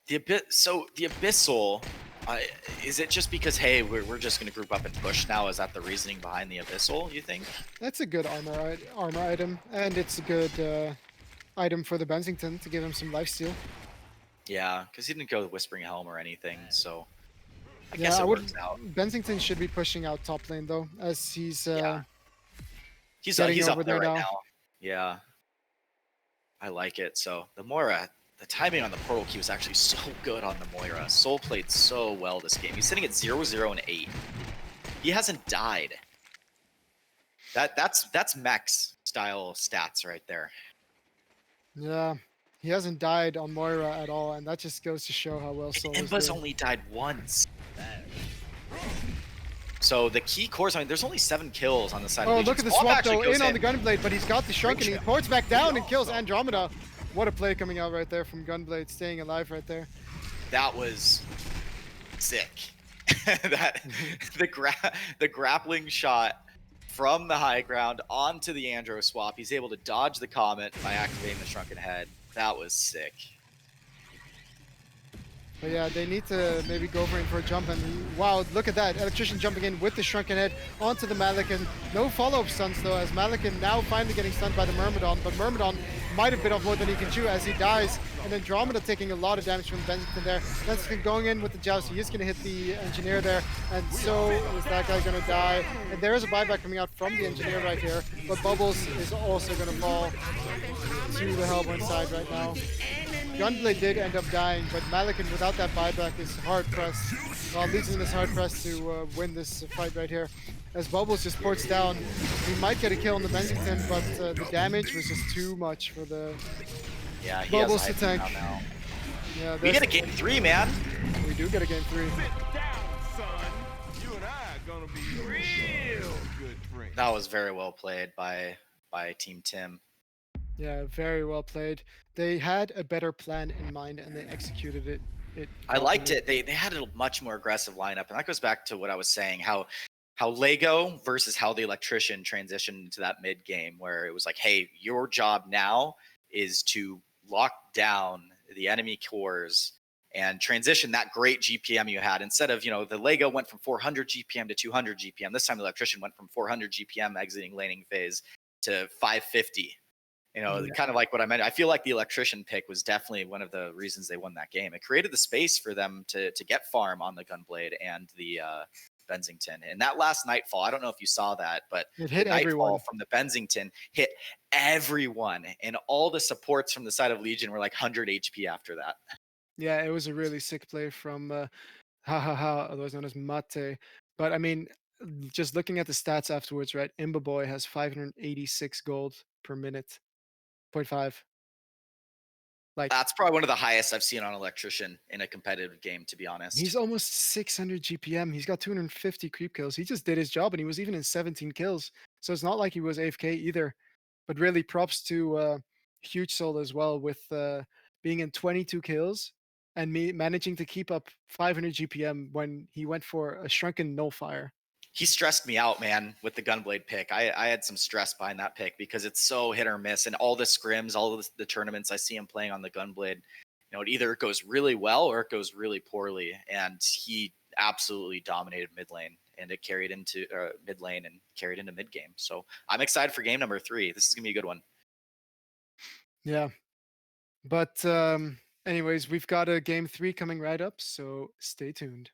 The Abyssal, is it just because, hey, we're just going to group up and push now? Is that the reasoning behind the Abyssal, you think? That's a good armor item, and it's a good item for the Bensington to give him some lifesteal. Yeah, because he didn't go with Whispering Helm or anything, so I guess it works out. Bensington should be pushing out top lane, though, as he's he's up there right now. Yeah, I like it. So the Moira, the timing on the portal key was actually so good on the Moira. Soul played so well this game. He's sitting at 0-0 and 8. He hasn't died. That's Max style stats right there. Yeah, he hasn't died on Moira at all, and that just goes to show how well Soul is Imba's doing. only died once. So the key cores, I mean, there's only 7 kills on the side of Legion. Look at the swap though, in on the Gunblade, but he's got the Shrunken. He ports back down and kills Andromeda. What a play coming out right there from Gunblade, staying alive right there. That was sick. The grappling shot from the high ground onto the Andro swap. He's able to dodge the Comet by activating the Shrunken Head. That was sick. But yeah, they need to maybe go for a jump. And wow, look at that. Electrician jumping in with the Shrunken Head onto the Malikan. No follow-up stuns though, as Malikan now finally getting stunned by the Myrmidon. But Myrmidon might have bit off more than he can chew as he dies. And Andromeda taking a lot of damage from Bennington there. Bennington going in with the joust. He is going to hit the Engineer there. And so is that guy going to die. And there is a buyback coming out from the Engineer right here. But Bubbles is also going to fall to the Hellborn side right now. Gunblade did end up dying, but Malikan without that buyback is hard pressed. Well, Legion is hard pressed to win this fight right here. As Bubbles just ports down, he might get a kill on the Bennington, but the damage was just too much for the He Bubbles has to tank. now. Yeah, We get a game 3, man. We do get a game 3. That was very well played by Team Tim. Yeah, very well played. They had a better plan in mind and they executed it. I liked it. They had a much more aggressive lineup, and that goes back to what I was saying, how Lego versus how the Electrician transitioned into that mid game, where it was like, hey, your job now is to lock down the enemy cores and transition that great GPM you had. Instead of, the Lego went from 400 GPM to 200 GPM. This time the Electrician went from 400 GPM exiting laning phase to 550. Kind of like what I meant. I feel like the Electrician pick was definitely one of the reasons they won that game. It created the space for them to get farm on the Gunblade and the Bensington. And that last Nightfall, I don't know if you saw that, but it hit the Nightfall everyone from the Bensington hit everyone. And all the supports from the side of Legion were like 100 HP after that. Yeah, it was a really sick play from otherwise known as Mate. But I mean, just looking at the stats afterwards, right? Imba Boy has 586 gold per minute. 0.5. Like, that's probably one of the highest I've seen on Electrician in a competitive game, to be honest. He's almost 600 GPM. He's got 250 creep kills. He just did his job, and he was even in 17 kills. So it's not like he was AFK either. But really, props to Huge Soul as well, with being in 22 kills and me managing to keep up 500 GPM when he went for a Shrunken Nullfire. He stressed me out, man, with the Gunblade pick. I had some stress behind that pick because it's so hit or miss. And all the scrims, all of the tournaments I see him playing on the Gunblade, it either goes really well or it goes really poorly. And he absolutely dominated mid lane, and it carried into mid lane and carried into mid game. So I'm excited for game number 3. This is going to be a good one. Yeah. But anyways, we've got a game 3 coming right up, so stay tuned.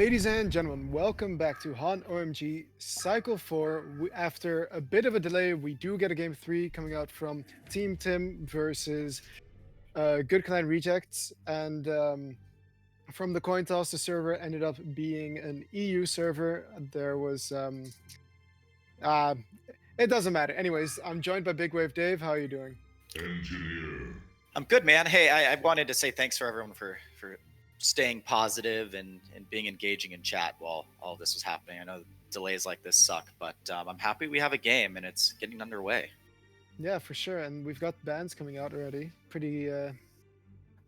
Ladies and gentlemen, welcome back to HoN OMG Cycle 4. After a bit of a delay, we do get a Game 3 coming out from Team Tim versus Good Clan Rejects. And from the coin toss, the server ended up being an EU server. There was... it doesn't matter. Anyways, I'm joined by Big Wave Dave. How are you doing? Engineer. I'm good, man. Hey, I wanted to say thanks for everyone for staying positive and being engaging in chat while all this was happening. I know delays like this suck, but I'm happy we have a game and it's getting underway. Yeah, for sure. And we've got bans coming out already. Pretty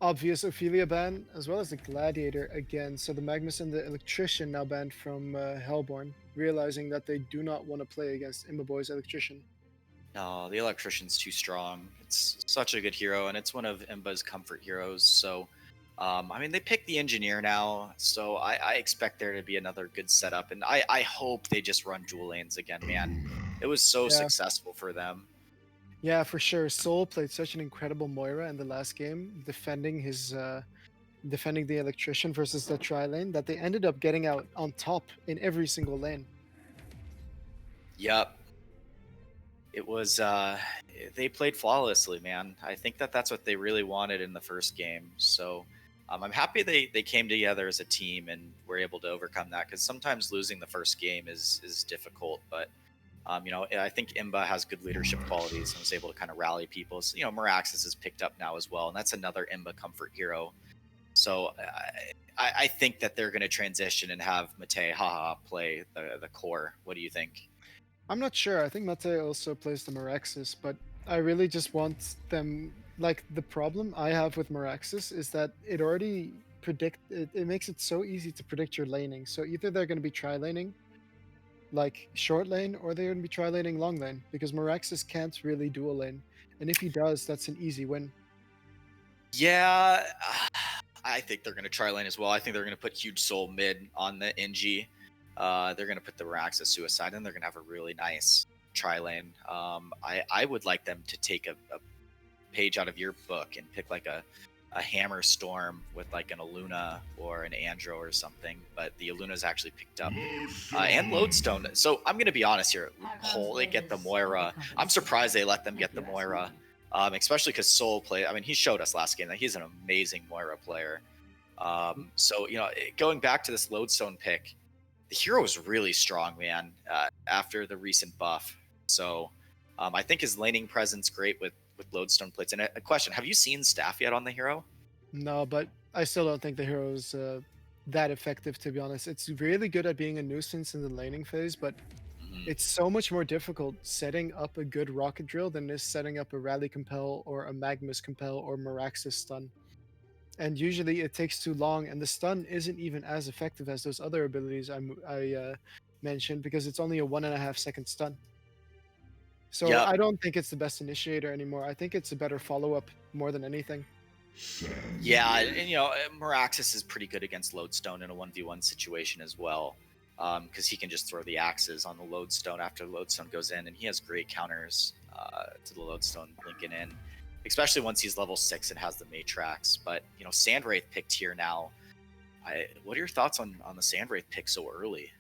obvious Ophelia ban, as well as the Gladiator again. So the Magnus and the Electrician now banned from Hellborn, realizing that they do not want to play against Imbaboy's Electrician. No, the Electrician's too strong. It's such a good hero, and it's one of Imba's comfort heroes. So, I mean, they picked the Engineer now, so I expect there to be another good setup. And I hope they just run dual lanes again, man. It was so Yeah. successful for them. Yeah, for sure. Soul played such an incredible Moira in the last game, defending his defending the Electrician versus the tri lane, that they ended up getting out on top in every single lane. Yep. It was they played flawlessly, man. I think that's what they really wanted in the first game. So I'm happy they came together as a team and were able to overcome that, because sometimes losing the first game is difficult. But you know, I think Imba has good leadership qualities and was able to kind of rally people. So, you know, Meraxis is picked up now as well, and that's another Imba comfort hero. So I think that they're going to transition and have Mate Haha play the core. What do you think? I'm not sure. I think Mate also plays the Meraxis, but I really just want them. Like, the problem I have with Meraxis is that it already it makes it so easy to predict your laning. So either they're going to be tri-laning, like short lane, or they're going to be tri-laning long lane, because Meraxis can't really dual lane. And if he does, that's an easy win. Yeah, I think they're going to try lane as well. I think they're going to put Huge Soul mid on the NG. They're going to put the Meraxis Suicide, and they're going to have a really nice tri lane. I would like them to take a page out of your book and pick like a Hammer Storm with like an Aluna or an Andro or something, but the Aluna's actually picked up. And Lodestone. So I'm going to be honest here. They get the Moira. I'm surprised they let them get the Moira, especially because Soul play. I mean, he showed us last game that he's an amazing Moira player. So, you know, going back to this Lodestone pick, the hero is really strong, man, after the recent buff. So I think his laning presence great with Lodestone plates. And a question, have you seen Staff yet on the hero? No, but I still don't think the hero is that effective, to be honest. It's really good at being a nuisance in the laning phase, but it's so much more difficult setting up a good rocket drill than it is setting up a Rally Compel or a Magnus Compel or Meraxis stun. And usually it takes too long, and the stun isn't even as effective as those other abilities I mentioned, because it's only a 1.5 second stun. So Yep. I don't think it's the best initiator anymore. I think it's a better follow-up more than anything. Yeah, and you know, Meraxis is pretty good against Lodestone in a 1v1 situation as well, because he can just throw the axes on the Lodestone after the Lodestone goes in, and he has great counters to the Lodestone linking in, especially once he's level 6 and has the Matrax. But, you know, Sandwraith picked here now. What are your thoughts on the Sandwraith pick so early?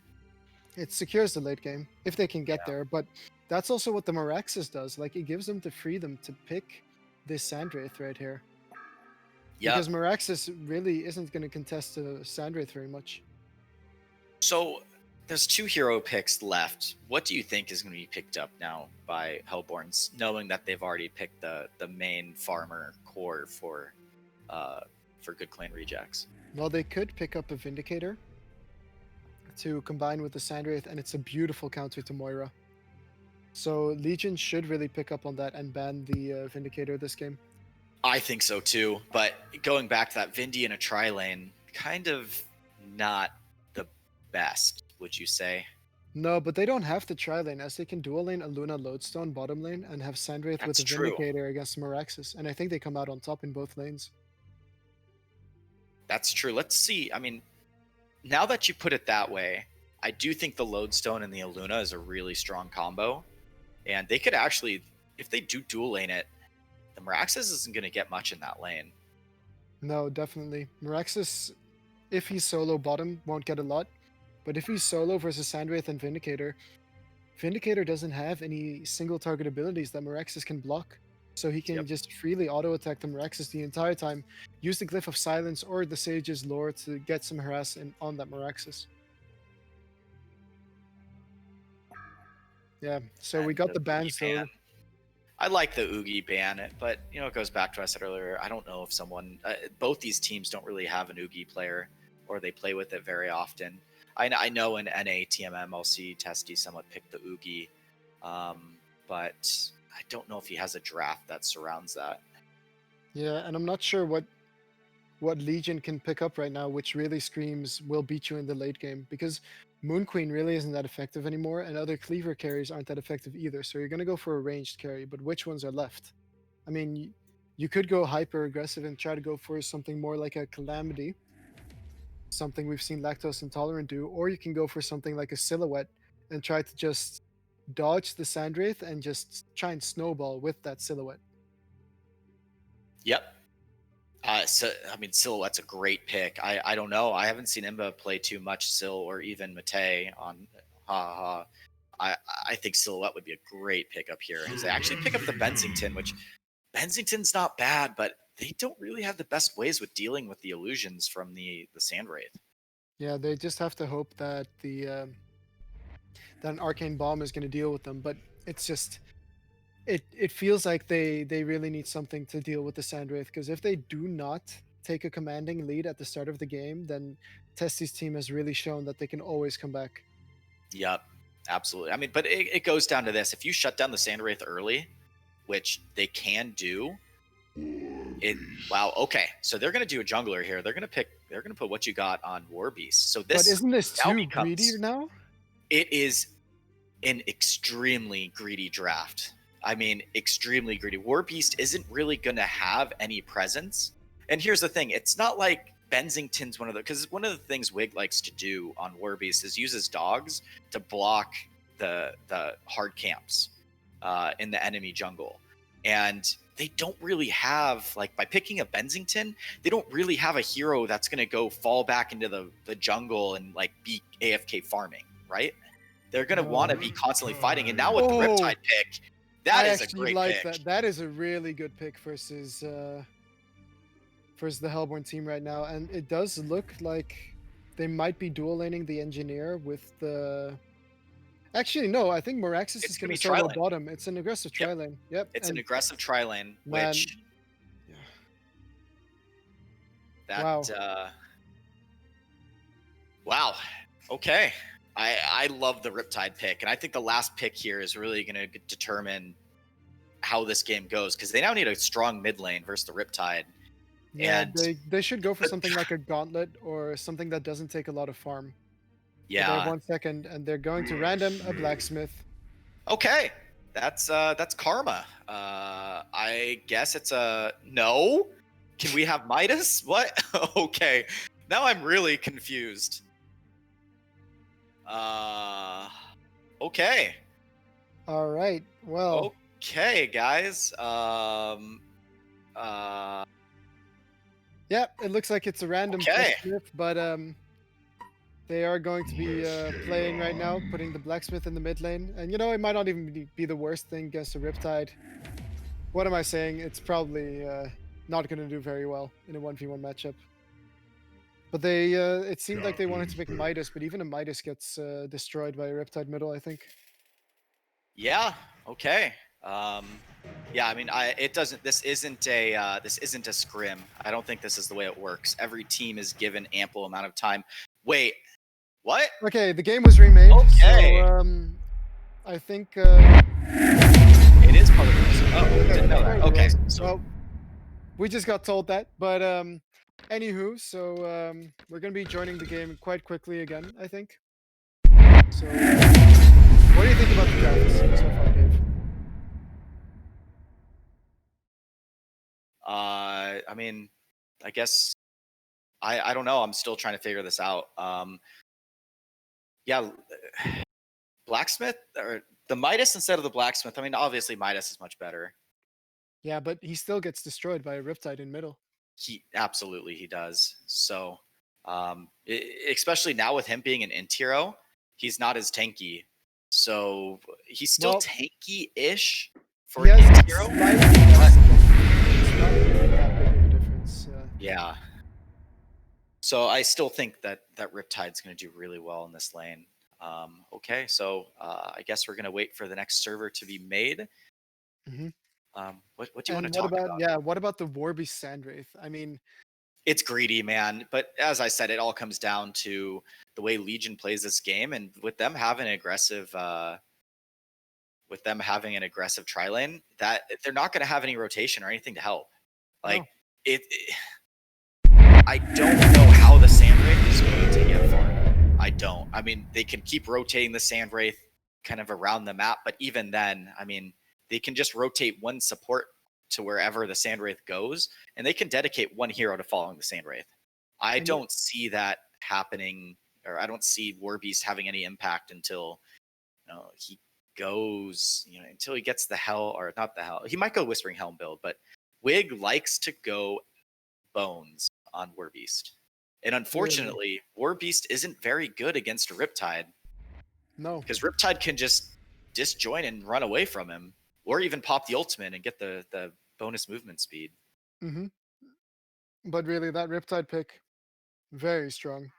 It secures the late game, if they can get there, but that's also what the Meraxis does. Like, it gives them the freedom to pick this Sandwraith right here. Yeah. Because Meraxis really isn't going to contest the Sandwraith very much. So there's 2 hero picks left. What do you think is going to be picked up now by Hellborns, knowing that they've already picked the main farmer core for Good Clan Rejects? Well, they could pick up a Vindicator to combine with the Sandwraith, and it's a beautiful counter to Moira. So Legion should really pick up on that and ban the Vindicator this game. I think so too, but going back to that, Vindy in a tri-lane, kind of not the best, would you say? No, but they don't have to tri-lane, as they can dual lane Aluna Lodestone bottom lane and have Sandwraith with That's a true. Vindicator against Meraxis, and I think they come out on top in both lanes. That's true. Let's see. I mean, now that you put it that way, I do think the Lodestone and the Aluna is a really strong combo, and they could actually, if they do dual lane it, the Meraxis isn't going to get much in that lane. No, definitely. Meraxis if he's solo bottom, won't get a lot. But if he's solo versus Sandwraith and Vindicator, Vindicator doesn't have any single target abilities that Meraxis can block. So he can Yep. just freely auto attack the Meraxis the entire time, use the Glyph of Silence or the Sage's Lore to get some harass on that Meraxis. Yeah, so we And got the ban Oogie still. ban. I like the Oogie ban, but it goes back to what I said earlier. I don't know if both these teams don't really have an Oogie player, or they play with it very often. I know in NA TMM I'll see Testy somewhat pick the Oogie, but I don't know if he has a draft that surrounds that. Yeah, and I'm not sure what Legion can pick up right now, which really screams will beat you in the late game, because Moon Queen really isn't that effective anymore, and other cleaver carries aren't that effective either. So you're gonna go for a ranged carry, but which ones are left? I mean, you could go hyper aggressive and try to go for something more like a Calamity, something we've seen Lactose Intolerant do, or you can go for something like a Silhouette and try to just dodge the Sandwraith and just try and snowball with that Silhouette. Yep. Silhouette's a great pick. I don't know. I haven't seen Imba play too much Sil or even Mate on Ha. I think Silhouette would be a great pickup here. As they actually pick up the Bensington, which Bensington's not bad, but they don't really have the best ways with dealing with the illusions from the Sandwraith. Yeah, they just have to hope that that an arcane bomb is going to deal with them, but it's just it feels like they really need something to deal with the Sandwraith, because if they do not take a commanding lead at the start of the game, then Testy's team has really shown that they can always come back. Yep, absolutely. I mean, but it goes down to this: if you shut down the Sandwraith early, which they can do, okay. So they're gonna do a jungler here. They're gonna put what you got on Warbeast. So this, But isn't this now too greedy now? It is an extremely greedy draft. I mean, extremely greedy. Warbeast isn't really gonna have any presence. And here's the thing: it's not like Bensington's because one of the things Wig likes to do on Warbeast is use his dogs to block the hard camps in the enemy jungle, and they don't really have, like, by picking a Bensington, they don't really have a hero that's going to go fall back into the jungle and like be AFK farming, right? They're going to want to be constantly fighting. And now with the Riptide pick, that is a great pick. That is a really good pick versus the Hellborn team right now, and it does look like they might be dual laning the engineer with the. Actually, no. I think Meraxis is going to solo bottom. It's an aggressive tri lane. Yep. It's an aggressive tri lane, which. Wow. Wow. Okay. I love the Riptide pick, and I think the last pick here is really going to determine how this game goes, because they now need a strong mid lane versus the Riptide. Yeah, and they should go for something like a Gauntlet or something that doesn't take a lot of farm. Yeah. They have 1 second, and they're going to random a Blacksmith. Okay, that's karma. I guess it's a no. Can we have Midas? What? Okay, now I'm really confused. Okay. All right. Well. Okay, guys. Yeah, it looks like it's a random Blacksmith, but they are going to be playing right now, putting the Blacksmith in the mid lane. And it might not even be the worst thing against a Riptide. What am I saying? It's probably not going to do very well in a 1v1 matchup. But they it seemed like they wanted to pick Midas, but even a Midas gets destroyed by a Riptide middle, I think. Yeah, okay. Yeah, I mean, this isn't a scrim. I don't think this is the way it works. Every team is given ample amount of time. Wait, what? Okay, the game was remade. Okay. So I think it is part of this. Oh, didn't know that. Okay. So well, we just got told that, but anywho, so we're gonna be joining the game quite quickly again, I think. So what do you think about the graphics so far, Dave? I mean, I guess I don't know. I'm still trying to figure this out. Yeah, Blacksmith or the Midas instead of the Blacksmith. I mean, obviously Midas is much better. Yeah, but he still gets destroyed by a Riptide in middle. He absolutely does. So Especially now with him being an int hero, he's not as tanky. So he's still Well, tanky-ish for he an has int hero. slightly less, but it's not really that big of a difference. Yeah. So I still think that Riptide's going to do really well in this lane. Okay, so I guess we're going to wait for the next server to be made. Mhm. What do you want And to what talk about what about the Warby Sandwraith? I mean, It's greedy, man. But as I said, it all comes down to the way Legion plays this game, and with them having an aggressive, tri lane, that they're not going to have any rotation or anything to help. Like No. I don't know how the Sandwraith is going to get farmed. I don't. I mean, they can keep rotating the Sandwraith kind of around the map, but even then, I mean, they can just rotate one support to wherever the Sandwraith goes, and they can dedicate one hero to following the Sandwraith. I And don't see that happening, or I don't see Warbeast having any impact until he goes, until he gets the hell, or not the hell. He might go Whispering Helm build, but Wig likes to go Bones on Warbeast. And unfortunately, Warbeast isn't very good against a Riptide, no. because Riptide can just disjoin and run away from him, or even pop the ultimate and get the bonus movement speed. Mm-hmm. But really, that Riptide pick, very strong.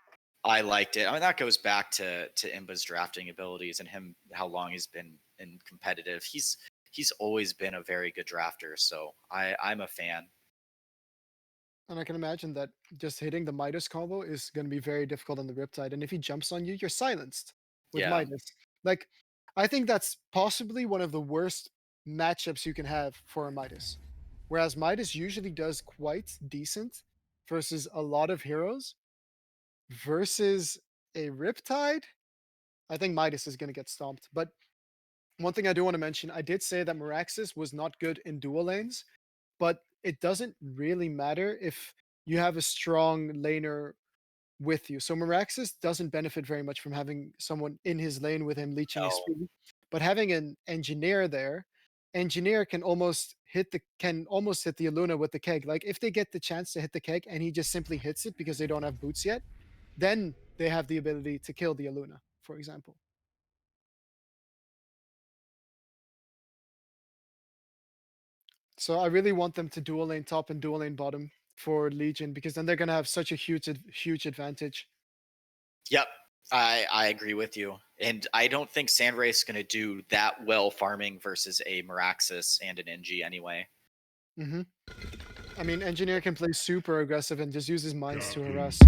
I liked it. I mean, that goes back to Imba's drafting abilities and him, how long he's been in competitive. He's always been a very good drafter, so I'm a fan. And I can imagine that just hitting the Midas combo is going to be very difficult on the Riptide. And if he jumps on you, you're silenced with Yeah. Midas. Like, I think that's possibly one of the worst matchups you can have for a Midas. Whereas Midas usually does quite decent versus a lot of heroes, versus a Riptide, I think Midas is going to get stomped. But one thing I do want to mention, I did say that Meraxis was not good in dual lanes, but it doesn't really matter if you have a strong laner with you. So Meraxis doesn't benefit very much from having someone in his lane with him leeching his No. speed, but having an engineer there, engineer can almost hit the Aluna with the keg. Like if they get the chance to hit the keg and he just simply hits it because they don't have boots yet, then they have the ability to kill the Aluna, for example. So I really want them to dual lane top and dual lane bottom for Legion, because then they're gonna have such a huge advantage. Yep, I agree with you, and I don't think Sandwraith's going to do that well farming versus a Meraxis and an NG anyway. Mm-hmm. I mean, engineer can play super aggressive and just use his mines to harass.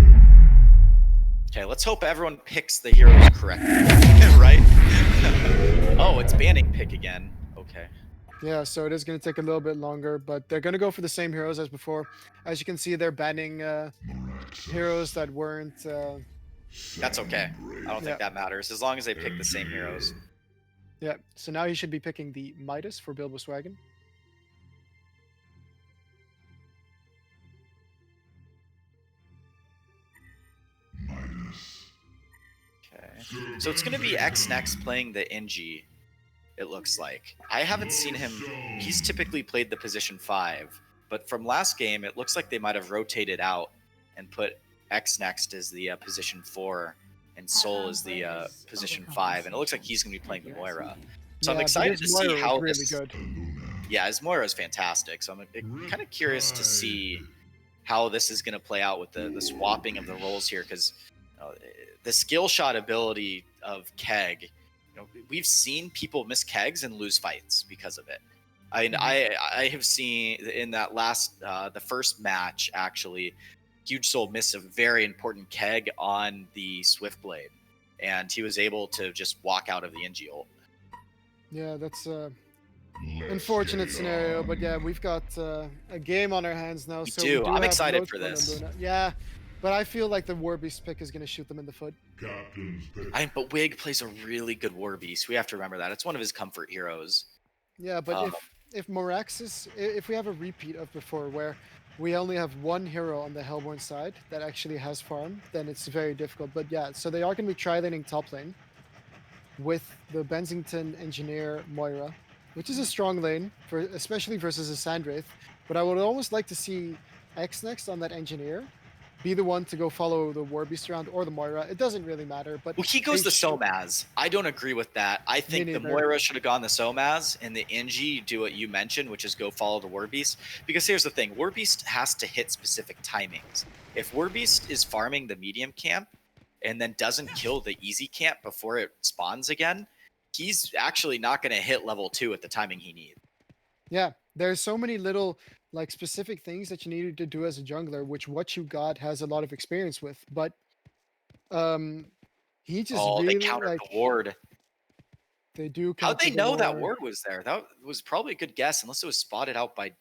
Okay, let's hope everyone picks the heroes correctly, right? Oh, it's banning pick again. Okay. Yeah, so it is going to take a little bit longer, but they're going to go for the same heroes as before. As you can see, they're banning heroes that weren't. That's okay. I don't think that matters, as long as they pick the same heroes. Yeah, so now he should be picking the Midas for Bilbo's Wagon. Okay. So it's going to be X next playing the NG, it looks like. I haven't seen him. He's typically played the position 5, but from last game, it looks like they might have rotated out and put X next as the position 4 and Soul is the position 5, and it looks like he's going to be playing the Moira. So I'm excited to see how this. Good. Yeah, his Moira is fantastic. So I'm kind of curious to see how this is going to play out with the swapping of the roles here, because the skill shot ability of Keg, we've seen people miss kegs and lose fights because of it. I mean, I have seen in that last the first match actually, Huge Soul missed a very important keg on the Swiftblade, and he was able to just walk out of the NG ult. Yeah, that's unfortunate scenario, but yeah, we've got a game on our hands now. We do. I'm have excited for Lothar and this. Aluna. Yeah, but I feel like the Warbeast pick is going to shoot them in the foot. But Wig plays a really good Warbeast. We have to remember that. It's one of his comfort heroes. Yeah, but if Meraxis, if we have a repeat of before where we only have one hero on the Hellborn side that actually has farm, then it's very difficult. But yeah, so they are going to be tri-laning top lane with the Bensington Engineer Moira, which is a strong lane, especially versus a Sandwraith. But I would almost like to see X next on that Engineer be the one to go follow the Warbeast around or the Moira. It doesn't really matter. But Well, he goes they the should- Somaz. I don't agree with that. I think the neither. Moira should have gone the Somaz, and the Inji do what you mentioned, which is go follow the Warbeast. Because here's the thing: Warbeast has to hit specific timings. If Warbeast is farming the medium camp and then doesn't kill the easy camp before it spawns again, he's actually not going to hit level 2 at the timing he needs. Yeah, there's so many little like specific things that you needed to do as a jungler, which what you got has a lot of experience with. But he just Oh, really they countered like the ward. they do. How'd they counter the know that ward. ward was there? That was probably a good guess, unless it was spotted out by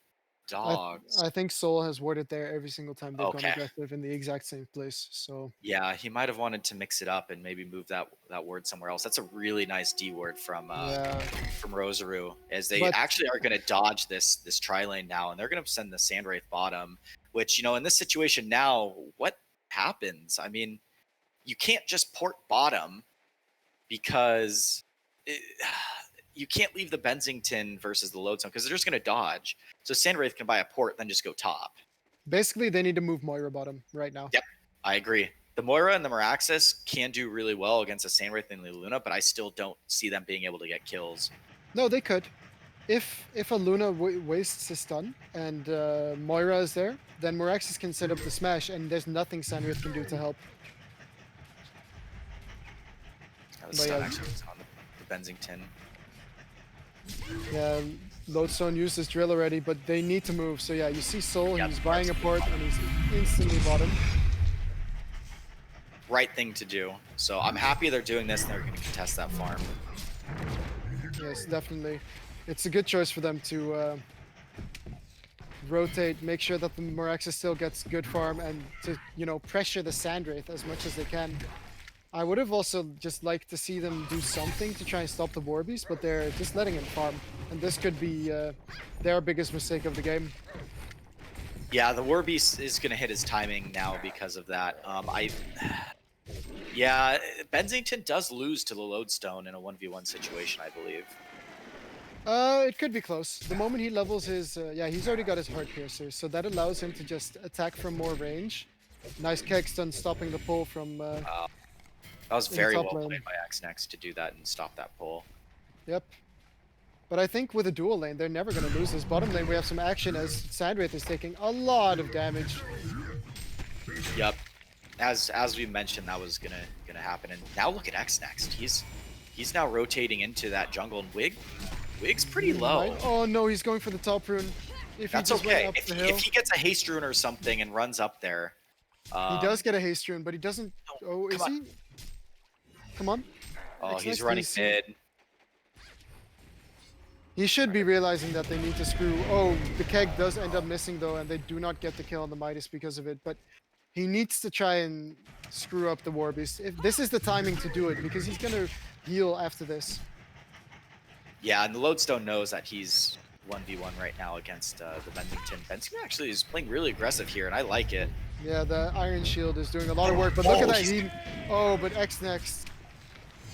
dogs. I think Soul has warded there every single time they've Okay. gone aggressive in the exact same place. So Yeah, he might have wanted to mix it up and maybe move that word somewhere else. That's a really nice D word from yeah, Rosaru, as they But- actually are going to dodge this tri lane now, and they're going to send the Sandwraith bottom. Which, you know, in this situation now, what happens? I mean, you can't just port bottom because you can't leave the Bensington versus the Lodestone because they're just going to dodge. So Sandwraith can buy a port, then just go top. basically they need to move Moira bottom right now. Yep. I agree. The Moira and the Meraxis can do really well against the Sandwraith and the Luna, but I still don't see them being able to get kills. No, they could. If a Luna wastes his stun and Moira is there, then Moraxis can set up the smash, and there's nothing Sandwraith can do to help. The But stun yeah. actually was on the Bensington. Yeah, Lodestone used his drill already, but they need to move. So yeah, you see Soul, Yeah, he's the buying a part's port, and he's instantly bottom. Right thing to do. So I'm happy they're doing this and they're going to contest that farm. Yes, definitely. It's a good choice for them to rotate, make sure that the Moraxis still gets good farm, and to, you know, pressure the Sandwraith as much as they can. I would have also just liked to see them do something to try and stop the Warbeast, but they're just letting him farm. And this could be their biggest mistake of the game. Yeah, the Warbeast is going to hit his timing now because of that. Yeah, Bensington does lose to the Lodestone in a 1v1 situation, I believe. It could be close. The moment he levels his, yeah, he's already got his Heart Piercer, so that allows him to just attack from more range. Nice keg stun stopping the pull from, That was in very top well lane. played by XNext to do that and stop that pull. yep. But I think with a dual lane, they're never going to lose this. Bottom lane, we have some action as Sandwraith is taking a lot of damage. Yep. As we mentioned, that was gonna happen. And now look at XNext. He's now rotating into that jungle, and Wig's pretty low. Oh no, he's going for the top rune. If That's he just went okay. up If the he, hill, if he gets a haste rune or something and runs up there, he does get a haste rune, but he doesn't. Oh, is come he? Come on. Oh, XNext, he's running mid. He should be realizing that they need to screw. Oh, the keg does end up missing though, and they do not get the kill on the Midas because of it. But he needs to try and screw up the Warbeast. If this is the timing to do it, because he's gonna heal after this. Yeah, and the Lodestone knows that he's 1v1 right now against the Bensington. Bensington actually is playing really aggressive here, and I like it. Yeah, the Iron Shield is doing a lot of work, but look at Oh, that. he's- But XNext,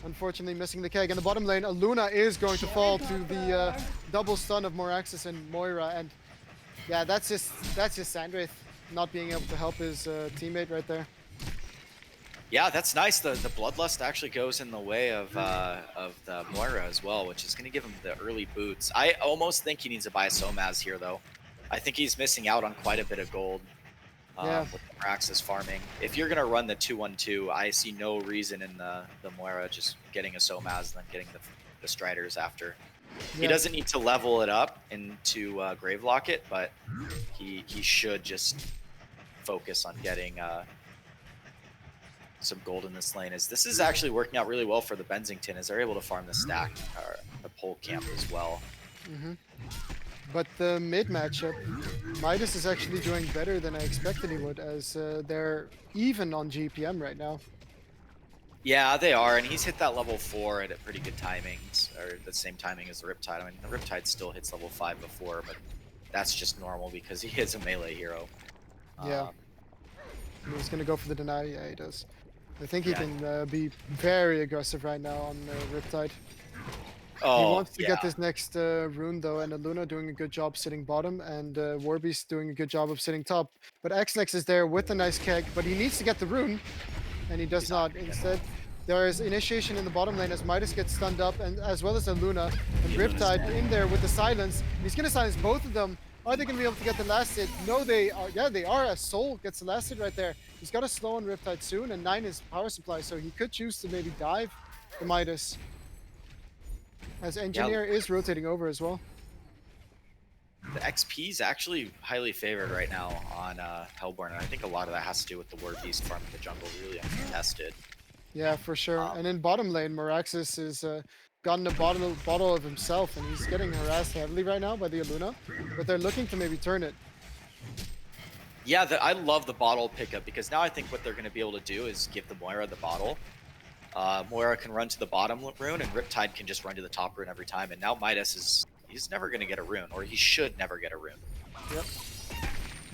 unfortunately missing the keg. In the bottom lane, Luna is going to fall to the double stun of Moraxis and Moira, and yeah, that's just Sandwraith not being able to help his teammate right there. Yeah, that's nice. The Bloodlust actually goes in the way of the Moira as well, which is going to give him the early boots. I almost think he needs to buy a Somaz here, though. I think he's missing out on quite a bit of gold Yeah. with the Meraxis farming. If you're going to run the 2-1-2, I see no reason in the Moira just getting a Somaz and then getting the Striders after. He Yeah. doesn't need to level it up into Gravelock it, but he should just focus on getting some gold in this lane. As this is actually working out really well for the Bensington, as they're able to farm the stack or the pole camp as well. But the mid matchup, Midas is actually doing better than I expected he would, as they're even on GPM right now. Yeah, they are, and he's hit that level 4 at a pretty good timings, or the same timing as the Riptide. I mean, the Riptide still hits level 5 before, but that's just normal because he is a melee hero. Yeah. He's gonna go for the deny. Yeah, he does. I think he Yeah. can be very aggressive right now on Riptide. Oh, He wants to yeah. get this next rune though, and Luna doing a good job sitting bottom, and Warbeast doing a good job of sitting top. But Xnex is there with a nice keg, but he needs to get the rune, and he does He's not not. gonna get Instead, there is initiation in the bottom lane as Midas gets stunned up, and as well as Luna and Yeah, Luna's Riptide dead. in there with the silence. He's gonna silence both of them. Are they gonna be able to get the last hit? No, they are. Yeah, they are. As Soul gets the last hit right there. He's got to slow on Riptide soon, and 9 is power supply, so he could choose to maybe dive the Midas. As Engineer is rotating over as well. The XP is actually highly favored right now on Hellborn, and I think a lot of that has to do with the Warbeast farming the jungle really uncontested. Yeah, for sure. And in bottom lane, Meraxis is gotten a bottle of himself, and he's getting harassed heavily right now by the Luna. But they're looking to maybe turn it. Yeah, I love the bottle pickup because now I think what they're going to be able to do is give the Moira the bottle. Moira can run to the bottom rune, and Riptide can just run to the top rune every time. And now Midas he's never going to get a rune, or he should never get a rune. Yep.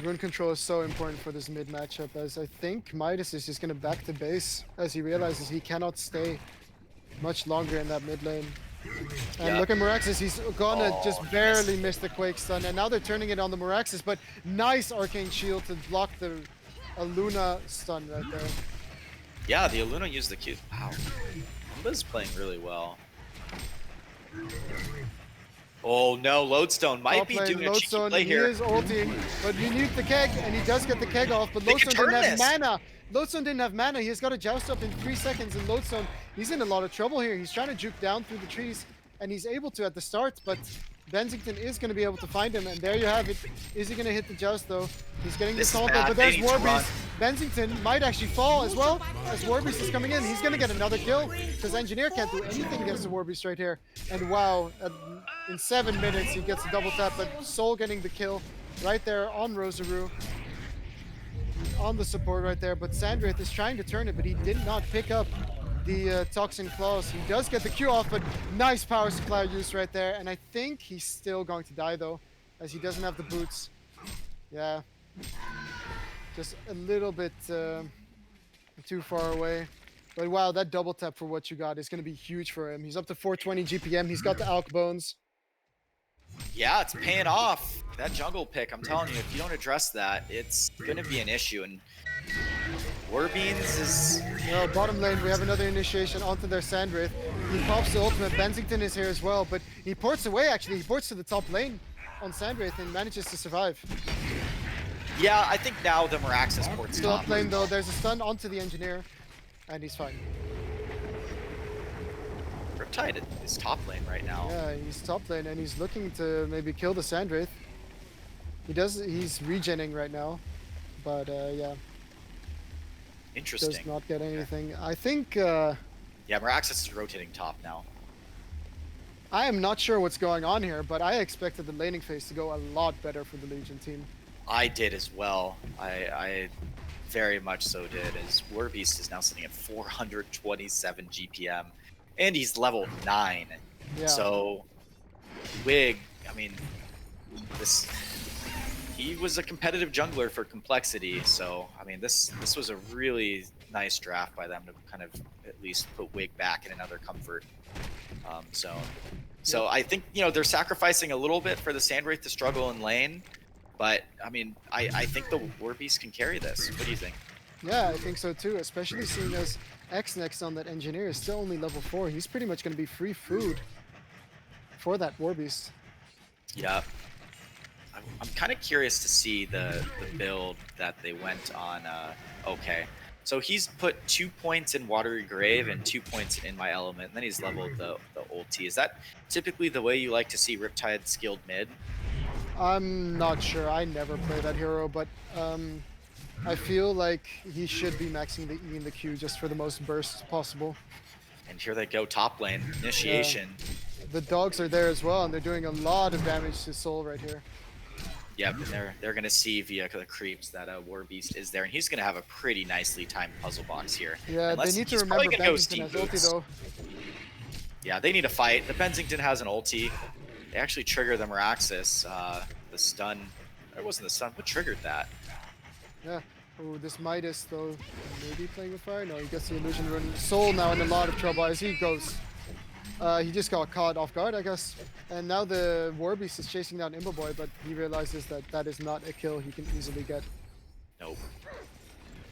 Rune control is so important for this mid matchup, as I think Midas is just going to back to base as he realizes he cannot stay much longer in that mid lane. And Yeah. look at Meraxis, he's gonna just Oh, he barely missed. miss the Quake Stun, and now they're turning it on the Meraxis, but nice Arcane Shield to block the Luna stun right there. Yeah, the Aluna used the Q. Wow. Liz playing really well. Oh no, Lodestone might Top be lane, doing a cheeky Lodestone, play he here. is ulting, but you need the keg, and he does get the keg off, but They could Lodestone didn't turn have this. mana. Lodestone didn't have mana, he's got to joust up in 3 seconds, and Lodestone, he's in a lot of trouble here. He's trying to juke down through the trees, and he's able to at the start, but Bensington is going to be able to find him, and there you have it. Is he going to hit the joust, though? He's getting This the is taunt, bad. but They there's need to run. Warbeast. Bensington might actually fall as well, as Warbeast is coming in. He's going to get another kill, because Engineer can't do anything against the Warbeast right here. And wow, in 7 minutes, he gets a double tap, but Soul getting the kill right there on Rosaru. On the support right there, but Sandrith is trying to turn it, but he did not pick up the Toxin Claws. He does get the Q off, but nice power supply use right there, and I think he's still going to die though, as he doesn't have the boots. Yeah, just a little bit too far away. But wow, that double tap for what you got is going to be huge for him. He's up to 420 GPM. He's got the Alk Bones. Yeah, it's paying off. That jungle pick, I'm telling you, if you don't address that, it's going to be an issue. And Warbeans is... Well, bottom lane, we have another initiation onto their Sandrith. He pops the ultimate. Bensington is here as well, but he ports away, actually. He ports to the top lane on Sandrith and manages to survive. Yeah, I think now the Meraxis port's Still top. up lane, though. There's a stun onto the Engineer, and he's fine. Riptide is top lane right now. Yeah, he's top lane, and he's looking to maybe kill the Sandwraith. He's regenning right now, but yeah, Interesting. does not get anything. I think, Yeah, Meraxis is rotating top now. I am not sure what's going on here, but I expected the laning phase to go a lot better for the Legion team. I did as well. I very much so did, as Warbeast is now sitting at 427 GPM, and he's level 9. Yeah. So, Wig, I mean, he was a competitive jungler for complexity, so, I mean, this was a really nice draft by them to kind of at least put Wig back in another comfort zone. So I think, they're sacrificing a little bit for the Sandwraith to struggle in lane, but, I mean, I think the Warbeast can carry this. What do you think? Yeah, I think so too, especially seeing as Xnex on that Engineer is still only level 4. He's pretty much going to be free food for that Warbeast. Yeah. I'm kind of curious to see the build that they went on. Okay. So he's put 2 points in Watery Grave and 2 points in My Element, and then he's leveled the ulti. Is that typically the way you like to see Riptide skilled mid? I'm not sure. I never play that hero, but I feel like he should be maxing the E and the Q just for the most bursts possible. And here they go, top lane, initiation. The dogs are there as well, and they're doing a lot of damage to Soul right here. Yep, and they're gonna see via the creeps that Warbeast is there, and he's gonna have a pretty nicely timed puzzle box here. Yeah, Unless they need to he's probably remember gonna go Bensington Steam has ulti Boots. though. Yeah, they need to fight. The Bensington has an ulti. They actually trigger the Meraxis. The stun. It wasn't the stun. What triggered that? Yeah. Oh, this Midas though, maybe playing with fire? No, he gets the illusion rune. Soul now in a lot of trouble as he goes He just got caught off guard, I guess. And now the Warbeast is chasing down Imbo Boy, but he realizes that that is not a kill he can easily get. Nope.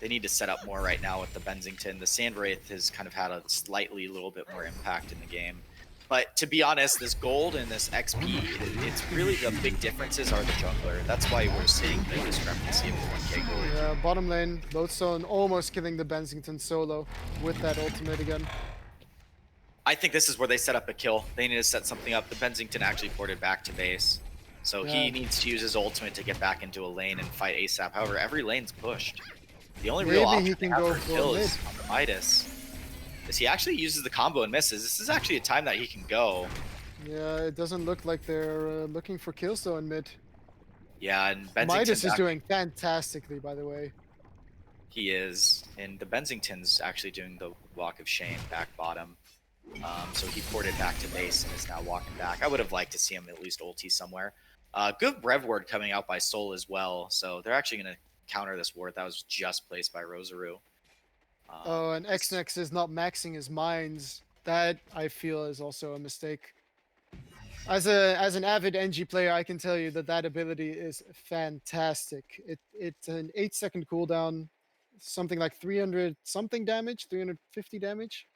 They need to set up more right now with the Bensington. The Sandwraith has kind of had a slightly little bit more impact in the game. But to be honest, this gold and this XP, it's really the big differences are the jungler. That's why we're seeing the discrepancy of 1k gold. Yeah, bottom lane, Lodestone almost killing the Bensington solo with that ultimate again. I think this is where they set up a kill. They need to set something up. The Bensington actually ported back to base. So Yeah. he needs to use his ultimate to get back into a lane and fight ASAP. However, every lane's pushed. The only real Maybe option he they can have go for for kill mid. is on the Midas. As he actually uses the combo and misses. This is actually a time that he can go. Yeah, it doesn't look like they're looking for kills though in mid. Yeah, and Bensington's Midas is doing fantastically, by the way. He is, and the Bensington's actually doing the walk of shame back bottom. So he ported back to base and is now walking back. I would have liked to see him at least ulti somewhere. Good Brev ward coming out by Soul as well. So they're actually going to counter this ward that was just placed by Rosaru. Oh, and Xnex is not maxing his mines. That I feel is also a mistake. As an avid NG player, I can tell you that that ability is fantastic. It's an 8-second cooldown, something like 300 something damage, 350 damage,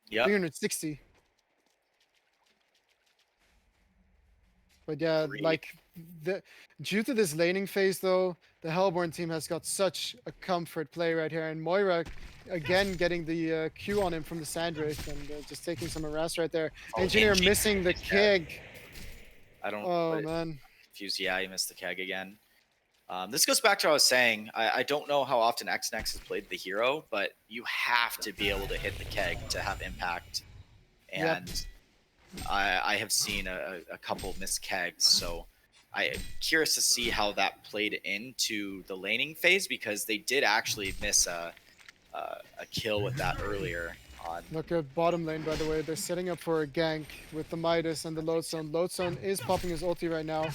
Yep. 360. But yeah, Agreed. like due to this laning phase though, the Hellborn team has got such a comfort play right here, and Moira again getting the Q on him from the Sandwraith and just taking some harass right there. Oh, Engineer NG missing the is dead. keg. I don't Oh but man. confused. Yeah, he missed the keg again. This goes back to what I was saying. I don't know how often XNX has played the hero, but you have to be able to hit the keg to have impact. Yep. And I have seen a couple missed kegs, so I'm curious to see how that played into the laning phase, because they did actually miss a kill with that earlier on. Look at bottom lane, by the way. They're setting up for a gank with the Midas and the Lodestone. Lodestone is popping his ulti right now.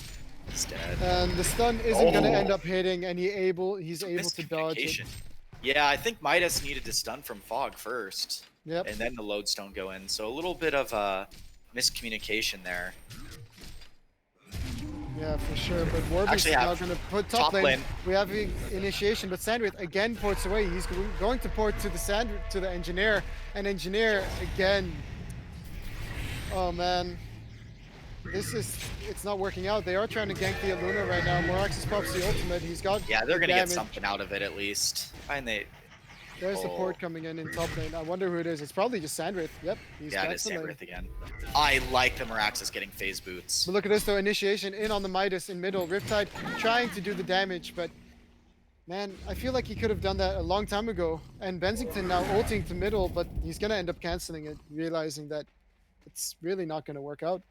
He's dead. And the stun isn't going to end Oh. up hitting, and he's able to dodge it. Miscommunication. Yeah, I think Midas needed to stun from Fog first, Yep. and then the Lodestone go in. So a little bit of miscommunication there. Yeah, for sure. But Warbeast Actually is now have going to put top top lane. lane. We have the initiation, but Sandwraith again ports away. He's going to port to the Engineer, and Engineer again. Oh man, it's not working out. They are trying to gank the Aluna right now. Moraxis pops the ultimate. He's got Yeah, they're gonna get damage. something out of it at least. And they, There's the Oh. port coming in top lane. I wonder who it is. It's probably just Sandwraith. Yep, he's yeah, it back is to lane. Sandwraith again. I like the Meraxis getting phase boots. But look at this though, initiation in on the Midas in middle. Riptide trying to do the damage, but man, I feel like he could have done that a long time ago. And Bensington now ulting to middle, but he's gonna end up canceling it, realizing that it's really not gonna work out.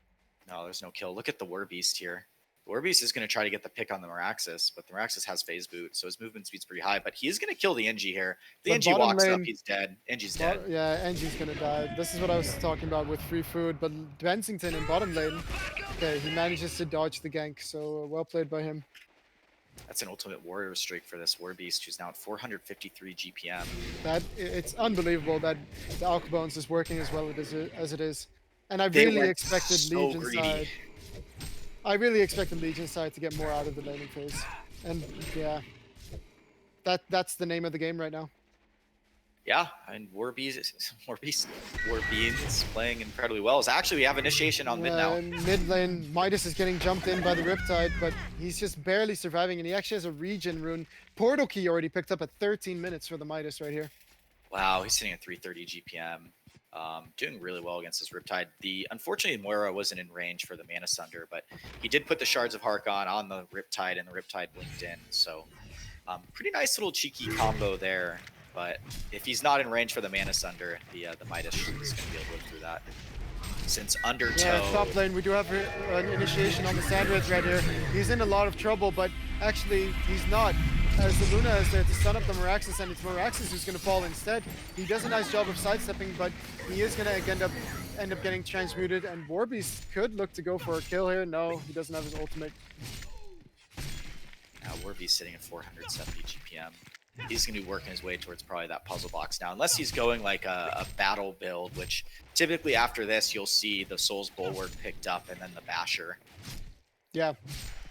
No, there's no kill. Look at the Warbeast here. The Warbeast is going to try to get the pick on the Meraxis, but the Meraxis has phase boot, so his movement speed's pretty high. But he is going to kill the NG here. If the But NG bottom walks up, lane- he's dead. NG's dead. Yeah, NG's gonna die. This is what I was talking about with free food, but Bensington in bottom lane, okay, he manages to dodge the gank, so well played by him. That's an ultimate warrior streak for this Warbeast, who's now at 453 GPM. It's unbelievable that the Alkabones is working as well as it is. And I They really went expected so Legion greedy. side. I really expected Legion side to get more out of the laning phase. And yeah. That's the name of the game right now. Yeah, and Warbeast is playing incredibly well. So actually, we have initiation on mid now. Mid lane, Midas is getting jumped in by the Riptide, but he's just barely surviving, and he actually has a regen rune. Portal key already picked up at 13 minutes for the Midas right here. Wow, he's sitting at 330 GPM. Doing really well against this Riptide. Unfortunately, Moira wasn't in range for the Mana Sunder, but he did put the Shards of Harkon on the Riptide, and the Riptide blinked in. So, pretty nice little cheeky combo there. But if he's not in range for the Mana Sunder, the Midas is going to be able to live through that. Since Undertow... Yeah, top lane, we do have an initiation on the Sandwraith right here. He's in a lot of trouble, but actually, he's not. As the Luna is there to stun up the Meraxis, and it's Meraxis who's going to fall instead. He does a nice job of sidestepping, but he is going to end up getting transmuted, and Warbeast could look to go for a kill here. No, he doesn't have his ultimate. Now Warby's sitting at 470 GPM. He's going to be working his way towards probably that puzzle box now, unless he's going like a battle build, which typically after this you'll see the Soul's Bulwark picked up and then the Basher. Yeah,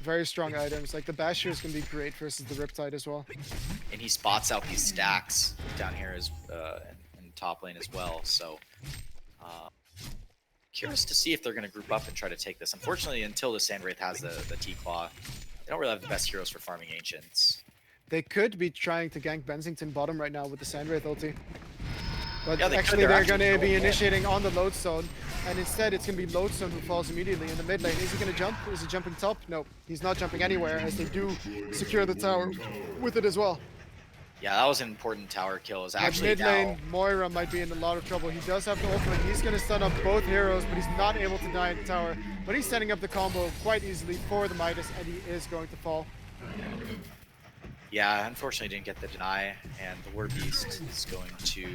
very strong items. Like the Basher is going to be great versus the Riptide as well. And he spots out these stacks down here as in top lane as well. So curious to see if they're going to group up and try to take this. Unfortunately, until the Sandwraith has the T-Claw, they don't really have the best heroes for farming Ancients. They could be trying to gank Bensington bottom right now with the Sandwraith ulti. But Yeah, they could. actually, They're they're going to actually be going in. initiating on the Lodestone. And instead, it's going to be Lodestone who falls immediately in the mid lane. Is he going to jump? Is he jumping top? No, he's not jumping anywhere, as they do secure the tower with it as well. Yeah, that was an important tower kill. Is At actually mid lane, now. Moira might be in a lot of trouble. He does have the ultimate. He's going to stun up both heroes, but he's not able to deny the tower. But he's setting up the combo quite easily for the Midas, and he is going to fall. Yeah, unfortunately didn't get the deny, and the War Beast is going to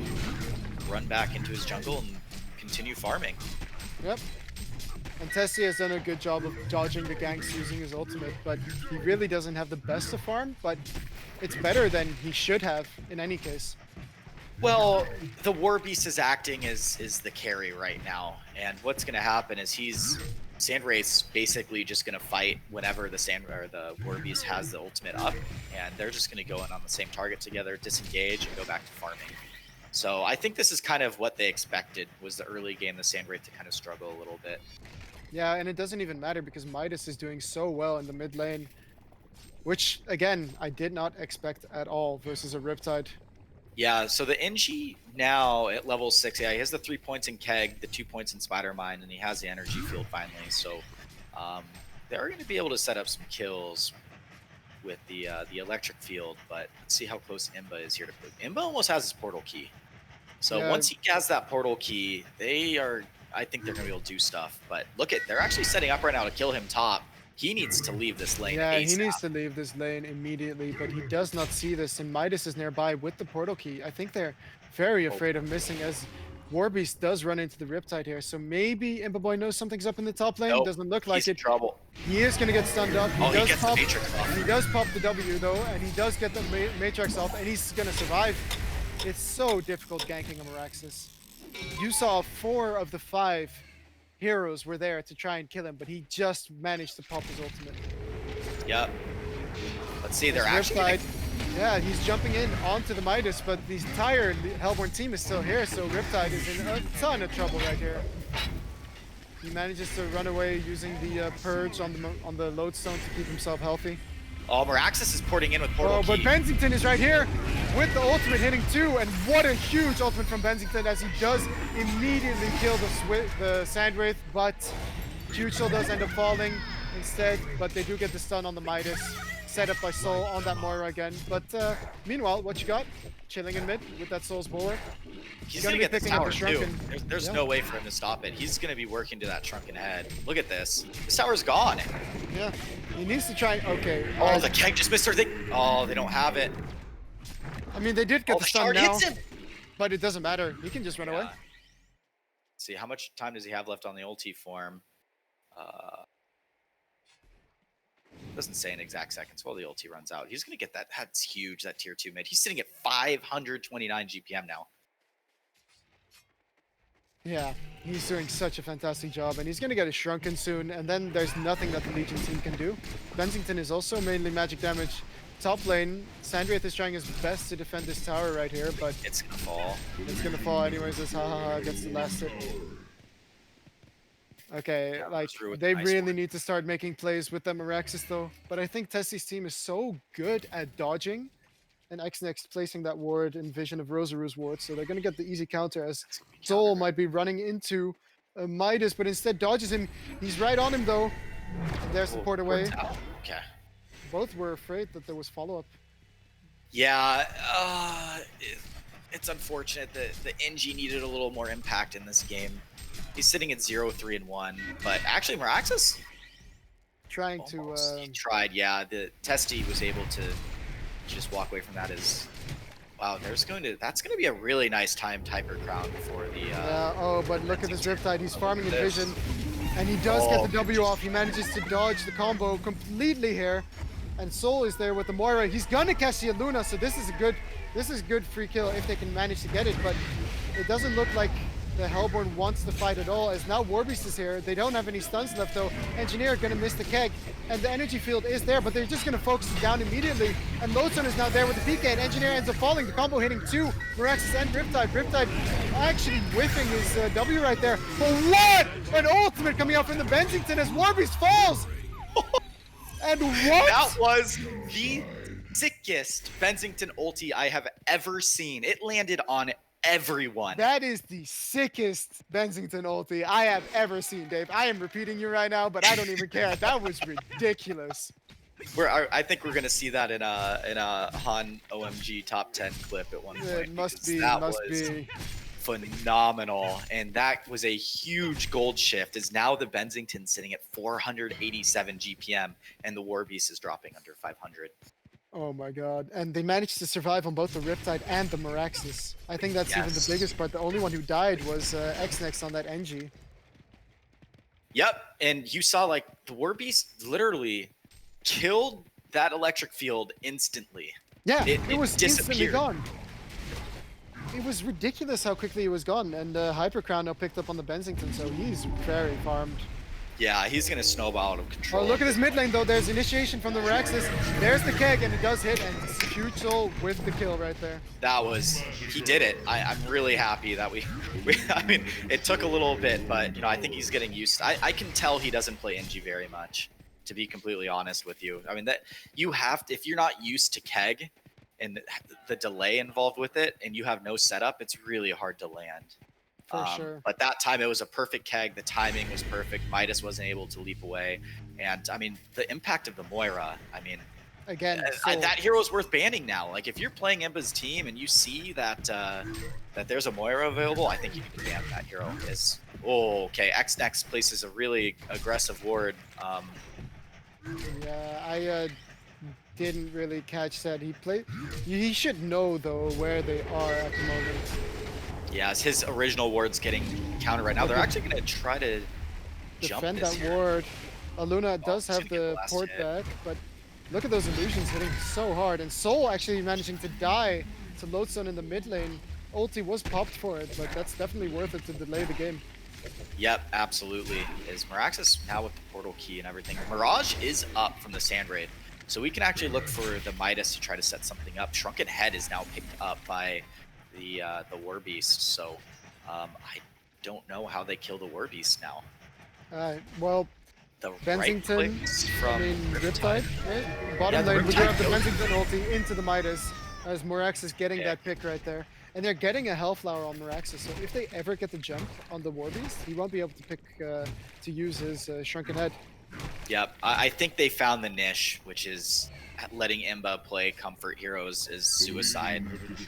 run back into his jungle and continue farming. Yep. And Tessie has done a good job of dodging the ganks using his ultimate, but he really doesn't have the best of farm, but it's better than he should have in any case. Well, the War Beast is acting as the carry right now, and what's going to happen is Sandwraith's basically just going to fight whenever the War Beast has the ultimate up, and they're just going to go in on the same target together, disengage, and go back to farming. So I think this is kind of what they expected, was the early game, the Sandwraith to kind of struggle a little bit. Yeah, and it doesn't even matter because Midas is doing so well in the mid lane, which, again, I did not expect at all versus a Riptide. Yeah, so the NG now at level 6, yeah, he has the 3 points in Keg, the 2 points in Spider Mine, and he has the energy field finally. So they're going to be able to set up some kills with the electric field, but let's see how close Imba is here to prove. Imba almost has his portal key. So Yeah. once he has that portal key, I think they're going to be able to do stuff. But look at, they're actually setting up right now to kill him top. He needs to leave this lane Yeah, ASAP. he needs to leave this lane immediately, but he does not see this, and Midas is nearby with the portal key. I think they're very afraid of missing, as Warbeast does run into the Riptide here, so maybe Impa Boy knows something's up in the top lane. Nope, Doesn't look like He's in it. trouble. He is going to get stunned up. Oh, he gets the Matrix off. He does pop the W though, and he does get the Matrix off, and he's going to survive. It's so difficult ganking a Meraxes. You saw 4 of the 5 heroes were there to try and kill him, but he just managed to pop his ultimate. Yep. Let's see, they're This actually... Riptide, yeah, he's jumping in onto the Midas, but the entire Hellborn team is still here, so Riptide is in a ton of trouble right here. He manages to run away using the Purge on the Lodestone to keep himself healthy. Oh, Meraxes is porting in with portal Oh, but key. Bensington is right here with the ultimate hitting too, and what a huge ultimate from Bensington as he does immediately kill the Sandwraith, but Huge Soul does end up falling instead, but they do get the stun on the Midas, set up by Soul on that Moira again. But meanwhile, what you got? Chilling in mid with that Soul's Bulwark. He's gonna gonna be get this picking up tower the too. Shrunken. There's Yeah. no way for him to stop it. He's gonna be working to that Shrunken head. Look at this. This tower's gone. Yeah, he needs to try. Okay. Oh, the keg just missed her thing. Oh, they don't have it. I mean, they did get Oh, the the stun shard now, hits him. but it doesn't matter. He can just run away. Yeah. See, how much time does he have left on the ulti form? Doesn't say in exact seconds while the ulti runs out. He's gonna get that. That's huge. That tier 2 mid. He's sitting at 529 GPM now. Yeah, he's doing such a fantastic job, and he's going to get a Shrunken soon, and then there's nothing that the Legion team can do. Bensington is also mainly magic damage. Top lane, Sandwraith is trying his best to defend this tower right here, but It's gonna fall. it's going to fall anyways as Hahaha gets the last hit. Okay, Yeah, like, through with they the nice really one. need to start making plays with them Meraxes though, but I think Tessie's team is so good at dodging, and X-Next placing that ward in Vision of Rosaru's ward, so they're going to get the easy counter as Soul might be running into Midas, but instead dodges him. He's right on him though. There's the Oh, port away. port's out. Okay. Both were afraid that there was follow-up. Yeah, it's unfortunate that the NG needed a little more impact in this game. He's sitting at 0, 3, and 1, but actually Meraxes Trying to, almost. He tried. Yeah, the Testy was able to just walk away from that. As wow, that's going to be a really nice time Typer crown for the. oh, but look at this Riptide. He's farming in This. Vision, and he does get Oh, the W off. He manages to dodge the combo completely here. And Soul is there with the Moira. He's gonna catch the Luna, so this is good free kill if they can manage to get it, but it doesn't look like the Hellborn wants to fight at all, as now Warbeast is here. They don't have any stuns left though. Engineer gonna miss the keg, and the energy field is there, but they're just gonna focus it down immediately. And Lodestone is now there with the PK, and Engineer ends up falling. The combo hitting two, Miraxis and Riptide. Riptide actually whiffing his W right there. But what? An ultimate coming out from the Bensington as Warbeast falls! And what? That was the sickest Bensington ulti I have ever seen. It landed on everyone. That is the sickest Bensington ulti I have ever seen, Dave. I am repeating you right now, but I don't even care. That was ridiculous. I think we're gonna see that in a HoN OMG top 10 clip at one point. It must be. That Must was be. phenomenal, and that was a huge gold shift. Is now the Bensington sitting at 487 GPM, and the Warbeast is dropping under 500. Oh my god. And they managed to survive on both the Riptide and the Miraxis. I think that's even the Yes. biggest part. The only one who died was Xnex on that NG. Yep, and you saw like the Warbeast literally killed that electric field instantly. Yeah, It was instantly disappeared. gone. It was ridiculous how quickly it was gone. And Hypercrown now picked up on the Bensington, so he's very farmed. Yeah, he's gonna snowball out of control. Oh, look at his mid lane though. There's initiation from the Miraxis. There's the keg, and it does hit, and huge soul with the kill right there. That was, he did it. I'm really happy that we I mean, it took a little bit, but you know, I think he's getting used. I can tell he doesn't play NG very much, to be completely honest with you. I mean, that you have to, if you're not used to keg and the delay involved with it, and you have no setup, it's really hard to land. For sure. But that time it was a perfect keg. The timing was perfect. Midas wasn't able to leap away, and I mean the impact of the Moira. I mean, Again, that hero's worth banning now. Like if you're playing Imba's team and you see that that there's a Moira available, I think you can ban that hero. Okay. Xnex places a really aggressive ward. yeah, I didn't really catch that. He should know though where they are at the moment. Yeah, his original ward's getting countered right now. They're actually going to try to jump Defend this that here. ward. Aluna does he's have gonna get the last port hit. back, but look at those illusions hitting so hard. And Soul actually managing to die to Lodestone in the mid lane. Ulti was popped for it, but that's definitely worth it to delay the game. Yep, absolutely. Is Miraxis now with the portal key and everything? Mirage is up from the Sand Raid, so we can actually look for the Midas to try to set something up. Shrunken Head is now picked up by the Warbeast, so I don't know how they kill the Warbeast now. Well, The Bensington, right clicks from I mean, Riptide, right? Bottom Yeah, the lane, we do have the Riptide Bensington ulti into the Midas, as Morax is getting Yeah. that pick right there. And they're getting a Hellflower on Miraxis, so if they ever get the jump on the Warbeast, he won't be able to pick to use his Shrunken Head. Yep, I think they found the niche, which is letting Imba play comfort heroes is suicide,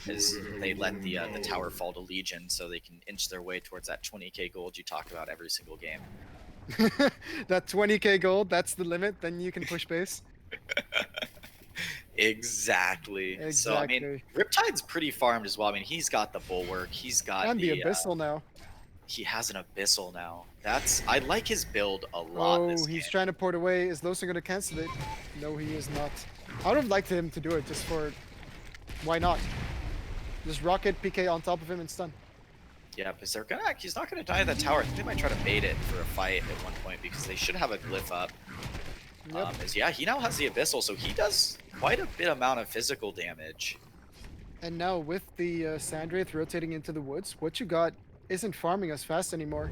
as they let the tower fall to Legion so they can inch their way towards that 20k gold you talk about every single game. That 20k gold, that's the limit, then you can push base. Exactly. So I mean, Riptide's pretty farmed as well. I mean, he's got the bulwark. He's got And the Abyssal now. He has an abyssal now. I like his build a lot. Oh, this he's game. trying to port away. Is Losa going to cancel it? No, he is not. I would have liked him to do it just for... Why not? Just rocket PK on top of him and stun. Yeah, because he's not gonna die in the tower. I think they might try to bait it for a fight at one point because they should have a glyph up. Yep. Yeah, he now has the abyssal, so he does quite a bit amount of physical damage. And now with the Sandwraith rotating into the woods, what you got isn't farming as fast anymore.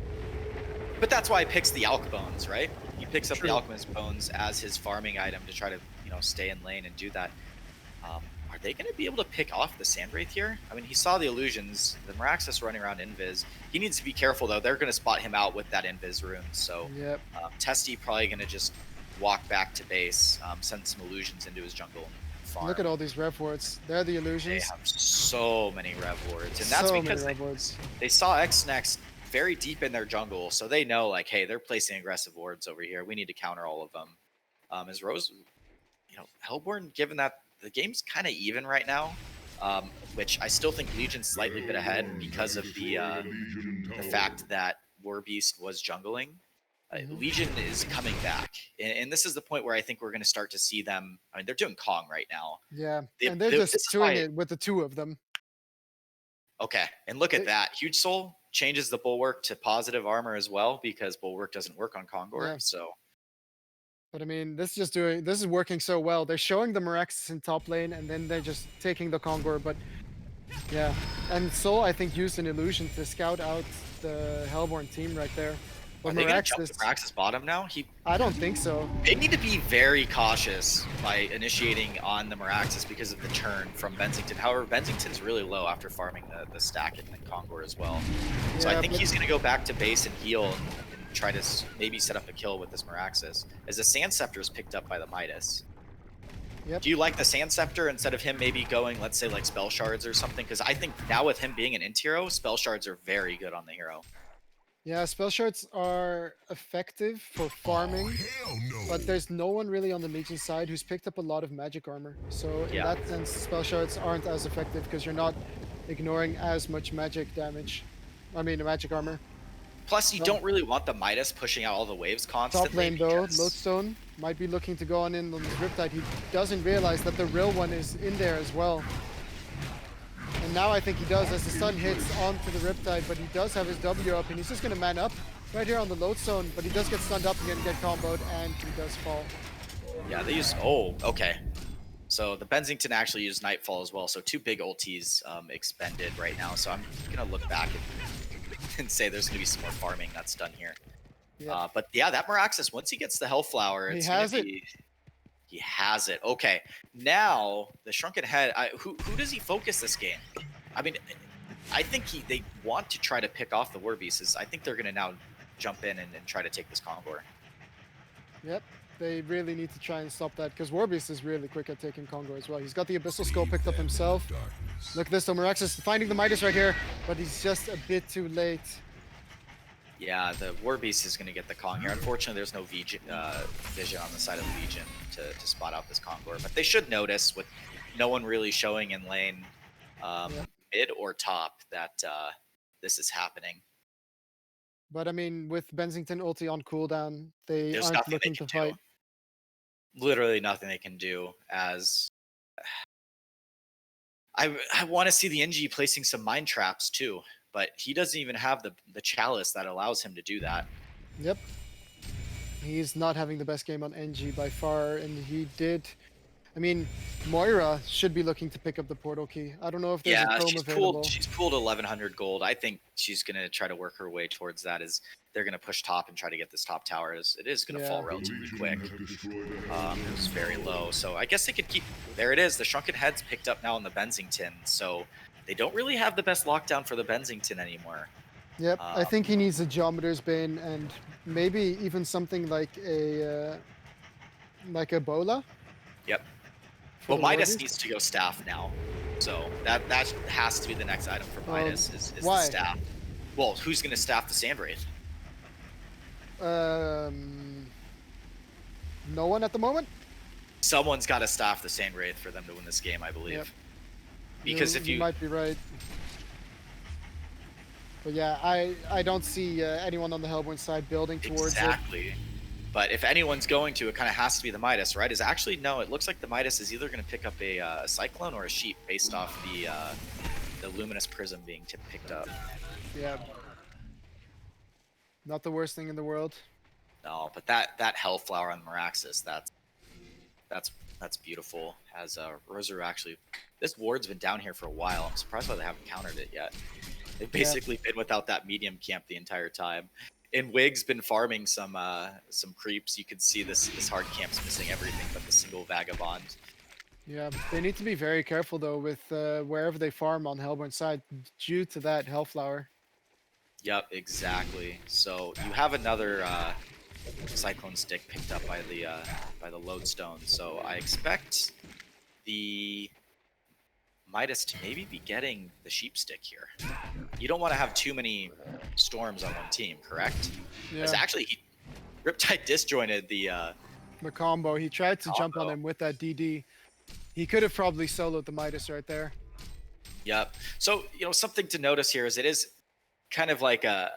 But that's why he picks the Alch Bones, right? He picks up True. the Alchemist Bones as his farming item to try to, stay in lane and do that. Are they going to be able to pick off the Sandwraith here? I mean, he saw the illusions. The Miraxis running around Invis. He needs to be careful, though. They're going to spot him out with that Invis rune. So Yep. Testy probably going to just walk back to base, send some illusions into his jungle and farm. Look at all these rev wards. They're the They illusions. have so many rev wards. And that's so because many rev wards. they saw Xnex very deep in their jungle. So they know, like, hey, they're placing aggressive wards over here. We need to counter all of them. As Rose, Hellborn, given that the game's kind of even right now, which I still think Legion's slightly bit ahead because of the fact that Warbeast was jungling. Legion is coming back, and this is the point where I think we're going to start to see them. I mean, they're doing Kong right now. Yeah, They- and they're they- just this is doing why- it with the two of them. Okay, and look at They- that. Huge Soul changes the Bulwark to positive armor as well because Bulwark doesn't work on Kongor. Yeah. So But I mean, this is working so well. They're showing the Miraxis in top lane, and then they're just taking the Kongor. But yeah, and Soul I think used an illusion to scout out the Hellborn team right there. are But they going to jump to Miraxis, Miraxis bottom now? I don't think so. They need to be very cautious by initiating on the Miraxis because of the turn from Bensington. However, Bensington's really low after farming the stack in Kongor as well. So I Yeah, think but- he's going to go back to base and heal and try to maybe set up a kill with this Miraxis. As the Sand Scepter is picked up by the Midas. Yep. Do you like the Sand Scepter instead of him maybe going, let's say, like Spell Shards or something? Because I think now with him being an int hero, Spell Shards are very good on the hero. Yeah, spell shards are effective for farming, Hell no. but there's no one really on the Legion side who's picked up a lot of magic armor. So in Yeah. that sense, spell shards aren't as effective because you're not ignoring as much magic damage. I mean, magic armor. Plus, you No. don't really want the Midas pushing out all the waves constantly. Top lane though, because- Lodestone might be looking to go on in on this Riptide. He doesn't realize that the real one is in there as well. And now I think he does as the stun hits onto the Riptide, but he does have his W up and he's just gonna man up right here on the Lodestone, but he does get stunned up again, get comboed, and he does fall. Yeah, they use. Oh, okay. So the Bensington actually used Nightfall as well. So two big ultis expended right now. So I'm gonna look back and say there's gonna be some more farming that's done here. Yeah. But yeah, that Miraxis, once he gets the Hellflower, He it's has gonna it. be. He has it. Okay. Now the Shrunken Head. Who does he focus this game? I mean, I think they want to try to pick off the War Beasts. I think they're gonna now jump in and try to take this Kongor. Yep, they really need to try and stop that because Warbeast is really quick at taking Congo as well. He's got the Abyssal Skull picked up himself. Look at this, though. Miraxis finding the Midas right here, but he's just a bit too late. Yeah, the War Beast is going to get the Kong here. Unfortunately, there's no vision on the side of Legion to spot out this Kongor. But they should notice, with no one really showing in lane mid or top, that this is happening. But I mean, with Bensington ulti on cooldown, they There's aren't nothing they looking can to do. fight. Literally nothing they can do. As I want to see the NG placing some mind traps too, but he doesn't even have the chalice that allows him to do that. Yep. He's not having the best game on NG by far, and he did. I mean, Moira should be looking to pick up the portal key. I don't know if there's Yeah, a tome she's available. pulled. She's pulled 1,100 gold. I think she's gonna try to work her way towards that. As they're gonna push top and try to get this top tower. It is gonna fall Yeah. relatively quick. It's very low, so I guess they could keep. There it is. The Shrunken Head's picked up now in the Bensington, so they don't really have the best lockdown for the Bensington anymore. Yep, I think he needs a Geometer's Bane and maybe even something like a Bola. Yep. for Well, the Midas Warriors. needs to go staff now, so that has to be the next item for Midas is the why? staff. Well, who's gonna staff the Sandwraith? No one at the moment. Someone's got to staff the Sandwraith for them to win this game, I believe. Yep. Because if you might be right. But yeah, I don't see anyone on the Hellborn side building towards exactly. But if anyone's going to, it kind of has to be the Midas, right? No, it looks like the Midas is either going to pick up a Cyclone or a Sheep based off the Luminous Prism being picked up. it. Yeah. Not the worst thing in the world. No, but that Hellflower on Miraxis, that's beautiful. As Roser actually, this ward's been down here for a while. I'm surprised why they haven't countered it yet. They've basically been without that medium camp the entire time. And Wig's been farming some creeps. You can see this hard camp's missing everything but the single Vagabond. Yeah, they need to be very careful though with wherever they farm on Hellborn side due to that Hellflower. Yep, exactly. So you have another Cyclone Stick picked up by the Lodestone. So I expect the Midas to maybe be getting the Sheep Stick here. You don't want to have too many storms on one team, correct? Yeah, As actually, Riptide disjointed the the combo. He tried to jump on Combo. him with that DD. He could have probably soloed the Midas right there. Yep. So, something to notice here is it is kind of like a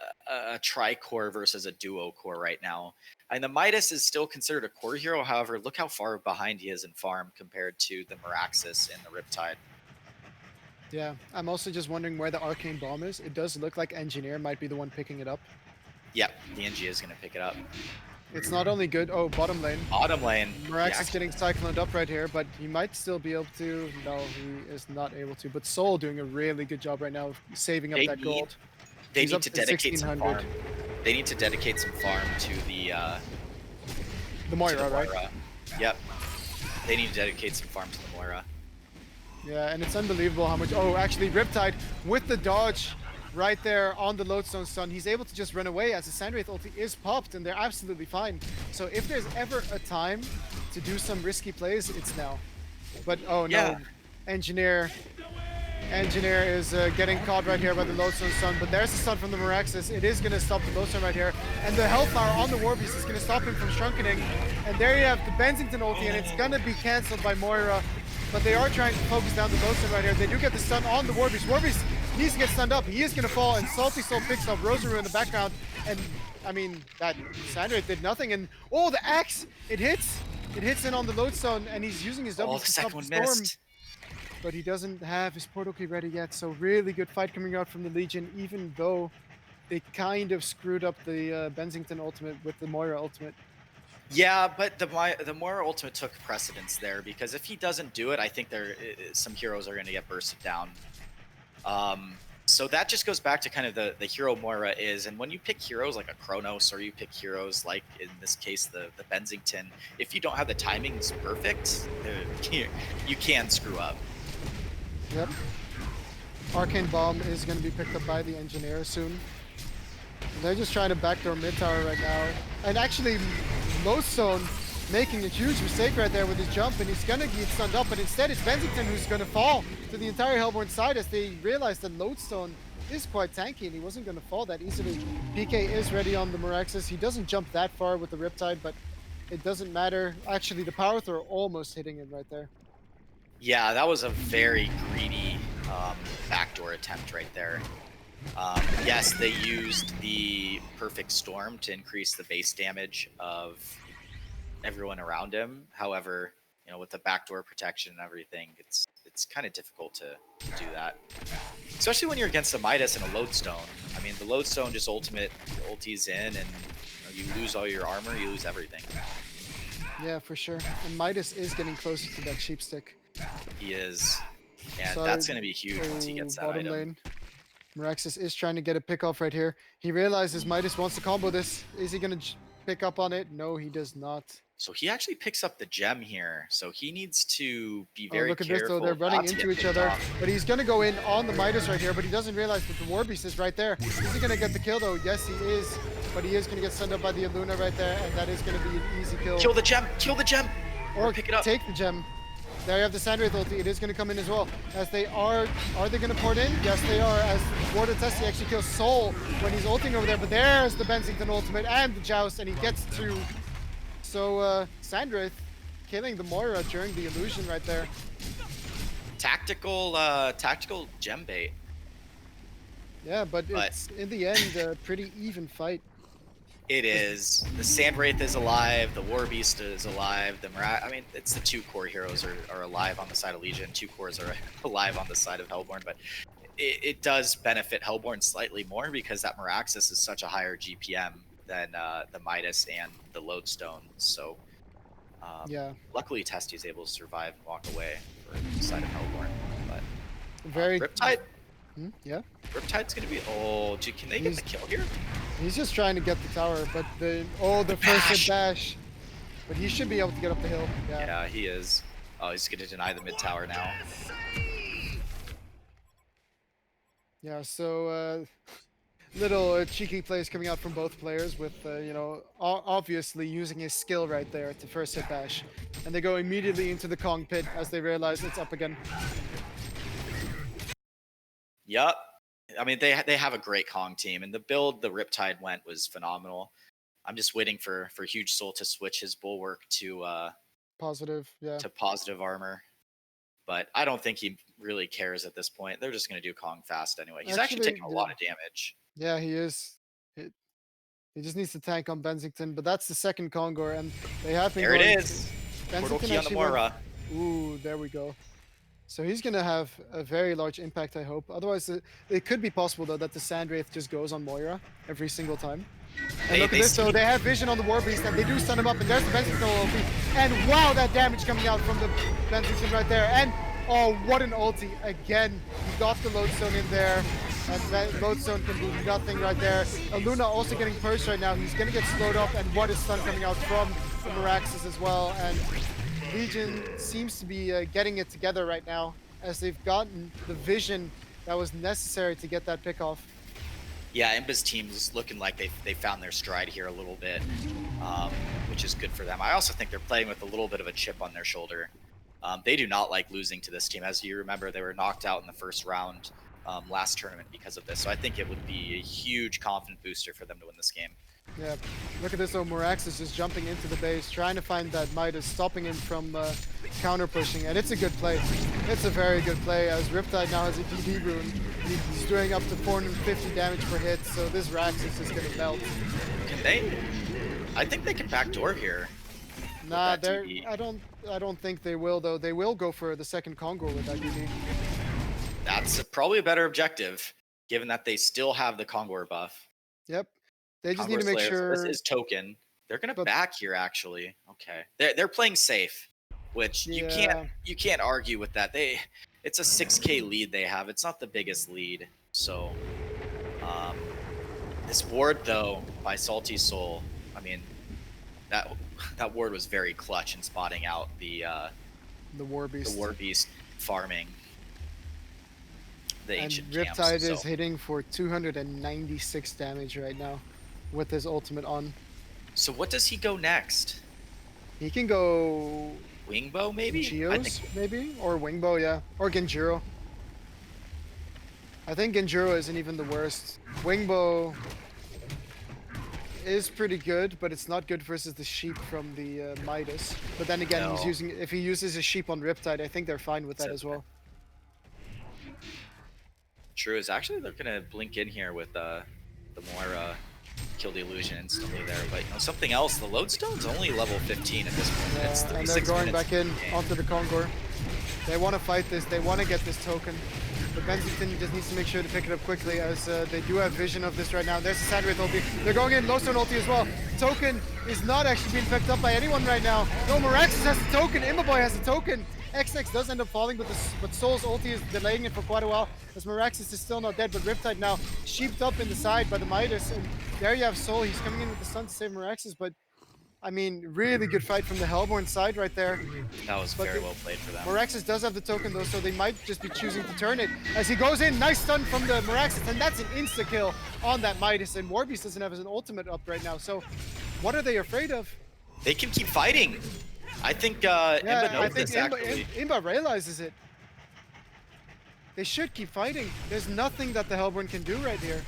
tri-core versus a duo core right now. And the Midas is still considered a core hero. However, look how far behind he is in farm compared to the Meraxis and the Riptide. Yeah, I'm also just wondering where the arcane bomb is. It does look like Engineer might be the one picking it up. Yep, the NG is going to pick it up. It's not only good. Oh, bottom lane. Bottom lane. Merax is getting cycloned up right here, but he might still be able to. No, he is not able to. But Soul doing a really good job right now of saving up that gold. They He's need up to to dedicate some 1600. farm. They need to dedicate some farm to the Moira, right? Yep. They need to dedicate some farm to the Moira. Yeah, and it's unbelievable how much. Oh, actually, Riptide with the dodge right there on the Lodestone stun. He's able to just run away as the Sandwraith ulti is popped, and they're absolutely fine. So if there's ever a time to do some risky plays, it's now. But oh no, Engineer is getting caught right here by the Lodestone stun, but there's the stun from the Meraxis. It is going to stop the Lodestone right here, and the Hellfire on the Warbeast is going to stop him from shrunkening. And there you have the Benzington ulti, and it's going to be cancelled by Moira. But they are trying to focus down the Lodestone right here. They do get the stun on the Warbeast. Warbeast needs to get stunned up. He is going to fall, and Salty Soul picks up Rosaru in the background. And I mean, that Sandwraith did nothing. And oh, the axe! It hits! It hits in on the Lodestone, and he's using his W to stop the storm. Missed. But he doesn't have his portal key ready yet. So really good fight coming out from the Legion, even though they kind of screwed up the Benzington ultimate with the Moira ultimate. Yeah, but the Moira ultimate took precedence there, because if he doesn't do it, I think some heroes are going to get bursted down. So that just goes back to kind of the hero Moira is, and when you pick heroes like a Kronos, or you pick heroes like, in this case, the Benzington, if you don't have the timings perfect, you can screw up. Yep. Arcane Bomb is going to be picked up by the Engineer soon. They're just trying to backdoor mid tower right now. And actually, Lodestone making a huge mistake right there with his jump, and he's going to get stunned up, but instead it's Benzington who's going to fall to the entire Hellborn side as they realize that Lodestone is quite tanky and he wasn't going to fall that easily. PK is ready on the Meraxis. He doesn't jump that far with the Riptide, but it doesn't matter. Actually, the power throw almost hitting him right there. Yeah, that was a very greedy backdoor attempt right there. Yes, they used the perfect storm to increase the base damage of everyone around him. However, you know, with the backdoor protection and everything, it's kind of difficult to do that, especially when you're against a Midas and a Lodestone. I mean, the Lodestone just ultis in, and you lose all your armor, you lose everything. Yeah, for sure. And Midas is getting closer to that cheap stick. He is, and So, that's going to be huge once he gets that item. Lane. Meraxis is trying to get a pick off right here. He realizes Midas wants to combo this. Is he going to pick up on it? No, he does not. So he actually picks up the gem here. So he needs to be very look at careful. this, though. They're running not to into get each picked other. off. But he's going to go in on the Midas right here, but he doesn't realize that the Warbeast is right there. Is he going to get the kill, though? Yes, he is. But he is going to get stunned up by the Aluna right there, and that is going to be an easy kill. Kill the gem! Kill the gem! Or pick it up. Take the gem. There you have the Sandwraith ulti. It is going to come in as well. As they are they going to port in? Yes, they are. As Ward of Tessie actually kills Soul when he's ulting over there. But there's the Benzington ultimate and the Joust, and he gets two. So Sandwraith killing the Moira during the illusion right there. Tactical gem bait. Yeah, but it's in the end a pretty even fight. It is. The Sandwraith is alive. The Warbeast is alive. I mean, it's the two core heroes are alive on the side of Legion. Two cores are alive on the side of Hellborn. But it does benefit Hellborn slightly more because that Meraxis is such a higher GPM than the Midas and the Lodestone. So Yeah. luckily Testy is able to survive and walk away for the side of Hellborn. But Very. Riptide. Yeah. Riptide's gonna be. Oh, can they get the kill here? He's just trying to get the tower, but the first hit dash. But he should be able to get up the hill. Yeah. Yeah, he is. Oh, he's gonna deny the mid tower now. Yeah. So little cheeky plays coming out from both players with obviously using his skill right there at the first hit dash, and they go immediately into the Kong pit as they realize it's up again. Yup. I mean, they have a great Kong team, and the build the Riptide went was phenomenal. I'm just waiting for Huge Soul to switch his Bulwark to Positive, yeah. to positive armor, but I don't think he really cares at this point. They're just going to do Kong fast anyway. He's actually taking a lot of damage. Yeah, he is. It, he just needs to tank on Bensington, but that's the second Kongor, and they have been There it going. is. Portal Bensington key on the actually went. Moira. Ooh, there we go. So he's gonna have a very large impact, I hope. Otherwise, it could be possible though that the Sandwraith just goes on Moira every single time. And look at this, so they have vision on the War Beast, and they do stun him up, and there's the Bensington ulti. And wow, that damage coming out from the Bensington right there. And oh, what an ulti. Again, he got the Lodestone in there, and that Lodestone can do nothing right there. Luna also getting purged right now. He's gonna get slowed up, and what is stun coming out from the Meraxes as well. And Legion seems to be getting it together right now, as they've gotten the vision that was necessary to get that pick off. Yeah, Imba's team's looking like they found their stride here a little bit, which is good for them. I also think they're playing with a little bit of a chip on their shoulder. They do not like losing to this team. As you remember, they were knocked out in the first round last tournament because of this. So I think it would be a huge confidence booster for them to win this game. Yeah, look at this though, Morax is just jumping into the base, trying to find that Midas, stopping him from counter pushing, and it's a good play. It's a very good play, as Riptide now has a DD rune. He's doing up to 450 damage per hit, so this Rax is just gonna melt. Can they? I think they can backdoor here. Nah, that they're. DD. I don't think they will though. They will go for the second Congo with that DD. That's probably a better objective, given that they still have the Kongor buff. Yep. They just need Kongor to make Slayer, so sure. this is token. They're gonna But- back here actually. Okay, they're playing safe, which you can't argue with that. It's a 6K lead they have. It's not the biggest lead. So this ward though by Salty Soul, I mean that ward was very clutch in spotting out the War Beast. War Beast farming the And ancient Riptide camps, is so. hitting for 296 damage right now with his ultimate on. So what does he go next? He can go Wingbow maybe? I Geos, think maybe? Or Wingbow, yeah. Or Genjuro. I think Genjuro isn't even the worst. Wingbow is pretty good, but it's not good versus the sheep from the Midas. But then again, No. if he uses a sheep on Riptide, I think they're fine with that That's as well. True is actually they're gonna blink in here with the Moira, kill the illusion instantly there. But you know something else, the Lodestone's only level 15 at this point. It's Yeah, and they're 36 going minutes back in into the game. onto the Kongor. They want to fight this. They want to get this token. But Bensington just needs to make sure to pick it up quickly, as they do have vision of this right now. There's the Sandwraith ulti. They're going in Lowstone ulti as well. Token is not actually being picked up by anyone right now. No, Meraxis has the token. Imbaboy has the token. XX does end up falling, but Soul's ulti is delaying it for quite a while, as Meraxis is still not dead, but Riptide now sheeped up in the side by the Midas, and there you have Soul. He's coming in with the stun to save Meraxis, but I mean, really good fight from the Hellborn side right there. That was But very the- well played for them. Meraxis does have the token though, so they might just be choosing to turn it. As he goes in, nice stun from the Meraxis, and that's an insta-kill on that Midas, and Warbeast doesn't have his ultimate up right now, so what are they afraid of? They can keep fighting. I think Imba Yeah, knows I think this actually. Imba realizes it. They should keep fighting. There's nothing that the Hellborn can do right here.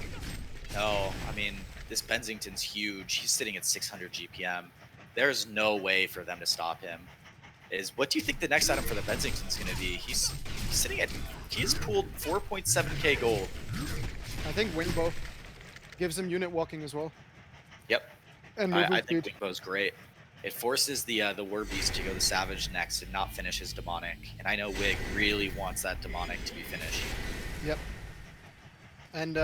No, I mean this Bensington's huge. He's sitting at 600 GPM. There's no way for them to stop him. What do you think the next item for the Bensington's going to be? He's sitting at. He's pooled 4.7k gold. I think Wingbow gives him unit walking as well. Yep. And I movement think speed. Wingbow's great. It forces the War Beast to go the Savage next and not finish his Demonic. And I know Wig really wants that Demonic to be finished. Yep. And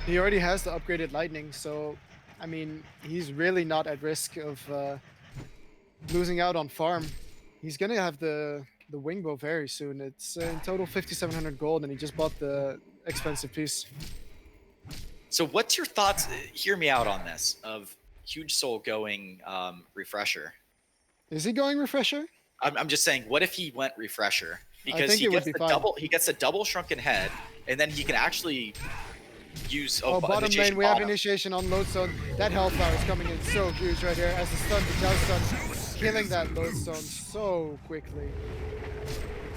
he already has the upgraded lightning, so I mean, he's really not at risk of losing out on farm. He's gonna have the Wingbow very soon. It's in total 5,700 gold, and he just bought the expensive piece. So what's your thoughts? Hear me out on this. Of Huge Soul going Refresher. Is he going Refresher? I'm just saying, what if he went Refresher? Because think he it would gets be the fine. double. He gets a double shrunken head, and then he can actually use. Oh, bottom initiation lane, we have bottom. initiation on Lodestone. That Hellflower is coming in so huge right here as the stun, the Joust stun, killing that Lodestone so quickly.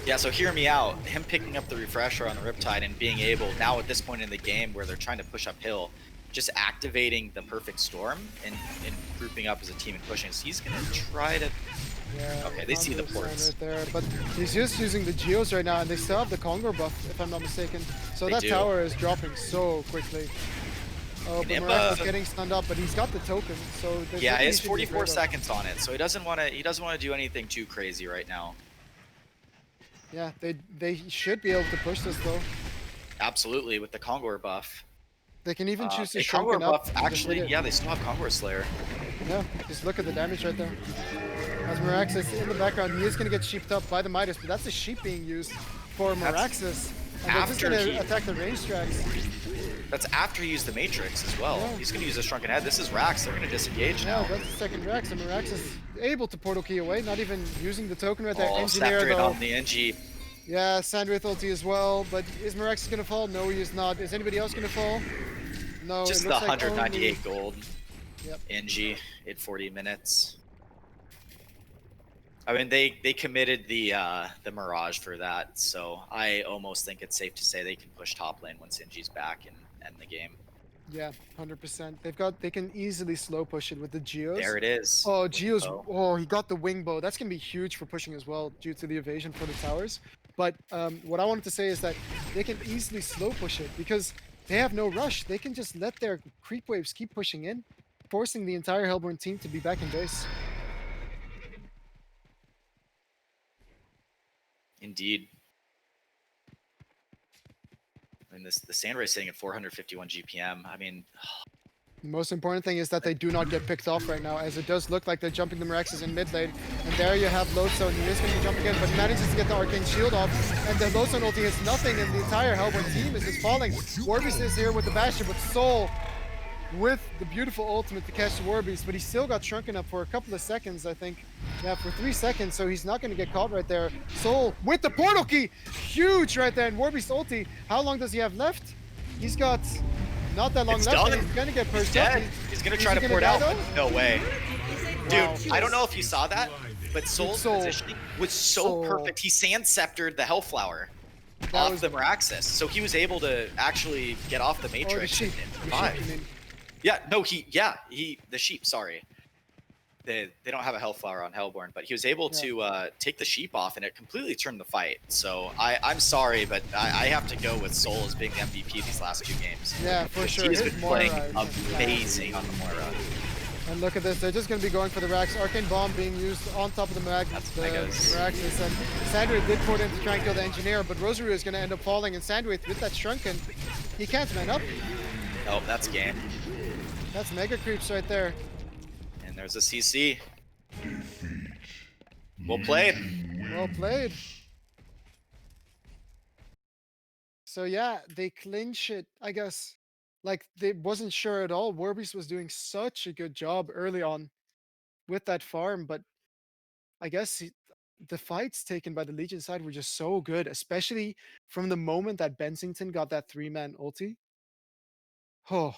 Yeah, so hear me out. Him picking up the Refresher on the Riptide and being able, now at this point in the game where they're trying to push uphill, just activating the perfect storm and grouping up as a team and pushing. So he's going to try to. Yeah, Okay, they see the Congo's line ports. right there, but he's just using the Geos right now, and they still have the Kongor buff, if I'm not mistaken. So They that do. tower is dropping so quickly. Oh, And but Imba- Mirax is getting stunned up, but he's got the token, so there's Yeah, nothing he he has should be 44 afraid of. seconds on it, so he doesn't want to. He doesn't want to do anything too crazy right now. Yeah, they should be able to push this though. Absolutely, with the Kongor buff. They can even choose to A shrunken Kongor up. buff. and just Actually, hit it. yeah, they still have Kongor Slayer. Yeah, just look at the damage right there. As Miraxis in the background, he is going to get sheeped up by the Midas, but that's a sheep being used for Miraxis. And they're just after going to he- attack the range tracks. That's after he used the Matrix as well. Yeah. He's going to use a Shrunken Head. This is Rax. They're going to disengage Yeah, now. that's the second Rax, and Miraxis able to portal key away, not even using the token right there. Oh, Engineer Scepter it though. on the NG. Yeah, Sandwith ulti as well, but is Miraxis going to fall? No, he is not. Is anybody else going to fall? No, Just it the looks like 198 only... gold. Yep. NG at 40 minutes. I mean, they committed the Mirage for that, so I almost think it's safe to say they can push top lane once NG's back and end the game. Yeah, 100%. They can easily slow push it with the Geos. There it is. Oh, Geos. bow. Oh, he got the wing bow. That's going to be huge for pushing as well due to the evasion for the towers. But what I wanted to say is that they can easily slow push it because they have no rush. They can just let their creep waves keep pushing in, forcing the entire Hellborn team to be back in base. Indeed. I mean, the Sandray sitting at 451 GPM. I mean, The most important thing is that they do not get picked off right now, as it does look like they're jumping the Miraxes in mid lane. And there you have Lodestone. He is going to be jumping in, but he manages to get the Arcane Shield off. And the Lodestone ulti hits nothing, and the entire Hellborn team is just falling. Warbeast is here with the Bastion, but Soul with the beautiful ultimate to catch the Warbeast, but he still got shrunken up for a couple of seconds, I think. Yeah, for 3 seconds, so he's not going to get caught right there. Soul with the portal key! Huge right there, and Warbeast ulti. How long does he have left? He's got not that long It's left, done. and he's going to get he's pushed up. dead. He's going to is try he to gonna pour it die out, though? but no way. Dude, Wow. I don't know if you saw that, but Soul's Soul. positioning was so Soul. perfect. He Sand Sceptered the Hellflower That off was- the Miraxis, so he was able to actually get off the Or the Matrix sheep. and The survive. sheep, you mean. Yeah, no, the sheep, sorry. They don't have a Hellflower on Hellborn, but he was able to take the sheep off, and it completely turned the fight. So I'm sorry, but I have to go with Soul as being the MVP these last 2 games. Yeah, for sure. He's His been playing Moira is amazing on the Moira. And look at this, they're just going to be going for the Rax. Arcane Bomb being used on top of the That's Megas. Miraxis. And Sandwith did put in to try and kill the Engineer, but Rosary is going to end up falling. And Sandwith, with that Shrunken, he can't man up. Oh, that's game. That's Mega Creeps right there. And there's a CC. Well played. Well played. So yeah, they clinch it, I guess. Like, they wasn't sure at all. Warbeast was doing such a good job early on with that farm, but I guess the fights taken by the Legion side were just so good, especially from the moment that Bensington got that 3-man ulti. Oh,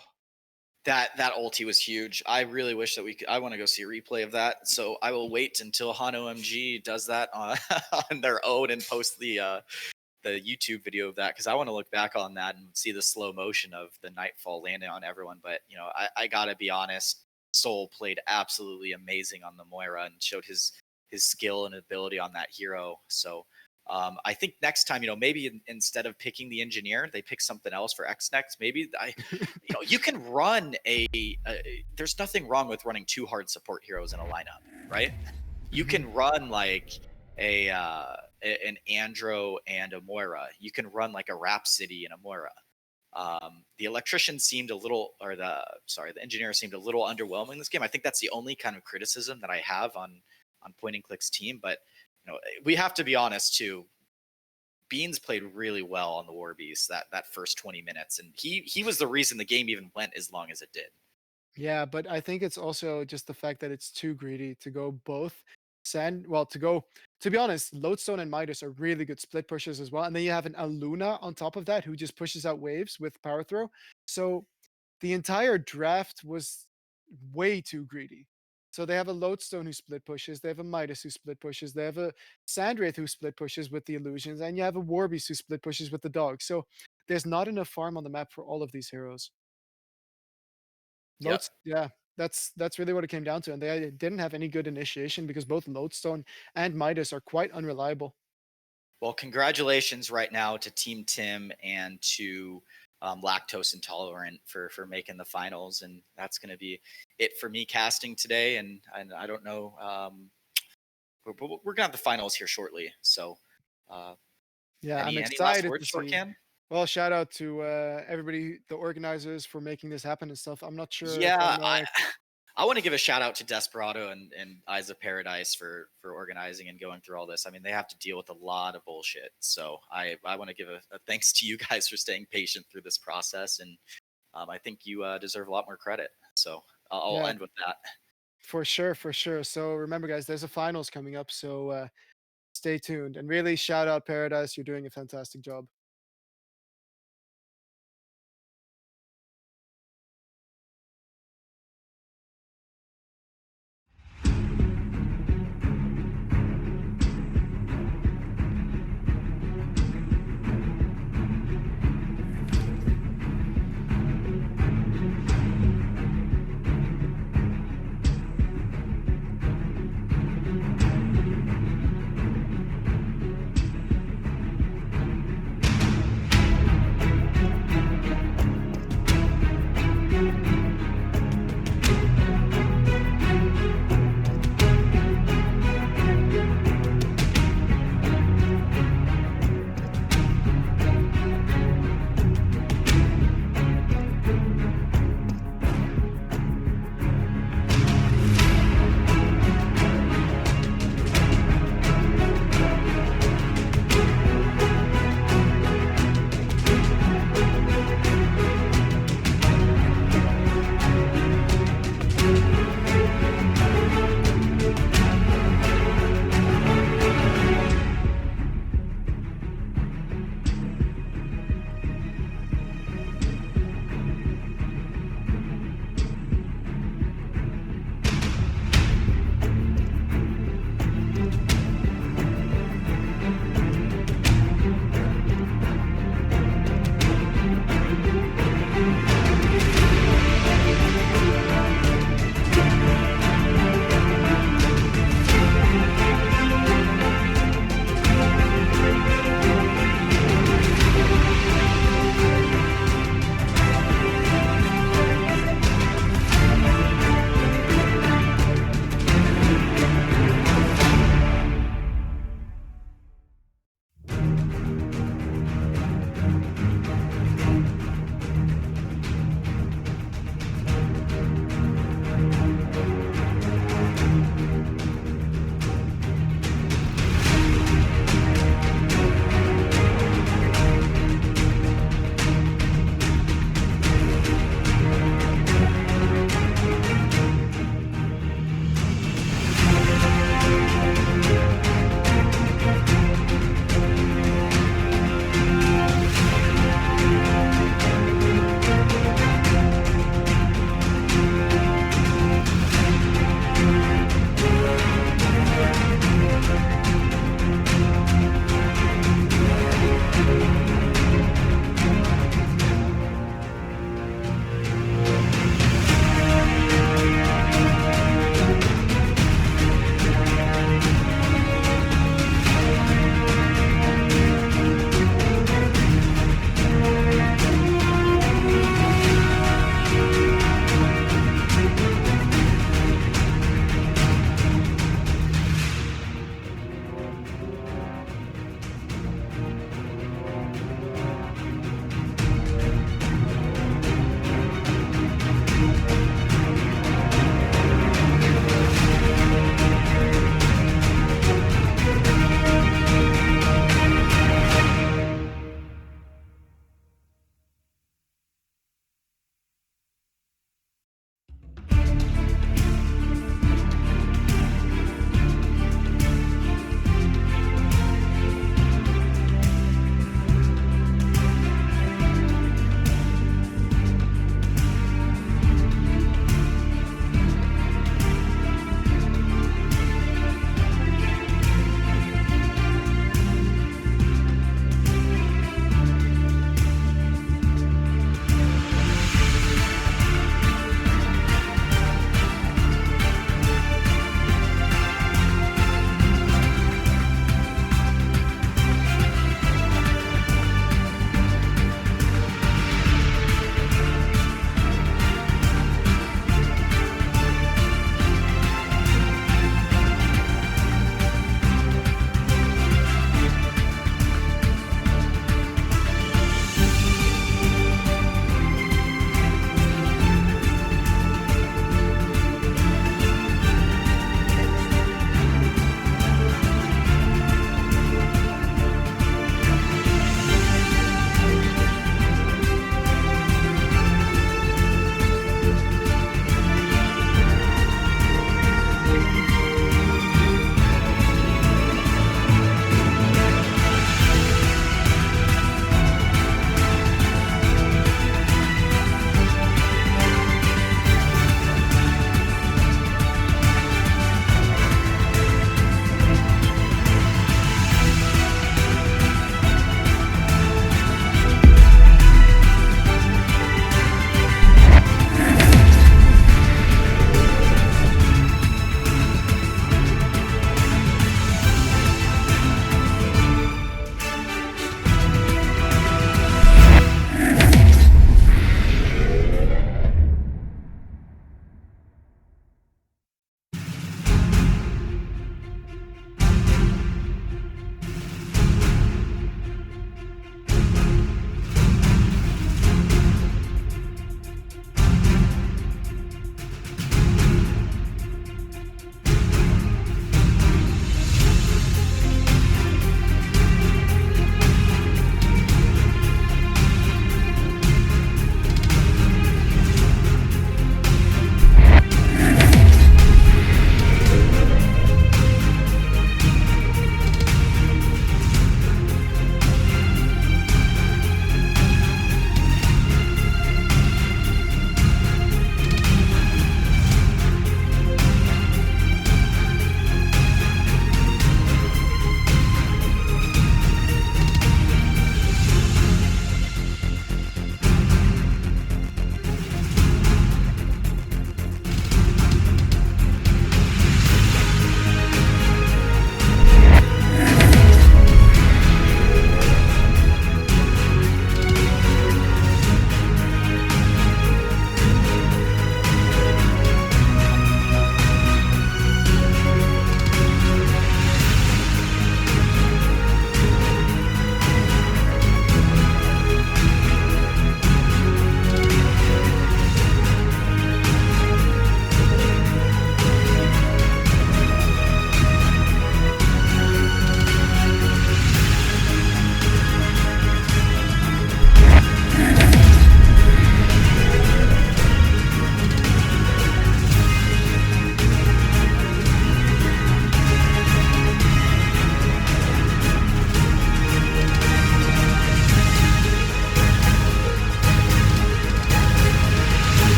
That ulti was huge. I really wish that I want to go see a replay of that. So I will wait until HoN OMG does that on, on their own and post the YouTube video of that, because I want to look back on that and see the slow motion of the Nightfall landing on everyone. But I gotta be honest, Soul played absolutely amazing on the Moira and showed his skill and ability on that hero. So I think next time, maybe instead of picking the Engineer, they pick something else for X next. Maybe you can run there's nothing wrong with running 2 hard support heroes in a lineup, right? You can run like an Andro and a Moira. You can run like a Rhapsody and a Moira. The Electrician seemed a little, or the Engineer seemed a little underwhelming this game. I think that's the only kind of criticism that I have on Point and Click's team. But we have to be honest too. Beans played really well on the Warbeast that first 20 minutes, and he was the reason the game even went as long as it did. yeah, but I think it's also just the fact that it's too greedy to go both to be honest, Lodestone and Midas are really good split pushers as well. And then you have an Aluna on top of that who just pushes out waves with power throw. So the entire draft was way too greedy. So they have a Lodestone who split pushes, they have a Midas who split pushes, they have a Sandwraith who split pushes with the illusions, and you have a Warbeast who split pushes with the dog. So there's not enough farm on the map for all of these heroes. Yep. Yeah, that's really what it came down to. And they didn't have any good initiation because both Lodestone and Midas are quite unreliable. Well, congratulations right now to Team Tim and to lactose intolerant for making the finals, and that's going to be it for me casting today. And I don't know. We're gonna have the finals here shortly. So, Yeah, I'm any last excited words, to see. Shortcan? Well, shout out to everybody, the organizers, for making this happen and stuff. I'm not sure if Yeah, I'm I want to give a shout out to Desperado and Eyes of Paradise for organizing and going through all this. I mean, they have to deal with a lot of bullshit. So I want to give a thanks to you guys for staying patient through this process, and I think you deserve a lot more credit. So I'll Yeah. end with that. For sure, for sure. So remember, guys, there's a finals coming up, so stay tuned. And really, shout out Paradise. You're doing a fantastic job.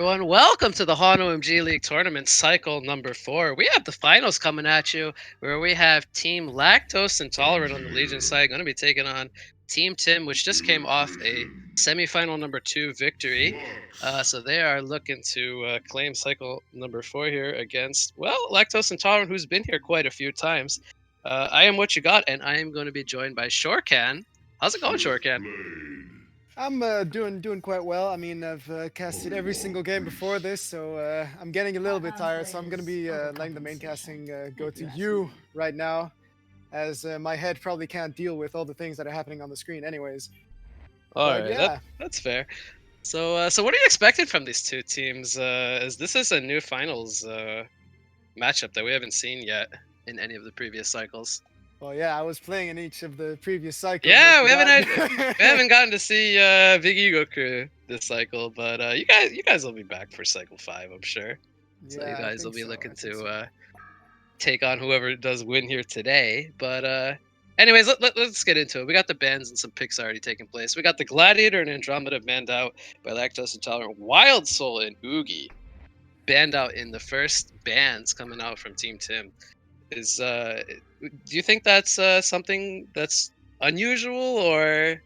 everyone. Welcome to the HoN OMG League Tournament Cycle number 4. We have the finals coming at you, where we have Team Lactose Intolerant on the Legion side going to be taking on Team Tim, which just came off a semifinal number 2 victory. So they are looking to claim cycle number 4 here against, well, Lactose Intolerant, who's been here quite a few times. I am what you got, and I am going to be joined by Shorecan. How's it going, Shorecan? I'm doing quite well. I mean, I've casted every single game before this, so I'm getting a little bit tired. So I'm gonna be letting the main casting go to you right now, as my head probably can't deal with all the things that are happening on the screen, anyways. All But right, yeah, that's fair. So, what are you expecting from these two teams? As this is a new finals matchup that we haven't seen yet in any of the previous cycles. well, yeah, I was playing in each of the previous cycles. Yeah, if we you haven't gotten to see Big Ego Crew this cycle, but you guys will be back for cycle 5, I'm sure. So you Yeah, I guys will think be so, looking I think to so. take on whoever does win here today. But anyways, let's get into it. We got the bans and some picks already taking place. We got the Gladiator and Andromeda banned out by Lactose Intolerant. Wild Soul and Oogie banned out in the first bans coming out from Team Tim. Do you think that's something that's unusual, or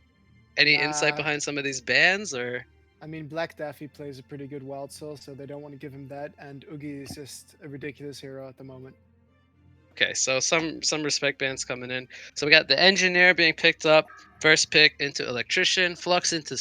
any insight Nah, behind some of these bans, or? I mean, Black Daffy plays a pretty good Wild Soul, so they don't want to give him that, and Oogie is just a ridiculous hero at the moment. Okay, so some respect bans coming in. So we got the Engineer being picked up, first pick into Electrician, Flux into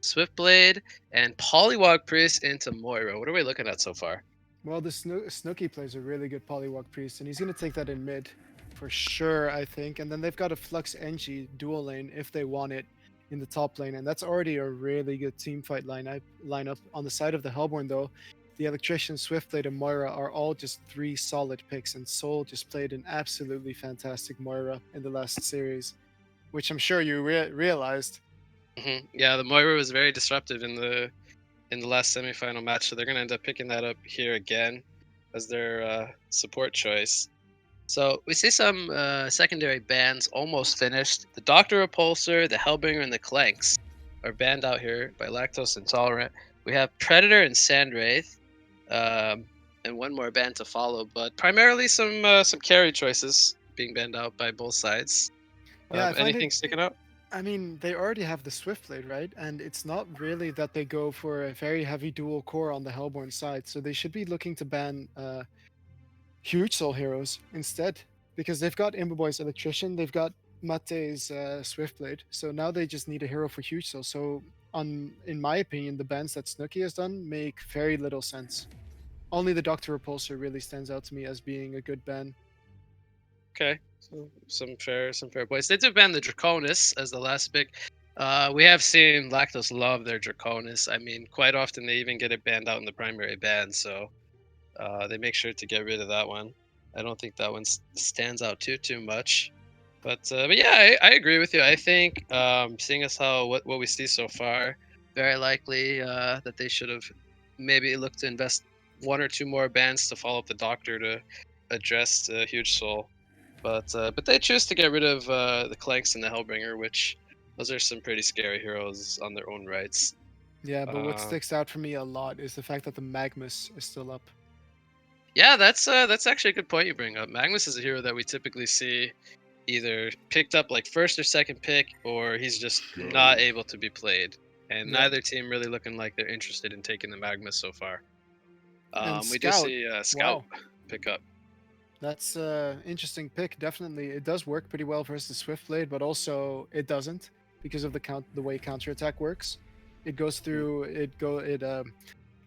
Swiftblade, and Polywog Priest into Moira. What are we looking at so far? Well, the Snooki plays a really good Polywog Priest, and he's going to take that in mid for sure, I think. And then they've got a Flux Engie dual lane if they want it in the top lane, and that's already a really good team fight lineup. On the side of the Hellborn, though, the Electrician, Swiftblade, and Moira are all just 3 solid picks, and Soul just played an absolutely fantastic Moira in the last series, which I'm sure you realized. Yeah, the Moira was very disruptive in the last semifinal match, so they're gonna end up picking that up here again as their support choice. So we see some secondary bans almost finished. The Doctor Repulsor, the Hellbringer, and the Clanks are banned out here by Lactose Intolerant. We have Predator and Sandwraith, and one more ban to follow, but primarily some carry choices being banned out by both sides. Yeah, I find Anything sticking out? I mean, they already have the Swiftblade, right? And it's not really that they go for a very heavy dual core on the Hellborn side, so they should be looking to ban huge soul heroes instead, because they've got Imberboy's Electrician, they've got Mate's Swiftblade, so now they just need a hero for huge soul. So, in my opinion, the bans that Snooki has done make very little sense. Only the Doctor Repulsor really stands out to me as being a good ban. Okay, so some fair points. They did ban the Draconis as the last pick. We have seen Lactose love their Draconis. I mean, quite often they even get it banned out in the primary ban, so they make sure to get rid of that one. I don't think that one stands out too much. But yeah, I agree with you. I think seeing as how what we see so far, very likely that they should have maybe looked to invest 1 or 2 more bans to follow up the Doctor to address the Huge Soul. But they choose to get rid of the Clanks and the Hellbringer, which those are some pretty scary heroes on their own rights. Yeah, but what Um, sticks out for me a lot is the fact that the Magmus is still up. Yeah, that's actually a good point you bring up. Magnus is a hero that we typically see either picked up like first or second pick, or he's just not able to be played. And Yeah. neither team really looking like they're interested in taking the Magnus so far. And We do Scout, see Scout wow. pick up. That's interesting pick. Definitely, it does work pretty well versus Swiftblade, but also it doesn't because of the way counterattack works. It goes through.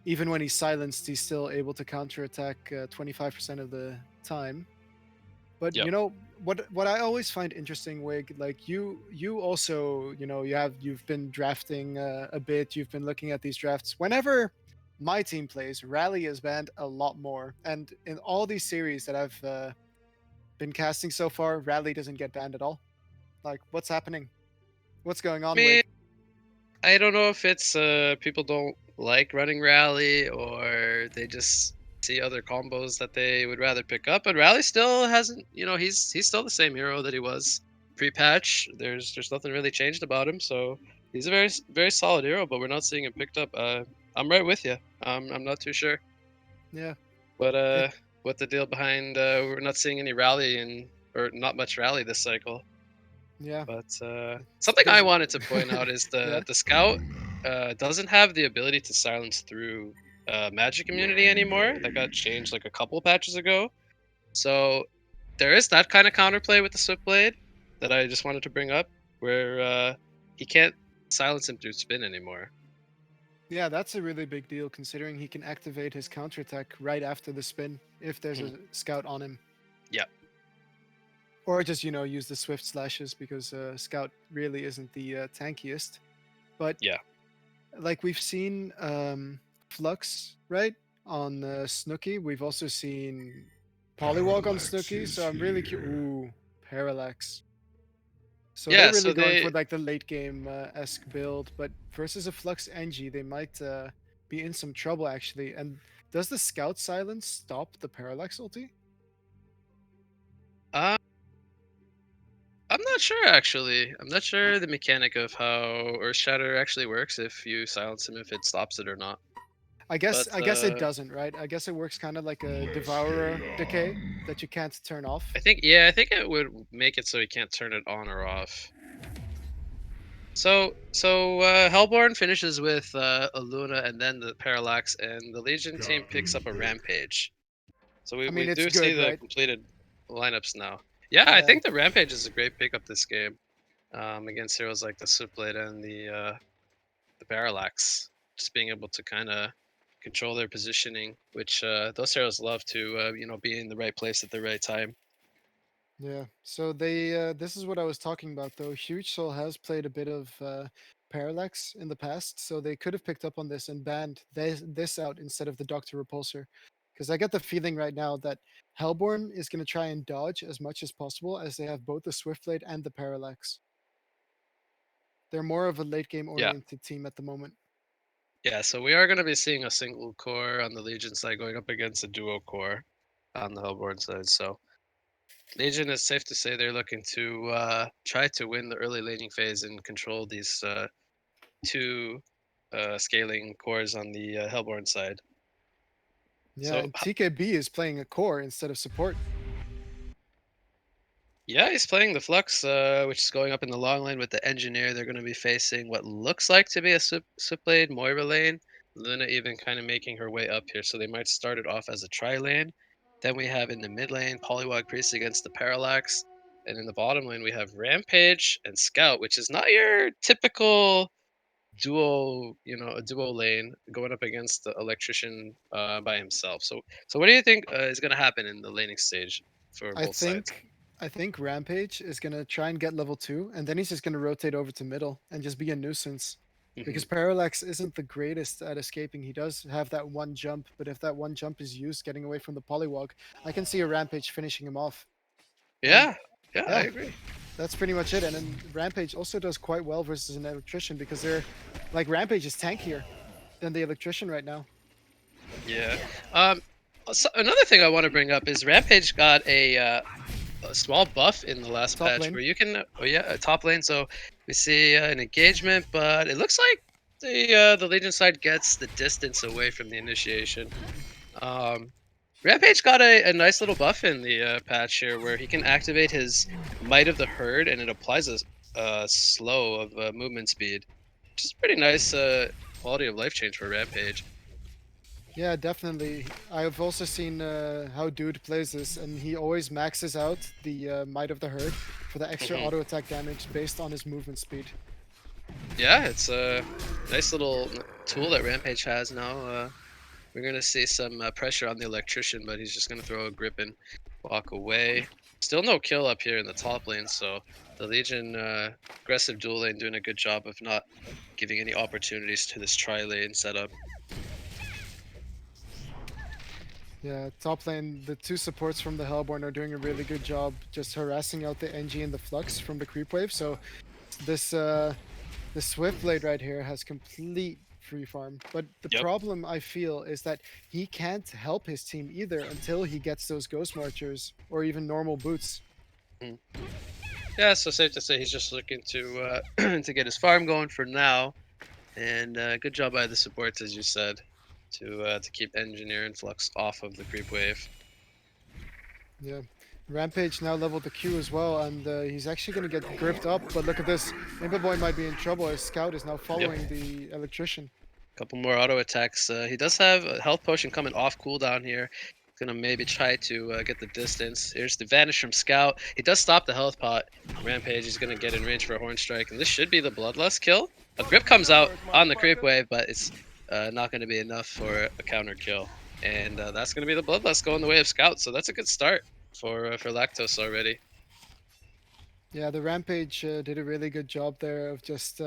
Even when he's silenced, he's still able to counterattack 25% of the time. But Yep. you know what I always find interesting, Wig, like you also you've been drafting a bit. You've been looking at these drafts. Whenever my team plays, Rally is banned a lot more, and in all these series that I've been casting so far, Rally doesn't get banned at all. Like, what's happening? What's going on, I mean, Wig? I don't know if it's people don't like running Rally, or they just see other combos that they would rather pick up. But Rally still hasn't, he's still the same hero that he was pre-patch. There's nothing really changed about him, so he's a very solid hero. But we're not seeing him picked up. I'm right with you. I'm not too sure. Yeah. But what the deal behind we're not seeing any rally or not much rally this cycle. Yeah. But It's something I because wanted to point out is Yeah. the scout doesn't have the ability to silence through magic immunity anymore. That got changed like a couple patches ago. So there is that kind of counterplay with the Swiftblade that I just wanted to bring up, where he can't silence him through spin anymore. Yeah, that's a really big deal considering he can activate his counterattack right after the spin if there's a scout on him. Yep. Or just, use the swift slashes because scout really isn't the tankiest. But Yeah. like we've seen Flux, right? On Snooki. We've also seen Polywog on Parallax Snooki. is So I'm really curious. here. Ooh, Parallax. So Yeah, they're really so going they for like the late game esque build, but versus a Flux NG, they might be in some trouble actually. And does the Scout Silence stop the Parallax ulti? uh, I'm not sure actually. I'm not sure the mechanic of how Earth Shatter actually works if you silence him, if it stops it or not. I guess But it doesn't, right? I guess it works kind of like a Let's get Devourer it decay on. that you can't turn off. I think it would make it so he can't turn it on or off. So Hellborn finishes with a Luna and then the Parallax, and the Legion team picks up a Rampage. So I we mean, it's do see good, the right? completed lineups now. Yeah, I Yeah. think the Rampage is a great pickup this game against heroes like the Switchblade and the Parallax. Just being able to kind of control their positioning, which those heroes love to be in the right place at the right time. Yeah. So they this is what I was talking about though. Huge Soul has played a bit of Parallax in the past, so they could have picked up on this and banned this out instead of the Doctor Repulsor. Because I get the feeling right now that Hellborn is going to try and dodge as much as possible as they have both the Swiftblade and the Parallax. They're more of a late game Yeah. oriented team at the moment. Yeah, so we are going to be seeing a single core on the Legion side going up against a duo core on the Hellborn side. So Legion is safe to say they're looking to try to win the early laning phase and control these two scaling cores on the Hellborn side. Yeah, So and TKB is playing a core instead of support. yeah, he's playing the Flux, which is going up in the long lane with the Engineer. They're going to be facing what looks like to be a Switchblade Moira lane. Luna even kind of making her way up here, so they might start it off as a tri lane. Then we have in the mid lane Polywog Priest against the Parallax, and in the bottom lane we have Rampage and Scout, which is not your typical duo, a duo lane going up against the Electrician by himself. So what do you think is going to happen in the laning stage for I both sides? think I think Rampage is gonna try and get level 2, and then he's just gonna rotate over to middle and just be a nuisance. Because Parallax isn't the greatest at escaping. He does have that one jump, but if that one jump is used getting away from the Polywog, I can see a Rampage finishing him off. And Yeah, yeah, I yeah, agree. that's pretty much it. And then Rampage also does quite well versus an Electrician because they're like Rampage is tankier than the Electrician right now. Yeah. So another thing I want to bring up is Rampage got a small buff in the last Top patch lane. where you can, top lane. So we see an engagement, but it looks like the Legion side gets the distance away from the initiation. Rampage got a nice little buff in the patch here where he can activate his Might of the Herd and it applies a slow of movement speed, which is pretty nice quality of life change for Rampage. Yeah, definitely. I've also seen how Dude plays this, and he always maxes out the Might of the Herd for the extra Mhm. auto attack damage based on his movement speed. Yeah, it's a nice little tool that Rampage has now. We're gonna see some pressure on the Electrician, but he's just gonna throw a grip and walk away. Still no kill up here in the top lane, so the Legion aggressive dual lane doing a good job of not giving any opportunities to this tri lane setup. Yeah, top lane, the two supports from the Hellborn are doing a really good job just harassing out the NG and the Flux from the creep wave. So this the Swiftblade right here has complete free farm. But the Yep. problem I feel is that he can't help his team either until he gets those Ghost Marchers or even normal boots. Yeah, so safe to say he's just looking to to get his farm going for now. And good job by the supports, as you said, to keep Engineer and Flux off of the creep wave. Yeah. Rampage now leveled the Q as well, and he's actually going to get gripped up. But look at this. Impa might be in trouble as Scout is now following the Electrician. Couple more auto attacks. He does have a health potion coming off cooldown here. Gonna maybe try to get the distance. Here's the vanish from Scout. He does stop the health pot. Rampage is gonna get in range for a horn strike, and this should be the bloodlust kill. A grip comes out on the creep wave, but it's not gonna be enough for a counter kill, and that's gonna be the bloodlust going the way of Scout. So that's a good start for Lactose already. Yeah, the Rampage did a really good job there of just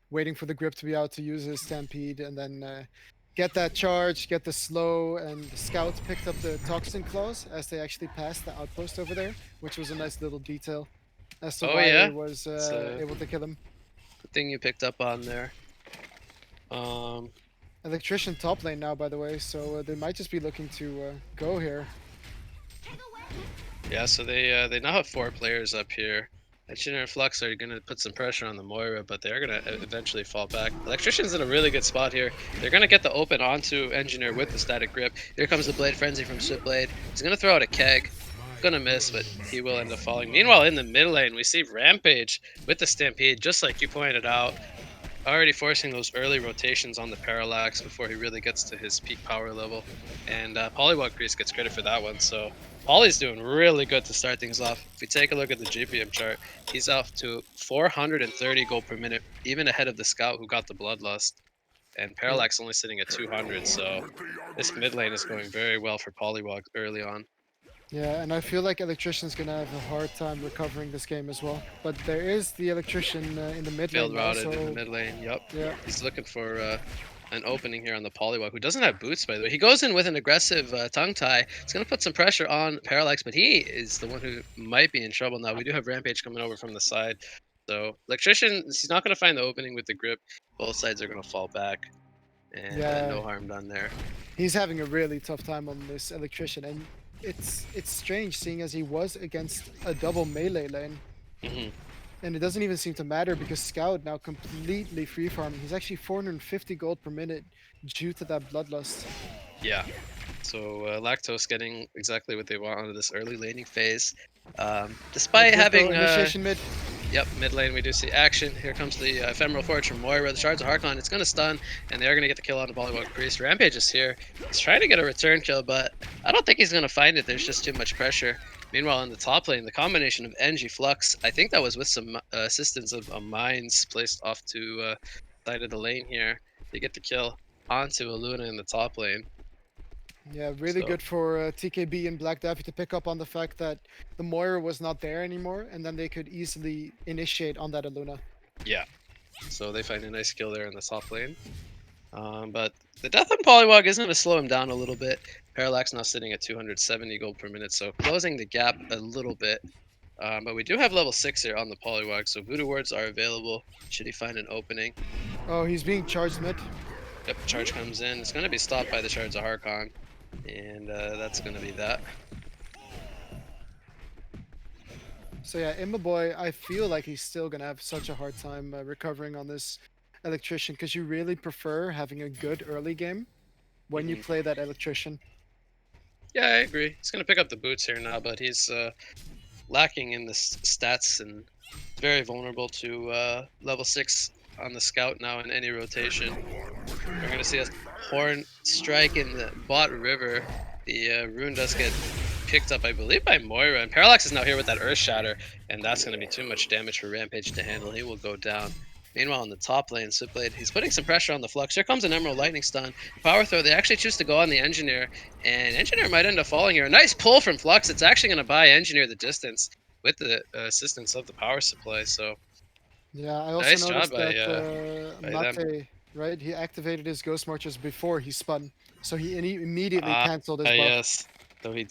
waiting for the grip to be out to use his Stampede and then get that charge, get the slow, and the Scout picked up the Toxin Claws as they actually passed the outpost over there, which was a nice little detail as to Oh, why yeah? he was It's, able to kill him. Good thing you picked up on there. Electrician top lane now, by the way, so they might just be looking to go here. Yeah, so they now have 4 players up here. Engineer and Flux are going to put some pressure on the Moira, but they're going to eventually fall back. Electrician's in a really good spot here. They're going to get the open onto Engineer with the static grip. Here comes the Blade Frenzy from Switchblade. He's going to throw out a keg. Going to miss, but he will end up falling. Meanwhile, in the mid lane, we see Rampage with the Stampede, just like you pointed out. Already forcing those early rotations on the Parallax before he really gets to his peak power level. And Polywog Priest gets credit for that one, so Poly's doing really good to start things off. If we take a look at the GPM chart, he's off to 430 gold per minute, even ahead of the Scout who got the Bloodlust. And Parallax only sitting at 200, so this mid lane is going very well for Polywog early on. Yeah, and I feel like Electrician's gonna have a hard time recovering this game as well. But there is the Electrician in the mid lane Failed now, routed so in the mid lane, yep. yeah. He's looking for an opening here on the Polywog, who doesn't have boots, by the way. He goes in with an aggressive tongue tie. It's going to put some pressure on Parallax, but he is the one who might be in trouble now. We do have Rampage coming over from the side. So Electrician, he's not going to find the opening with the grip. Both sides are going to fall back. And Yeah. no harm done there. He's having a really tough time on this Electrician, and it's strange seeing as he was against a double melee lane. Mhm. And it doesn't even seem to matter because Scout now completely free farming. He's actually 450 gold per minute due to that bloodlust. Yeah. So Lactose getting exactly what they want out of this early laning phase. Despite Look, having... initiation mid. Yep, mid lane we do see action. Here comes the Ephemeral Forge from Moira. The Shards of Harkon, it's going to stun, and they are going to get the kill on the Polywog Priest. Rampage is here. He's trying to get a return kill, but I don't think he's going to find it. There's just too much pressure. Meanwhile, in the top lane, the combination of NG Flux, I think that was with some assistance of mines placed off to side of the lane here. They get the kill onto Aluna in the top lane. Yeah, really So- good for TKB and Black Daffy to pick up on the fact that the Moira was not there anymore, and then they could easily initiate on that Aluna. Yeah. So they find a nice kill there in the top lane. But the death on Polywog is going to slow him down a little bit. Parallax now sitting at 270 gold per minute, so closing the gap a little bit. But we do have level 6 here on the Polywog, so Voodoo Wards are available should he find an opening. Oh, he's being charged mid. Yep, charge comes in. It's going to be stopped by the Shards of Harkon, and that's going to be that. So yeah, Imba I feel like he's still gonna have such a hard time recovering on this Electrician because you really prefer having a good early game when you Mhm. play that Electrician. Yeah, I agree. He's going to pick up the boots here now, but he's lacking in the stats and very vulnerable to level 6 on the Scout now in any rotation. We're going to see a Horn strike in the bot river. The rune does get picked up, I believe, by Moira. And Parallax is now here with that Earth Shatter, and that's going to be too much damage for Rampage to handle. He will go down. Meanwhile, in the top lane, Switchblade, he's putting some pressure on the Flux. Here comes an Emerald Lightning Stun. Power Throw, they actually choose to go on the Engineer, and Engineer might end up falling here. A nice pull from Flux. It's actually going to buy Engineer the distance with the assistance of the power supply, so... Yeah, I also Nice job noticed by, that by them. Mate, right? He activated his Ghost Marchers before he spun, so he immediately canceled his buff. Yes. So he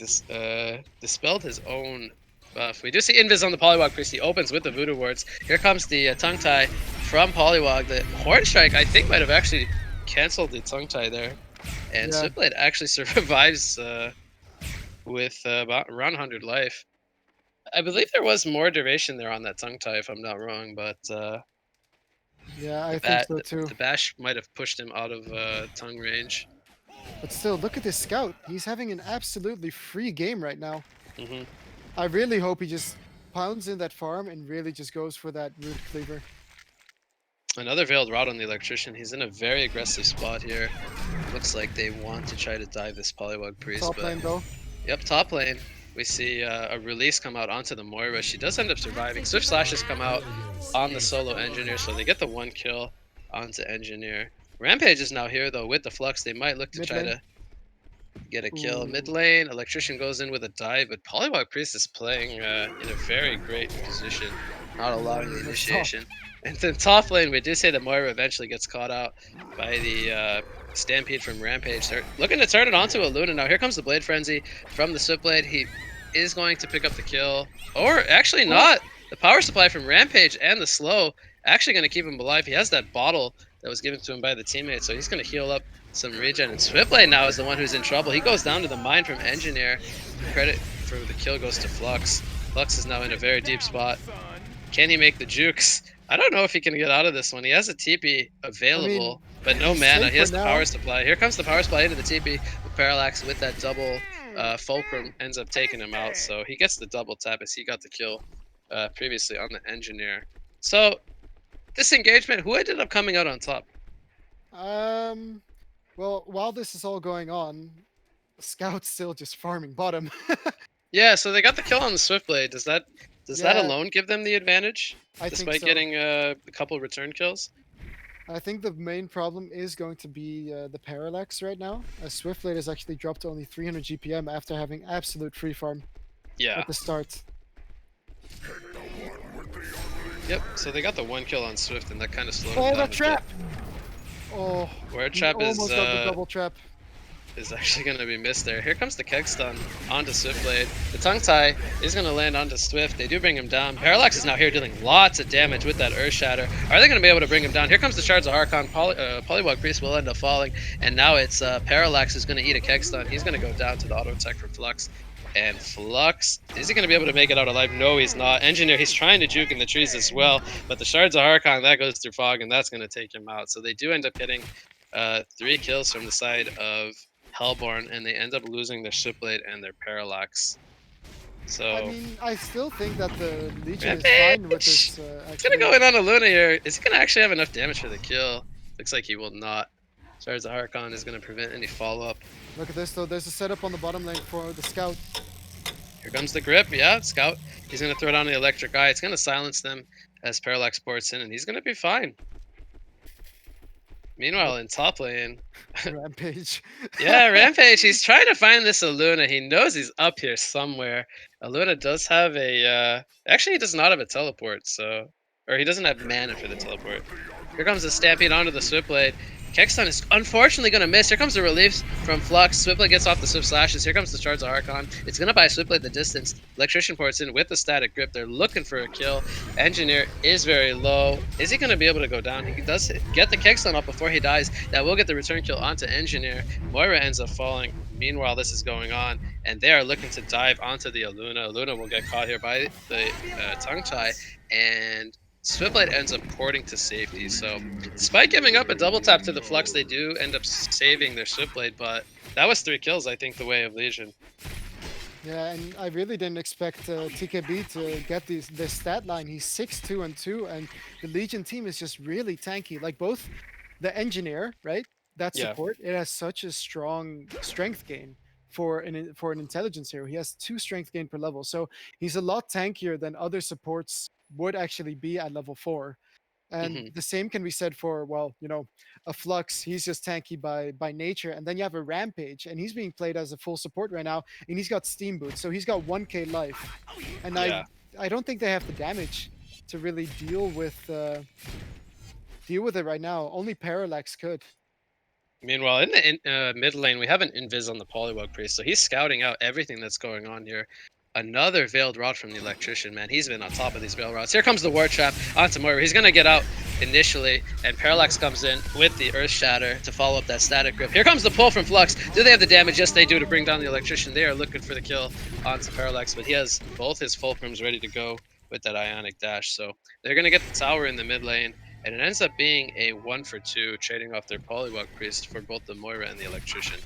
dispelled his own buff. We do see Invis on the Polywog Priest. He opens with the Voodoo Wards. Here comes the Tongue Tie from Polywog. The Horn Strike, I think, might have actually canceled the Tongue Tie there. And Yeah. Switchblade actually survives with about around 100 life. I believe there was more duration there on that Tongue Tie, if I'm not wrong, but Yeah, I think so too. The bash might have pushed him out of tongue range. But still, look at this scout. He's having an absolutely free game right now. Hmm. I really hope he just pounds in that farm and really just goes for that root cleaver. Another veiled rod on the electrician. He's in a very aggressive spot here. Looks like they want to try to dive this Polywog Priest. Top but lane though. Yep, top lane. We see a release come out onto the Moira. She does end up surviving. Swift Slashes come out on the solo Engineer, so they get the 1 kill onto Engineer. Rampage is now here, though, with the Flux. They might look to Mid try lane. to get a kill. Ooh. Mid lane, Electrician goes in with a dive, but Polywog Priest is playing in a very great position, not allowing the That's initiation. And then top lane, we do say that Moira eventually gets caught out by the Stampede from Rampage. They're looking to turn it onto a Luna. Now here comes the Blade Frenzy from the Switchblade. He is going to pick up the kill. Or actually not. The power supply from Rampage and the slow actually going to keep him alive. He has that bottle that was given to him by the teammate, so he's going to heal up some regen. And Switchblade now is the one who's in trouble. He goes down to the mine from Engineer. Credit for the kill goes to Flux. Flux is now in a very deep spot. Can he make the jukes? I don't know if he can get out of this one. He has a TP available, but no he's mana. safe He has for the now. power supply. Here comes the power supply into the TP with Parallax with that double. Fulcrum ends up taking him out, so he gets the double tap as he got the kill previously on the Engineer. So this engagement, who ended up coming out on top? Well, while this is all going on, Scout's still just farming bottom. Yeah, so they got the kill on the Swiftblade. Does that Yeah, alone give them the advantage, I think despite so. getting a couple return kills? I think the main problem is going to be the parallax right now. Swiftblade has actually dropped to only 300 GPM after having absolute free farm Yeah. at the start. Yep. So they got the 1 kill on Swift, and that kind of slowed Oh, him down. that a bit. trap! Oh, Where he trap almost got the double trap. is actually going to be missed there. Here comes the keg stun onto Swiftblade. The tongue tie is going to land onto Swift. They do bring him down. Parallax is now here dealing lots of damage with that Earth Shatter. Are they going to be able to bring him down? Here comes the Shards of Harkon. Polywog Priest will end up falling. And now it's Parallax who's going to eat a keg stun. He's going to go down to the auto attack for Flux. And Flux, is he going to be able to make it out alive? No, he's not. Engineer, he's trying to juke in the trees as well. But the Shards of Harkon, that goes through Fog, and that's going to take him out. So they do end up getting 3 kills from the side of Hellborn, and they end up losing their Switchblade and their Parallax. So I mean, I still think that the Legion is Rampage! fine with this. he's gonna go in on a Luna here. Is he gonna actually have enough damage for the kill? Looks like he will not. Shards of Harkon is gonna prevent any follow-up. Look at this though. There's a setup on the bottom lane for the Scout. Here comes the grip. Yeah, Scout. He's gonna throw down the electric eye. It's gonna silence them as Parallax ports in, and he's gonna be fine. Meanwhile, in top lane, Rampage. yeah, Rampage, he's trying to find this Aluna. He knows he's up here somewhere. Aluna does have a... actually, he does not have a teleport, so... Or he doesn't have mana for the teleport. Here comes the Stampede onto the Switchblade. Kexton is unfortunately going to miss. Here comes the relief from Flux. Switchblade gets off the Swift Slashes. Here comes the Shards of Harkon. It's going to buy Switchblade the distance. Electrician ports in with the static grip. They're looking for a kill. Engineer is very low. Is he going to be able to go down? He does get the Kexton up before he dies. That will get the return kill onto Engineer. Moira ends up falling. Meanwhile, this is going on, and they are looking to dive onto the Aluna. Aluna will get caught here by the tongue tie, and Switchblade ends up porting to safety. So despite giving up a double tap to the Flux, they do end up saving their Switchblade, but that was 3 kills, I think, the way of Legion. Yeah, and I really didn't expect TKB to get this stat line. He's 6-2-2, and the Legion team is just really tanky. Like both the Engineer, right? That Yeah. support, it has such a strong strength gain for an intelligence hero. He has 2 strength gain per level, so he's a lot tankier than other supports would actually be at level 4. And the same can be said for, well, you know, a Flux. He's just tanky by nature, and then you have a Rampage, and he's being played as a full support right now, and he's got Steam Boot, so he's got 1k life, and Yeah. I don't think they have the damage to really deal with it right now. Only Parallax could. Meanwhile, in the mid lane, we have an Invis on the Polywog Priest, so he's scouting out everything that's going on here. Another Veiled Rod from the Electrician, man. He's been on top of these Veiled Rods. Here comes the War Trap onto Moira. He's going to get out initially, and Parallax comes in with the Earth Shatter to follow up that static grip. Here comes the pull from Flux. Do they have the damage? Yes, they do, to bring down the Electrician. They are looking for the kill onto Parallax, but he has both his fulcrums ready to go with that Ionic Dash. So they're going to get the tower in the mid lane, and it ends up being a 1-for-2, trading off their Polywog Priest for both the Moira and the Electrician.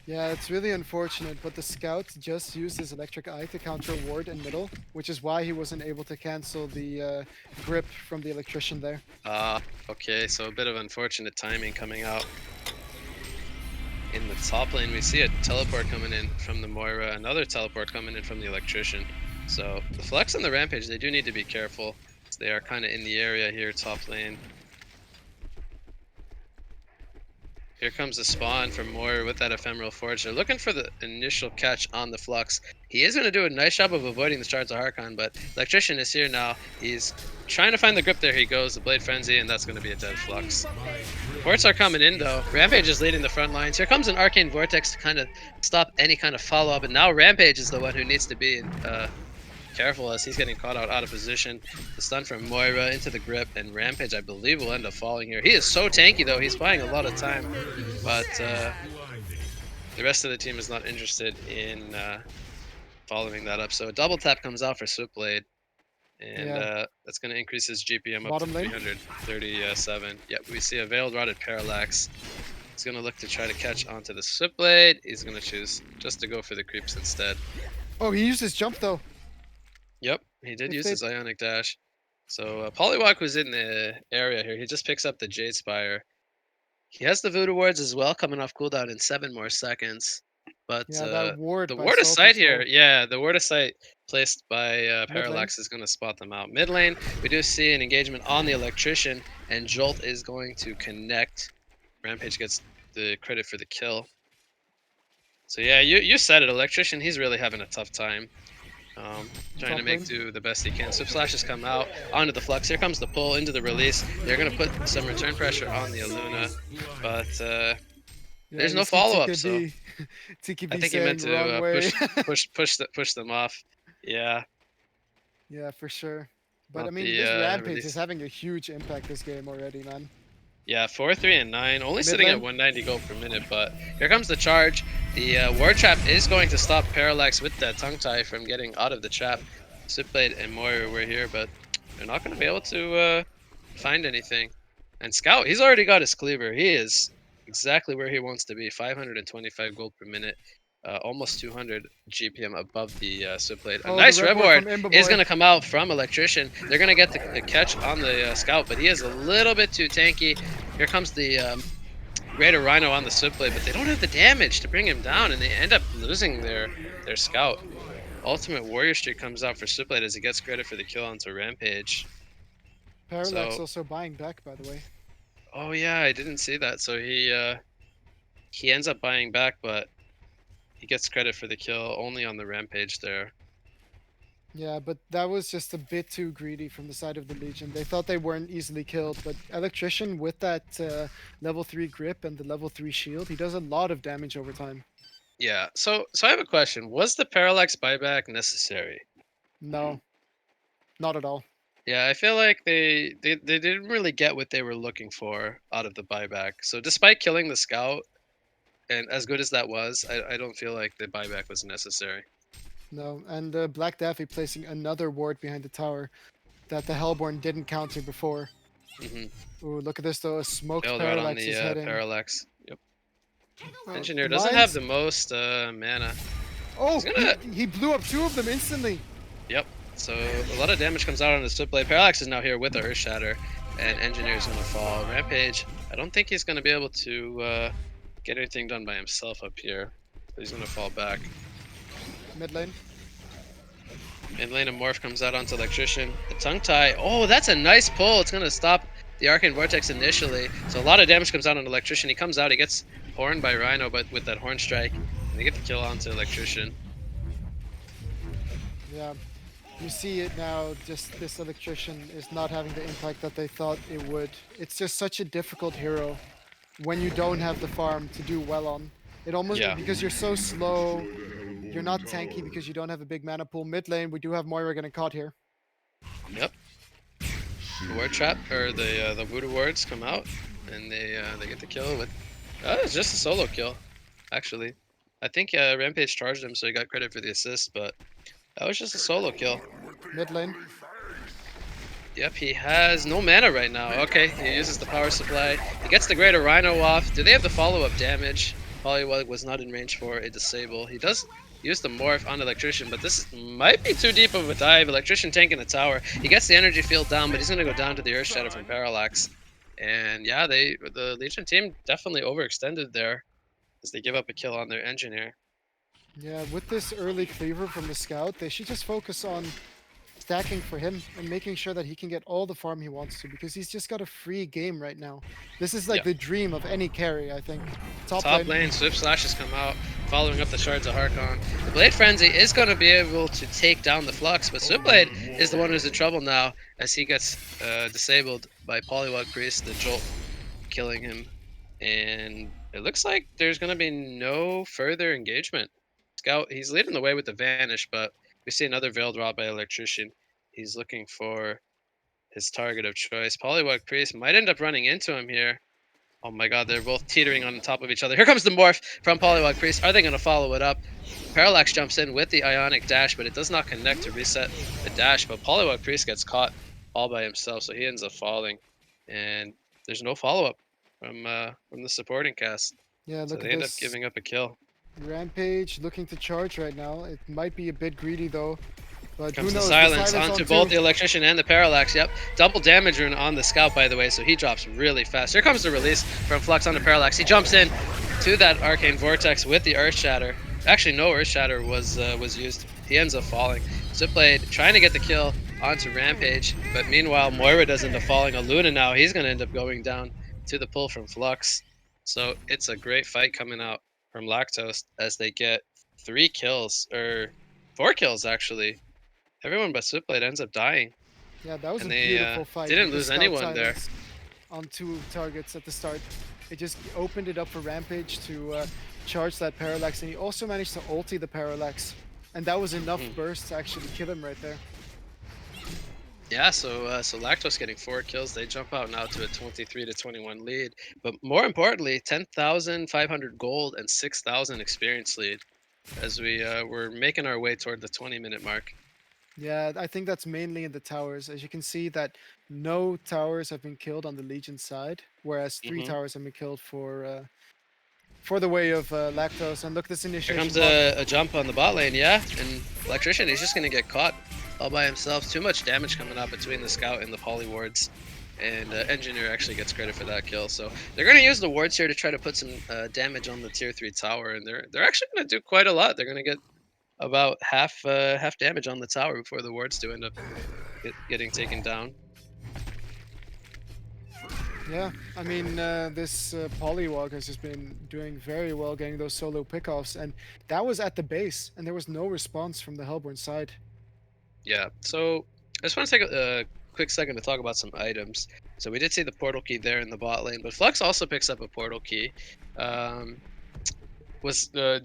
Yeah, it's really unfortunate, but the scout just used his electric eye to counter ward in middle, which is why he wasn't able to cancel the grip from the electrician there. Okay, so a bit of unfortunate timing coming out. In the top lane, we see a teleport coming in from the Moira, another teleport coming in from the Electrician. So the Flex and the Rampage, they do need to be careful. They are kind of in the area here, top lane. Here comes the spawn from Moira with that Ephemeral Forge. They're looking for the initial catch on the Flux. He is going to do a nice job of avoiding the Shards of Harkon, but Electrician is here now. He's trying to find the grip. There he goes, the Blade Frenzy, and that's going to be a dead Flux. Ports are coming in though. Rampage is leading the front lines. Here comes an Arcane Vortex to kind of stop any kind of follow-up, and now Rampage is the one who needs to be careful as he's getting caught out of position. The stun from Moira into the grip, and Rampage, I believe, will end up falling here. He is so tanky though. He's buying a lot of time, but the rest of the team is not interested in following that up. So a double tap comes out for Switchblade. And that's going to increase his GPM up to 337. Yep, we see a Veiled Rotted Parallax. He's going to look to try to catch onto the Switchblade. He's going to choose just to go for the creeps instead. Oh, he used his jump though. Yep, he did If use they- his Ionic Dash. So Polywog was in the area here. He just picks up the Jade Spire. He has the Voodoo Wards as well, coming off cooldown in 7 more seconds. But Yeah, that ward the by Ward of Salt Sight as here, well. yeah, the Ward of Sight placed by lane. Parallax is going to spot them out. Mid lane, we do see an engagement on the Electrician, and Jolt is going to connect. Rampage gets the credit for the kill. So yeah, you said it, Electrician, he's really having a tough time. Trying to make do the best he can. Swift Slashes come out onto the Flux. Here comes the pull into the release. They're going to put some return pressure on the Aluna, but there's no follow-up. So TKB I think he saying meant the wrong to way. push them off. Yeah. Yeah, for sure. But Not I mean, the, this Rampage release. is having a huge impact this game already, man. Yeah, 4, 3, and 9. Only Mid sitting at lane. 190 gold per minute, but here comes the charge. The Ward Trap is going to stop Parallax with that Tongue Tie from getting out of the trap. Switchblade and Moira were here, but they're not going to be able to find anything. And Scout, he's already got his Cleaver. He is exactly where he wants to be. 525 gold per minute. Almost 200 GPM above the Switchblade. A nice the red reward from Imba is Boy. going to come out from Electrician. They're going to get the catch on the Scout, but he is a little bit too tanky. Here comes the Greater Rhino on the Switchblade, but they don't have the damage to bring him down, and they end up losing their Scout. Ultimate Warrior Streak comes out for Switchblade as he gets credit for the kill onto Rampage. Parallax So- also buying back, by the way. Oh yeah, I didn't see that. So he ends up buying back, but he gets credit for the kill only on the Rampage there. Yeah, but that was just a bit too greedy from the side of the Legion. They thought they weren't easily killed, but Electrician with that level 3 grip and the level 3 shield, he does a lot of damage over time. Yeah. So I have a question. Was the Parallax buyback necessary? No, not at all. Yeah, I feel like they didn't really get what they were looking for out of the buyback. So despite killing the Scout, and as good as that was, I don't feel like the buyback was necessary. No, and Black Daffy placing another ward behind the tower that the Hellborn didn't counter before. Mm-hmm. Ooh, look at this though, a smoked Failed right on Parallax is the heading. Parallax. Yep. Oh, Engineer doesn't have Lions- the most mana. Oh, he's gonna- he blew up 2 of them instantly. Yep. So a lot of damage comes out on the Switchblade. Parallax is now here with the Earth Shatter, and Engineer is going to fall. Rampage, I don't think he's going to be able to get anything done by himself up here. So he's going to fall back. Mid lane. Mid lane, a Morph comes out onto Electrician. The Tongue Tie, oh, that's a nice pull. It's going to stop the Arcane Vortex initially. So a lot of damage comes out on Electrician. He comes out, he gets horned by Rhino, but with that Horn Strike, and they get the kill onto Electrician. Yeah. You see it now, just this Electrician is not having the impact that they thought it would. It's just such a difficult hero when you don't have the farm to do well on. It almost, Yeah. because you're so slow, you're not tanky because you don't have a big mana pool. Mid lane, we do have Moira getting caught here. Yep. The Ward Trap, or the Voodoo Wards come out, and they get the kill with... it's just a solo kill, actually. I think Rampage charged him, so he got credit for the assist, but that was just a solo kill. Mid lane. Yep, he has no mana right now. Okay, he uses the power supply. He gets the Greater Rhino off. Do they have the follow-up damage? Polywog was not in range for a disable. He does use the morph on Electrician, but this might be too deep of a dive. Electrician tanking the tower. He gets the energy field down, but he's going to go down to the Earth Shadow from Parallax. And yeah, the Legion team definitely overextended there as they give up a kill on their engineer. Yeah, with this early cleaver from the scout, they should just focus on stacking for him and making sure that he can get all the farm he wants to, because he's just got a free game right now. This is like Yeah. the dream of any carry, I think. Top lane, Swift Slash has come out, following up the Shards of Harkon. The Blade Frenzy is going to be able to take down the Flux, but Swiftblade is the one who's in trouble now as he gets disabled by Polywog Priest, the Jolt killing him. And it looks like there's going to be no further engagement. Scout, he's leading the way with the Vanish, but we see another Veiled Rod by Electrician. He's looking for his target of choice. Polywog Priest might end up running into him here. Oh my god, they're both teetering on top of each other. Here comes the morph from Polywog Priest. Are they going to follow it up? Parallax jumps in with the Ionic Dash, but it does not connect to reset the dash. But Polywog Priest gets caught all by himself, so he ends up falling. And there's no follow-up from the supporting cast. Yeah, So look they at end up this. giving up a kill. Rampage looking to charge right now. It might be a bit greedy though. But Comes who the knows? silence on onto two. both the Electrician and the Parallax. Yep, double damage rune on the Scout, by the way, so he drops really fast. Here comes the release from Flux on the Parallax. He jumps in to that Arcane Vortex with the Earth Shatter. Actually, no Earth Shatter was used. He ends up falling. Zipblade trying to get the kill onto Rampage, but meanwhile Moira does end up falling. Luna now, he's going to end up going down to the pull from Flux. So it's a great fight coming out from Lactose as they get 3 kills, or 4 kills actually. Everyone but Switchblade ends up dying. Yeah, that was And a they beautiful fight. didn't with the lose scout anyone there. silence on 2 targets at the start. It just opened it up for Rampage to charge that Parallax, and he also managed to ulti the Parallax. And that was enough burst to actually kill him right there. Yeah, so Lactose getting 4 kills. They jump out now to a 23-21 lead. But more importantly, 10,500 gold and 6,000 experience lead as we're making our way toward the 20-minute mark. Yeah, I think that's mainly in the towers. As you can see that no towers have been killed on the Legion side, whereas 3 towers have been killed for the way of Lactose. And look, this Here initiation comes block. a jump on the bot lane, yeah? And Electrician, he's just going to get caught all by himself. Too much damage coming up between the Scout and the Poly wards. And Engineer actually gets credit for that kill. So they're going to use the wards here to try to put some damage on the tier 3 tower. And they're actually going to do quite a lot. They're going to get about half damage on the tower before the wards do end up getting taken down. Yeah, I mean, this Polywog has just been doing very well getting those solo pickoffs, and that was at the base, and there was no response from the Hellborn side. Yeah, so I just want to take a quick second to talk about some items. So we did see the portal key there in the bot lane, but Flux also picks up a portal key. Do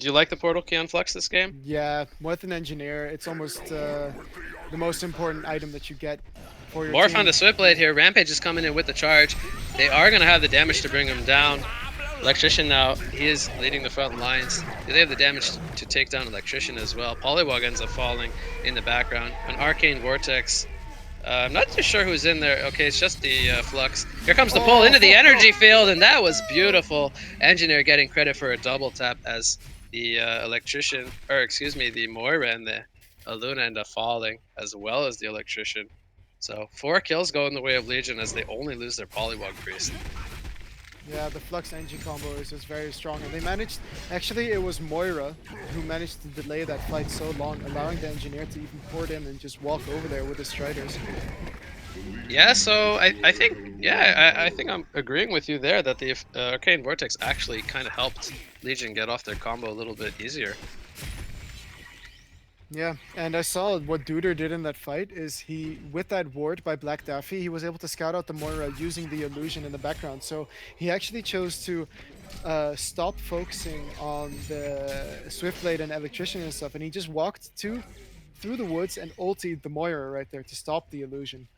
you like the portal key on Flux this game? Yeah, with an engineer, it's almost the most important item that you get for your Morph team. on the Swiftblade here. Rampage is coming in with the charge. They are going to have the damage to bring him down. Electrician now, he is leading the front lines. They have the damage to take down Electrician as well. Polywog ends up falling in the background. An Arcane Vortex. I'm not too sure who's in there. Okay, it's just the Flux. Here comes the pull into the energy field, and that was beautiful. Engineer getting credit for a double tap as the Electrician, or excuse me, the Moira and the Luna end up falling, as well as the Electrician. So 4 kills go in the way of Legion as they only lose their Polywog Priest. Yeah, the Flux Engie combo is just very strong, and they managed. Actually, it was Moira who managed to delay that fight so long, allowing the engineer to even port in and just walk over there with the Striders. Yeah, so I think, yeah, I think I'm agreeing with you there that the Arcane Vortex actually kind of helped Legion get off their combo a little bit easier. Yeah, and I saw what Duder did in that fight is he, with that ward by Black Daffy, he was able to scout out the Moira using the illusion in the background. So he actually chose to stop focusing on the Swiftblade and Electrician and stuff, and he just walked through the woods and ultied the Moira right there to stop the illusion.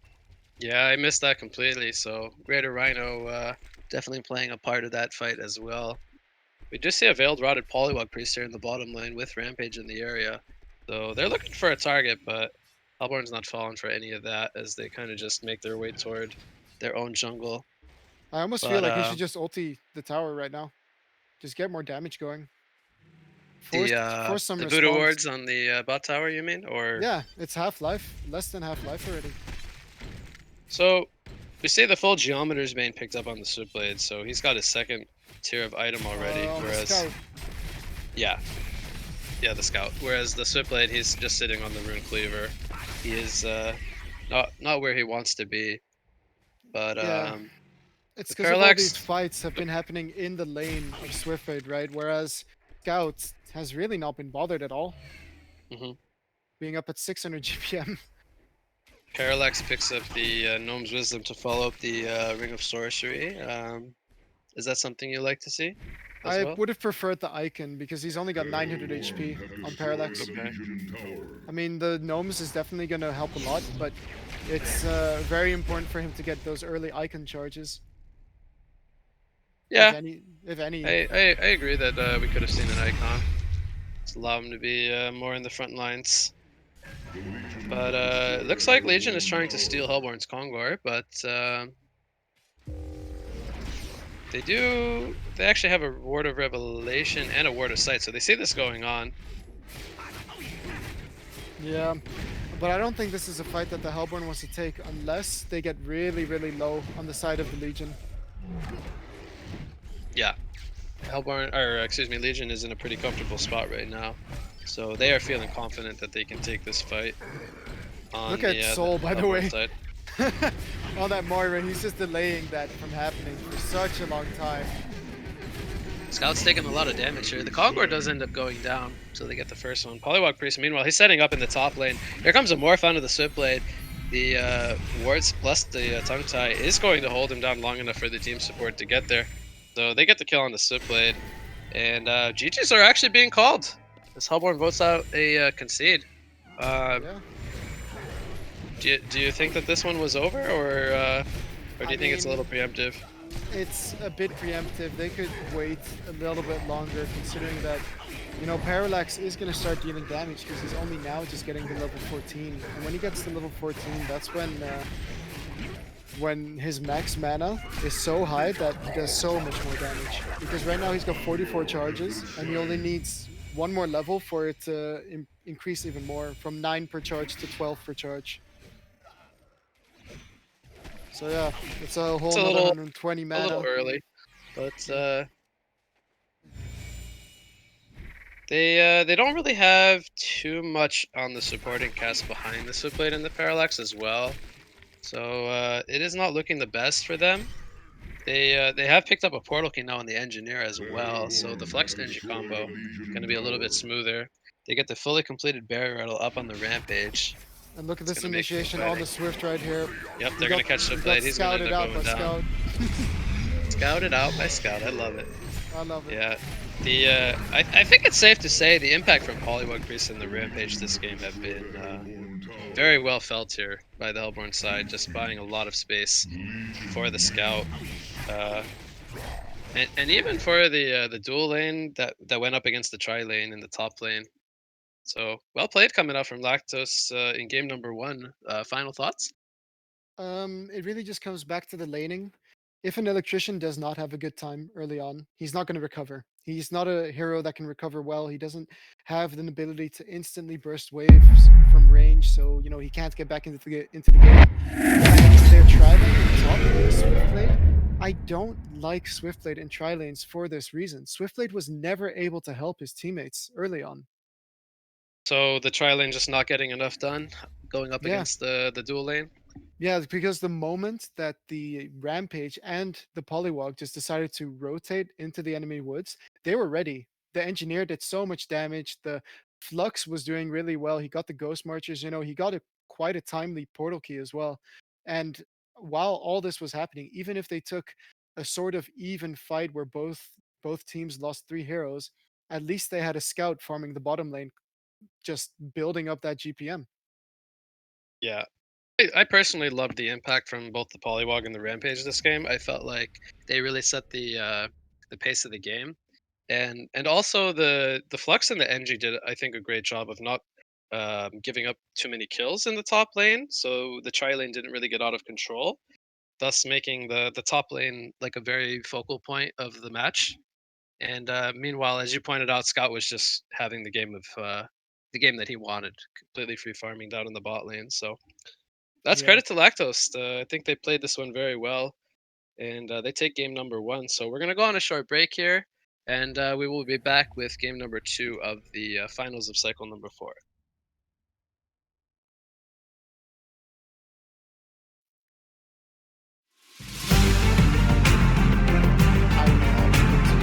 Yeah, I missed that completely, so Greater Rhino definitely playing a part of that fight as well. We just see a Veiled Rotted Polywog Priest here in the bottom lane with Rampage in the area. So they're looking for a target, but Hellborn's not falling for any of that as they kind of just make their way toward their own jungle. I almost feel But like he should just ulti the tower right now. Just get more damage going. Force some the voodoo response. wards on the bot tower, you mean? Or Yeah, it's half-life. Less than half-life already. so we say the full geometer's being picked up on the Switchblade, so he's got his second tier of item already. On the Whereas scout. yeah, the scout. Whereas the Switchblade, he's just sitting on the rune cleaver. He is not where he wants to be. But Yeah. It's the because of all these parallax, fights have been happening in the lane of Swiftblade, right? Whereas Scout has really not been bothered at all, mhm. being up at 600 GPM. Parallax picks up the Gnome's Wisdom to follow up the Ring of Sorcery. Is that something you like to see as I well? would have preferred the Icon because he's only got 900 HP on Parallax. Okay. I mean, the Gnomes is definitely going to help a lot, but it's very important for him to get those early Icon charges. Yeah, If any. I agree that we could have seen an icon. Just allow him to be more in the front lines. But it looks like Legion is trying to steal Hellborn's Kongor, but they actually have a Ward of Revelation and a Ward of Sight, so they see this going on. Yeah, but I don't think this is a fight that the Hellborn wants to take unless they get really, really low on the side of the Legion. Yeah, Legion is in a pretty comfortable spot right now, so they are feeling confident that they can take this fight. Look at Soul, by the way. Side. On that Moira, he's just delaying that from happening for such a long time. Scout's taking a lot of damage here. The Kongor does end up going down, so they get the first one. Polywog Priest, meanwhile, he's setting up in the top lane. Here comes a Morph onto the Switchblade. The wards plus the tongue tie is going to hold him down long enough for the team support to get there. So they get the kill on the Switchblade. And GG's are actually being called. As Hellborn votes out a concede. Yeah. Do you think that this one was over, or do you think it's a little preemptive? It's a bit preemptive. They could wait a little bit longer, considering that, you know, Parallax is going to start dealing damage because he's only now just getting to level 14. And when he gets to level 14, that's when his max mana is so high that he does so much more damage. Because right now he's got 44 charges, and he only needs one more level for it to increase even more, from 9 per charge to 12 per charge. So yeah, it's a whole another 120 mana. A little early, but they don't really have too much on the supporting cast behind the Switchblade and the Parallax as well. So it is not looking the best for them. They have picked up a Portal Key now on the Engineer as well, so the Flex Engi combo is going to be a little bit smoother. They get the fully completed Barrier Rattle up on the Rampage. And look at this initiation on the Swift right here. Yep, they're going to catch Switchblade. He's going to end up going down. Scouted out by Scout. I love it. I love it. Yeah. I think it's safe to say the impact from Polywog Priest and the Rampage this game have been very well felt here by the Hellborn side, just buying a lot of space for the Scout. And even for the dual lane that went up against the tri lane in the top lane. So well played coming out from Lactos in game number 1. Final thoughts? It really just comes back to the laning. If an electrician does not have a good time early on, he's not going to recover. He's not a hero that can recover well. He doesn't have the ability to instantly burst waves from range, so you know he can't get back into the game. And they're tri-lane top with Swiftblade. I don't like Swiftblade in tri-lanes for this reason. Swiftblade was never able to help his teammates early on. So the tri lane just not getting enough done, going up against the dual lane. Yeah, because the moment that the Rampage and the Polywog just decided to rotate into the enemy woods, they were ready. The Engineer did so much damage. The Flux was doing really well. He got the Ghost Marchers. You know, he got quite a timely Portal Key as well. And while all this was happening, even if they took a sort of even fight where both teams lost 3 heroes, at least they had a Scout farming the bottom lane, just building up that GPM. Yeah. I personally loved the impact from both the Polywog and the Rampage this game. I felt like they really set the pace of the game, and also the Flux and the Engie did, I think, a great job of not giving up too many kills in the top lane, so the tri lane didn't really get out of control, thus making the top lane like a very focal point of the match. And meanwhile, as you pointed out, Scott was just having the game that he wanted, completely free farming down in the bot lane. So that's Yeah. credit to Lactose. I think they played this one very well, and they take game number 1. So we're gonna go on a short break here, and we will be back with game number 2 of the finals of cycle number 4. I don't know how to fix it.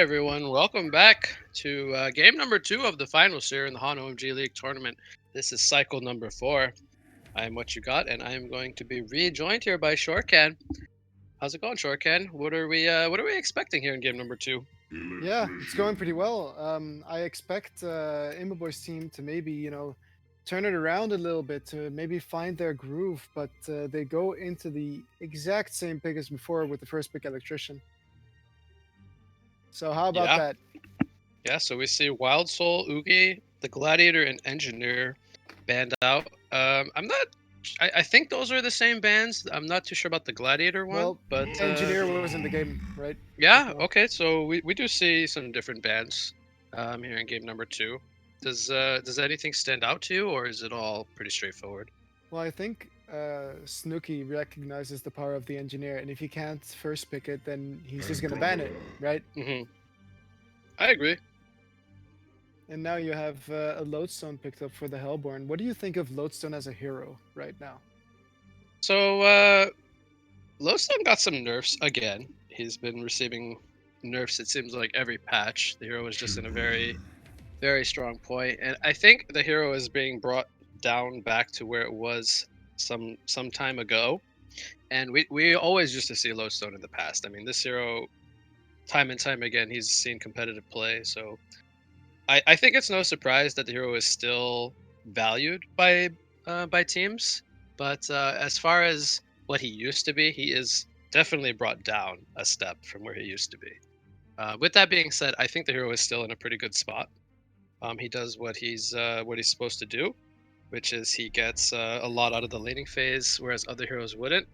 everyone. Welcome back to game number 2 of the finals here in the HoN OMG League tournament. This is cycle number 4. I am What You Got, and I am going to be rejoined here by Shortcan. How's it going, Shortcan? What are we expecting here in game number 2? Yeah, it's going pretty well. I expect Imboboy's team to maybe, turn it around a little bit, to maybe find their groove, but they go into the exact same pick as before with the first pick Electrician. So how about Yeah. that? Yeah, so we see Wild Soul, Oogie, the Gladiator, and Engineer banned out. I think those are the same bands. I'm not too sure about the Gladiator one, Well, but Engineer was in the game, right? yeah, before? okay, so we do see some different bands here in game number 2. Does anything stand out to you, or is it all pretty straightforward? Well, I think Snooky recognizes the power of the Engineer, and if he can't first pick it, then he's just going to ban it, right? Mm-hmm. I agree. And now you have a Lodestone picked up for the Hellborn. What do you think of Lodestone as a hero right now? So Lodestone got some nerfs again. He's been receiving nerfs, it seems like, every patch. The hero is just in a very, very strong point, and I think the hero is being brought down back to where it was some time ago. And we always used to see Lodestone in the past. I mean, this hero, time and time again, he's seen competitive play. So I think it's no surprise that the hero is still valued by teams. But as far as what he used to be, he is definitely brought down a step from where he used to be. With that being said, I think the hero is still in a pretty good spot. He does what he's supposed to do, which is he gets a lot out of the laning phase, whereas other heroes wouldn't.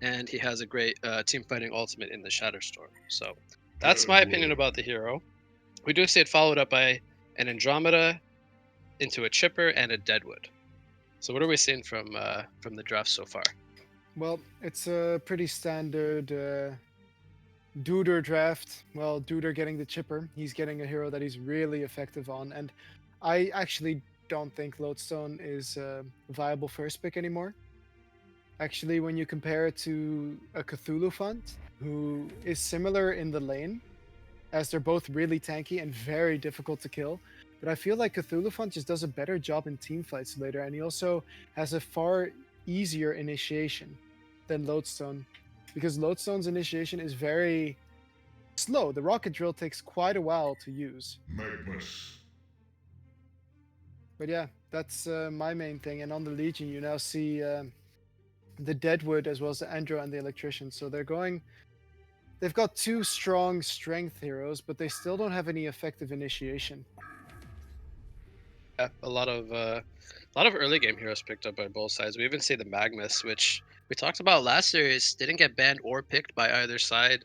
And he has a great team fighting ultimate in the Shatterstorm. So that's my opinion about the hero. We do see it followed up by an Andromeda, into a Chipper, and a Deadwood. So what are we seeing from the draft so far? Well, it's a pretty standard Duder draft. Well, Duder getting the Chipper. He's getting a hero that he's really effective on. And I actually don't think Lodestone is a viable first pick anymore. Actually, when you compare it to a Cthulhu Font, who is similar in the lane, as they're both really tanky and very difficult to kill. But I feel like Cthulhu Font just does a better job in team fights later, and he also has a far easier initiation than Lodestone, because Lodestone's initiation is very slow. The rocket drill takes quite a while to use. Magnus. But yeah, that's my main thing. And on the Legion, you now see the Deadwood as well as the Andro and the Electrician. So they've got two strong strength heroes, but they still don't have any effective initiation. Yeah, a lot of early game heroes picked up by both sides. We even see the Magnus, which we talked about last series, didn't get banned or picked by either side.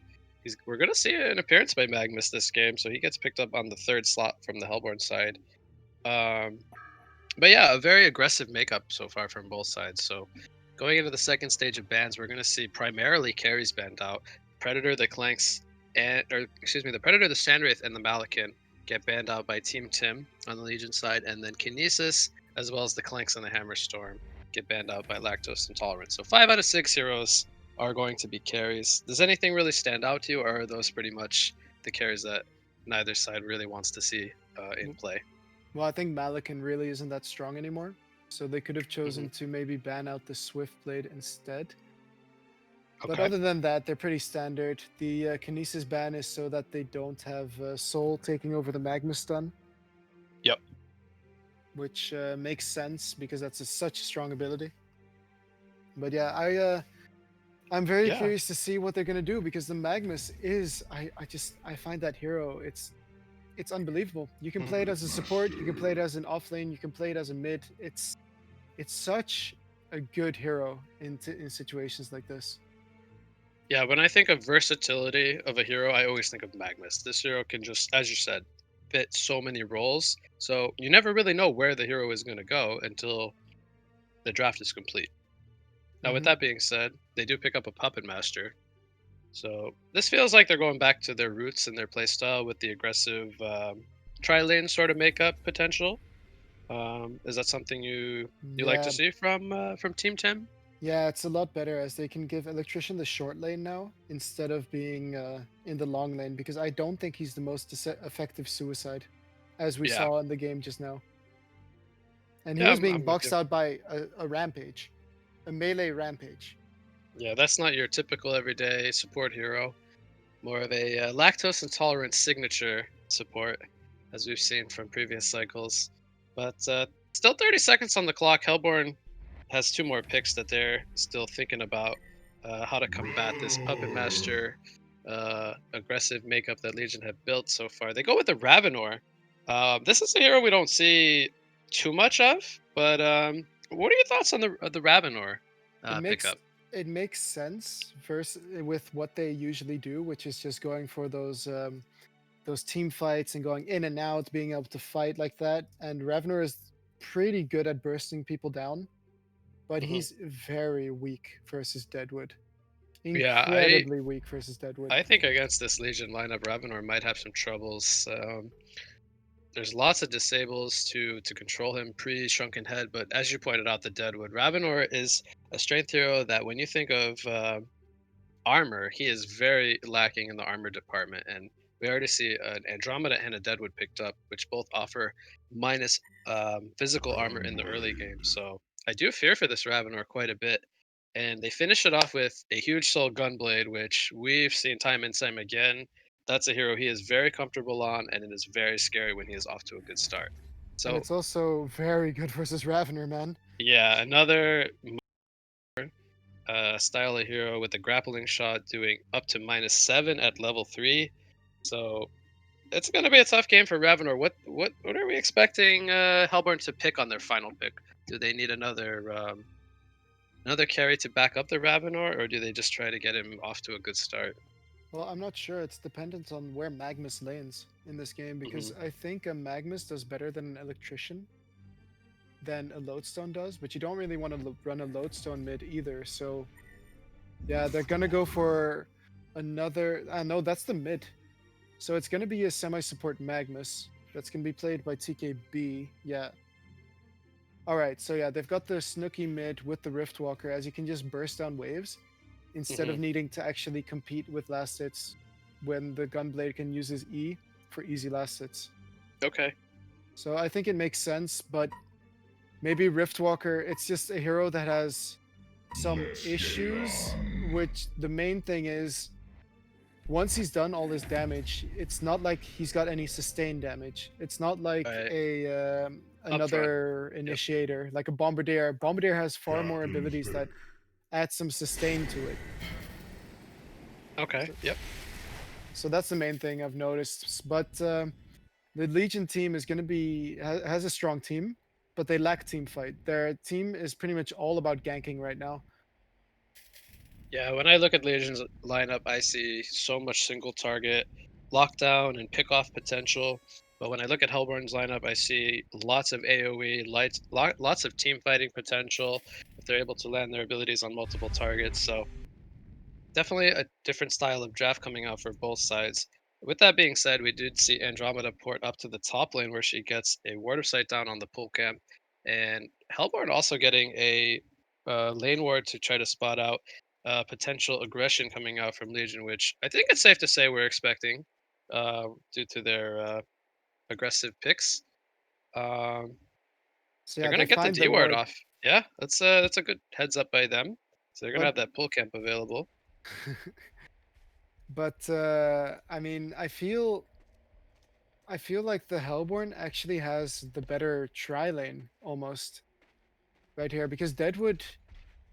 We're gonna see an appearance by Magnus this game, so he gets picked up on the 3rd slot from the Hellborn side. But yeah, a very aggressive makeup so far from both sides. So going into the second stage of bans, we're gonna see primarily carries banned out. Predator, the Clanks, the Predator, the Sandwraith, and the Malakin get banned out by Team Tim on the Legion side, and then Kinesis, as well as the Clanks and the Hammerstorm, get banned out by Lactose Intolerant. So 5 out of 6 heroes are going to be carries. Does anything really stand out to you, or are those pretty much the carries that neither side really wants to see in play? Well, I think Malakin really isn't that strong anymore, so they could have chosen to maybe ban out the Swiftblade instead. But Okay. other than that, they're pretty standard. The Kinesis ban is so that they don't have Soul taking over the Magma Stun. Yep. Which makes sense because that's such a strong ability. But yeah, I'm very curious to see what they're gonna do, because the Magnus is I find that hero, it's unbelievable. You can play it as a support, you can play it as an offlane, you can play it as a mid. It's such a good hero in situations like this. Yeah, when I think of versatility of a hero, I always think of Magnus. This hero can just, as you said, fit so many roles. So you never really know where the hero is going to go until the draft is complete. Now, with that being said, they do pick up a Puppet Master. So this feels like they're going back to their roots and their playstyle with the aggressive tri-lane sort of makeup potential. Is that something you like to see from Team Tim? Yeah, it's a lot better as they can give Electrician the short lane now instead of being in the long lane, because I don't think he's the most effective suicide, as we Yeah. saw in the game just now. And he Yeah, was being I'm with boxed you. out by a rampage, a melee rampage. Yeah, that's not your typical everyday support hero. More of a lactose intolerant signature support, as we've seen from previous cycles. But still 30 seconds on the clock. Hellborn has 2 more picks that they're still thinking about how to combat this Puppet Master aggressive makeup that Legion have built so far. They go with the Ravenor. This is a hero we don't see too much of, but what are your thoughts on the Ravenor It makes pickup? it makes sense versus with what they usually do, which is just going for those team fights and going in and out, being able to fight like that. And Ravenor is pretty good at bursting people down, but Mhm. he's very weak versus Deadwood. Yeah, Incredibly weak versus Deadwood. I think against this Legion lineup, Ravenor might have some troubles. There's lots of disables to control him pre-shrunken head, but as you pointed out, the Deadwood Ravenor is a strength hero that when you think of armor, he is very lacking in the armor department, and we already see an Andromeda and a Deadwood picked up, which both offer minus physical armor in the early game. So I do fear for this Ravenor quite a bit. And they finish it off with a huge soul gunblade, which we've seen time and time again. That's a hero he is very comfortable on, and it is very scary when he is off to a good start. And So it's also very good versus Ravenor, man. yeah, another style of hero with a grappling shot doing up to -7 at level 3. So it's going to be a tough game for Ravenor. What are we expecting Hellborn to pick on their final pick? Do they need another carry to back up the Ravenor, or do they just try to get him off to a good start? Well, I'm not sure. It's dependent on where Magnus lanes in this game, because I think a Magnus does better than an Electrician than a Lodestone does, but you don't really want to run a Lodestone mid either. So yeah, they're gonna go for another. No, that's the mid. So it's gonna be a semi-support Magnus that's gonna be played by TKB. Yeah. All right. So yeah, they've got the Snooky mid with the Riftwalker, as you can just burst down waves instead of needing to actually compete with last hits when the Gunblade can use his E for easy last hits. Okay. So I think it makes sense, but maybe Riftwalker, it's just a hero that has some Let's get it issues, on. which the main thing is once he's done all his damage, it's not like he's got any sustained damage. It's not like Right. a Upfront. another initiator, like a Bombardier. Bombardier has far more Captain's abilities that pick. add some sustain to it. Okay. Yep. So that's the main thing I've noticed. But the Legion team is going to be has a strong team, but they lack team fight. Their team is pretty much all about ganking right now. Yeah, when I look at Legion's lineup, I see so much single target lockdown and pick off potential. But when I look at Hellborn's lineup, I see lots of AoE, lots of team fighting potential if they're able to land their abilities on multiple targets. So definitely a different style of draft coming out for both sides. With that being said, we did see Andromeda port up to the top lane where she gets a ward of sight down on the pull camp, and Hellborn also getting a lane ward to try to spot out potential aggression coming out from Legion, which I think it's safe to say we're expecting due to their aggressive picks. Um, So they're yeah, gonna they get the find D the ward ward. off. Yeah, that's a good heads up by them. So they're gonna But have that pull camp available. but I mean, I feel like the Hellborn actually has the better tri lane almost right here, because Deadwood,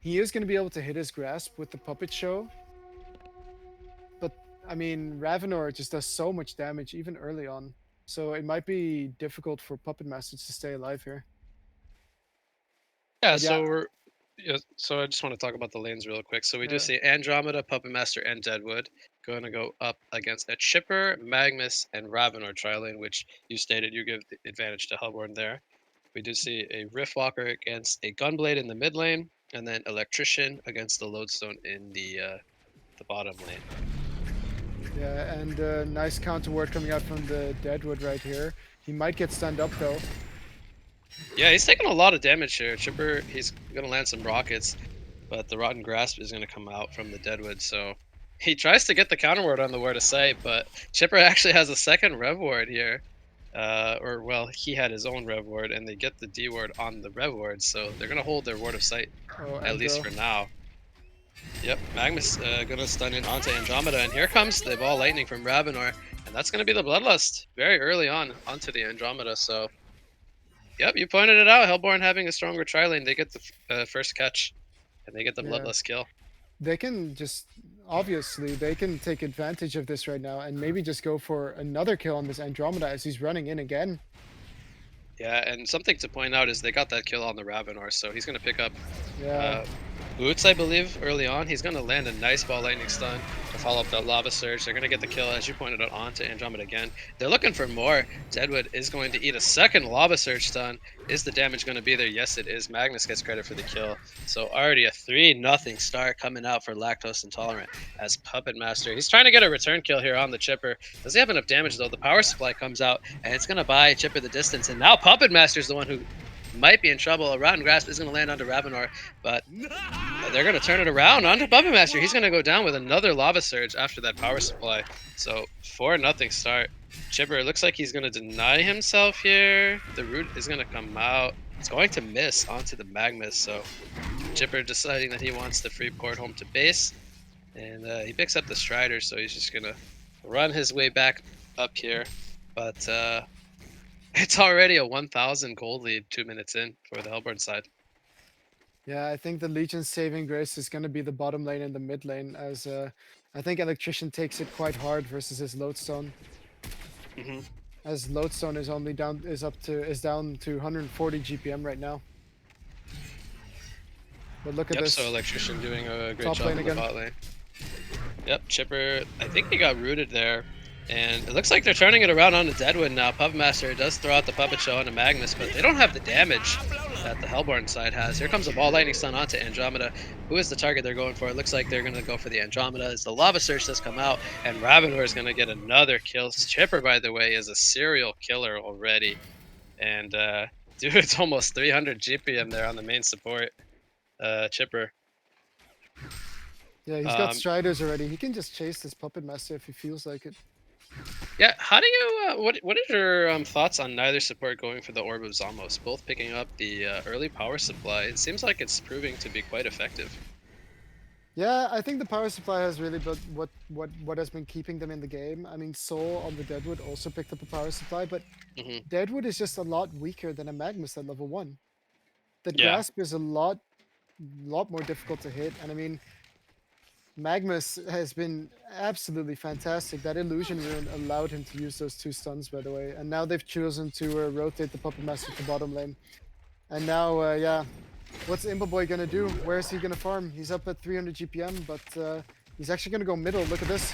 he is going to be able to hit his grasp with the puppet show, but I mean Ravenor just does so much damage even early on, so it might be difficult for Puppet Masters to stay alive here. Yeah, But yeah, so I just want to talk about the lanes real quick. So we do yeah, see Andromeda, Puppet Master, and Deadwood going to go up against a Chipper, Magnus, and Ravenor tri-lane, which you stated you give the advantage to Hellborn there. We do see a Riftwalker against a Gunblade in the mid lane, and then Electrician against the Lodestone in the bottom lane. yeah, and nice counter word coming out from the Deadwood right here. He might get stunned up though. Yeah, he's taking a lot of damage here. Chipper, he's gonna land some rockets. but the Rotten Grasp is going to come out from the Deadwood. So he tries to get the counter ward on the Ward of Sight, but Chipper actually has a second Rev Ward here. Or, well, he had his own Rev Ward, and they get the D Ward on the Rev Ward, so they're going to hold their Ward of Sight, Oh, at least Andro. for now. Yep, Magnus going to stun in onto Andromeda, and here comes the Ball Lightning from Ravenor, and that's going to be the Bloodlust very early on onto the Andromeda, so... Yep, you pointed it out. Hellborn having a stronger tri-lane, they get the first catch, and they get the Yeah. Bloodlust kill. They can just, obviously, they can take advantage of this right now and maybe just go for another kill on this Andromeda as he's running in again. Yeah, and something to point out is they got that kill on the Ravenor, so he's going to pick up Yeah. Boots, I believe, early on. He's going to land a nice Ball Lightning stun to follow up that Lava Surge. They're going to get the kill, as you pointed out, onto Andromeda again. They're looking for more. Deadwood is going to eat a second Lava Surge stun. Is the damage going to be there? Yes, it is. Magnus gets credit for the kill. So already a 3-0 start coming out for Lactose Intolerant as Puppet Master. He's trying to get a return kill here on the Chipper. Does he have enough damage, though? The power supply comes out, and it's going to buy Chipper the distance. And now Puppet Master is the one who might be in trouble. A Rotten Grasp is going to land onto Ravenor, but they're going to turn it around onto Puppet Master. He's going to go down with another Lava Surge after that power supply. So 4-0 start. Chipper, it looks like he's going to deny himself here. The root is going to come out. It's going to miss onto the Magnus. So Chipper deciding that he wants to free port home to base. And he picks up the Strider, so he's just going to run his way back up here. But it's already a 1,000 gold lead 2 minutes in for the Hellborn side. Yeah, I think the Legion's saving grace is going to be the bottom lane and the mid lane, as I think Electrician takes it quite hard versus his Lodestone. Mhm. As Lodestone is only down down to 140 GPM right now. But look at Yep, this. so Electrician doing a great Top job lane in the again. bot lane. Yep, Chipper, I think he got rooted there. And it looks like they're turning it around onto Deadwood now. Puppet Master does throw out the Puppet Show onto Magnus, but they don't have the damage that the Hellborn side has. Here comes a Ball Lightning stun onto Andromeda. Who is the target they're going for? It looks like they're going to go for the Andromeda as the Lava Surge does come out, and Ravenor is going to get another kill. Chipper, by the way, is a serial killer already. And dude, it's almost 300 GPM there on the main support. Chipper. Yeah, he's got Striders already. He can just chase this Puppet Master if he feels like it. Yeah, how do you? What are your thoughts on neither support going for the Orb of Zamos? Both picking up the early power supply. It seems like it's proving to be quite effective. Yeah, I think the power supply has really been what has been keeping them in the game. I mean, Soul on the Deadwood also picked up a power supply, but Deadwood is just a lot weaker than a Magnus at level 1. The Yeah. Grasp is a lot more difficult to hit, and I mean, Magnus has been absolutely fantastic. That Illusion Rune allowed him to use those 2 stuns, by the way, and now they've chosen to rotate the Puppet Master to bottom lane. And now, yeah, what's Imba Boy gonna do? Where is he gonna farm? He's up at 300 GPM, but he's actually gonna go middle. Look at this.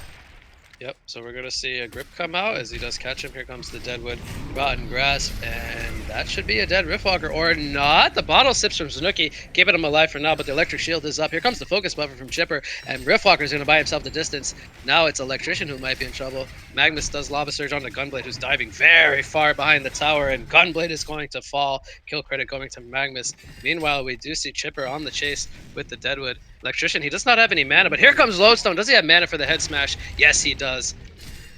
Yep, so we're going to see a grip come out as he does catch him. Here comes the Deadwood Rotten Grasp, and that should be a dead Riftwalker, or not. The bottle sips from Zanuki, keeping him alive for now, but the Electric Shield is up. Here comes the Focus Buffer from Chipper, and Riftwalker's going to buy himself the distance. Now it's Electrician who might be in trouble. Magnus does Lava Surge onto Gunblade, who's diving very far behind the tower, and Gunblade is going to fall. Kill credit going to Magnus. Meanwhile, we do see Chipper on the chase with the Deadwood. Electrician, he does not have any mana, but here comes Lodestone. Does he have mana for the head smash? Yes, he does.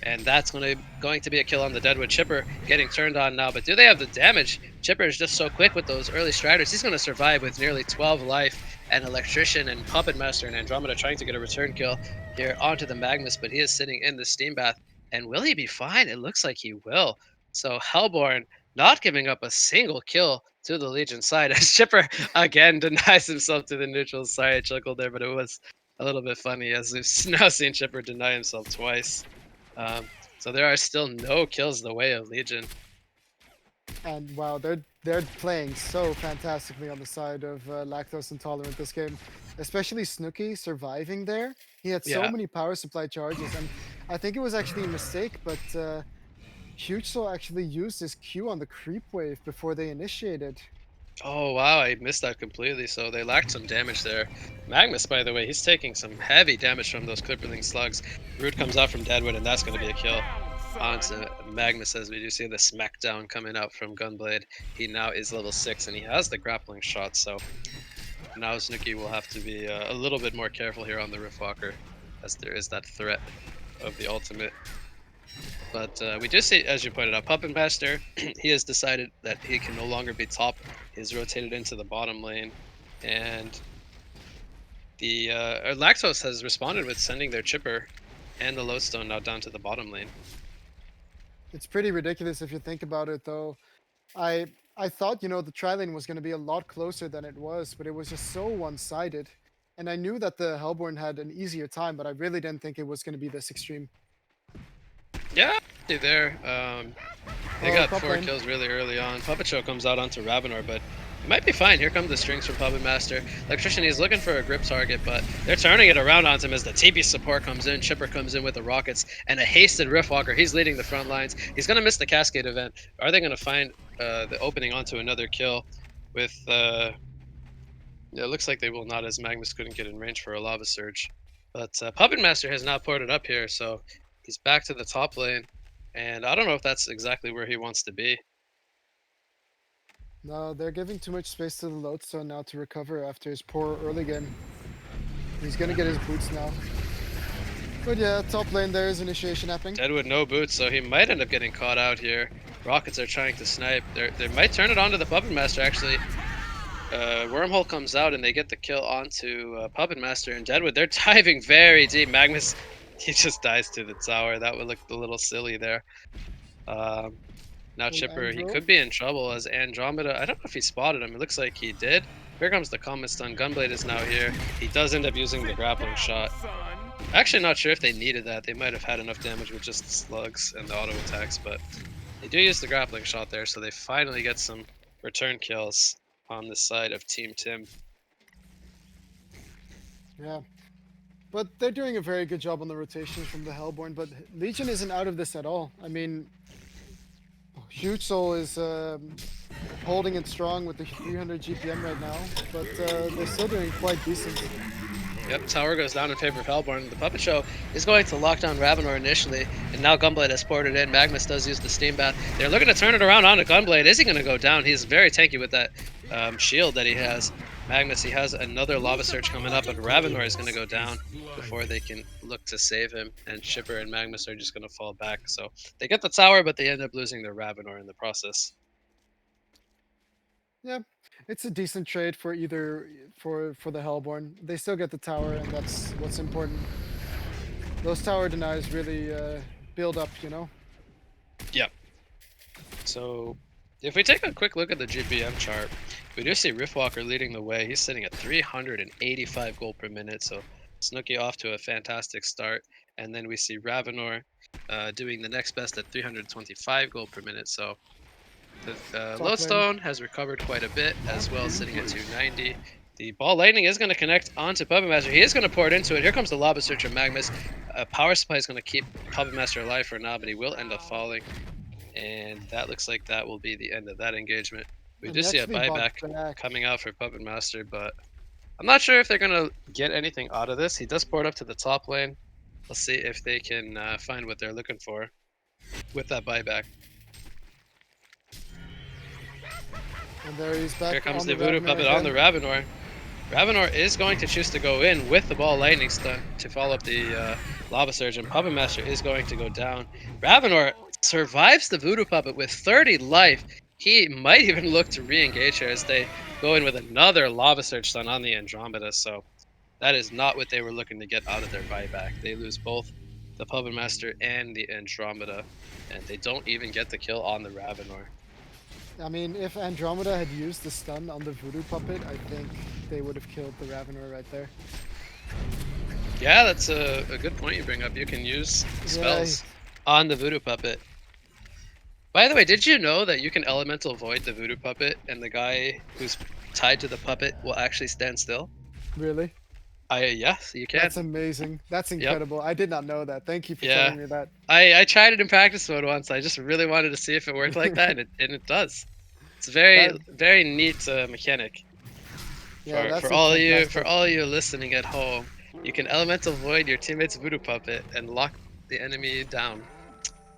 And that's going to be a kill on the Deadwood. Chipper getting turned on now, but do they have the damage? Chipper is just so quick with those early Striders. He's going to survive with nearly 12 life, and Electrician and Puppet Master and Andromeda trying to get a return kill here onto the Magnus, but he is sitting in the Steam Bath. And will he be fine? It looks like he will. So Hellborn not giving up a single kill to the Legion side as Chipper again denies himself to the neutral side. I chuckled there, but it was a little bit funny as we've now seen Chipper deny himself twice. So there are still no kills the way of Legion. And wow, they're playing so fantastically on the side of Lactose Intolerant this game. Especially Snooki surviving there. He had so Yeah. many power supply charges, and I think it was actually a mistake, but Huge Soul actually used his Q on the creep wave before they initiated. Oh wow, I missed that completely. So they lacked some damage there. Magnus, by the way, he's taking some heavy damage from those Clipperling slugs. Root comes out from Deadwood, and that's going to be a kill onto Magnus as we do see the smackdown coming out from Gunblade. He now is level 6, and he has the grappling shot. So Now Snooki will have to be a little bit more careful here on the Riftwalker, as there is that threat of the ultimate. But we do see, as you pointed out, Puppet Master, he has decided that he can no longer be top. He's rotated into the bottom lane. And the Lactose has responded with sending their Chipper and the Lodestone now down to the bottom lane. It's pretty ridiculous if you think about it, though. I I thought, the tri-lane was going to be a lot closer than it was, but it was just so one-sided. And I knew that the Hellborn had an easier time, but I really didn't think it was going to be this extreme. Yeah, there. They got top 4 lane. kills really early on. Puppet Show comes out onto Ravenor, but it might be fine. Here come the strings from Puppet Master. Electrician, he's looking for a grip target, but they're turning it around on him as the TP support comes in. Chipper comes in with the rockets and a hasted Riftwalker. He's leading the front lines. He's going to miss the Cascade event. Are they going to find the opening onto another kill with... yeah, it looks like they will not, as Magnus couldn't get in range for a Lava Surge. But Puppet Master has now ported up here, so he's back to the top lane. And I don't know if that's exactly where he wants to be. No, they're giving too much space to the Lodestone now to recover after his poor early game. He's going to get his boots now. But yeah, top lane there is initiation happening. Deadwood no boots, so he might end up getting caught out here. Rockets are trying to snipe. They might turn it onto the Puppet Master, actually. Wormhole comes out and they get the kill onto Puppet Master and Deadwood. They're diving very deep. Magnus, he just dies to the tower. That would look a little silly there. Now Chipper, he could be in trouble as Andromeda. I don't know if he spotted him. It looks like he did. Here comes the Comet Stun. Gunblade is now here. He does end up using the grappling shot. Actually not sure if they needed that. They might have had enough damage with just the slugs and the auto attacks, but they do use the grappling shot there, so they finally get some return kills on the side of Team Tim. Yeah. But they're doing a very good job on the rotations from the Hellborn, but Legion isn't out of this at all. I mean, Huge Soul is holding it strong with the 300 GPM right now, but they're still doing quite decent. Yep, tower goes down in favor of Hellborn. The Puppet Show is going to lock down Ravenor initially, and now Gunblade has ported in. Magnus does use the Steam Bath. They're looking to turn it around onto Gunblade. Is he going to go down? He's very tanky with that shield that he has. Magnus, he has another Lava Surge coming up, but Ravenor is going to go down before they can look to save him, and Chipper and Magnus are just going to fall back. So they get the tower, but they end up losing their Ravenor in the process. Yeah, it's a decent trade for either for the Hellborn. They still get the tower, and that's what's important. Those tower denies really build up, Yep. So if we take a quick look at the GPM chart, we do see Riftwalker leading the way. He's sitting at 385 gold per minute, so Snooki off to a fantastic start. And then we see Ravenor doing the next best at 325 gold per minute. So the Lodestone has recovered quite a bit as well, sitting at 290. The Ball Lightning is going to connect onto Puppet Master. He is going to pour it into it. Here comes the Lava Surge of Magnus. Power Supply is going to keep Puppet Master alive for now, but he will end up falling. And that looks like that will be the end of that engagement. We do see a buyback coming out for Puppet Master, but I'm not sure if they're going to get anything out of this. He does port up to the top lane. Let's see if they can find what they're looking for with that buyback. And there he's back. Here comes the Voodoo Puppet on the Ravenor. Ravenor is going to choose to go in with the Ball Lightning Stun to follow up the Lava Surge, and Puppet Master is going to go down. Ravenor survives the Voodoo Puppet with 30 life. He might even look to re-engage here as they go in with another Lava Surge Stun on the Andromeda, so that is not what they were looking to get out of their buyback. They lose both the Puppet Master and the Andromeda, and they don't even get the kill on the Ravenor. I mean, if Andromeda had used the stun on the Voodoo Puppet, I think they would have killed the Ravenor right there. Yeah, that's a good point you bring up. You can use spells on the Voodoo Puppet. By the way, did you know that you can Elemental Void the Voodoo Puppet and the guy who's tied to the puppet will actually stand still? Really? Yes, you can. That's amazing. That's incredible. I did not know that. Thank you for telling me that. I tried it in practice mode once. I just really wanted to see if it worked like that, and it does. It's a very neat mechanic. Yeah, for all you listening at home, you can Elemental Void your teammate's Voodoo Puppet and lock the enemy down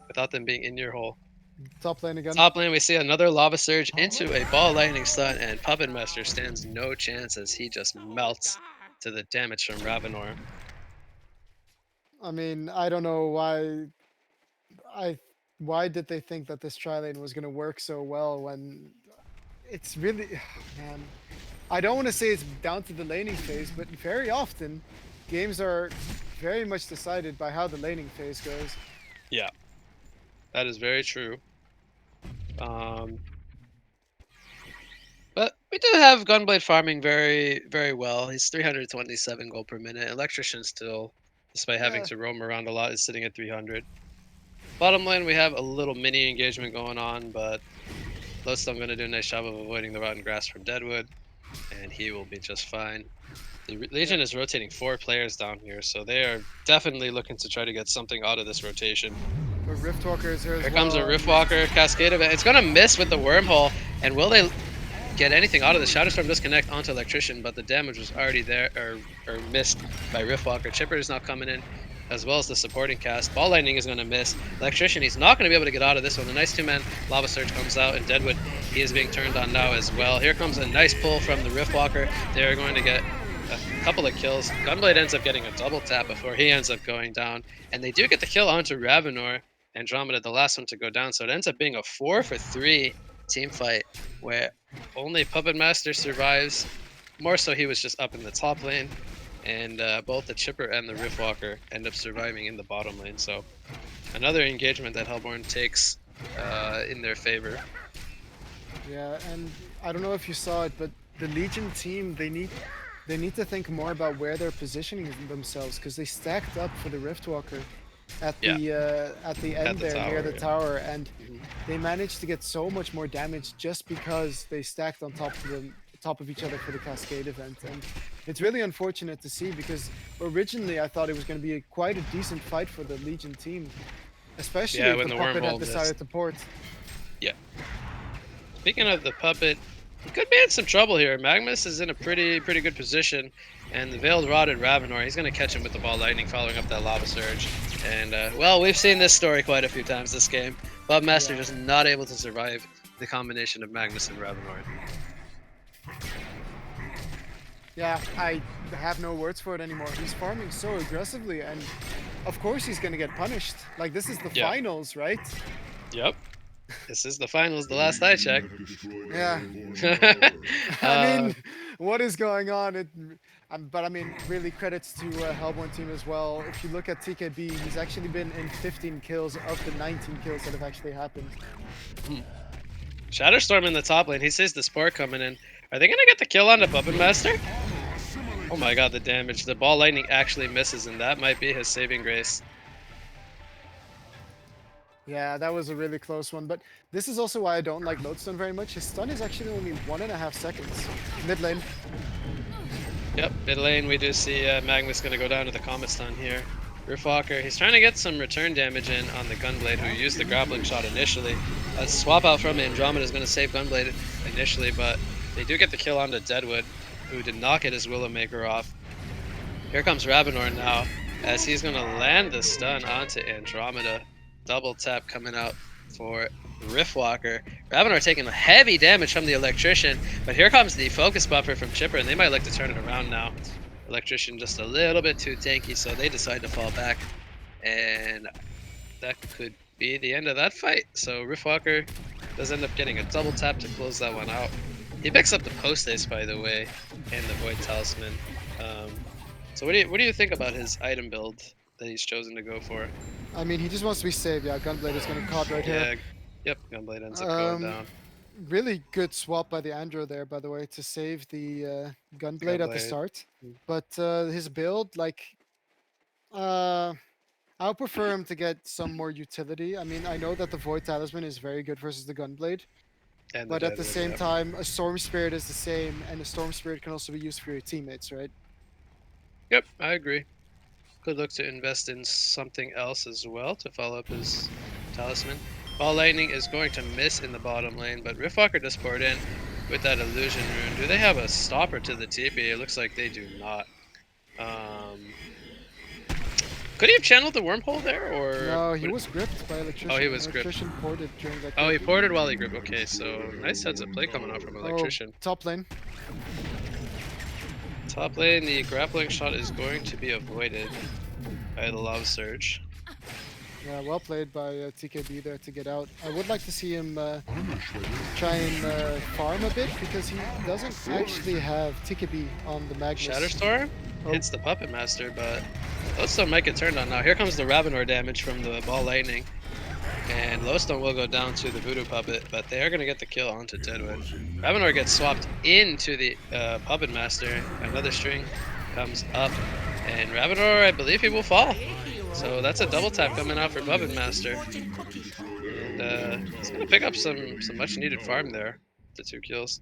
without them being in your hole. Top lane again. Top lane, we see another Lava Surge into a Ball Lightning stun, and Puppet Master stands no chance as he just melts to the damage from Ravenor. I mean, I don't know why did they think that this tri lane was gonna work so well when it's really man. I don't want to say it's down to the laning phase, but very often games are very much decided by how the laning phase goes. Yeah, that is very true. But we do have Gunblade farming very, very well. He's 327 gold per minute. Electrician still, despite having Yeah. to roam around a lot, is sitting at 300. Bottom lane, we have a little mini engagement going on, but Lodestone going to do a nice job of avoiding the rotten grass from Deadwood, and he will be just fine. The Legion is rotating 4 players down here, so they are definitely looking to try to get something out of this rotation. But Riftwalker is here as Here well. comes a Riftwalker, Cascade event. It's going to miss with the Wormhole, and will they get anything out of the Shadow Storm? Does connect onto Electrician, but the damage was already there, or missed by Riftwalker. Chipper is now coming in, as well as the supporting cast. Ball Lightning is going to miss. Electrician, he's not going to be able to get out of this one. A nice 2-man Lava Surge comes out, and Deadwood, he is being turned on now as well. Here comes a nice pull from the Riftwalker. They are going to get a couple of kills. Gunblade ends up getting a double tap before he ends up going down, and they do get the kill onto Ravenor. Andromeda, the last one to go down, so it ends up being a 4-for-3 team fight where only Puppet Master survives. More so, he was just up in the top lane, and both the Chipper and the Riftwalker end up surviving in the bottom lane. So another engagement that Hellborn takes in their favor. Yeah, and I don't know if you saw it, but the Legion team, they need to think more about where they're positioning themselves, because they stacked up for the Riftwalker at the end the there near tower, the yeah. tower, and they managed to get so much more damage just because they stacked on top of each other for the Cascade event. And it's really unfortunate to see, because originally I thought it was going to be quite a decent fight for the Legion team, especially Yeah, if when the the Puppet Wormhole had decided to port. Yeah. Speaking of the Puppet, he could be in some trouble here. Magnus is in a pretty good position, and the Veiled Rotted Ravenor, he's going to catch him with the Ball Lightning following up that Lava Surge. And, well, we've seen this story quite a few times this game. Bob Master Yeah. just not able to survive the combination of Magnus and Ravenor. Yeah, I have no words for it anymore. He's farming so aggressively, and of course he's gonna get punished. Like, this is the Yeah. finals, right? Yep. This is the finals, the last I checked. Yeah. I Uh, mean, what is going on? But I mean, really credits to Hellborn team as well. If you look at TKB, he's actually been in 15 kills of the 19 kills that have actually happened. Shatterstorm in the top lane. He sees the Spore coming in. Are they going to get the kill on the Puppet Master? Oh my god, the damage. The Ball Lightning actually misses, and that might be his saving grace. Yeah, that was a really close one. But this is also why I don't like Lodestone very much. His stun is actually only 1.5 seconds. Mid lane. Yep, mid lane we do see Magnus going to go down to the Comet Stun here. Riftwalker, he's trying to get some return damage in on the Gunblade, who used the grappling shot initially. A swap out from Andromeda is going to save Gunblade initially, but they do get the kill onto Deadwood, who did not get his Willowmaker off. Here comes Ravenor now, as he's going to land the stun onto Andromeda. Double tap coming out for Riftwalker. Ravenor taking heavy damage from the Electrician, but here comes the focus buffer from Chipper, and they might like to turn it around now. Electrician just a little bit too tanky, so they decide to fall back, and that could be the end of that fight. So Riftwalker does end up getting a double tap to close that one out. He picks up the post ace, by the way, and the Void Talisman. So what do you think about his item build that he's chosen to go for? I mean, he just wants to be saved. Yeah, Gunblade is going to caught right here. Yeah, yep, Gunblade ends up going down. Really good swap by the Andro there, by the way, to save the Gunblade at the Gunblade. start. But his build, like, I would prefer him to get some more utility. I mean, I know that the Void Talisman is very good versus the Gunblade, And but at the Deadwood, same yep. time, a Storm Spirit is the same, and a Storm Spirit can also be used for your teammates, right? Yep, I agree. Could look to invest in something else as well to follow up his talisman. Ball Lightning is going to miss in the bottom lane, but Riftwalker just poured in with that illusion rune. Do they have a stopper to the TP? It looks like they do not. Could he have channeled the wormhole there, or? No, he would- was gripped by electrician. Oh, he was gripped. Electrician ported during that. Oh, he grip. ported while he gripped. Okay, so nice heads up play coming out from Oh, electrician. top lane. Top lane, the grappling shot is going to be avoided by the lava surge. Yeah, well played by TKB there to get out. I would like to see him try and farm a bit because he doesn't actually have TKB on the Magnus. Shatterstorm Oh. hits the Puppet Master, but Lowstone might get turned on now. Here comes the Ravenor damage from the Ball Lightning. And Lowstone will go down to the Voodoo Puppet, but they are going to get the kill onto Deadwood. Ravenor gets swapped into the Puppet Master. Another string comes up, and Ravenor, I believe he will fall. So that's a double tap coming out for Puppet Master. And he's going to pick up some much needed farm there, the 2 kills.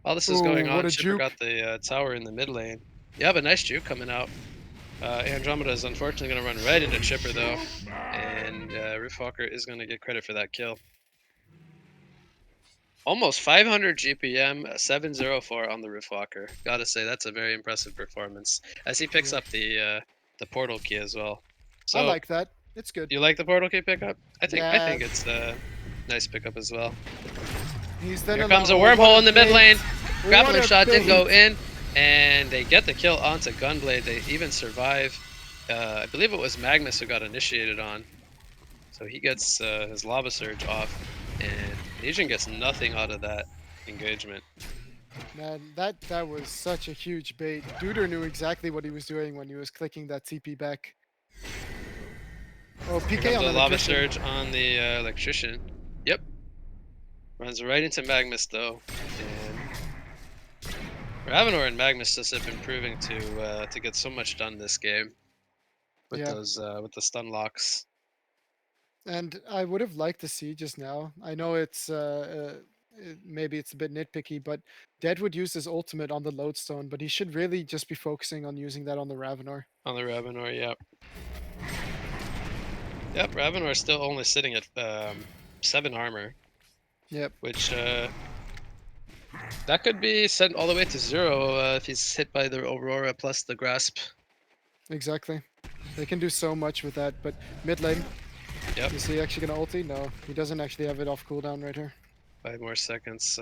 While this is Ooh, going what on, a Chipper juke. got the tower in the mid lane. Yeah, but nice juke coming out. Andromeda is unfortunately going to run right into Chipper though, and Riftwalker is going to get credit for that kill. Almost 500 GPM, 704 on the Riftwalker. Gotta say that's a very impressive performance. As he picks Yeah. up the portal key as well. So I like that. It's good. you like the portal key pickup? I think Yeah. it's a nice pickup as well. He's then Here allowed- comes a oh, what wormhole in the mid bait. lane. What Grappling a shot didn't bait. go in, and they get the kill onto Gunblade. They even survive. I believe it was Magnus who got initiated on. So he gets his Lava Surge off, and Legion gets nothing out of that engagement. Man, that was such a huge bait. Duder knew exactly what he was doing when he was clicking that TP back. Oh, Here PK comes on the Lava electrician. Surge on the Electrician. Yep. Runs right into Magnus though. And Ravenor and Magnus just have been proving to get so much done this game. With Yeah. those with the stun locks. And I would have liked to see just now. I know it's maybe it's a bit nitpicky, but Deadwood used his ultimate on the Lodestone, but he should really just be focusing on using that on the Ravenor. On the Ravenor, yep. Yep, Ravenor is still only sitting at 7 armor, Yep. which that could be sent all the way to 0 if he's hit by the Aurora plus the Grasp. Exactly. They can do so much with that, but mid lane. Yep. Is he actually gonna ulti? No, he doesn't actually have it off cooldown right here. 5 more seconds.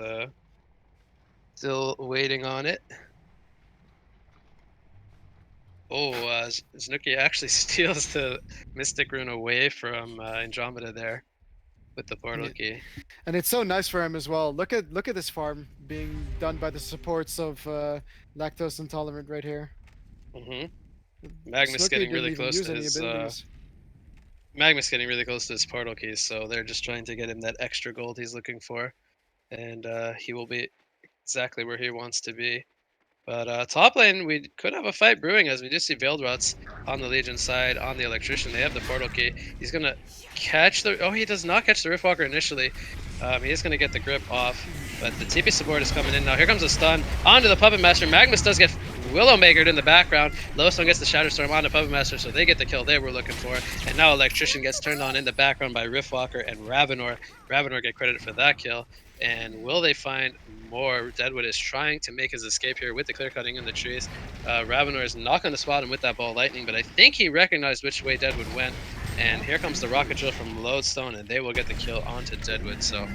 Still waiting on it. Oh, Znuki actually steals the Mystic Rune away from Andromeda there with the portal Yeah. key. And it's so nice for him as well. Look at this farm being done by the supports of lactose intolerant right here. Mm-hmm. Magnus Snooki getting didn't really even close use to any his abilities. Magnus getting really close to his portal keys, so they're just trying to get him that extra gold he's looking for, and he will be exactly where he wants to be. But top lane, we could have a fight brewing as we do see Veiled Rots on the Legion side, on the Electrician. They have the portal key. He's gonna catch the. Oh, he does not catch the Riftwalker initially. He is gonna get the grip off, but the TP support is coming in now. Here comes a stun onto the Puppet Master. Magnus does get Willowmakered in the background. Lowstone gets the Shatterstorm on the Puppet Master, so they get the kill they were looking for. And now Electrician gets turned on in the background by Riftwalker and Ravenor. Ravenor get credit for that kill. And will they find more? Deadwood is trying to make his escape here with the clear cutting in the trees. Ravenor is not going to spot him with that ball lightning, but I think he recognized which way Deadwood went. And here comes the rocket drill from Lodestone, and they will get the kill onto Deadwood. So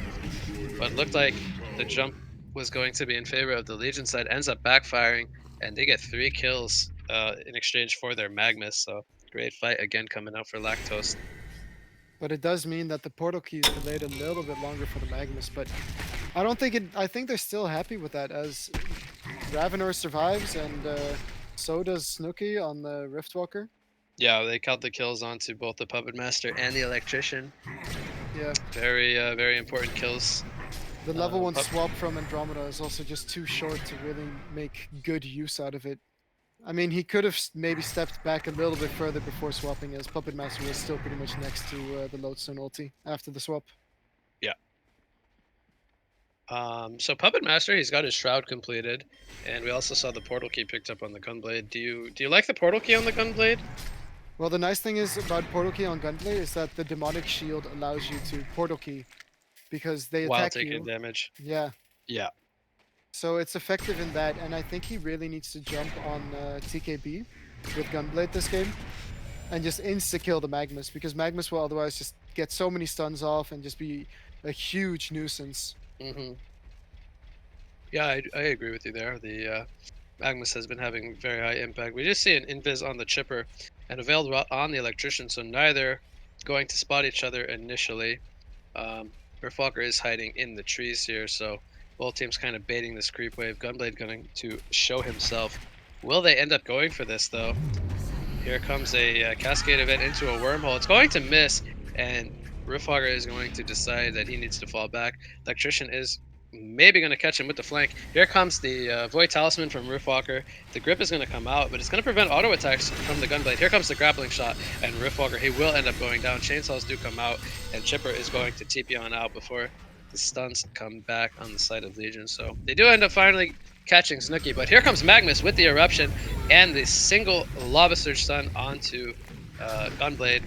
what looked like the jump was going to be in favor of the Legion side ends up backfiring, and they get 3 kills in exchange for their Magnus. So great fight again coming out for Lactose. But it does mean that the portal key is delayed a little bit longer for the Magnus, but I don't think it. I think they're still happy with that as Ravenor survives and so does Snooki on the Riftwalker. Yeah, they count the kills onto both the Puppet Master and the Electrician. Yeah. Very important kills. The level 1 Pup- swap from Andromeda is also just too short to really make good use out of it. I mean, he could have maybe stepped back a little bit further before swapping, as Puppet Master was still pretty much next to the Lodestone ulti after the swap. So Puppet Master, he's got his shroud completed, and we also saw the portal key picked up on the Gunblade. Do you like the portal key on the Gunblade? Well, the nice thing is about portal key on Gunblade is that the demonic shield allows you to portal key because they While attack taking you. damage. Yeah. Yeah. So it's effective in that, and I think he really needs to jump on TKB with Gunblade this game. and just insta-kill the Magnus, because Magnus will otherwise just get so many stuns off and just be a huge nuisance. Hmm. Yeah, I agree with you there. The Magnus has been having very high impact. We just see an invis on the chipper and a veiled rot on the electrician, so neither going to spot each other initially. Riftwalker is hiding in the trees here, so both teams kind of baiting this creep wave. Gunblade going to show himself. Will they end up going for this though? Here comes a cascade event into a wormhole. It's going to miss, and Riftwalker is going to decide that he needs to fall back. Electrician is maybe going to catch him with the flank. Here comes the Void Talisman from Riftwalker. The grip is going to come out, but it's going to prevent auto attacks from the Gunblade. Here comes the grappling shot, and Riftwalker, he will end up going down. Chainsaws do come out, and Chipper is going to TP on out before the stuns come back on the side of Legion. So they do end up finally catching Snooki, but here comes Magnus with the eruption and the single lava surge stun onto Gunblade,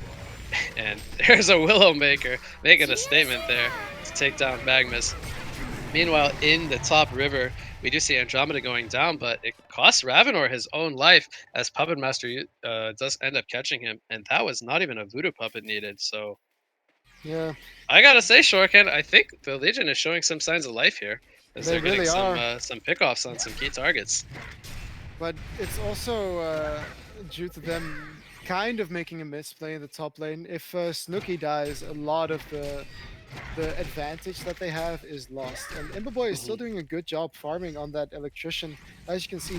and there's a Willowmaker making a statement there to take down Magnus. Meanwhile, in the top river, we do see Andromeda going down, but it costs Ravenor his own life as Puppet Master does end up catching him, and that was not even a Voodoo Puppet needed. So Yeah, I gotta say, Shorken, I think the Legion is showing some signs of life here, as They they're getting really are. some pickoffs on some key targets. but it's also due to them kind of making a misplay in the top lane. If Snooki dies, a lot of the advantage that they have is lost. And Imberboy is still doing a good job farming on that electrician. As you can see,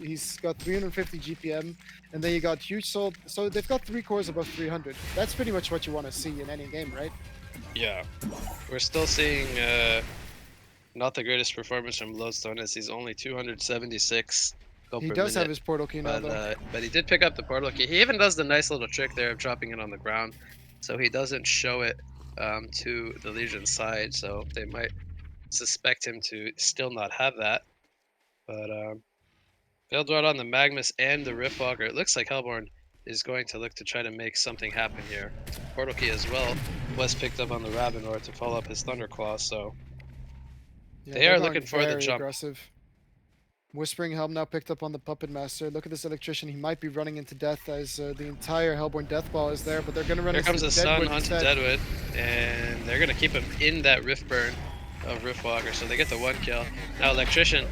he's got 350 GPM, and then you got huge soul. So they've got 3 cores above 300. That's pretty much what you want to see in any game, right? Yeah, we're still seeing not the greatest performance from Lodestone, as he's only 276 gold He per does have minute. his portal key now, But though. but he did pick up the portal key. He even does the nice little trick there of dropping it on the ground, so he doesn't show it to the Legion side. So they might suspect him to still not have that. But failed rod on the Magnus and the Riftwalker. It looks like Hellborn is going to look to try to make something happen here. Portal key as well was picked up on the Ravenor to follow up his Thunderclaw. So Yeah, they they're are going looking for the very jump. aggressive. Whispering Helm now picked up on the Puppet Master. Look at this electrician. He might be running into death as the entire Hellborn Death Ball is there, but they're going to run Here into comes the stun Deadwood onto instead. Deadwood, and they're going to keep him in that Rift Burn of Riftwalker, so they get the 1 kill. Now Electrician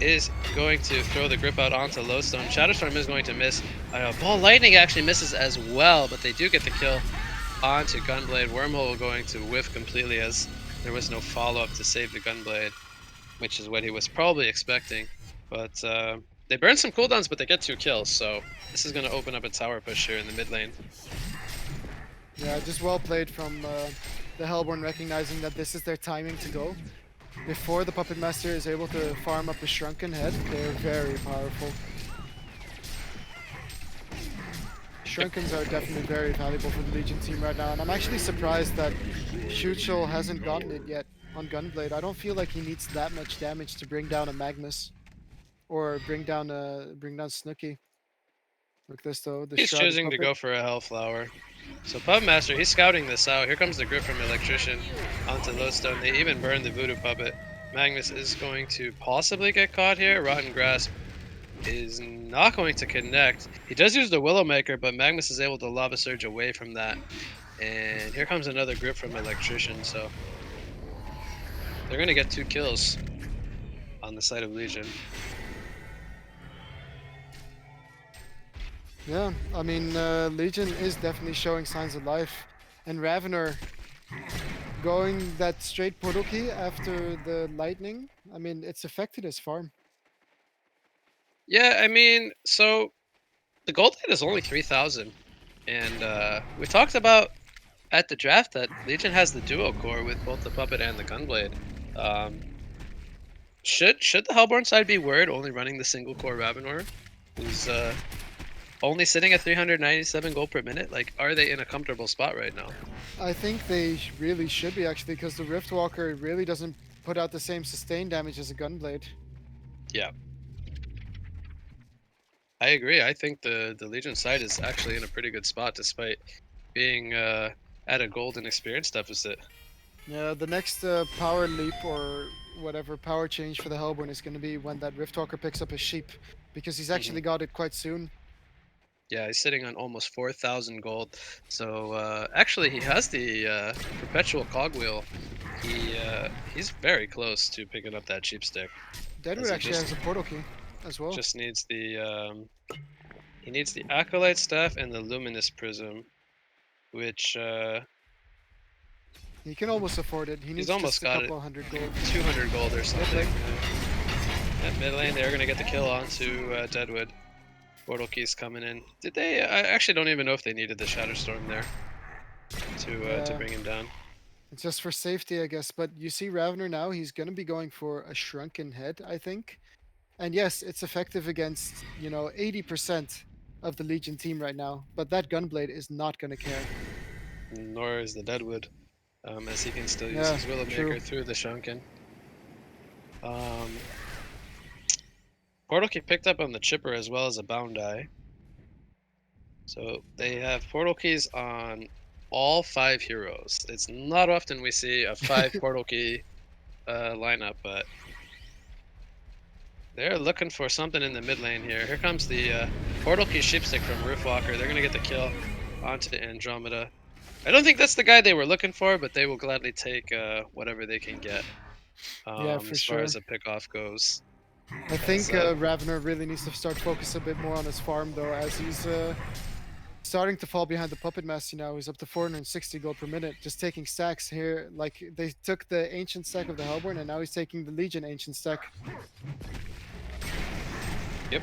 is going to throw the grip out onto Lowstone. Shadowstorm is going to miss. Ball Lightning actually misses as well, but they do get the kill onto Gunblade. Wormhole going to whiff completely as there was no follow-up to save the Gunblade, which is what he was probably expecting. But they burn some cooldowns, but they get 2 kills, so this is going to open up a tower push here in the mid lane. Yeah, just well played from the Hellborn, recognizing that this is their timing to go. Before the Puppet Master is able to farm up the Shrunken Head, they're very powerful. Shrunkens are definitely very valuable for the Legion team right now, and I'm actually surprised that Shuchel hasn't gotten it yet on Gunblade. I don't feel like he needs that much damage to bring down a Magnus or bring down Snooki. Look this though, the He's Shrouded choosing to Puppet. go for a Hellflower. So Puppet Master, he's scouting this out. Here comes the grip from Electrician onto Lowstone. They even burned the Voodoo Puppet. Magnus is going to possibly get caught here. Rotten Grasp is not going to connect. He does use the Willowmaker, but Magnus is able to Lava Surge away from that. And here comes another grip from Electrician, so they're going to get 2 kills on the side of Legion. Yeah, I mean, Legion is definitely showing signs of life. And Ravenor going that straight portal key after the lightning, I mean, it's affected his farm. Yeah, I mean, so the gold rate is only 3,000. And we talked about at the draft that Legion has the duo core with both the Puppet and the Gunblade. Should the Hellborn side be worried only running the single core Ravenor, who's only sitting at 397 gold per minute? Like, are they in a comfortable spot right now? I think they really should be, actually, because the Riftwalker really doesn't put out the same sustain damage as a Gunblade. Yeah. I agree. I think the Legion side is actually in a pretty good spot despite being at a golden experience deficit. Yeah, the next power leap or whatever power change for the Hellborn is going to be when that Riftwalker picks up his sheep, because he's actually got it quite soon. Yeah, he's sitting on almost 4,000 gold. So actually, he has the perpetual cogwheel. He's very close to picking up that cheap stick. Deadwood he actually just- has a portal key as well. Just needs he needs the acolyte staff and the luminous prism, which He can almost afford it. He he's needs almost just a got it. couple hundred gold. 200 gold or something. At mid lane, they're gonna get the kill onto Deadwood. Portal keys coming in. Did they? I actually don't even know if they needed the Shadow Storm there to Yeah. bring him down. It's just for safety, I guess. But you see Ravener now, he's going to be going for a shrunken head, I think. And yes, it's effective against, 80% of the Legion team right now. But that Gunblade is not going to care. Nor is the Deadwood, as he can still use Yeah, his Willowmaker true. through the Shrunken. Portal Key picked up on the Chipper as well as a Bound Eye. So they have Portal Keys on all 5 heroes. It's not often we see a 5 Portal Key lineup, but they're looking for something in the mid lane here. Here comes the Portal Key Sheepstick from Roofwalker. They're going to get the kill onto Andromeda. I don't think that's the guy they were looking for, but they will gladly take whatever they can get Yeah, for as sure. far as the pickoff goes. I think As, Ravener really needs to start focus a bit more on his farm, though, as he's starting to fall behind the Puppet Master now. He's up to 460 gold per minute, just taking stacks here. Like, they took the Ancient stack of the Hellborn, and now he's taking the Legion Ancient stack. Yep,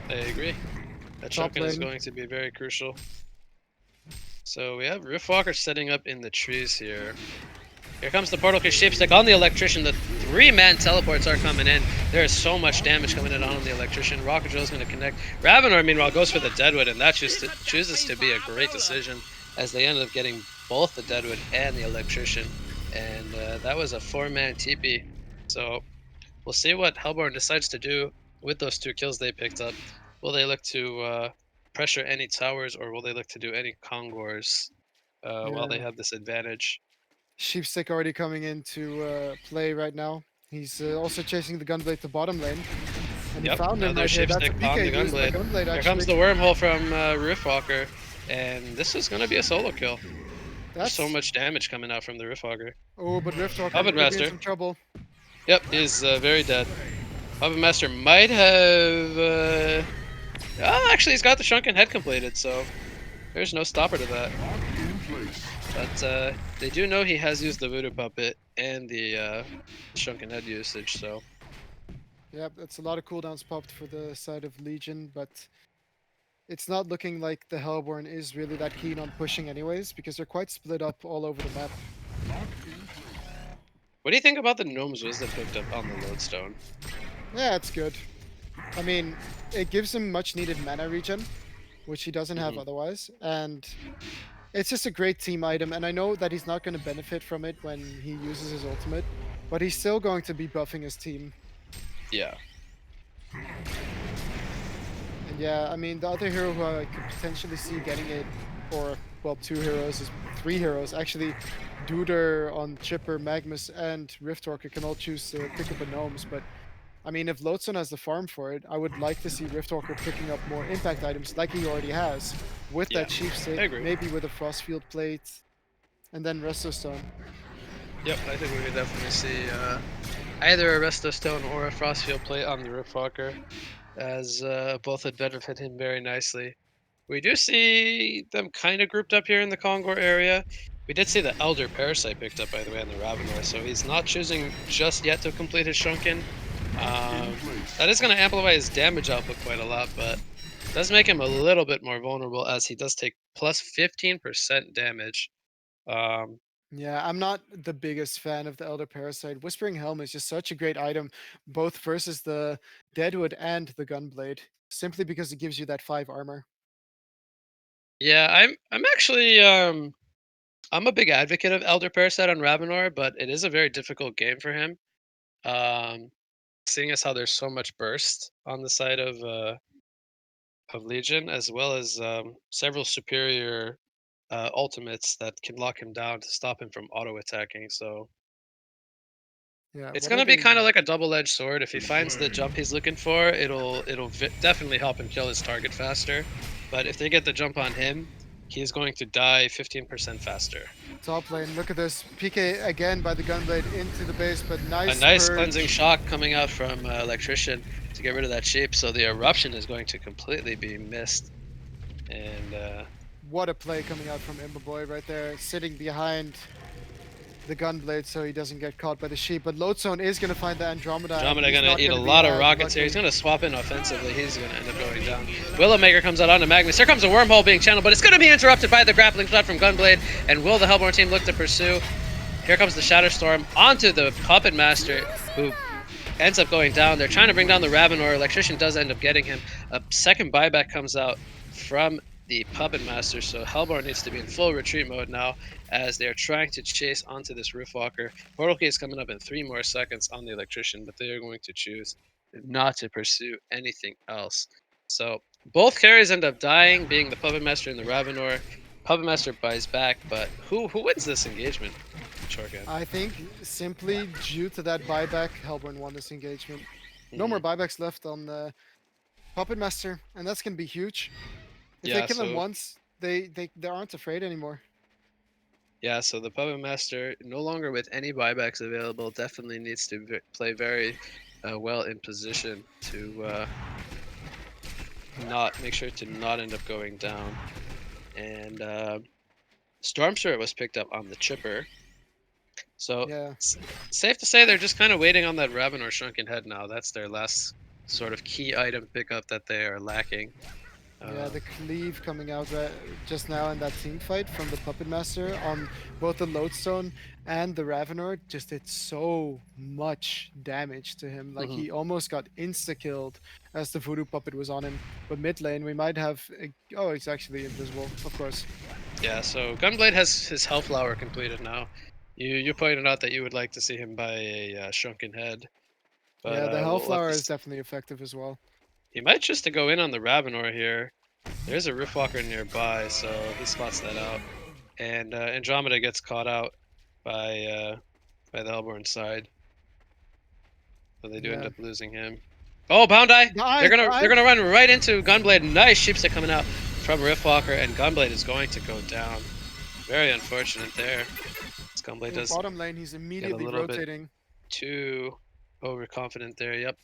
I agree. That Top Shrunken is lane. going to be very crucial. So we have Riftwalker setting up in the trees here. Here comes the Portal Key Sheepstick on the Electrician. The 3-man teleports are coming in. There is so much damage coming in on the Electrician. Rocket Drill is going to connect. Ravenor, meanwhile, goes for the Deadwood, and that chooses to be a great decision as they ended up getting both the Deadwood and the Electrician. And that was a 4-man TP. So we'll see what Hellborn decides to do with those 2 kills they picked up. Will they look to pressure any towers, or will they look to do any Kongors while they Yeah. have this advantage? Sheepstick already coming into play right now. He's also chasing the Gunblade to bottom lane. And he found him another right here. That's a Sheepstick on the PK use by Gunblade. Gunblade, Here actually. comes the wormhole from Riftwalker, and this is going to be a solo kill. There's That's so much damage coming out from the Riftwalker. Oh, but Riftwalker Puppet could be in Master. some trouble. Yep, he's very dead. Puppet Master might have... actually, he's got the Shrunken Head completed, so there's no stopper to that. But they do know he has used the Voodoo Puppet and the Shrunken Head usage, so... Yep, that's a lot of cooldowns popped for the side of Legion, but it's not looking like the Hellborn is really that keen on pushing anyways, because they're quite split up all over the map. What do you think about the Gnome's Wisdom picked up on the Lodestone? Yeah, it's good. I mean, it gives him much needed mana regen, which he doesn't have otherwise, and it's just a great team item, and I know that he's not going to benefit from it when he uses his ultimate, but he's still going to be buffing his team. Yeah. And yeah, I mean, the other hero who I could potentially see getting it, or, well, 2 heroes, is 3 heroes. Actually, Duder on Chipper, Magnus, and Riftwalker can all choose to pick up a Gnomes, but I mean, if Lodestone has the farm for it, I would like to see Riftwalker picking up more impact items like he already has, with that Chief I Stick, agree. maybe with a Frostfield plate, and then Resto Stone. Yep, I think we could definitely see either a Resto Stone or a Frostfield plate on the Riftwalker, as both would benefit him very nicely. We do see them kind of grouped up here in the Kongor area. We did see the Elder Parasite picked up, by the way, on the Ravenor, so he's not choosing just yet to complete his Shrunken. That is going to amplify his damage output quite a lot, but does make him a little bit more vulnerable, as he does take plus 15% damage. Yeah, I'm not the biggest fan of the Elder Parasite. Whispering Helm is just such a great item, both versus the Deadwood and the Gunblade, simply because it gives you that 5 armor. Yeah, I'm actually I'm a big advocate of Elder Parasite on Ravenor, but it is a very difficult game for him. Um, Seeing as how there's so much burst on the side of Legion, as well as several superior ultimates that can lock him down to stop him from auto attacking. So Yeah, it's what are gonna be they? kind of like a double-edged sword. If he finds the jump he's looking for, it'll definitely help him kill his target faster. but if they get the jump on him, he's going to die 15% faster. Top lane, look at this. PK again by the Gunblade into the base, but nice A nice purge. cleansing shock coming out from Electrician to get rid of that sheep, so the eruption is going to completely be missed. And What a play coming out from Imberboy right there, sitting behind the Gunblade so he doesn't get caught by the sheep. But Lodestone is going to find the Andromeda. and Andromeda he's gonna not eat a gonna be lot of as rockets here. He's lucky. gonna swap in offensively. He's gonna end up going down. Willowmaker comes out onto Magnus. Here comes a wormhole being channeled, but it's gonna be interrupted by the grappling shot from Gunblade. And will the Hellborn team look to pursue? Here comes the Shatterstorm onto the Puppet Master, who ends up going down. They're trying to bring down the Ravenor. Electrician does end up getting him. A second buyback comes out from the Puppet Master, so Hellborn needs to be in full retreat mode now as they're trying to chase onto this Roofwalker. Portal Key is coming up in 3 more seconds on the Electrician, but they are going to choose not to pursue anything else. So both carries end up dying, being the Puppet Master and the Ravenor. Puppet Master buys back, but who wins this engagement? Shortgun. I think simply due to that buyback, Hellborn won this engagement. No more buybacks left on the Puppet Master, and that's going to be huge. If Yeah, they kill him so- once, they aren't afraid anymore. Yeah, so the Puppet Master, no longer with any buybacks available, definitely needs to play very well in position to not make sure to not end up going down. And Storm Spirit was picked up on the Chipper. So Yeah. safe to say they're just kind of waiting on that Ravenor Shrunken Head now. That's their last sort of key item pickup that they are lacking. Yeah, the cleave coming out just now in that team fight from the Puppet Master on both the Lodestone and the Ravenor just did so much damage to him. Like he almost got insta-killed as the Voodoo Puppet was on him. But mid lane, we might have... oh, it's actually invisible, of course. Yeah, so Gunblade has his Hellflower completed now. You pointed out that you would like to see him buy a Shrunken Head. But, yeah, the we'll let Hellflower this- is definitely effective as well. He might choose to go in on the Ravenor here. There's a Riftwalker nearby, so he spots that out. And Andromeda gets caught out by the Hellborn side. So they do end Yeah. up losing him. Oh, Boundeye! Dive, They're dive. gonna run right into Gunblade. Nice sheepstick coming out from Riftwalker, and Gunblade is going to go down. Very unfortunate there. This Gunblade In does bottom lane, he's immediately little bit- rotating. too overconfident there. Yep.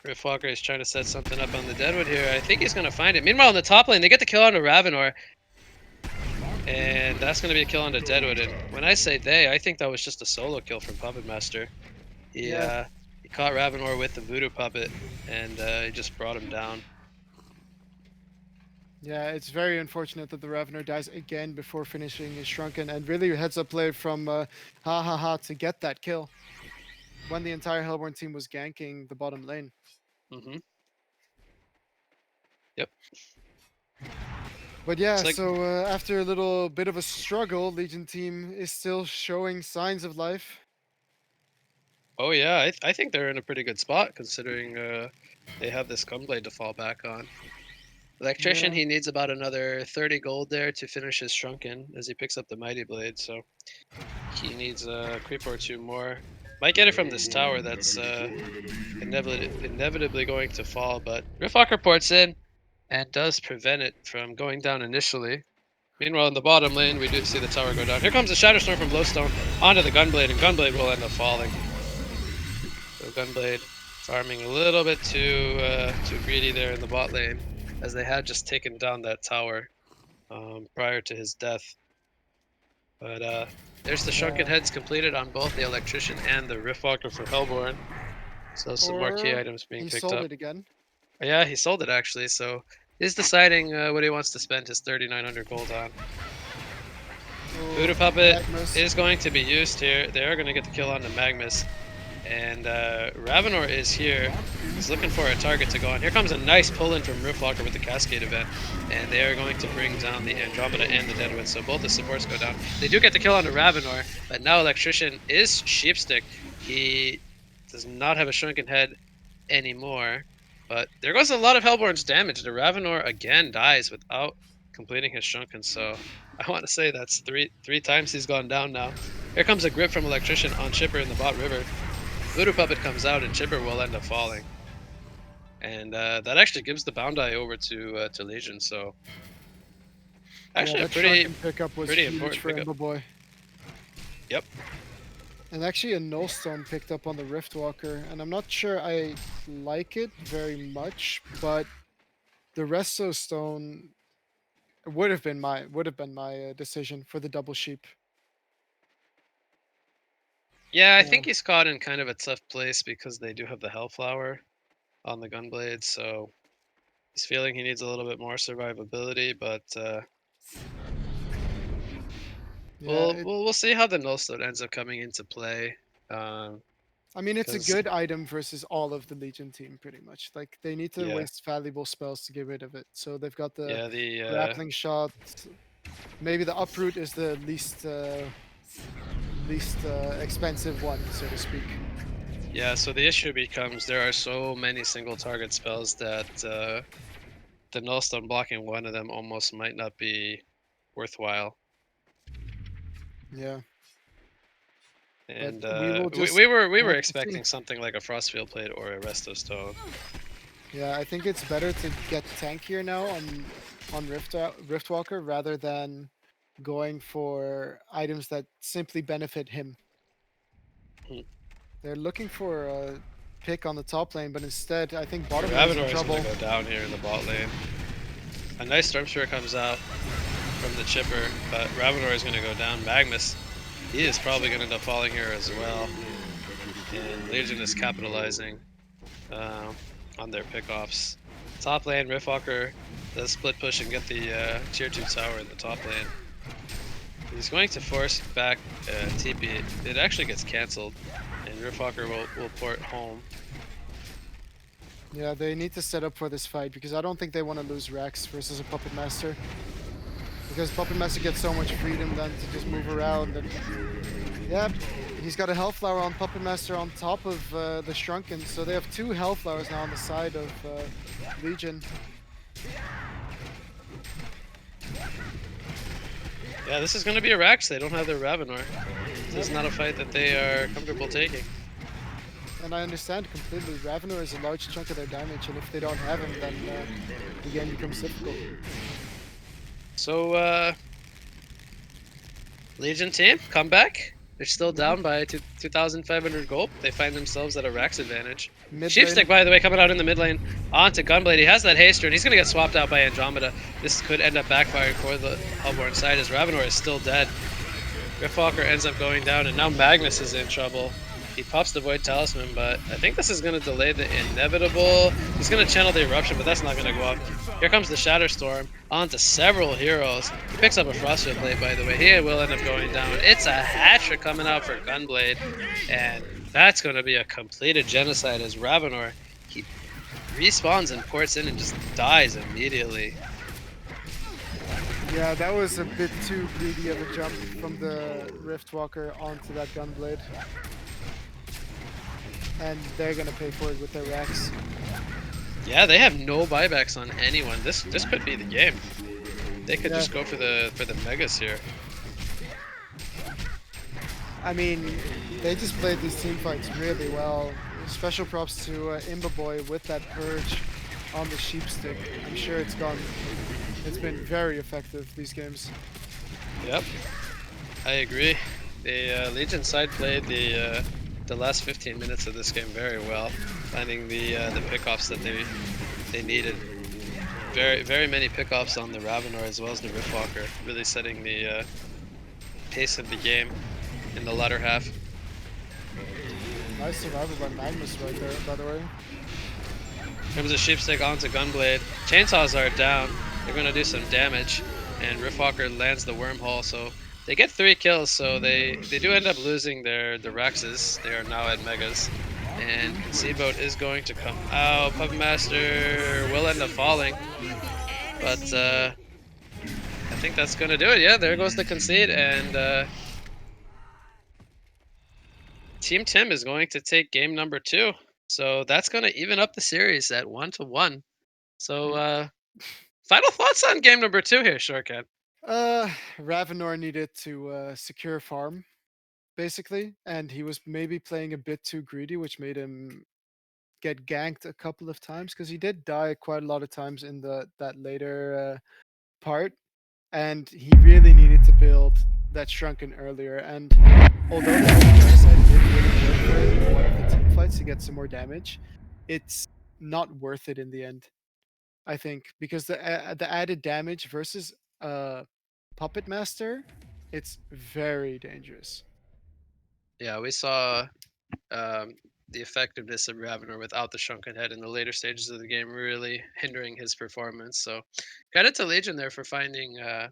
Riftwalker is trying to set something up on the Deadwood here. I think he's going to find it. Meanwhile, in the top lane, they get the kill onto Ravenor. And that's going to be a kill onto Deadwood. And when I say they, I think that was just a solo kill from Puppet Master. He caught Ravenor with the Voodoo Puppet, and he just brought him down. Yeah, it's very unfortunate that the Ravenor dies again before finishing his Shrunken, and really a heads-up play from Ha to get that kill when the entire Hellborn team was ganking the bottom lane. Hmm. Yep. But yeah, It's like- so after a little bit of a struggle, Legion team is still showing signs of life. Oh yeah, I think they're in a pretty good spot considering they have this Gunblade to fall back on. Electrician, Yeah. he needs about another 30 gold there to finish his Shrunken as he picks up the Mighty Blade, so he needs a creep or two more. Might get it from this tower that's inevitably going to fall, but Riftwalker ports in and does prevent it from going down initially. Meanwhile, in the bottom lane, we do see the tower go down. Here comes a Shatterstorm from Glowstone onto the Gunblade, and Gunblade will end up falling. So Gunblade farming a little bit too greedy there in the bot lane, as they had just taken down that tower prior to his death. But there's the Shrunken Heads completed on both the Electrician and the Riftwalker for Hellborn. So some more key Or items being He picked sold up. it again. Yeah, he sold it actually, so he's deciding what he wants to spend his 3,900 gold on. Oh, Voodoo Puppet Magmus. is going to be used here. They are going to get the kill on the Magmus. And Ravenor is here. He's looking for a target to go on. Here comes a nice pull-in from Riftwalker with the Cascade event. And they are going to bring down the Andromeda and the Deadwood. So both the supports go down. They do get the kill on the Ravenor. But now Electrician is Sheepstick. He does not have a Shrunken Head anymore. But there goes a lot of Hellborn's damage. The Ravenor again dies without completing his Shrunken. So I want to say that's three times he's gone down now. Here comes a grip from Electrician on Chipper in the bot river. Voodoo Puppet comes out and Chipper will end up falling. and that actually gives the Boundai over to Legion. So actually, Yeah, a that pretty Shrunken pickup was pretty huge important for pickup. Boy. Yep. And actually a Nullstone picked up on the Riftwalker, and I'm not sure I like it very much, but the Resto Stone would have been my decision for the double sheep. Yeah, I Yeah. think he's caught in kind of a tough place because they do have the Hellflower on the Gunblade, so he's feeling he needs a little bit more survivability, but Yeah, we'll see how the Nullstone ends up coming into play. I mean, it's a 'Cause good item versus all of the Legion team, pretty much. Like, they need to yeah, waste valuable spells to get rid of it. So they've got the yeah, the grappling shot. Maybe the uproot is the least expensive one, so to speak. yeah. So the issue becomes there are so many single target spells that the Nullstone blocking one of them almost might not be worthwhile. Yeah, but And we will we, just we were we were have to see. expecting something like a Frostfield Plate or a Resto Stone. Yeah, I think it's better to get tankier now on Riftwalker rather than going for items that simply benefit him. Hmm. They're looking for a pick on the top lane, but instead, I think bottom lane is in Ravenor is going trouble. to go down here in the bot lane. A nice Stormspear comes out from the chipper, but Ravenor is going to go down. Magnus, he is probably going to end up falling here as well. And Legion is capitalizing on their pickoffs. Top lane, Riftwalker does split push and get the tier 2 tower in the top lane. He's going to force back TP. It actually gets cancelled, and Riftwalker will port home. Yeah, they need to set up for this fight because I don't think they want to lose Rex versus a Puppet Master. Because Puppet Master gets so much freedom then to just move around. And yeah, he's got a Hellflower on Puppet Master on top of the Shrunken. So they have two Hellflowers now on the side of Legion. Yeah, this is going to be a Rax. They don't have their Ravenor. This is not a fight that they are comfortable taking. And I understand completely. Ravenor is a large chunk of their damage, and if they don't have him, then the game becomes difficult. So, Legion team, come back. They're still down by 2,500 gold. They find themselves at a Rax advantage. Mid Sheepstick, lane, by the way, coming out in the mid lane onto Gunblade. He has that haster, and he's going to get swapped out by Andromeda. This could end up backfiring for the Hellborn side as Ravenor is still dead. Riftwalker ends up going down, and now Magnus is in trouble. He pops the Void Talisman, but I think this is going to delay the inevitable. He's going to channel the Eruption, but that's not going to go off. Here comes the Shatterstorm onto several heroes. He picks up a Frostfield Blade, by the way. He will end up going down. It's a hat-trick coming out for Gunblade, and that's going to be a completed genocide as Ravenor, he respawns and ports in and just dies immediately. yeah, that was a bit too greedy of a jump from the Riftwalker onto that Gunblade. And they're gonna pay for it with their Rex. Yeah, they have no buybacks on anyone. This could be the game. They could Yeah. just go for the megas here. I mean, they just played these team fights really well. Special props to Imbaboy with that purge on the Sheepstick. I'm sure it's been very effective these games. Yep, I agree. The Legion side played the last 15 minutes of this game very well, finding the pickoffs that they needed. Very many pickoffs on the Ravenor as well as the Riftwalker, really setting the pace of the game in the latter half. Nice survival by Magnus right there, by the way. Comes a Sheepstick onto Gunblade. Chainsaws are down. They're going to do some damage. And Riftwalker lands the Wormhole, so they get 3 kills, so they do end up losing the Rexes. They are now at Megas. And Seaboat is going to come out. Puppet Master will end up falling. But I think that's going to do it. Yeah, there goes the concede. And Team Tim is going to take game number 2. So that's going to even up the series at 1-1. So final thoughts on game number 2 here, Shortcut. Ravenor needed to secure farm, basically, and he was maybe playing a bit too greedy, which made him get ganked a couple of times because he did die quite a lot of times in that later part, and he really needed to build that shrunken earlier. And although the dark side did really work for him in one of the team fights to get some more damage, it's not worth it in the end. I think because the added damage versus Puppet Master, it's very dangerous. Yeah, we saw the effectiveness of Ravenor without the shrunken head in the later stages of the game really hindering his performance. So credit to Legion there for finding a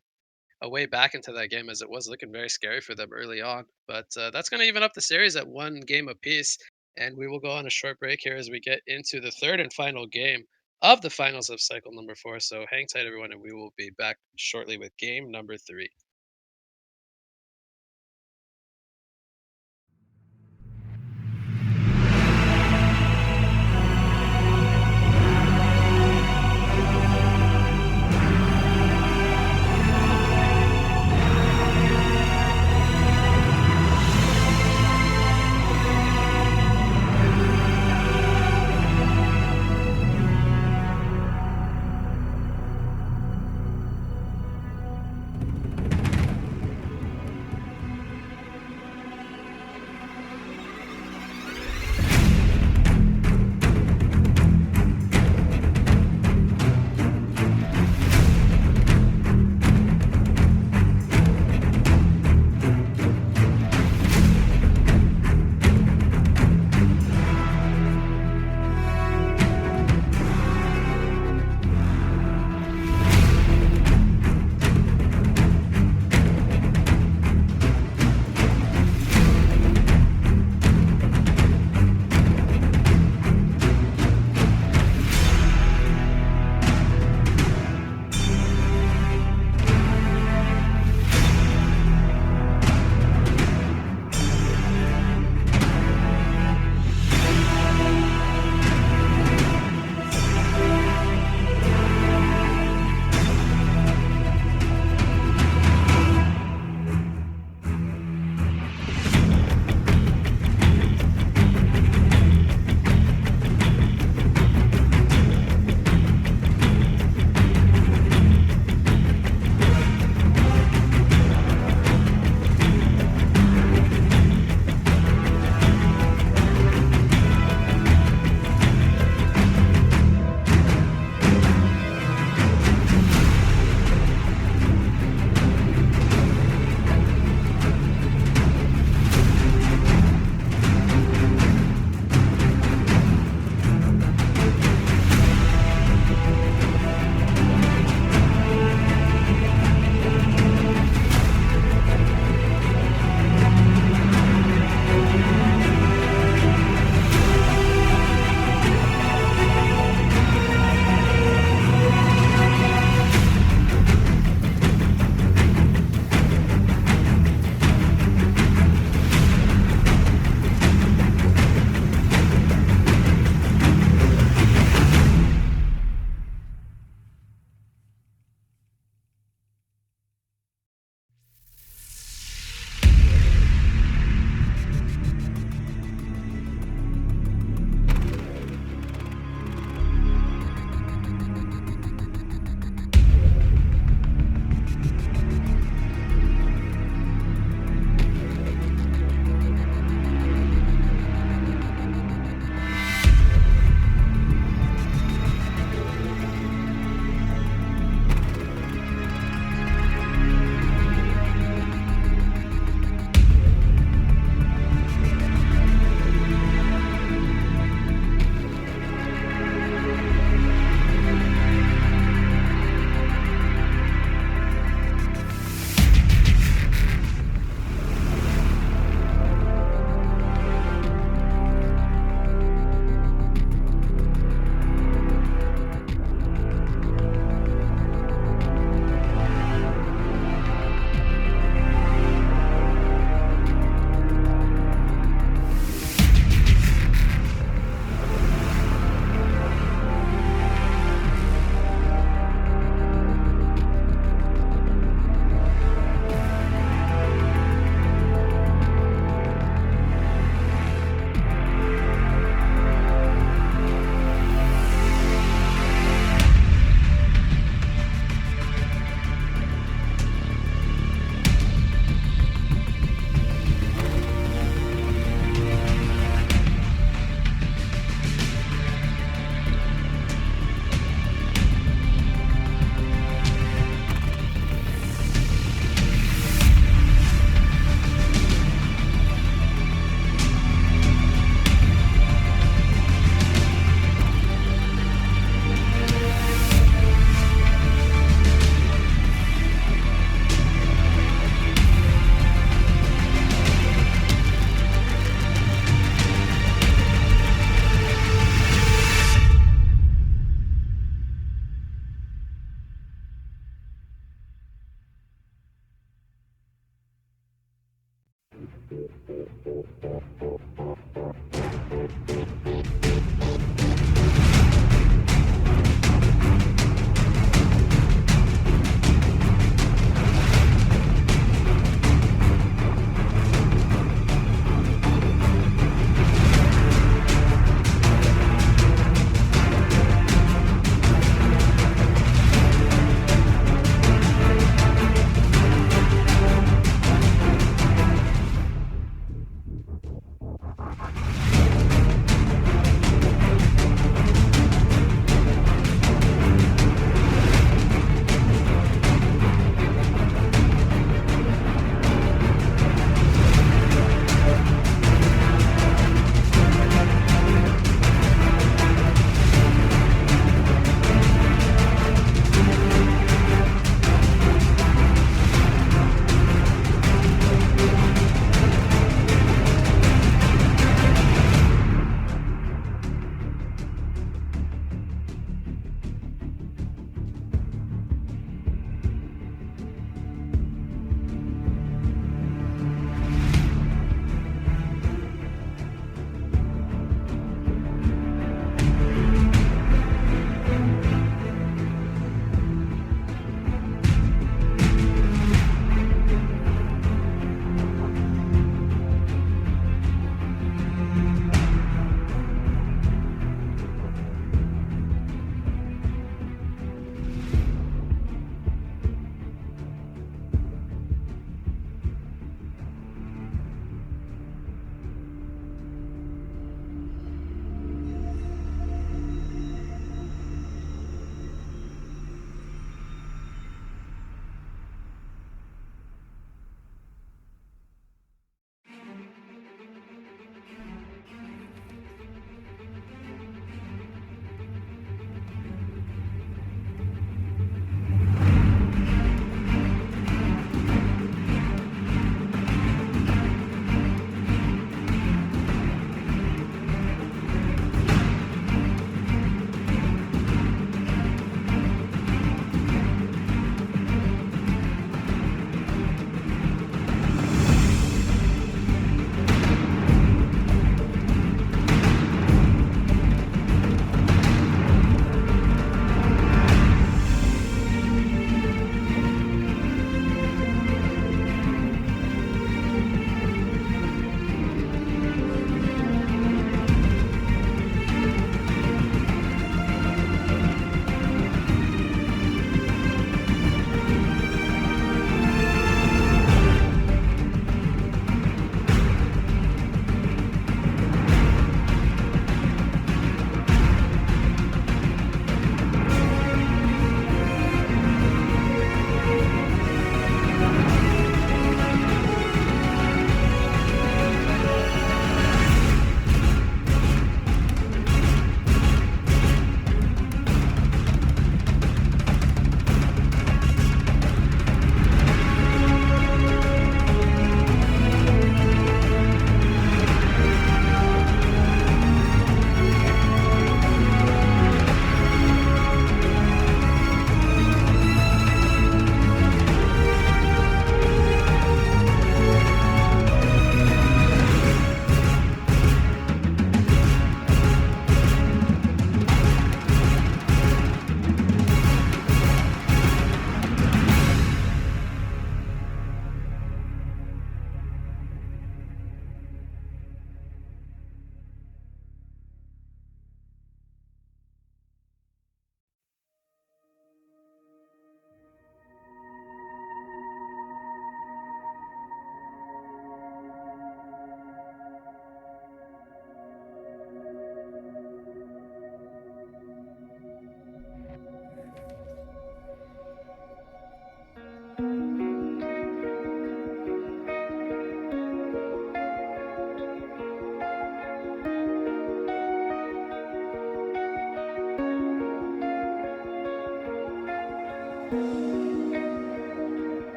way back into that game, as it was looking very scary for them early on. But that's going to even up the series at 1 game apiece. And we will go on a short break here as we get into the third and final game of the finals of cycle number 4. So hang tight, everyone, and we will be back shortly with game number 3.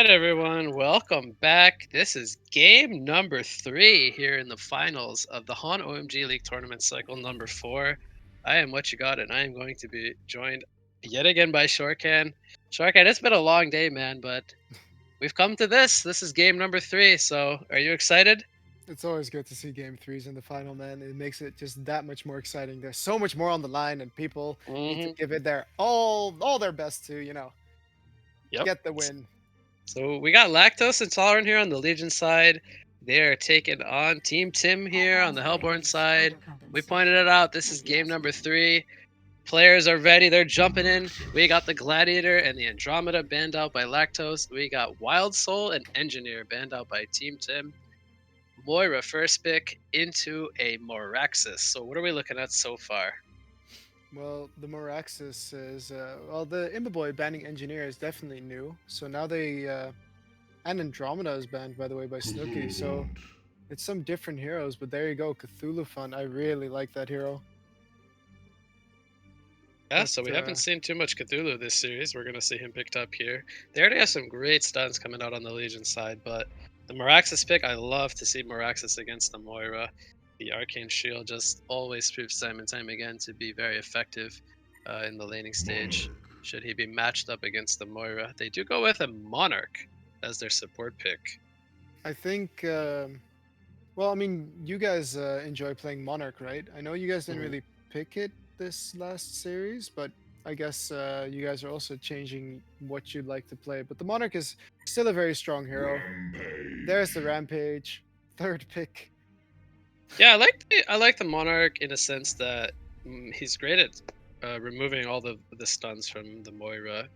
right, everyone, welcome back. This is game number 3 here in the finals of the HoN OMG League Tournament Cycle number 4. I am What You Got, and I am going to be joined yet again by Shorcan. Shorcan, it's been a long day, man, but we've come to this. This is game number 3, so are you excited? It's always good to see game threes in the final, man. It makes it just that much more exciting. There's so much more on the line, and people need to give it their all their best to, Yep. get the win. So we got Lactose Intolerant here on the Legion side. They are taking on Team Tim here on the Hellborn side. We pointed it out. This is game number 3. Players are ready. They're jumping in. We got the Gladiator and the Andromeda banned out by Lactose. We got Wild Soul and Engineer banned out by Team Tim. Moira first pick into a Moraxis. So what are we looking at so far? Well, the Moraxis is the Imbaboy banning Engineer is definitely new. So now and Andromeda is banned, by the way, by Snooki. So it's some different heroes, but there you go, Cthulhu Fun. I really like that hero. Yeah, so we haven't seen too much Cthulhu this series. We're going to see him picked up here. They already have some great stuns coming out on the Legion side, but the Moraxis pick, I love to see Moraxis against the Moira. The Arcane Shield just always proves time and time again to be very effective in the laning stage. Should he be matched up against the Moira? They do go with a Monarch as their support pick. I think, well, I mean, you guys enjoy playing Monarch, right? I know you guys didn't really pick it this last series, but I guess you guys are also changing what you'd like to play. But the Monarch is still a very strong hero. There's the Rampage, third pick. Yeah, I like the Monarch in a sense that he's great at removing all the stuns from the Moira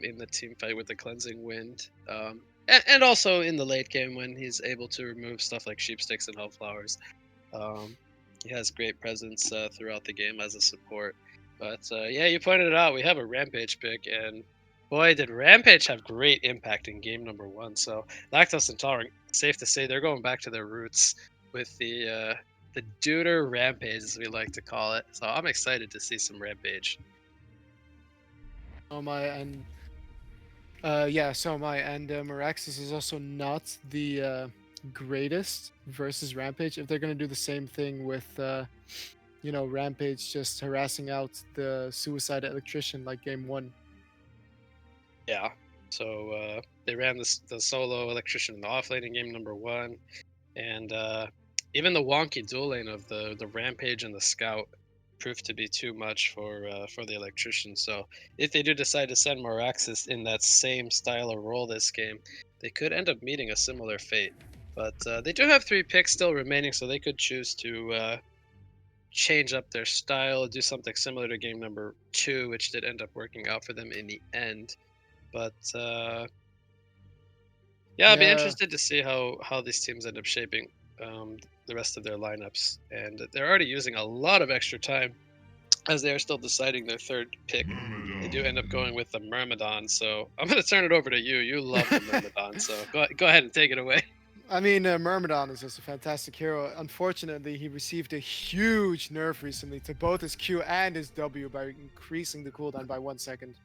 in the team fight with the Cleansing Wind, and also in the late game when he's able to remove stuff like Sheepsticks and Hellflowers. He has great presence throughout the game as a support. But yeah, you pointed it out. We have a Rampage pick, and boy, did Rampage have great impact in game number 1. So Lactose Intolerant, safe to say, they're going back to their roots with the Deuter Rampage, as we like to call it. So I'm excited to see some Rampage. So my Moraxis is also not the greatest versus Rampage. If they're gonna do the same thing with Rampage just harassing out the Suicide Electrician like game 1. Yeah. So they ran the solo Electrician in the offlane in game number 1, and even the wonky dual lane of the Rampage and the Scout proved to be too much for the Electrician. So if they do decide to send Moraxis in that same style of role this game, they could end up meeting a similar fate. But they do have 3 picks still remaining, so they could choose to change up their style, do something similar to game number 2, which did end up working out for them in the end. But yeah, I'd be interested to see how these teams end up shaping the rest of their lineups. And they're already using a lot of extra time as they are still deciding their third pick. They do end up going with the Myrmidon. So I'm going to turn it over to you. You love the Myrmidon, so go ahead and take it away. I mean, Myrmidon is just a fantastic hero. Unfortunately, he received a huge nerf recently to both his Q and his W by increasing the cooldown by 1 second.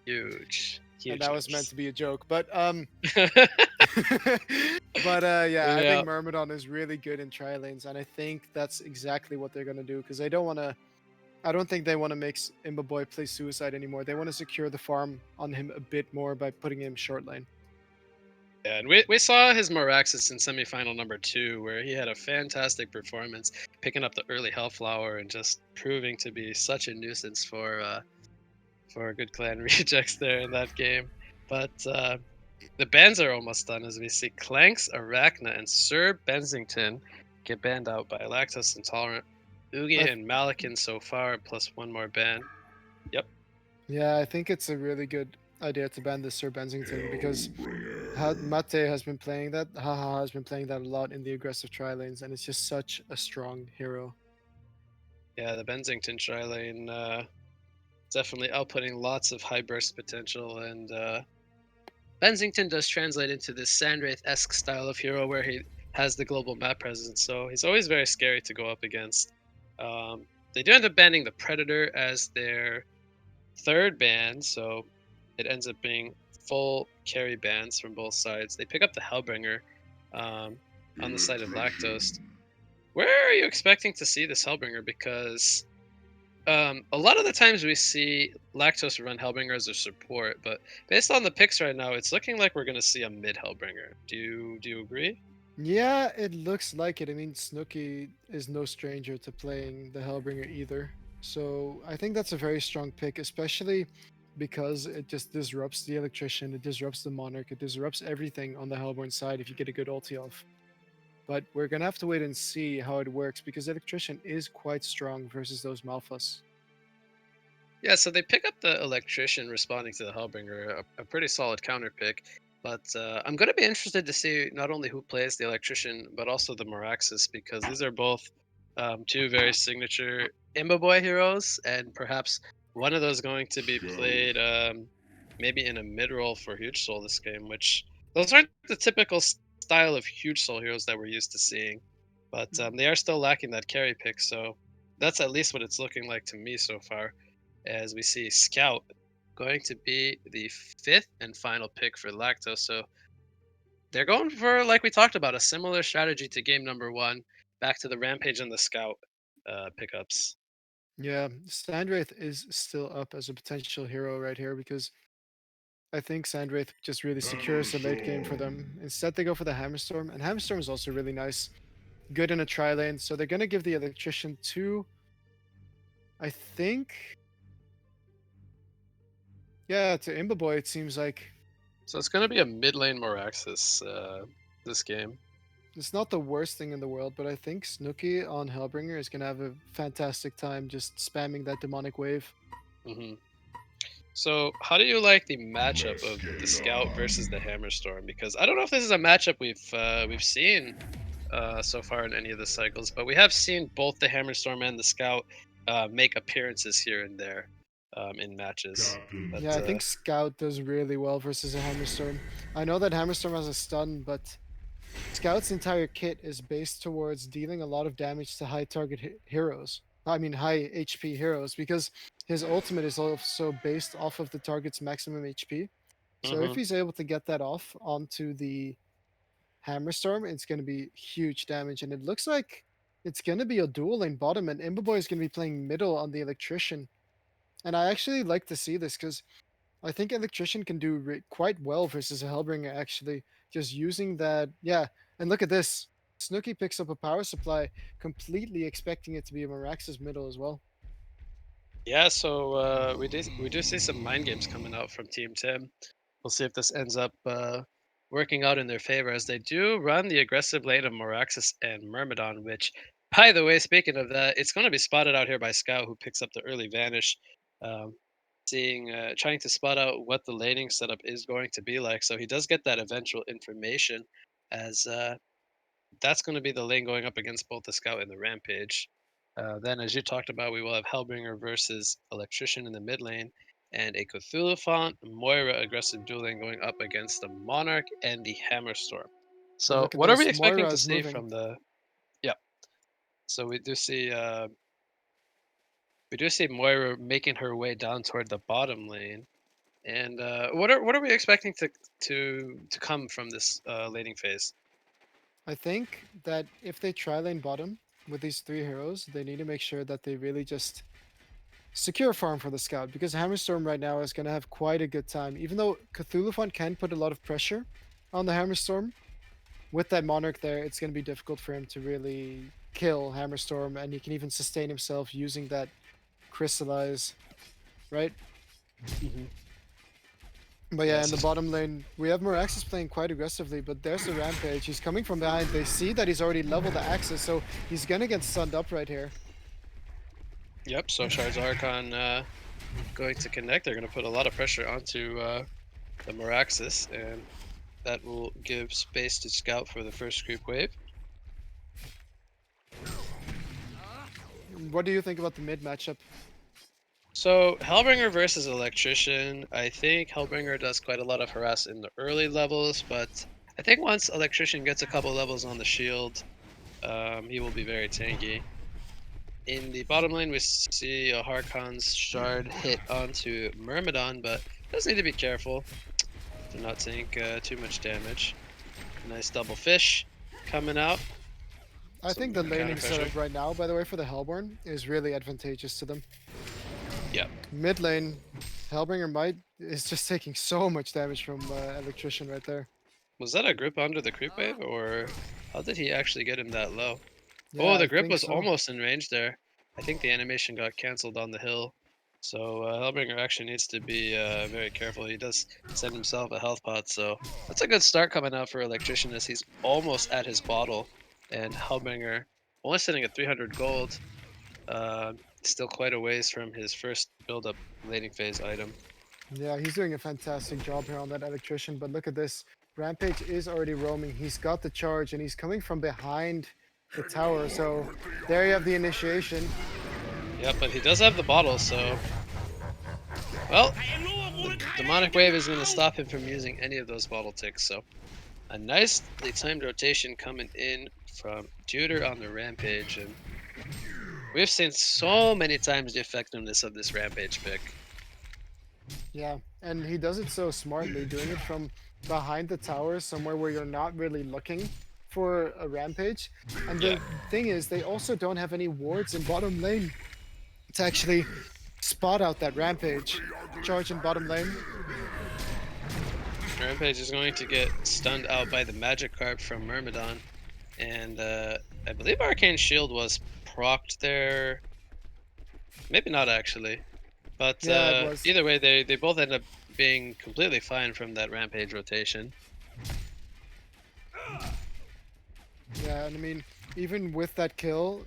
Huge. And that was meant to be a joke, but yeah, I think Myrmidon is really good in tri-lanes, and I think that's exactly what they're gonna do, because I don't think they want to make Imbaboy play Suicide anymore. They want to secure the farm on him a bit more by putting him short lane. Yeah, and we saw his Moraxis in semifinal number 2, where he had a fantastic performance, picking up the early Hellflower and just proving to be such a nuisance for Good Clan rejects there in that game. But the bans are almost done, as we see Clanks, Arachna, and Sir Bensington get banned out by Lactose Intolerant. Ugi and Malakin so far, plus 1 more ban. Yep. Yeah, I think it's a really good idea to ban the Sir Bensington, because Mate has been playing that, Haha has been playing that a lot in the aggressive tri-lanes, and it's just such a strong hero. Yeah, the Bensington tri-lane definitely outputting lots of high burst potential, and Bensington does translate into this Sandwraith-esque style of hero where he has the global map presence, so he's always very scary to go up against. They do end up banning the Predator as their third ban, so it ends up being full carry bans from both sides. They pick up the Hellbringer on the side of Lactose. Where are you expecting to see this Hellbringer? Because a lot of the times we see Lactose run Hellbringer as a support, but based on the picks right now, it's looking like we're going to see a mid Hellbringer. Do you agree? Yeah, it looks like it. I mean, Snooki is no stranger to playing the Hellbringer either. So I think that's a very strong pick, especially because it just disrupts the Electrician, it disrupts the Monarch, it disrupts everything on the Hellborn side if you get a good ulti off. But we're gonna have to wait and see how it works because Electrician is quite strong versus those Malphas. Yeah, so they pick up the Electrician responding to the Hellbringer, a pretty solid counter pick. But I'm going to be interested to see not only who plays the Electrician, but also the Meraxes, because these are both two very signature Imba Boy heroes, and perhaps one of those going to be played maybe in a mid role for Huge Soul this game, which those aren't the typical style of Huge Soul heroes that we're used to seeing. But they are still lacking that carry pick, so that's at least what it's looking like to me so far, as we see Scout going to be the 5th and final pick for Lactose. So they're going for, like we talked about, a similar strategy to game number 1, back to the Rampage and the Scout pickups. Yeah, Sandwraith is still up as a potential hero right here because I think Sandwraith just really secures the late game for them. Instead, they go for the Hammerstorm, and Hammerstorm is also really nice. Good in a tri lane, so they're going to give the Electrician to, I think, yeah, to Imba Boy, it seems like. So it's going to be a mid lane Moraxis this game. It's not the worst thing in the world, but I think Snooki on Hellbringer is going to have a fantastic time just spamming that demonic wave. Mm-hmm. So how do you like the matchup of the Scout versus the Hammerstorm? Because I don't know if this is a matchup we've seen so far in any of the cycles, but we have seen both the Hammerstorm and the Scout make appearances here and there in matches. But, Yeah, I think Scout does really well versus a Hammerstorm. I know that Hammerstorm has a stun, but Scout's entire kit is based towards dealing a lot of damage to high target heroes. I mean, high HP heroes, because his ultimate is also based off of the target's maximum HP. So if he's able to get that off onto the Hammerstorm, it's going to be huge damage. And it looks like it's going to be a duel lane bottom, and Imbaboy is going to be playing middle on the Electrician. And I actually like to see this because I think Electrician can do quite well versus a Hellbringer, actually. Just using that. Yeah, and look at this. Snooki picks up a power supply, completely expecting it to be a Merax's middle as well. yeah, so we do see some mind games coming out from Team Tim. We'll see if this ends up working out in their favor, as they do run the aggressive lane of Moraxis and Myrmidon, which, by the way, speaking of that, it's going to be spotted out here by Scout, who picks up the early vanish, um, trying to spot out what the laning setup is going to be like. So he does get that eventual information, as that's going to be the lane going up against both the Scout and the Rampage. Then, as you talked about, we will have Hellbringer versus Electrician in the mid lane, and a Cthulhu Font Moira aggressive duel lane going up against the Monarch and the Hammerstorm. So, Look at what are we this. expecting Moira to is see moving. from the? Yeah. So we do see Moira making her way down toward the bottom lane. And what are we expecting to come from this laning phase? I think that if they try lane bottom with these 3 heroes, they need to make sure that they really just secure farm for the Scout, because Hammerstorm right now is going to have quite a good time. Even though Cthulhu Font can put a lot of pressure on the Hammerstorm, with that Monarch there, it's going to be difficult for him to really kill Hammerstorm, and he can even sustain himself using that Crystallize, right? But yeah, in the bottom lane, we have Moraxis playing quite aggressively, but there's the Rampage. He's coming from behind. They see that he's already leveled the Axis, so he's going to get stunned up right here. Yep, so Shards Archon going to connect. They're going to put a lot of pressure onto the Moraxis, and that will give space to Scout for the first creep wave. What do you think about the mid matchup? So Hellbringer versus Electrician, I think Hellbringer does quite a lot of harass in the early levels, but I think once Electrician gets a couple levels on the shield, he will be very tanky. In the bottom lane, we see a Harkon's shard hit onto Myrmidon, but does need to be careful. to not take too much damage. Nice double fish coming out. I think the Some laning counter pressure. setup right now, by the way, for the Hellborn is really advantageous to them. Yep. Mid lane, Hellbringer might is just taking so much damage from Electrician right there. Was that a grip under the creep wave, or how did he actually get him that low? Yeah, Oh, the I grip think was so. almost in range there. I think the animation got cancelled on the hill. So Hellbringer actually needs to be very careful. He does send himself a health pot, so that's a good start coming out for Electrician as he's almost at his bottle. And Hellbringer only sitting at 300 gold. Still quite a ways from his first build-up laning phase item. Yeah, he's doing a fantastic job here on that Electrician, but look at this. Rampage is already roaming. He's got the charge, and he's coming from behind the tower. So there you have the initiation. Yeah, but he does have the bottle, so... Well, the demonic wave is going to stop him from using any of those bottle ticks, so... A nicely timed rotation coming in from Juder on the Rampage, and... We've seen so many times the effectiveness of this Rampage pick. Yeah, and he does it so smartly, doing it from behind the tower, somewhere where you're not really looking for a Rampage. And the Yeah. thing is, they also don't have any wards in bottom lane to actually spot out that Rampage. Charge in bottom lane. Rampage is going to get stunned out by the Magic Carp from Myrmidon, and I believe Arcane Shield was procced there. Maybe not actually, but Yeah, it was. either way, they both end up being completely fine from that Rampage rotation. Yeah, and I mean, even with that kill,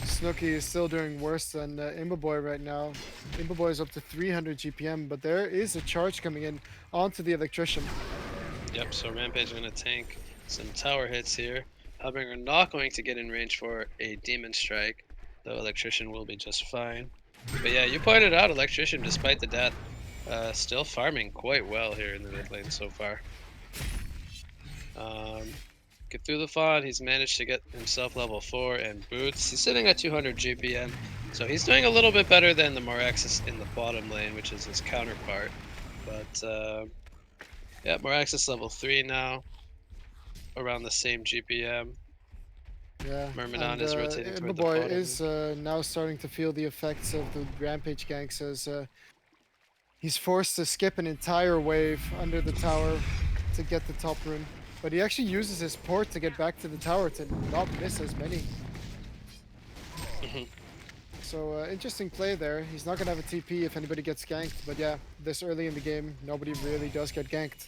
Snooki is still doing worse than Imbaboy right now. Imbaboy is up to 300 GPM, but there is a charge coming in onto the Electrician. Yep, so Rampage going to tank some tower hits here. Hellbringer not going to get in range for a Demon Strike, though Electrician will be just fine. But yeah, you pointed out Electrician, despite the death, still farming quite well here in the mid lane so far. Get through the font, he's managed to get himself level 4 and boots. He's sitting at 200 GPM, so he's doing a little bit better than the Moraxis in the bottom lane, which is his counterpart. But yeah, Moraxis level 3 now, around the same GPM. Yeah, Myrmidon and is rotating toward the Imbaboy bottom. is now starting to feel the effects of the Rampage ganks as he's forced to skip an entire wave under the tower to get the top rune. But he actually uses his port to get back to the tower to not miss as many. Mhm. So interesting play there. He's not going to have a TP if anybody gets ganked. But yeah, this early in the game, nobody really does get ganked.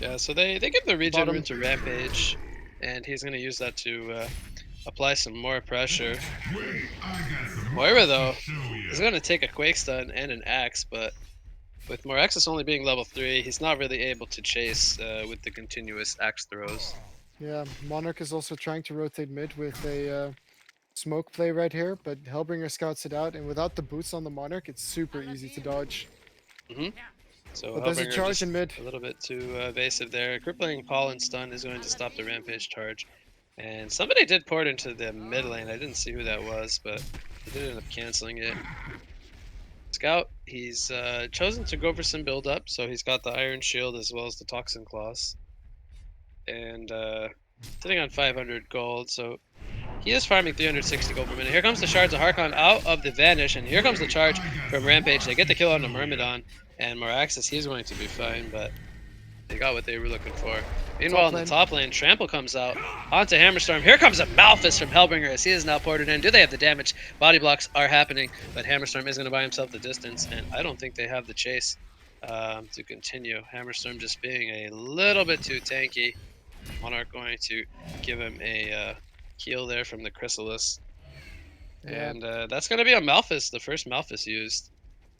Yeah, so they give the regen Bottom. rune to Rampage, and he's going to use that to apply some more pressure. Moira, though, is going to take a Quake Stun and an Axe, but with Moraxis only being level 3, he's not really able to chase with the continuous Axe throws. Yeah, Monarch is also trying to rotate mid with a smoke play right here, but Hellbringer scouts it out, and without the boots on the Monarch, it's super easy to dodge. So But there's a Hellbringer charge just in mid. a little bit too evasive there. Crippling Pollen Stun is going to stop the Rampage charge. And somebody did port into the mid lane. I didn't see who that was, but they did end up canceling it. Scout, he's chosen to go for some build up, so he's got the Iron Shield as well as the Toxin Claws. And sitting on 500 gold, so he is farming 360 gold per minute. Here comes the Shards of Harkon out of the Vanish, and here comes the charge from Rampage. They get the kill on the Myrmidon, and Moraxis, he's going to be fine, but they got what they were looking for. Meanwhile, in the top lane, Trample comes out onto Hammerstorm. Here comes a Malphus from Hellbringer as he is now ported in. Do they have the damage? Body blocks are happening, but Hammerstorm is going to buy himself the distance, and I don't think they have the chase to continue. Hammerstorm just being a little bit too tanky. Monarch going to give him a heal there from the Chrysalis. Yeah. And that's going to be a Malphus, the first Malphus used.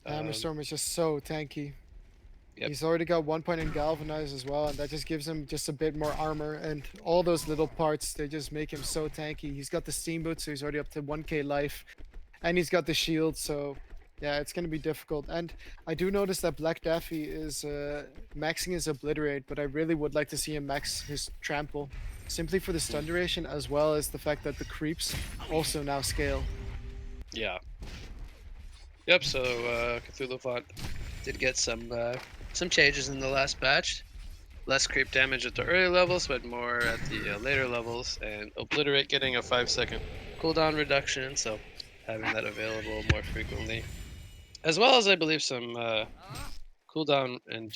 Hammerstorm is just so tanky. Yep. He's already got 1 point in Galvanize as well, and that just gives him just a bit more armor. And all those little parts, they just make him so tanky. He's got the Steamboot, so he's already up to 1k life. And he's got the shield, so yeah, it's going to be difficult. And I do notice that Black Daffy is maxing his Obliterate, but I really would like to see him max his Trample. Simply for the stun duration, as well as the fact that the creeps also now scale. Yeah. Yep, so Cthulhu Font did get some some changes in the last patch. Less creep damage at the early levels, but more at the later levels, and Obliterate getting a 5-second cooldown reduction, so having that available more frequently. As well as, I believe, some cooldown and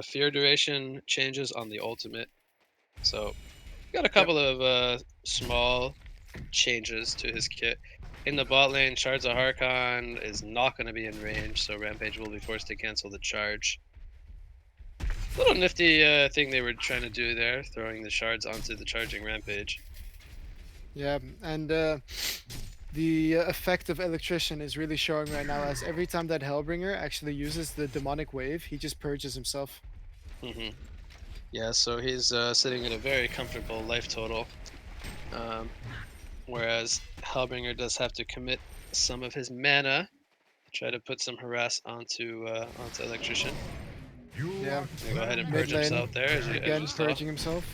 fear duration changes on the ultimate. So, got a couple of small changes to his kit. In the bot lane, Shards of HoN is not going to be in range, so Rampage will be forced to cancel the charge. Little nifty thing they were trying to do there, throwing the shards onto the charging Rampage. Yeah, and the effect of Electrician is really showing right now, as every time that Hellbringer actually uses the demonic wave, he just purges himself. Yeah, so he's sitting at a very comfortable life total. Whereas Hellbringer does have to commit some of his mana to try to put some harass onto Electrician. Yeah, Go ahead and mid purge lane, himself there as you again just purging himself.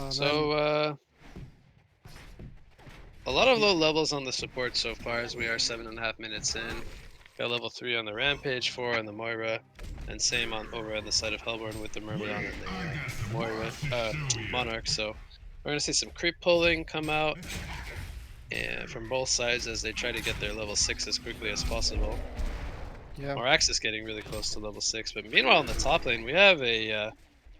So a lot of low levels on the support so far, as we are 7.5 minutes in. Got level 3 on the Rampage, 4 on the Moira, and same on over on the side of Hellborn with the Myrmidon and the Moira Monarch. So we're gonna see some creep pulling come out and from both sides as they try to get their level 6 as quickly as possible. Yeah. Morax is getting really close to level 6, but meanwhile in the top lane we have a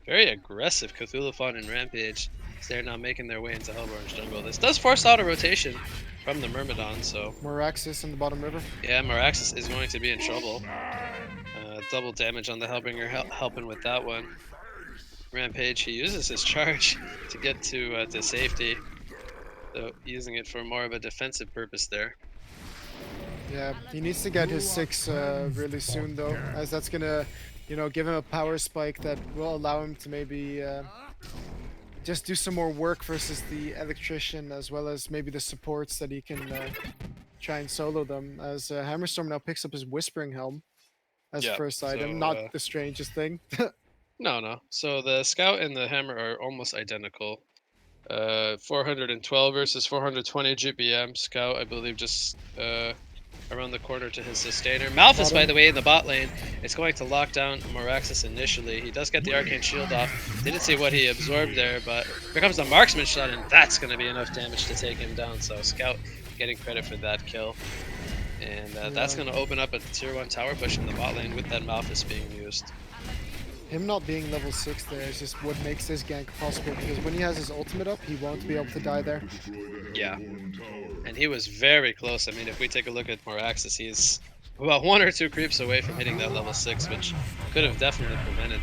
very aggressive Cthulhu Fawn and Rampage. They're now making their way into Hellborn's jungle. This does force out a rotation from the Myrmidon, so Moraxis in the bottom river. yeah, Moraxis is going to be in trouble. Double damage on the Hellbringer, helping with that one. Rampage, he uses his charge to get to safety, so using it for more of a defensive purpose there. Yeah, he needs to get his 6 really soon though, as that's gonna, give him a power spike that will allow him to maybe just do some more work versus the Electrician, as well as maybe the supports that he can try and solo them, as Hammerstorm now picks up his Whispering Helm as first item. Not the strangest thing. No. So the Scout and the Hammer are almost identical. 412 versus 420 GPM. Scout, I believe, just around the corner to his Sustainer. Malphus, by the way, in the bot lane, is going to lock down Moraxis initially. He does get the Arcane Shield off. Didn't see what he absorbed there, but here comes the Marksman shot, and that's going to be enough damage to take him down. So Scout getting credit for that kill. And that's going to open up a tier 1 tower push in the bot lane with that Malphus being used. Him not being level 6 there is just what makes this gank possible, because when he has his ultimate up, he won't be able to die there. Yeah. And he was very close. I mean, if we take a look at Moraxis, he's about 1 or 2 creeps away from hitting that level 6, which could have definitely prevented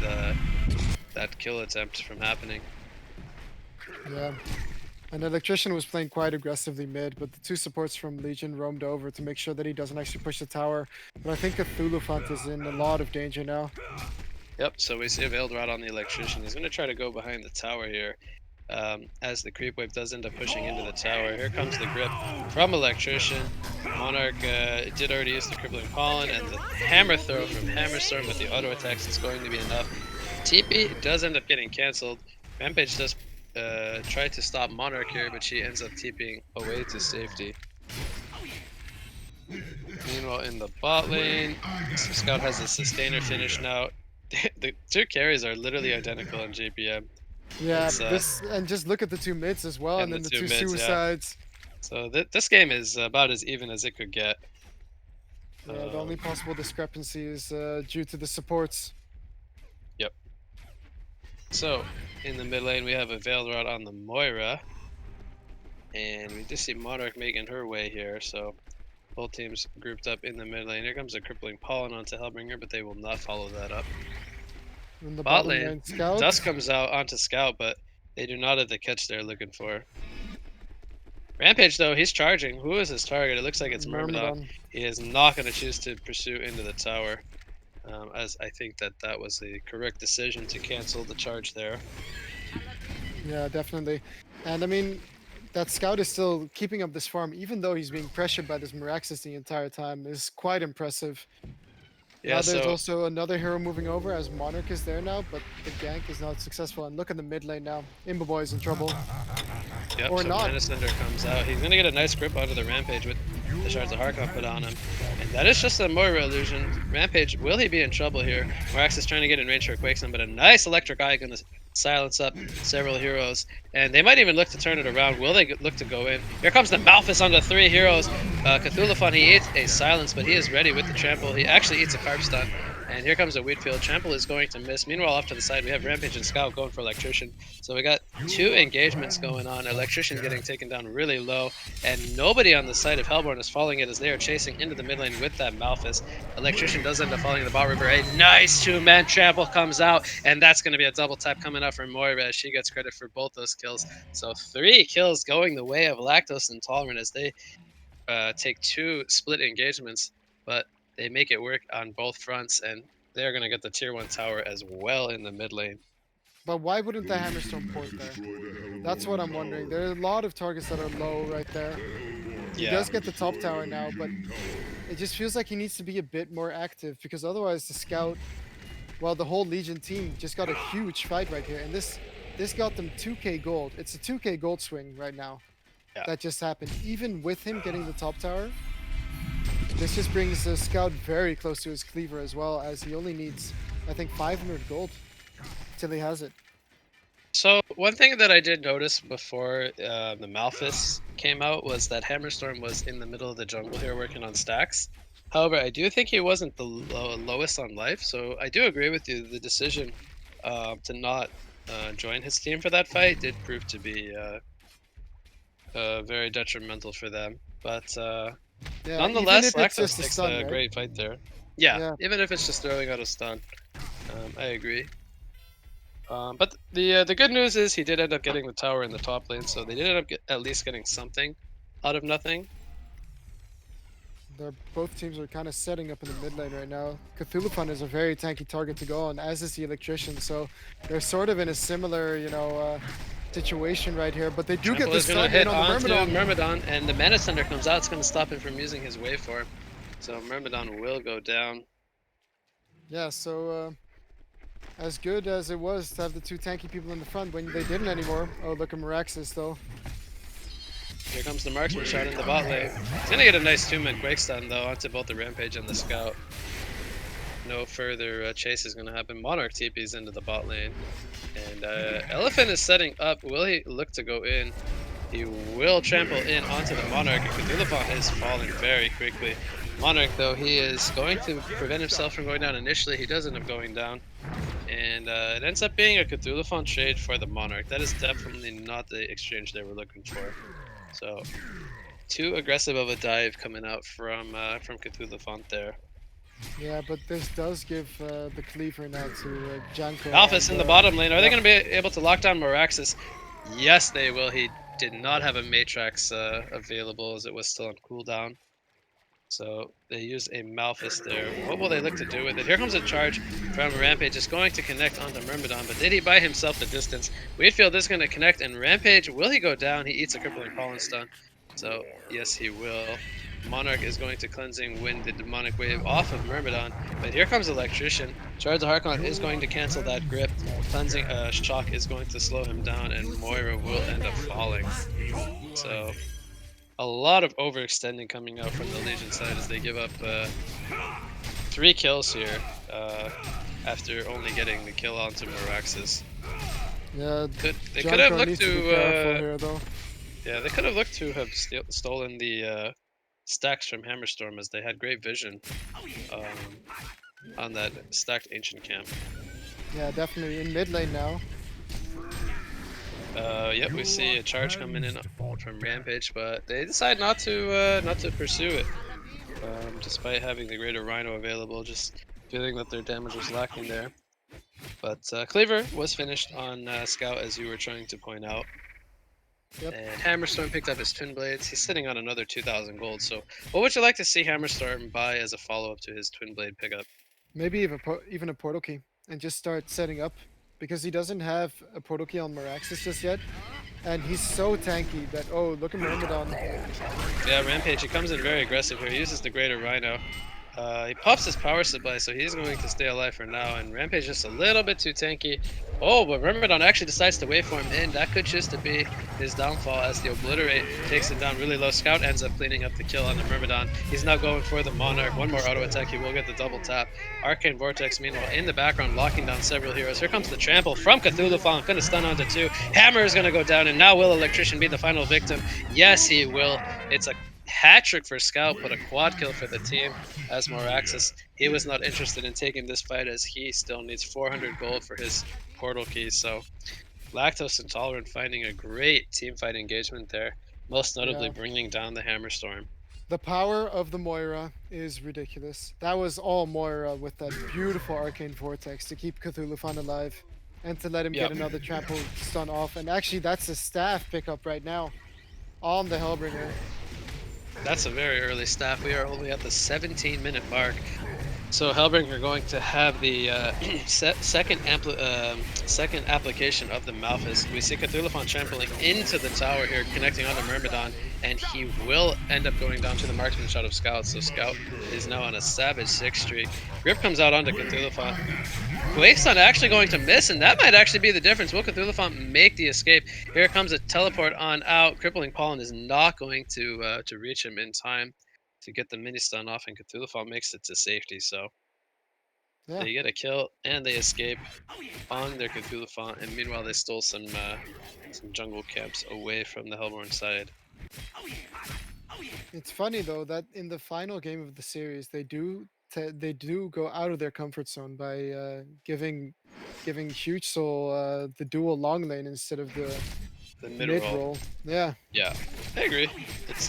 that kill attempt from happening. Yeah. And Electrician was playing quite aggressively mid, but the 2 supports from Legion roamed over to make sure that he doesn't actually push the tower. But I think Cthulhu Font is in a lot of danger now. Yep, so we see a Veiled Rod on the Electrician. He's going to try to go behind the tower here. As the creep wave does end up pushing into the tower. Here comes the grip from Electrician. Monarch did already use the Crippling Pollen, and the hammer throw from Hammerstorm with the auto attacks is going to be enough. TP does end up getting cancelled. Rampage does try to stop Monarch here, but she ends up TPing away to safety. Meanwhile, in the bot lane, Scout has a Sustainer finish now. The 2 carries are literally identical in JPM. Yeah, and just look at the 2 mids as well, and then the 2 mids, suicides. Yeah. So this game is about as even as it could get. Yeah, the only possible discrepancy is due to the supports. Yep. So in the mid lane, we have a Veiled Rod on the Moira, and we just see Monarch making her way here. So both teams grouped up in the mid lane. Here comes a Crippling Pollen onto Hellbringer, but they will not follow that up. In the bot bottom lane, Scout. Dust comes out onto Scout, but they do not have the catch they're looking for. Rampage, though, he's charging. Who is his target? It looks like it's Myrmidon. He is not going to choose to pursue into the tower, as I think that was the correct decision to cancel the charge there. Yeah, definitely. And I mean, that Scout is still keeping up this farm, even though he's being pressured by this Moraxis the entire time, is quite impressive. Yeah, now there's also another hero moving over, as Monarch is there now, but the gank is not successful. And look at the mid lane now. Imba is in trouble. Yep, or so not. Menacender comes out. He's going to get a nice grip onto the Rampage with the Shards of HoN put on him. And That is just a Moira illusion. Rampage, will he be in trouble here? Morax is trying to get in range for a Quakestone, but a nice Electric Eye going to silence up several heroes. And they might even look to turn it around. Will they look to go in? Here comes the Malphus onto 3 heroes. Cthulhuphon, he eats a silence, but he is ready with the trample. He actually eats a Carp Stun. And here comes a Wheatfield. Trample is going to miss. Meanwhile, off to the side, we have Rampage and Scout going for Electrician. So we got 2 engagements going on. Electrician getting taken down really low. And nobody on the side of Hellborn is following it as they are chasing into the mid lane with that Malphus. Electrician does end up falling in the bot river. A nice 2-man trample comes out. And that's going to be a double tap coming out from Moira as she gets credit for both those kills. So 3 kills going the way of Lactose Intolerant as they take 2 split engagements. But they make it work on both fronts, and they're going to get the tier 1 tower as well in the mid lane. But why wouldn't the Hammerstone port there? That's what I'm wondering. There are a lot of targets that are low right there. He does get the top tower now, but it just feels like he needs to be a bit more active, because otherwise the Scout, well, the whole Legion team just got a huge fight right here. And this got them 2k gold. It's a 2k gold swing right now. Yeah. That just happened. Even with him getting the top tower, this just brings the Scout very close to his cleaver as well, as he only needs, I think, 500 gold till he has it. So one thing that I did notice before the Malphus came out was that Hammerstorm was in the middle of the jungle here working on stacks. However, I do think he wasn't the lowest on life, so I do agree with you. The decision to not join his team for that fight did prove to be very detrimental for them. But Yeah, nonetheless, even if it's Lactose just a takes stun, a right? great fight there. Yeah, Yeah. even if it's just throwing out a stun. I agree. But the good news is he did end up getting the tower in the top lane, so they did end up at least getting something out of nothing. Both teams are kind of setting up in the mid lane right now. Cthulhuphon is a very tanky target to go on, as is the Electrician, so they're sort of in a similar, situation right here. But they do get Trample the is gonna stun hit in on the onto Myrmidon. Myrmidon, and the Mana Thunder comes out. It's going to stop him from using his waveform. So Myrmidon will go down. Yeah, so as good as it was to have the 2 tanky people in the front, when they didn't anymore. Oh, look at Meraxis though. Here comes the Marksman shot in the bot lane. He's going to get a nice 2-man Quake Stun though onto both the Rampage and the Scout. No further chase is going to happen. Monarch TP's into the bot lane. And Elephant is setting up. Will he look to go in? He will trample in onto the Monarch. And Cthulhuphon is falling very quickly. Monarch, though, he is going to prevent himself from going down initially. He does end up going down. And it ends up being a Cthulhuphon trade for the Monarch. That is definitely not the exchange they were looking for. So, too aggressive of a dive coming out from Cthulhuphon there. Yeah, but this does give the cleaver now to Janko. Malphus in the bottom lane. Are they yeah. going to be able to lock down Moraxis? Yes, they will. He did not have a Matrax available as it was still on cooldown. So they use a Malphus there. What will they look to do with it? Here comes a charge from Rampage. It's going to connect onto Myrmidon, but did he buy himself the distance? Wheatfield is going to connect, and Rampage, will he go down? He eats a crippling pollen stun. So yes, he will. Monarch is going to Cleansing Wind the demonic wave off of Myrmidon, but here comes Electrician. Shards of Harkon is going to cancel that grip. Cleansing Shock is going to slow him down, and Moira will end up falling. So a lot of overextending coming out from the Legion side as they give up 3 kills here after only getting the kill onto Moraxis. Yeah, They could have looked needs to be careful here, though. yeah, they could have looked to have stolen the stacks from Hammerstorm, as they had great vision on that stacked Ancient Camp. Yeah, definitely in mid lane now. Yep, we see a charge coming in from Rampage, but they decide not to pursue it, despite having the greater Rhino available. Just feeling that their damage was lacking there. But Cleaver was finished on Scout, as you were trying to point out. Yep. And Hammerstorm picked up his Twin Blades. He's sitting on another 2,000 gold. So, what would you like to see Hammerstorm buy as a follow-up to his Twin Blade pickup? Maybe even a portal key, and just start setting up, because he doesn't have a portal key on Meraxis just yet, and he's so tanky that, oh, look at Myrmidon. Yeah, Rampage, he comes in very aggressive here. He uses the Greater Rhino. He pops his power supply, so he's going to stay alive for now. And Rampage just a little bit too tanky. Oh, but Myrmidon actually decides to waveform in. That could just be his downfall as the Obliterate takes him down really low. Scout ends up cleaning up the kill on the Myrmidon. He's now going for the Monarch. One more auto attack, he will get the double tap. Arcane Vortex, meanwhile, in the background, locking down several heroes. Here comes the Trample from Cthulhu Fallen, gonna stun onto 2. Hammer is gonna go down, and now will Electrician be the final victim? Yes, he will. It's a hat trick for Scout, but a quad kill for the team. As Moraxis, he was not interested in taking this fight as he still needs 400 gold for his portal keys. So Lactose Intolerant finding a great team fight engagement there, most notably Yeah. bringing down the Hammerstorm. The power of the Moira is ridiculous. That was all Moira with that beautiful Arcane Vortex to keep Cthulhu alive and to let him Yep. get another trample stun off. And actually, that's a staff pickup right now on the Hellbringer. That's a very early staff. We are only at the 17-minute mark. So Hellbringer going to have the second application of the Malphus. We see Cthulhu trampling into the tower here, connecting onto Myrmidon, and he will end up going down to the marksman shot of Scout. So Scout is now on a savage 6 streak. Grip comes out onto Cthulhu. Quakeson actually going to miss, and that might actually be the difference. Will Cthulhu make the escape? Here comes a teleport on out. Crippling Pollen is not going to reach him in time to get the mini stun off, and Cthulhu makes it to safety. So Yeah. they get a kill and they escape on their Cthulhu and meanwhile they stole some jungle camps away from the Hellborn side. It's funny though that in the final game of the series, they do go out of their comfort zone by giving Huge Soul the dual long lane instead of the The mid roll. Yeah. Yeah, I agree. It's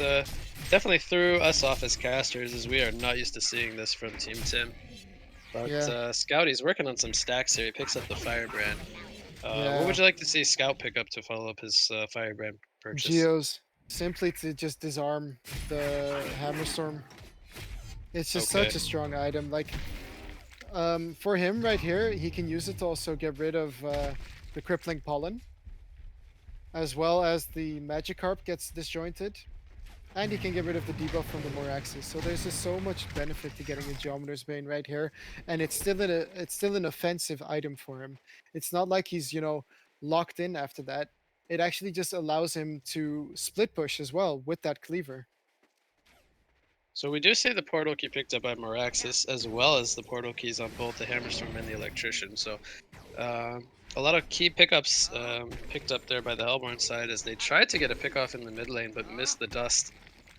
definitely threw us off as casters, as we are not used to seeing this from Team Tim. But Yeah. Scouty's working on some stacks here. He picks up the Firebrand. Yeah. What would you like to see Scout pick up to follow up his Firebrand purchase? Geos, simply to just disarm the Hammerstorm. It's just such a strong item. Like, for him right here, he can use it to also get rid of the crippling pollen, as well as the Magikarp gets disjointed, and he can get rid of the debuff from the Moraxis. So there's just so much benefit to getting a Geometer's Bane right here, and it's still an offensive item for him. It's not like he's locked in after that. It actually just allows him to split push as well with that cleaver. So we do see the portal key picked up by Moraxis, as well as the portal keys on both the Hammerstorm and the Electrician. So a lot of key pickups picked up there by the Hellborn side as they tried to get a pickoff in the mid lane but missed the dust.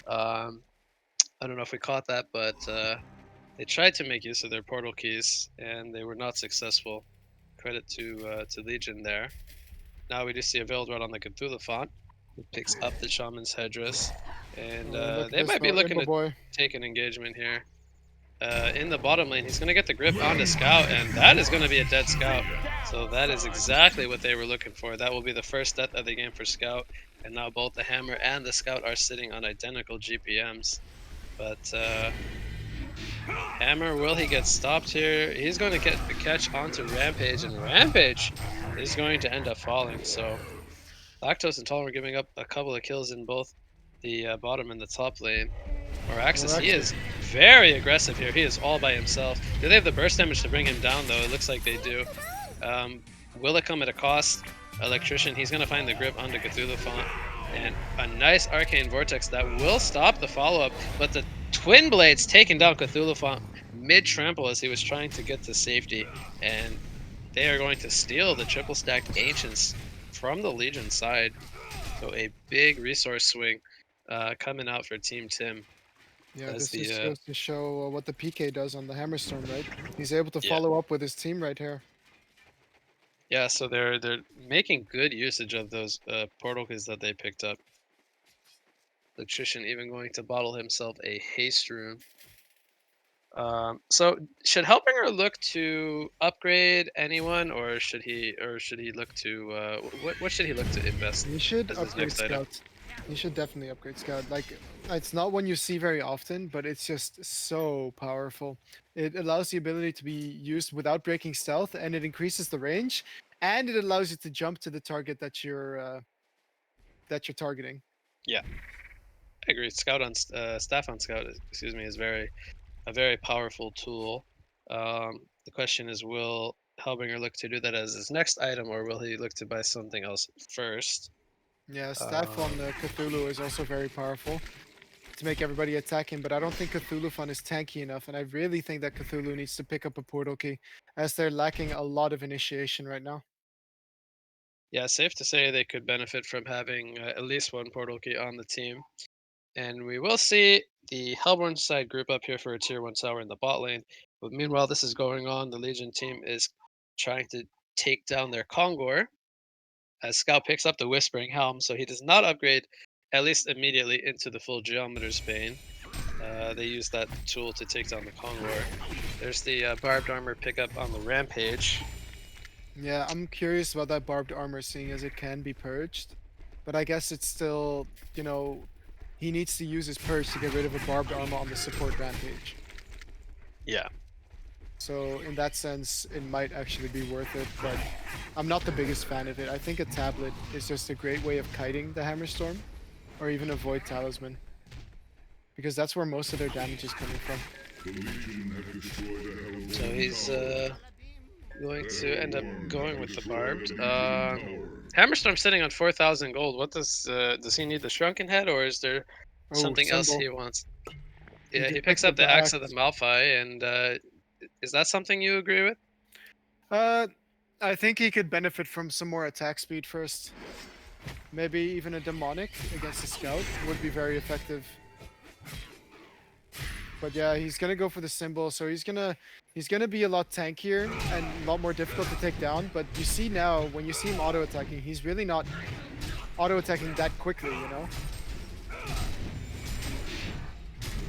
I don't know if we caught that, but they tried to make use of their portal keys and they were not successful. Credit to Legion there. Now we do see a Veiled Rod on the Cthulhu font, who picks up the Shaman's Headdress, and they might be looking to take an engagement here. In the bottom lane, he's going to get the grip onto Scout, and that is going to be a dead Scout. So that is exactly what they were looking for. That will be the first death of the game for Scout, and now both the Hammer and the Scout are sitting on identical GPMs. But Hammer, will he get stopped here? He's going to get the catch onto Rampage, and Rampage is going to end up falling. So Lactose Intolerant giving up a couple of kills in both the bottom and the top lane. Moraxis, he is very aggressive here. He is all by himself. Do they have the burst damage to bring him down, though? It looks like they do. Will it come at a cost? Electrician, he's going to find the grip onto Cthulhu Font. And a nice Arcane Vortex that will stop the follow-up. But the Twin Blades taking down Cthulhu Font mid-trample as he was trying to get to safety. And they are going to steal the triple-stacked Ancients from the Legion side. So a big resource swing coming out for Team Tim. Yeah, this just goes to show what the PK does on the Hammerstorm, right? He's able to follow up with his team right here. Yeah, so they're making good usage of those portal keys that they picked up. Electrician even going to bottle himself a haste rune. So should Hellbringer look to upgrade anyone, or should he look to what should he look to invest? He should as his upgrade next Scout. item? He should definitely upgrade Scout. Like, it's not one you see very often, but it's just so powerful. It allows the ability to be used without breaking stealth, and it increases the range, and it allows you to jump to the target that you're targeting. Yeah, I agree. Scout on staff on Scout, excuse me, is very a very powerful tool. The question is, will Hellbringer look to do that as his next item, or will he look to buy something else first? Yeah, staff on Cthulhu is also very powerful to make everybody attack him, but I don't think Cthulhu Fun is tanky enough, and I really think that Cthulhu needs to pick up a portal key, as they're lacking a lot of initiation right now. Yeah, safe to say they could benefit from having at least one portal key on the team. And we will see the Hellborn side group up here for a tier 1 tower in the bot lane. But meanwhile, this is going on. The Legion team is trying to take down their Kongor as Scout picks up the Whispering Helm, so he does not upgrade, at least immediately, into the full Geometer's Bane. They use that tool to take down the Kongor. There's the Barbed Armor pickup on the Rampage. Yeah, I'm curious about that barbed armor, seeing as it can be purged. But I guess it's still, you know, he needs to use his purge to get rid of a barbed armor on the support rampage. Yeah. So in that sense, it might actually be worth it, but I'm not the biggest fan of it. I think a tablet is just a great way of kiting the Hammerstorm, or even a Void Talisman, because that's where most of their damage is coming from. So he's going to end up going with the Barbed. Hammerstorm sitting on 4,000 gold. What does he need the Shrunken Head, or is there something else symbol. he wants? He Yeah, he just picks picked up the Axe of the axe. Malphite, and is that something you agree with? I think he could benefit from some more attack speed first. Maybe even a demonic against a scout would be very effective. But yeah, he's gonna go for the symbol, so he's gonna be a lot tankier and a lot more difficult to take down. But you see now, when you see him auto attacking, he's really not auto attacking that quickly, you know.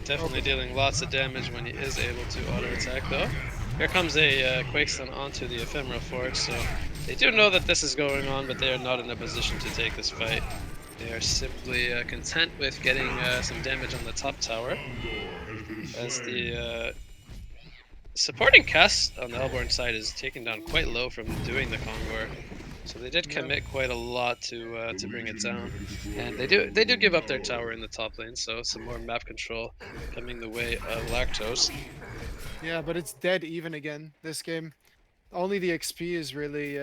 Definitely dealing lots of damage when he is able to auto attack, though. Here comes a Quakestone onto the Ephemeral Forge, so they do know that this is going on, but they are not in a position to take this fight. They are simply content with getting some damage on the top tower, as the supporting cast on the Hellborn side is taken down quite low from doing the Kongor. So they did commit quite a lot to bring it down, and they do give up their tower in the top lane. So some more map control coming the way of Lactose. Yeah, but it's dead even again this game. Only the XP is really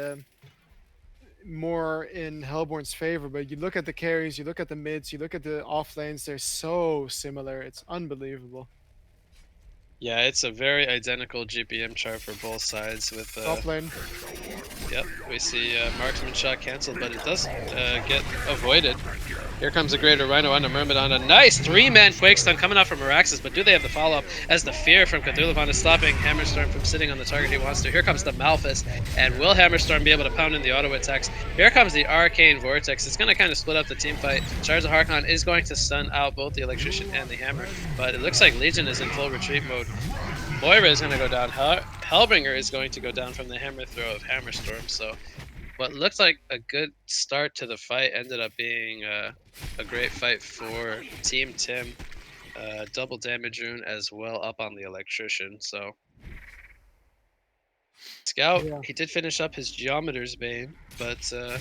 more in Hellborn's favor. But you look at the carries, you look at the mids, you look at the off lanes. They're so similar. It's unbelievable. Yeah, it's a very identical GPM chart for both sides. With Top lane. Yep, we see marksman shot cancelled, but it does get avoided. Here comes a Greater Rhino on a Myrmidon. A nice 3-man Quakestone coming out from Araxis, but do they have the follow-up as the Fear from Cthulhu is stopping Hammerstorm from sitting on the target he wants to. Here comes the Malphus, and will Hammerstorm be able to pound in the auto attacks? Here comes the Arcane Vortex. It's going to kind of split up the team fight. Shards of Harkon is going to stun out both the Electrician and the Hammer, but it looks like Legion is in full retreat mode. Moira is going to go down. Hellbringer is going to go down from the hammer throw of Hammerstorm, so what looked like a good start to the fight ended up being a great fight for Team Tim. Double damage rune as well up on the Electrician. So Scout, he did finish up his Geometer's Bane, but I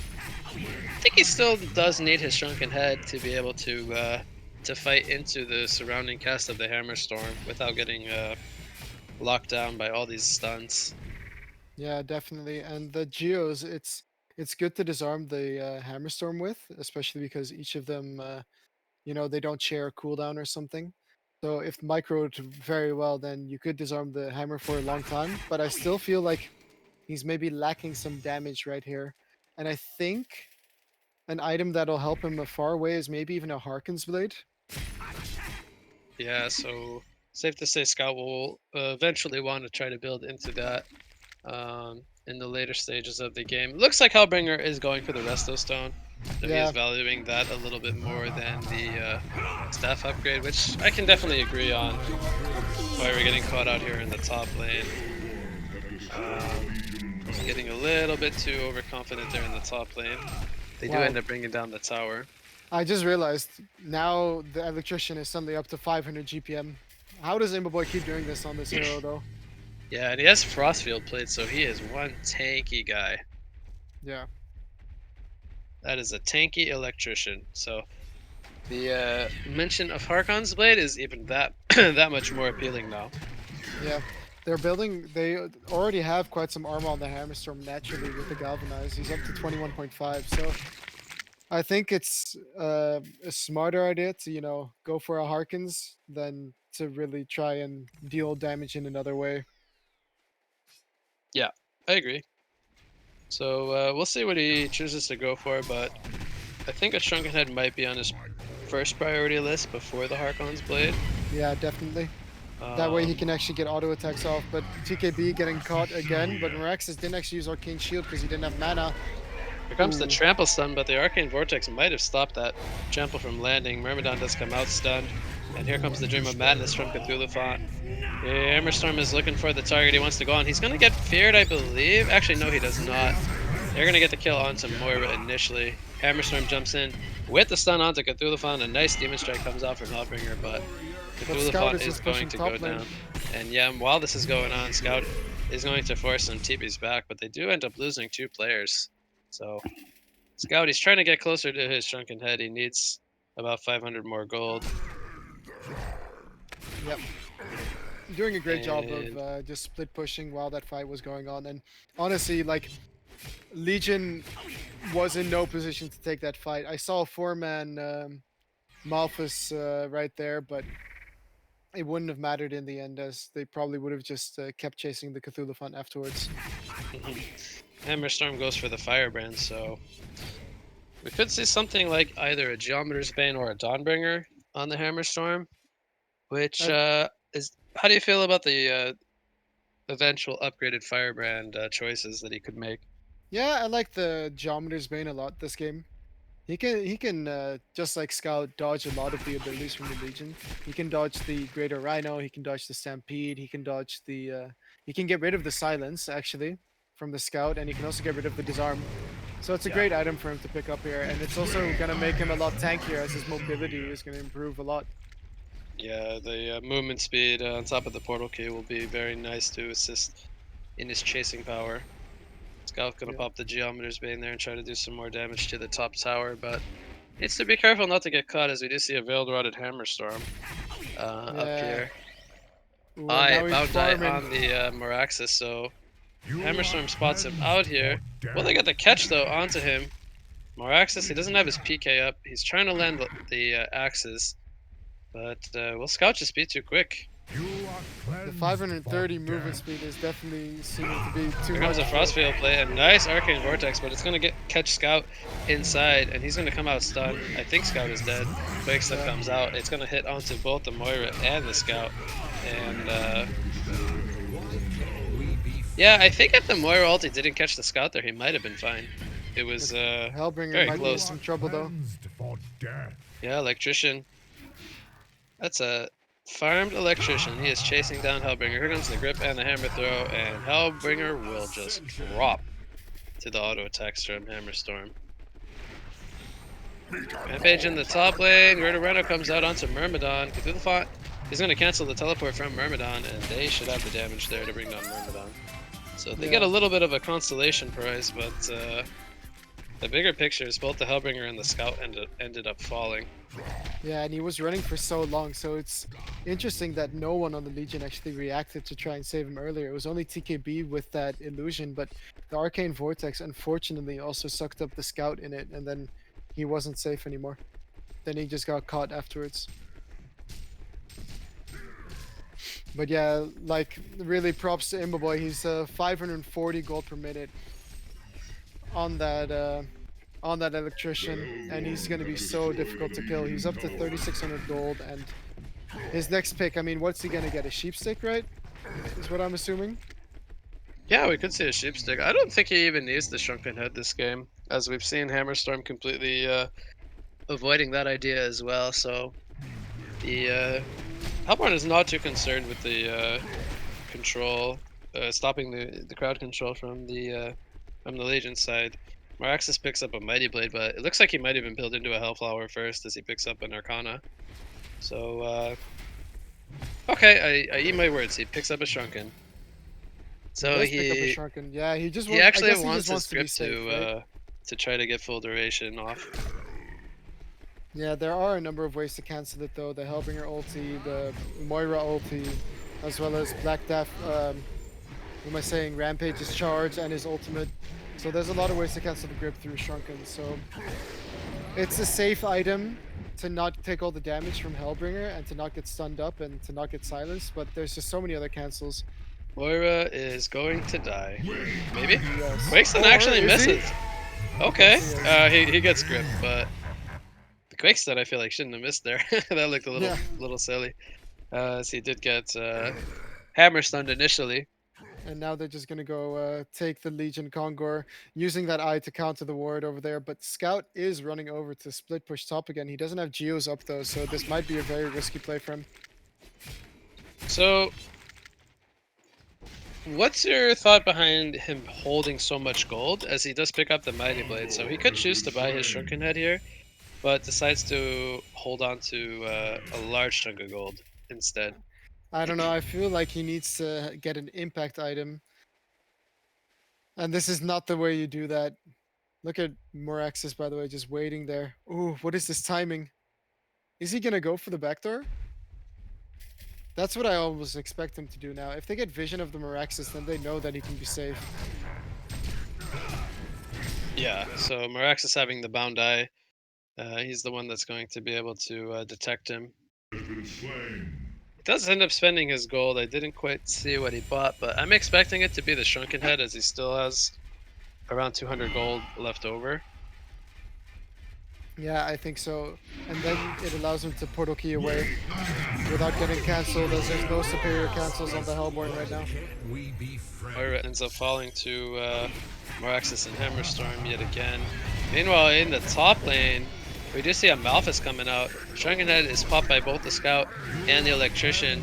think he still does need his Shrunken Head to be able to fight into the surrounding cast of the Hammerstorm without getting locked down by all these stunts. Yeah, definitely. And the Geos, it's good to disarm the Hammerstorm with, especially because each of them, you know, they don't share a cooldown or something. So if microed very well, then you could disarm the hammer for a long time. But I still feel like he's maybe lacking some damage right here. And I think an item that'll help him far away is maybe even a Harken's Blade. Yeah, so safe to say Scout will eventually want to try to build into that in the later stages of the game. Looks like Hellbringer is going for the Resto Stone. So he is valuing that a little bit more than the staff upgrade, which I can definitely agree on. Why we're getting caught out here in the top lane. Getting a little bit too overconfident there in the top lane. They do end up bringing down the tower. I just realized now the Electrician is suddenly up to 500 GPM. How does Imboboy keep doing this on this hero though? Yeah, and he has Frostfield played, so he is one tanky guy. Yeah. That is a tanky Electrician. So The mention of Harkon's blade is even that that much more appealing now. Yeah, they're building. They already have quite some armor on the Hammerstorm naturally with the Galvanize. He's up to 21.5. So I think it's a smarter idea to go for a Harkins than to really try and deal damage in another way. Yeah, I agree. So we'll see what he chooses to go for, but I think a Shrunken Head might be on his first priority list before the Harkon's blade. Yeah, definitely. That way he Um, can actually get auto attacks off. But TKB getting caught again. But Meraxis didn't actually use Arcane Shield because he didn't have mana. Here comes the Ooh. Trample Stun, but the Arcane Vortex might have stopped that Trample from landing. Myrmidon does come out stunned. And here comes the Dream of Madness from Cthulhu Font. Hammerstorm is looking for the target he wants to go on. He's going to get feared, I believe. Actually, no, he does not. They're going to get the kill onto Moira initially. Hammerstorm jumps in with the stun onto Cthulhu Font. A nice Demon Strike comes out from Hellbringer, but Cthulhu Scout Font is is just going pushing to top go lane. down. And yeah, while this is going on, Scout is going to force some TPs back, but they do end up losing 2 players. So Scout, he's trying to get closer to his Shrunken Head. He needs about 500 more gold. Yep. Doing a great job And- of just split pushing while that fight was going on. And honestly, like, Legion was in no position to take that fight. I saw a 4-man Malphus right there, but it wouldn't have mattered in the end, as they probably would have just kept chasing the Cthulhu Font afterwards. Hammerstorm goes for the Firebrand, so we could see something like either a Geometer's Bane or a Dawnbringer on the Hammerstorm, which is... How do you feel about the eventual upgraded Firebrand choices that he could make? Yeah, I like the Geometer's Bane a lot this game. He can just like Scout dodge a lot of the abilities from the Legion. He can dodge the Greater Rhino. He can dodge the Stampede. He can dodge the. He can get rid of the Silence actually from the Scout, and he can also get rid of the Disarm. So it's a great item for him to pick up here, and it's also gonna make him a lot tankier as his mobility is gonna improve a lot. Yeah, the movement speed on top of the portal key will be very nice to assist in his chasing power. Scout's gonna Yeah. pop the Geometer's Bane there and try to do some more damage to the top tower, but needs to be careful not to get caught, as we do see a Veiled Rotted Hammerstorm up Yeah. here. Ooh, and I now he's about die farming. on the Meraxis, so Hammerstorm spots him out here. Will they get the catch though onto him? Meraxis, he doesn't have his PK up. He's trying to land the axes, but will Scout just be too quick? The 530 movement speed is definitely seeming to be too Here much. comes a Frostfield play, a nice Arcane Vortex, but it's going to catch Scout inside, and he's going to come out stunned. I think Scout is dead. Quake Stun comes out. It's going to hit onto both the Moira and the Scout. And yeah, I think if the Moira ulti didn't catch the Scout there, he might have been fine. It was Hellbringer very might be in close. some trouble though. Yeah, Electrician. That's a farmed Electrician. He is chasing down Hellbringer. Here comes the grip and the hammer throw, and Hellbringer will just drop to the auto attacks from Hammerstorm. Rampage in the top lane. Greater Rhino comes out onto Myrmidon. Cthulhu Font. He's going to cancel the teleport from Myrmidon, and they should have the damage there to bring down Myrmidon. So they get a little bit of a consolation prize, but the bigger picture is both the Hellbringer and the Scout ended up falling. Yeah, and he was running for so long, so it's interesting that no one on the Legion actually reacted to try and save him earlier. It was only TKB with that illusion, but the Arcane Vortex unfortunately also sucked up the Scout in it, and then he wasn't safe anymore. Then he just got caught afterwards. But yeah, like, really props to Imboboy. He's 540 gold per minute on that Electrician, and he's going to be so difficult to kill. He's up to 3,600 gold, and his next pick, I mean, what's he going to get? A sheep stick, right? Is what I'm assuming. Yeah, we could see a sheepstick. I don't think he even needs the Shrunken Head this game, as we've seen Hammerstorm completely avoiding that idea as well. So the Hellborn is not too concerned with the control, stopping the crowd control from the Legion side. Meraxis picks up a Mighty Blade, but it looks like he might even build into a Hellflower first as he picks up an Arcana. So okay, I eat my words. He picks up a Shrunken. So Let's pick up a Shrunken. Yeah, he just he actually I guess wants he his just wants to be script safe, right? to try to get full duration off. Yeah, there are a number of ways to cancel it though. The Hellbringer ulti, the Moira ulti, as well as Black Death, what am I saying, Rampage's charge and his ultimate. So there's a lot of ways to cancel the grip through Shrunken. So it's a safe item to not take all the damage from Hellbringer and to not get stunned up and to not get silenced, but there's just so many other cancels. Moira is going to die. Maybe? Yes. Quakeston Or actually is he? misses. Okay. Yes, he is. He gets grip, but the Quakeston I feel like shouldn't have missed there. That looked a Yeah. little silly. As he did get hammer stunned initially. And now they're just gonna go take the Legion Kongor, using that eye to counter the ward over there. But Scout is running over to split push top again. He doesn't have Geos up though, so this might be a very risky play for him. So, what's your thought behind him holding so much gold, as he does pick up the Mighty Blade? So he could choose to buy his Shrunken Head here, but decides to hold on to a large chunk of gold instead. I don't know. I feel like he needs to get an impact item, and this is not the way you do that. Look at Moraxis, by the way, just waiting there. Ooh, what is this timing? Is he gonna go for the backdoor? That's what I always expect him to do now. If they get vision of the Moraxis, then they know that he can be safe. Yeah, so Maraxis having the bound eye, he's the one that's going to be able to detect him. He does end up spending his gold. I didn't quite see what he bought, but I'm expecting it to be the Shrunken Head, as he still has around 200 gold left over. Yeah, I think so. And then it allows him to portal key away without getting cancelled, as there's no superior cancels on the Hellborn right now. Moira ends up falling to Moraxis and Hammerstorm yet again. Meanwhile, in the top lane, we do see a Malphus coming out. Shrunken Head is popped by both the Scout and the Electrician.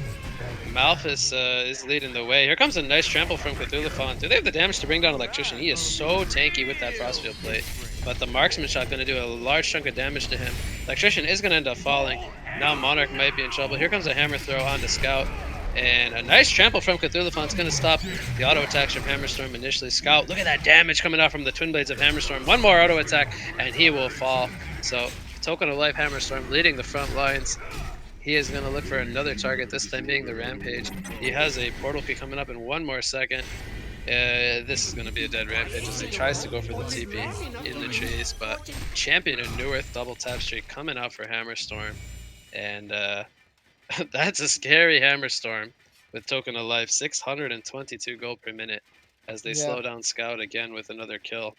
Malphus is leading the way. Here comes a nice trample from Cthulhu. Do they have the damage to bring down Electrician? He is so tanky with that Frostfield Plate. But the Marksman shot going to do a large chunk of damage to him. Electrician is going to end up falling. Now Monarch might be in trouble. Here comes a hammer throw on the Scout. And a nice trample from Cthulhu is going to stop the auto attacks from Hammerstorm initially. Scout, look at that damage coming out from the Twin Blades of Hammerstorm. One more auto attack and he will fall. So Token of Life Hammerstorm leading the front lines. He is going to look for another target, this time being the Rampage. He has a portal key coming up in one more second. This is going to be a dead Rampage as he tries to go for the TP in the trees, but Champion and Neworth double tap streak coming out for Hammerstorm. And that's a scary Hammerstorm with Token of Life, 622 gold per minute as they slow down Scout again with another kill.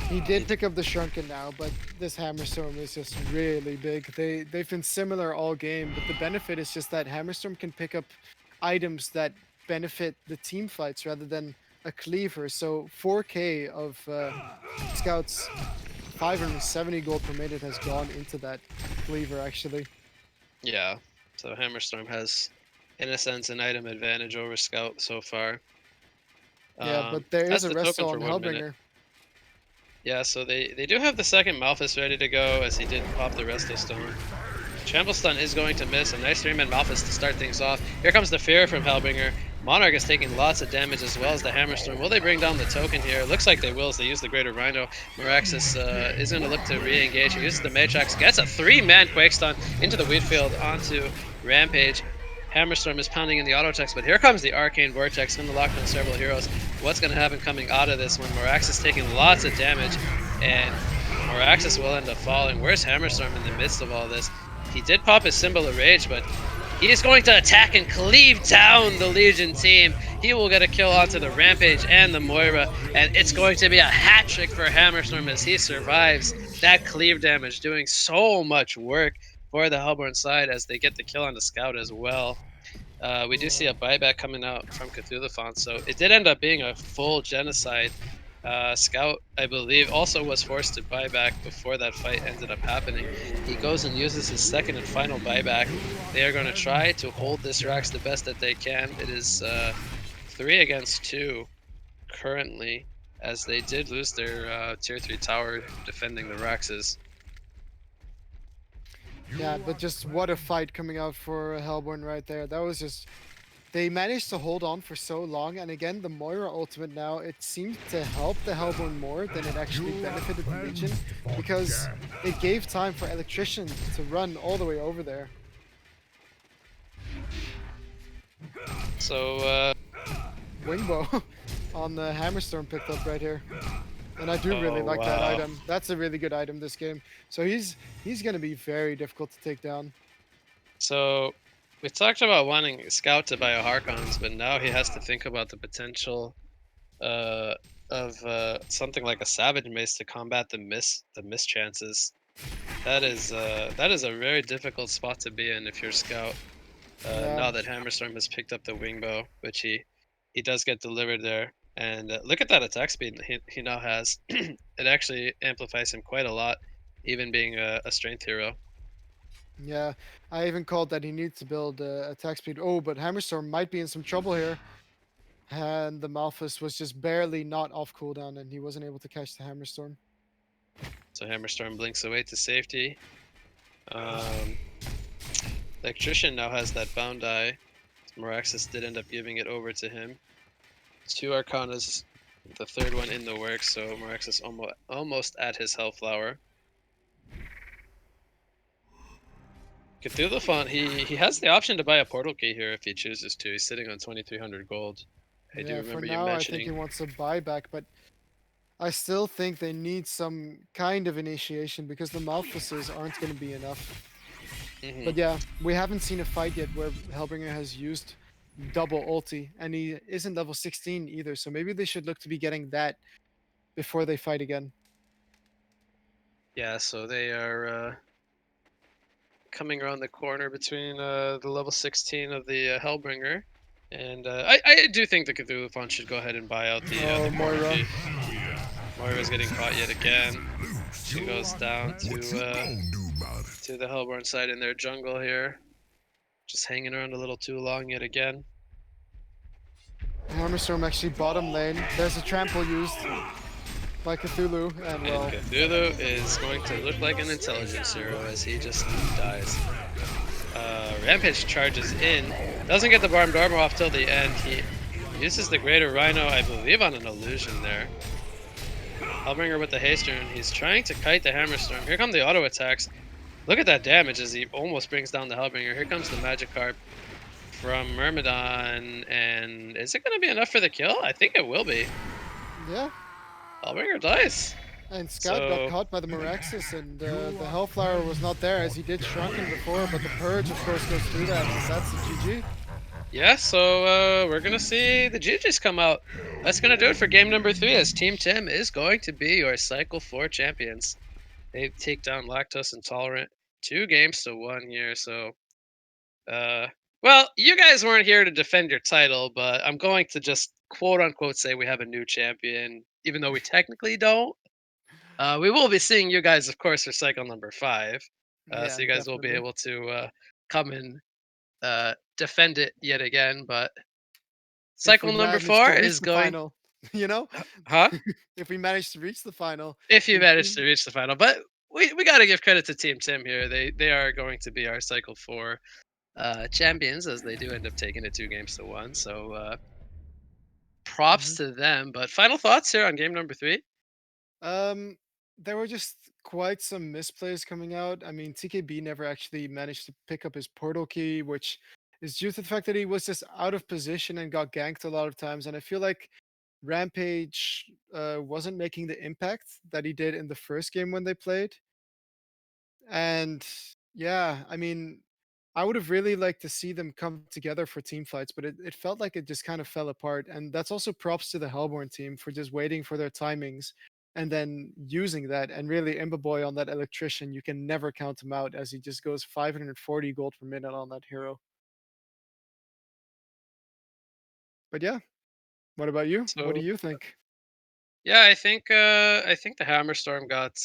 He did pick up the Shrunken now, but this Hammerstorm is just really big. They've been similar all game, but the benefit is just that Hammerstorm can pick up items that benefit the team fights rather than a cleaver. So 4k of Scout's 570 gold per minute has gone into that cleaver actually. Yeah, so Hammerstorm has, in a sense, an item advantage over Scout so far. Yeah, but there is that's a the rest token on for 1 minute. Hellbringer. Yeah, so they do have the second Malphus ready to go, as he did pop the Resto Stone. Trample Stun is going to miss. A nice 3-man Malphus to start things off. Here comes the Fear from Hellbringer. Monarch is taking lots of damage as well as the Hammerstorm. Will they bring down the token here? Looks like they will as they use the Greater Rhino. Moraxis is going to look to re-engage. He uses the Matrix, gets a 3-man Quake Stun into the wheat field onto Rampage. Hammerstorm is pounding in the auto attacks, but here comes the Arcane Vortex, going to lock down several heroes. What's going to happen coming out of this when Moraxis taking lots of damage, and Moraxis will end up falling? Where's Hammerstorm in the midst of all this? He did pop his Symbol of Rage, but he is going to attack and cleave down the Legion team. He will get a kill onto the Rampage and the Moira, and it's going to be a hat trick for Hammerstorm as he survives that cleave damage, doing so much work for the Hellborn side as they get the kill on the Scout as well. We do see a buyback coming out from Cthulhu, so it did end up being a full genocide. Scout, I believe, also was forced to buy back before that fight ended up happening. He goes and uses his second and final buyback. They are going to try to hold this Rax the best that they can. It is 3 against 2 currently, as they did lose their tier 3 tower defending the Raxes. Yeah, but just what a fight coming out for Hellborn right there. That was just they managed to hold on for so long, and again, the Moira ultimate now, it seemed to help the Hellborn more than it actually benefited the Legion, because it gave time for Electrician to run all the way over there. So, Wingbow on the Hammerstorm picked up right here. And I do really oh like that wow. item. That's a really good item this game. So he's going to be very difficult to take down. So we talked about wanting Scout to buy a Harkons, but now he has to think about the potential uh, of something like a Savage Mace to combat the miss chances. That is a very difficult spot to be in if you're Scout. Yeah. Now that Hammerstorm has picked up the Wingbow, which he does get delivered there, and look at that attack speed he now has. It actually amplifies him quite a lot, even being a strength hero. Yeah. I even called that he needs to build attack speed. Oh, but Hammerstorm might be in some trouble here. And the Malphus was just barely not off cooldown, and he wasn't able to catch the Hammerstorm. So Hammerstorm blinks away to safety. Um, Electrician now has that bound eye. Moraxis did end up giving it over to him. 2 Arcanas, the third one in the works, so Moraxis almost at his Hellflower. Cthulhu Font, he has the option to buy a portal key here if he chooses to. He's sitting on 2,300 gold. I do Yeah, for remember you now, I think he mentioning. wants a buyback, but I still think they need some kind of initiation because the Malphuses aren't going to be enough. Mhm. But yeah, we haven't seen a fight yet where Hellbringer has used double ulti, and he isn't level 16 either. So maybe they should look to be getting that before they fight again. Yeah, so they are coming around the corner between the level 16 of the Hellbringer. And I do think the Cthulhu Font should go ahead and buy out Oh, the portal Moira. key. Moira's getting caught yet again. She goes down to the Hellborn side in their jungle here. Just hanging around a little too long yet again. Hammerstorm actually bottom lane. There's a trample used by Cthulhu, and And well, Cthulhu is going to look like an intelligence hero as he just dies. Rampage charges in. Doesn't get the Barm Dharma off till the end. He uses the Greater Rhino, I believe, on an illusion there. Hellbringer with the haster, and he's trying to kite the Hammerstorm. Here come the auto attacks. Look at that damage as he almost brings down the Hellbringer. Here comes the Magikarp from Myrmidon, and is it going to be enough for the kill? I think it will be. yeah. Hellbringer dies. And Scout got So, caught by the Meraxis, and the Hellflower was not there as he did Shrunken before, but the Purge, of course, goes through that, and that's the GG. yeah, so we're going to see the GGs come out. That's going to do it for game number 3, as Team Tim is going to be your Cycle 4 champions. They take down Lactose Intolerant 2-1 here, so Uh, well, you guys weren't here to defend your title, but I'm going to just quote unquote say we have a new champion, even though we technically don't. We will be seeing you guys, of course, for cycle number 5. Yeah, So you guys will be definitely. able to come and defend it yet again. But If we cycle number manage 4 to reach is the going, final, you know? huh? If we manage to reach the final, If you we manage to can. reach the final. But we got to give credit to Team Tim here. They are going to be our cycle 4 champions, as they do end up taking it 2-1. So props Mhm. to them. But final thoughts here on game number 3. Um, there were just quite some misplays coming out. I mean, TKB never actually managed to pick up his portal key, which is due to the fact that he was just out of position and got ganked a lot of times. And I feel like Rampage wasn't making the impact that he did in the first game when they played. And yeah, I mean, I would have really liked to see them come together for team fights, but it felt like it just kind of fell apart. And that's also props to the Hellborn team for just waiting for their timings and then using that. And really, Imbaboy on that electrician, you can never count him out as he just goes 540 gold per minute on that hero. But yeah, what about you? What do So you think? yeah, I think the Hammerstorm got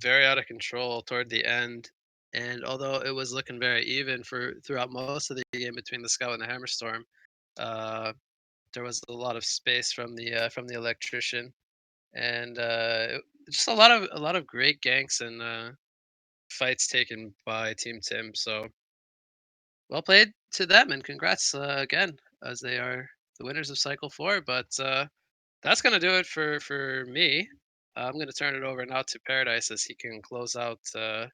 very out of control toward the end. And although it was looking very even for throughout most of the game between the Scout and the Hammerstorm, uh, there was a lot of space from the electrician, and just a lot of great ganks and fights taken by Team Tim. So well played to them, and congrats again, as they are the winners of Cycle 4. But that's going to do it for me. I'm going to turn it over now to Paradise as he can close out the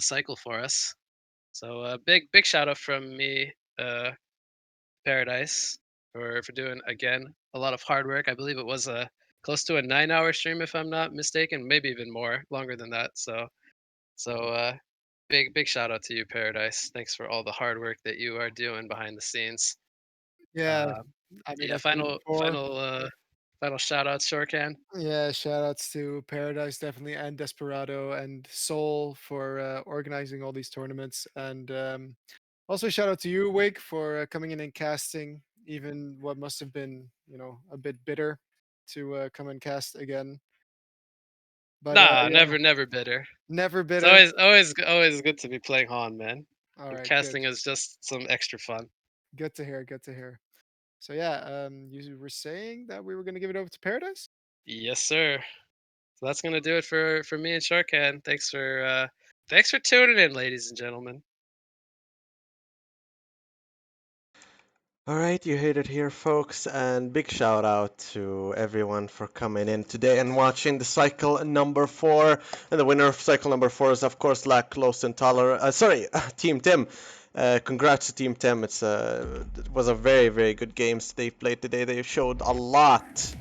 cycle for us. So big shout out from me, Paradise, for doing again a lot of hard work. I believe it was a close to a 9-hour stream if I'm not mistaken, maybe even more, longer than that. So big shout out to you, Paradise. Thanks for all the hard work that you are doing behind the scenes. Yeah, Uh, I mean, yeah, I've said it before. final shout out, Shorecan. Yeah, shout outs to Paradise definitely and Desperado and Soul for organizing all these tournaments. And also shout out to you, Wig, for coming in and casting, even what must have been, a bit bitter to come and cast again. But Nah, yeah, never bitter. never It's bitter. always good to be playing Han, man. All And right, good. casting is just some extra fun. Good to hear. Good to hear. So yeah, you were saying that we were going to give it over to Paradise? Yes, sir. So that's gonna do it for me and Sharkan. Thanks for tuning in, ladies and gentlemen. All right, you heard it here, folks, and big shout out to everyone for coming in today and watching the cycle number 4. And the winner of cycle number 4 is, of course, Lacklose Intolerant. Sorry, Team Tim. Congrats to Team Tim. It was a very, very good games they played today. They showed a lot.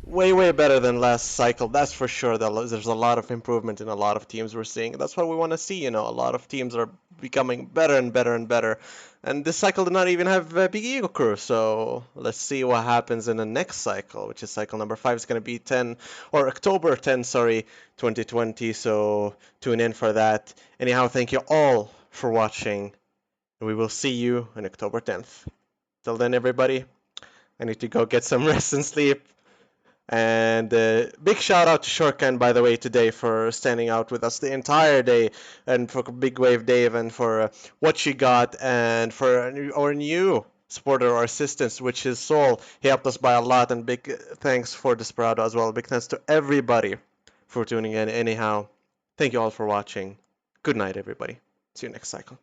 Way better than last cycle, that's for sure. There's a lot of improvement in a lot of teams we're seeing. That's what we want to see, A lot of teams are becoming better and better and better. And this cycle did not even have a Big Eagle crew, so let's see what happens in the next cycle, which is cycle number 5. It's going to be October 10, sorry, 2020, so tune in for that. Anyhow, thank you all for watching, and we will see you on October 10th. Till then, everybody, I need to go get some rest and sleep. And big shout out to Shorkan, by the way, today for standing out with us the entire day, and for Big Wave Dave, and for what she got, and for our new supporter or assistance, which is Soul. He helped us by a lot, and big thanks for Desperado as well. Big thanks to everybody for tuning in. Anyhow, thank you all for watching. Good night, everybody. See you next cycle.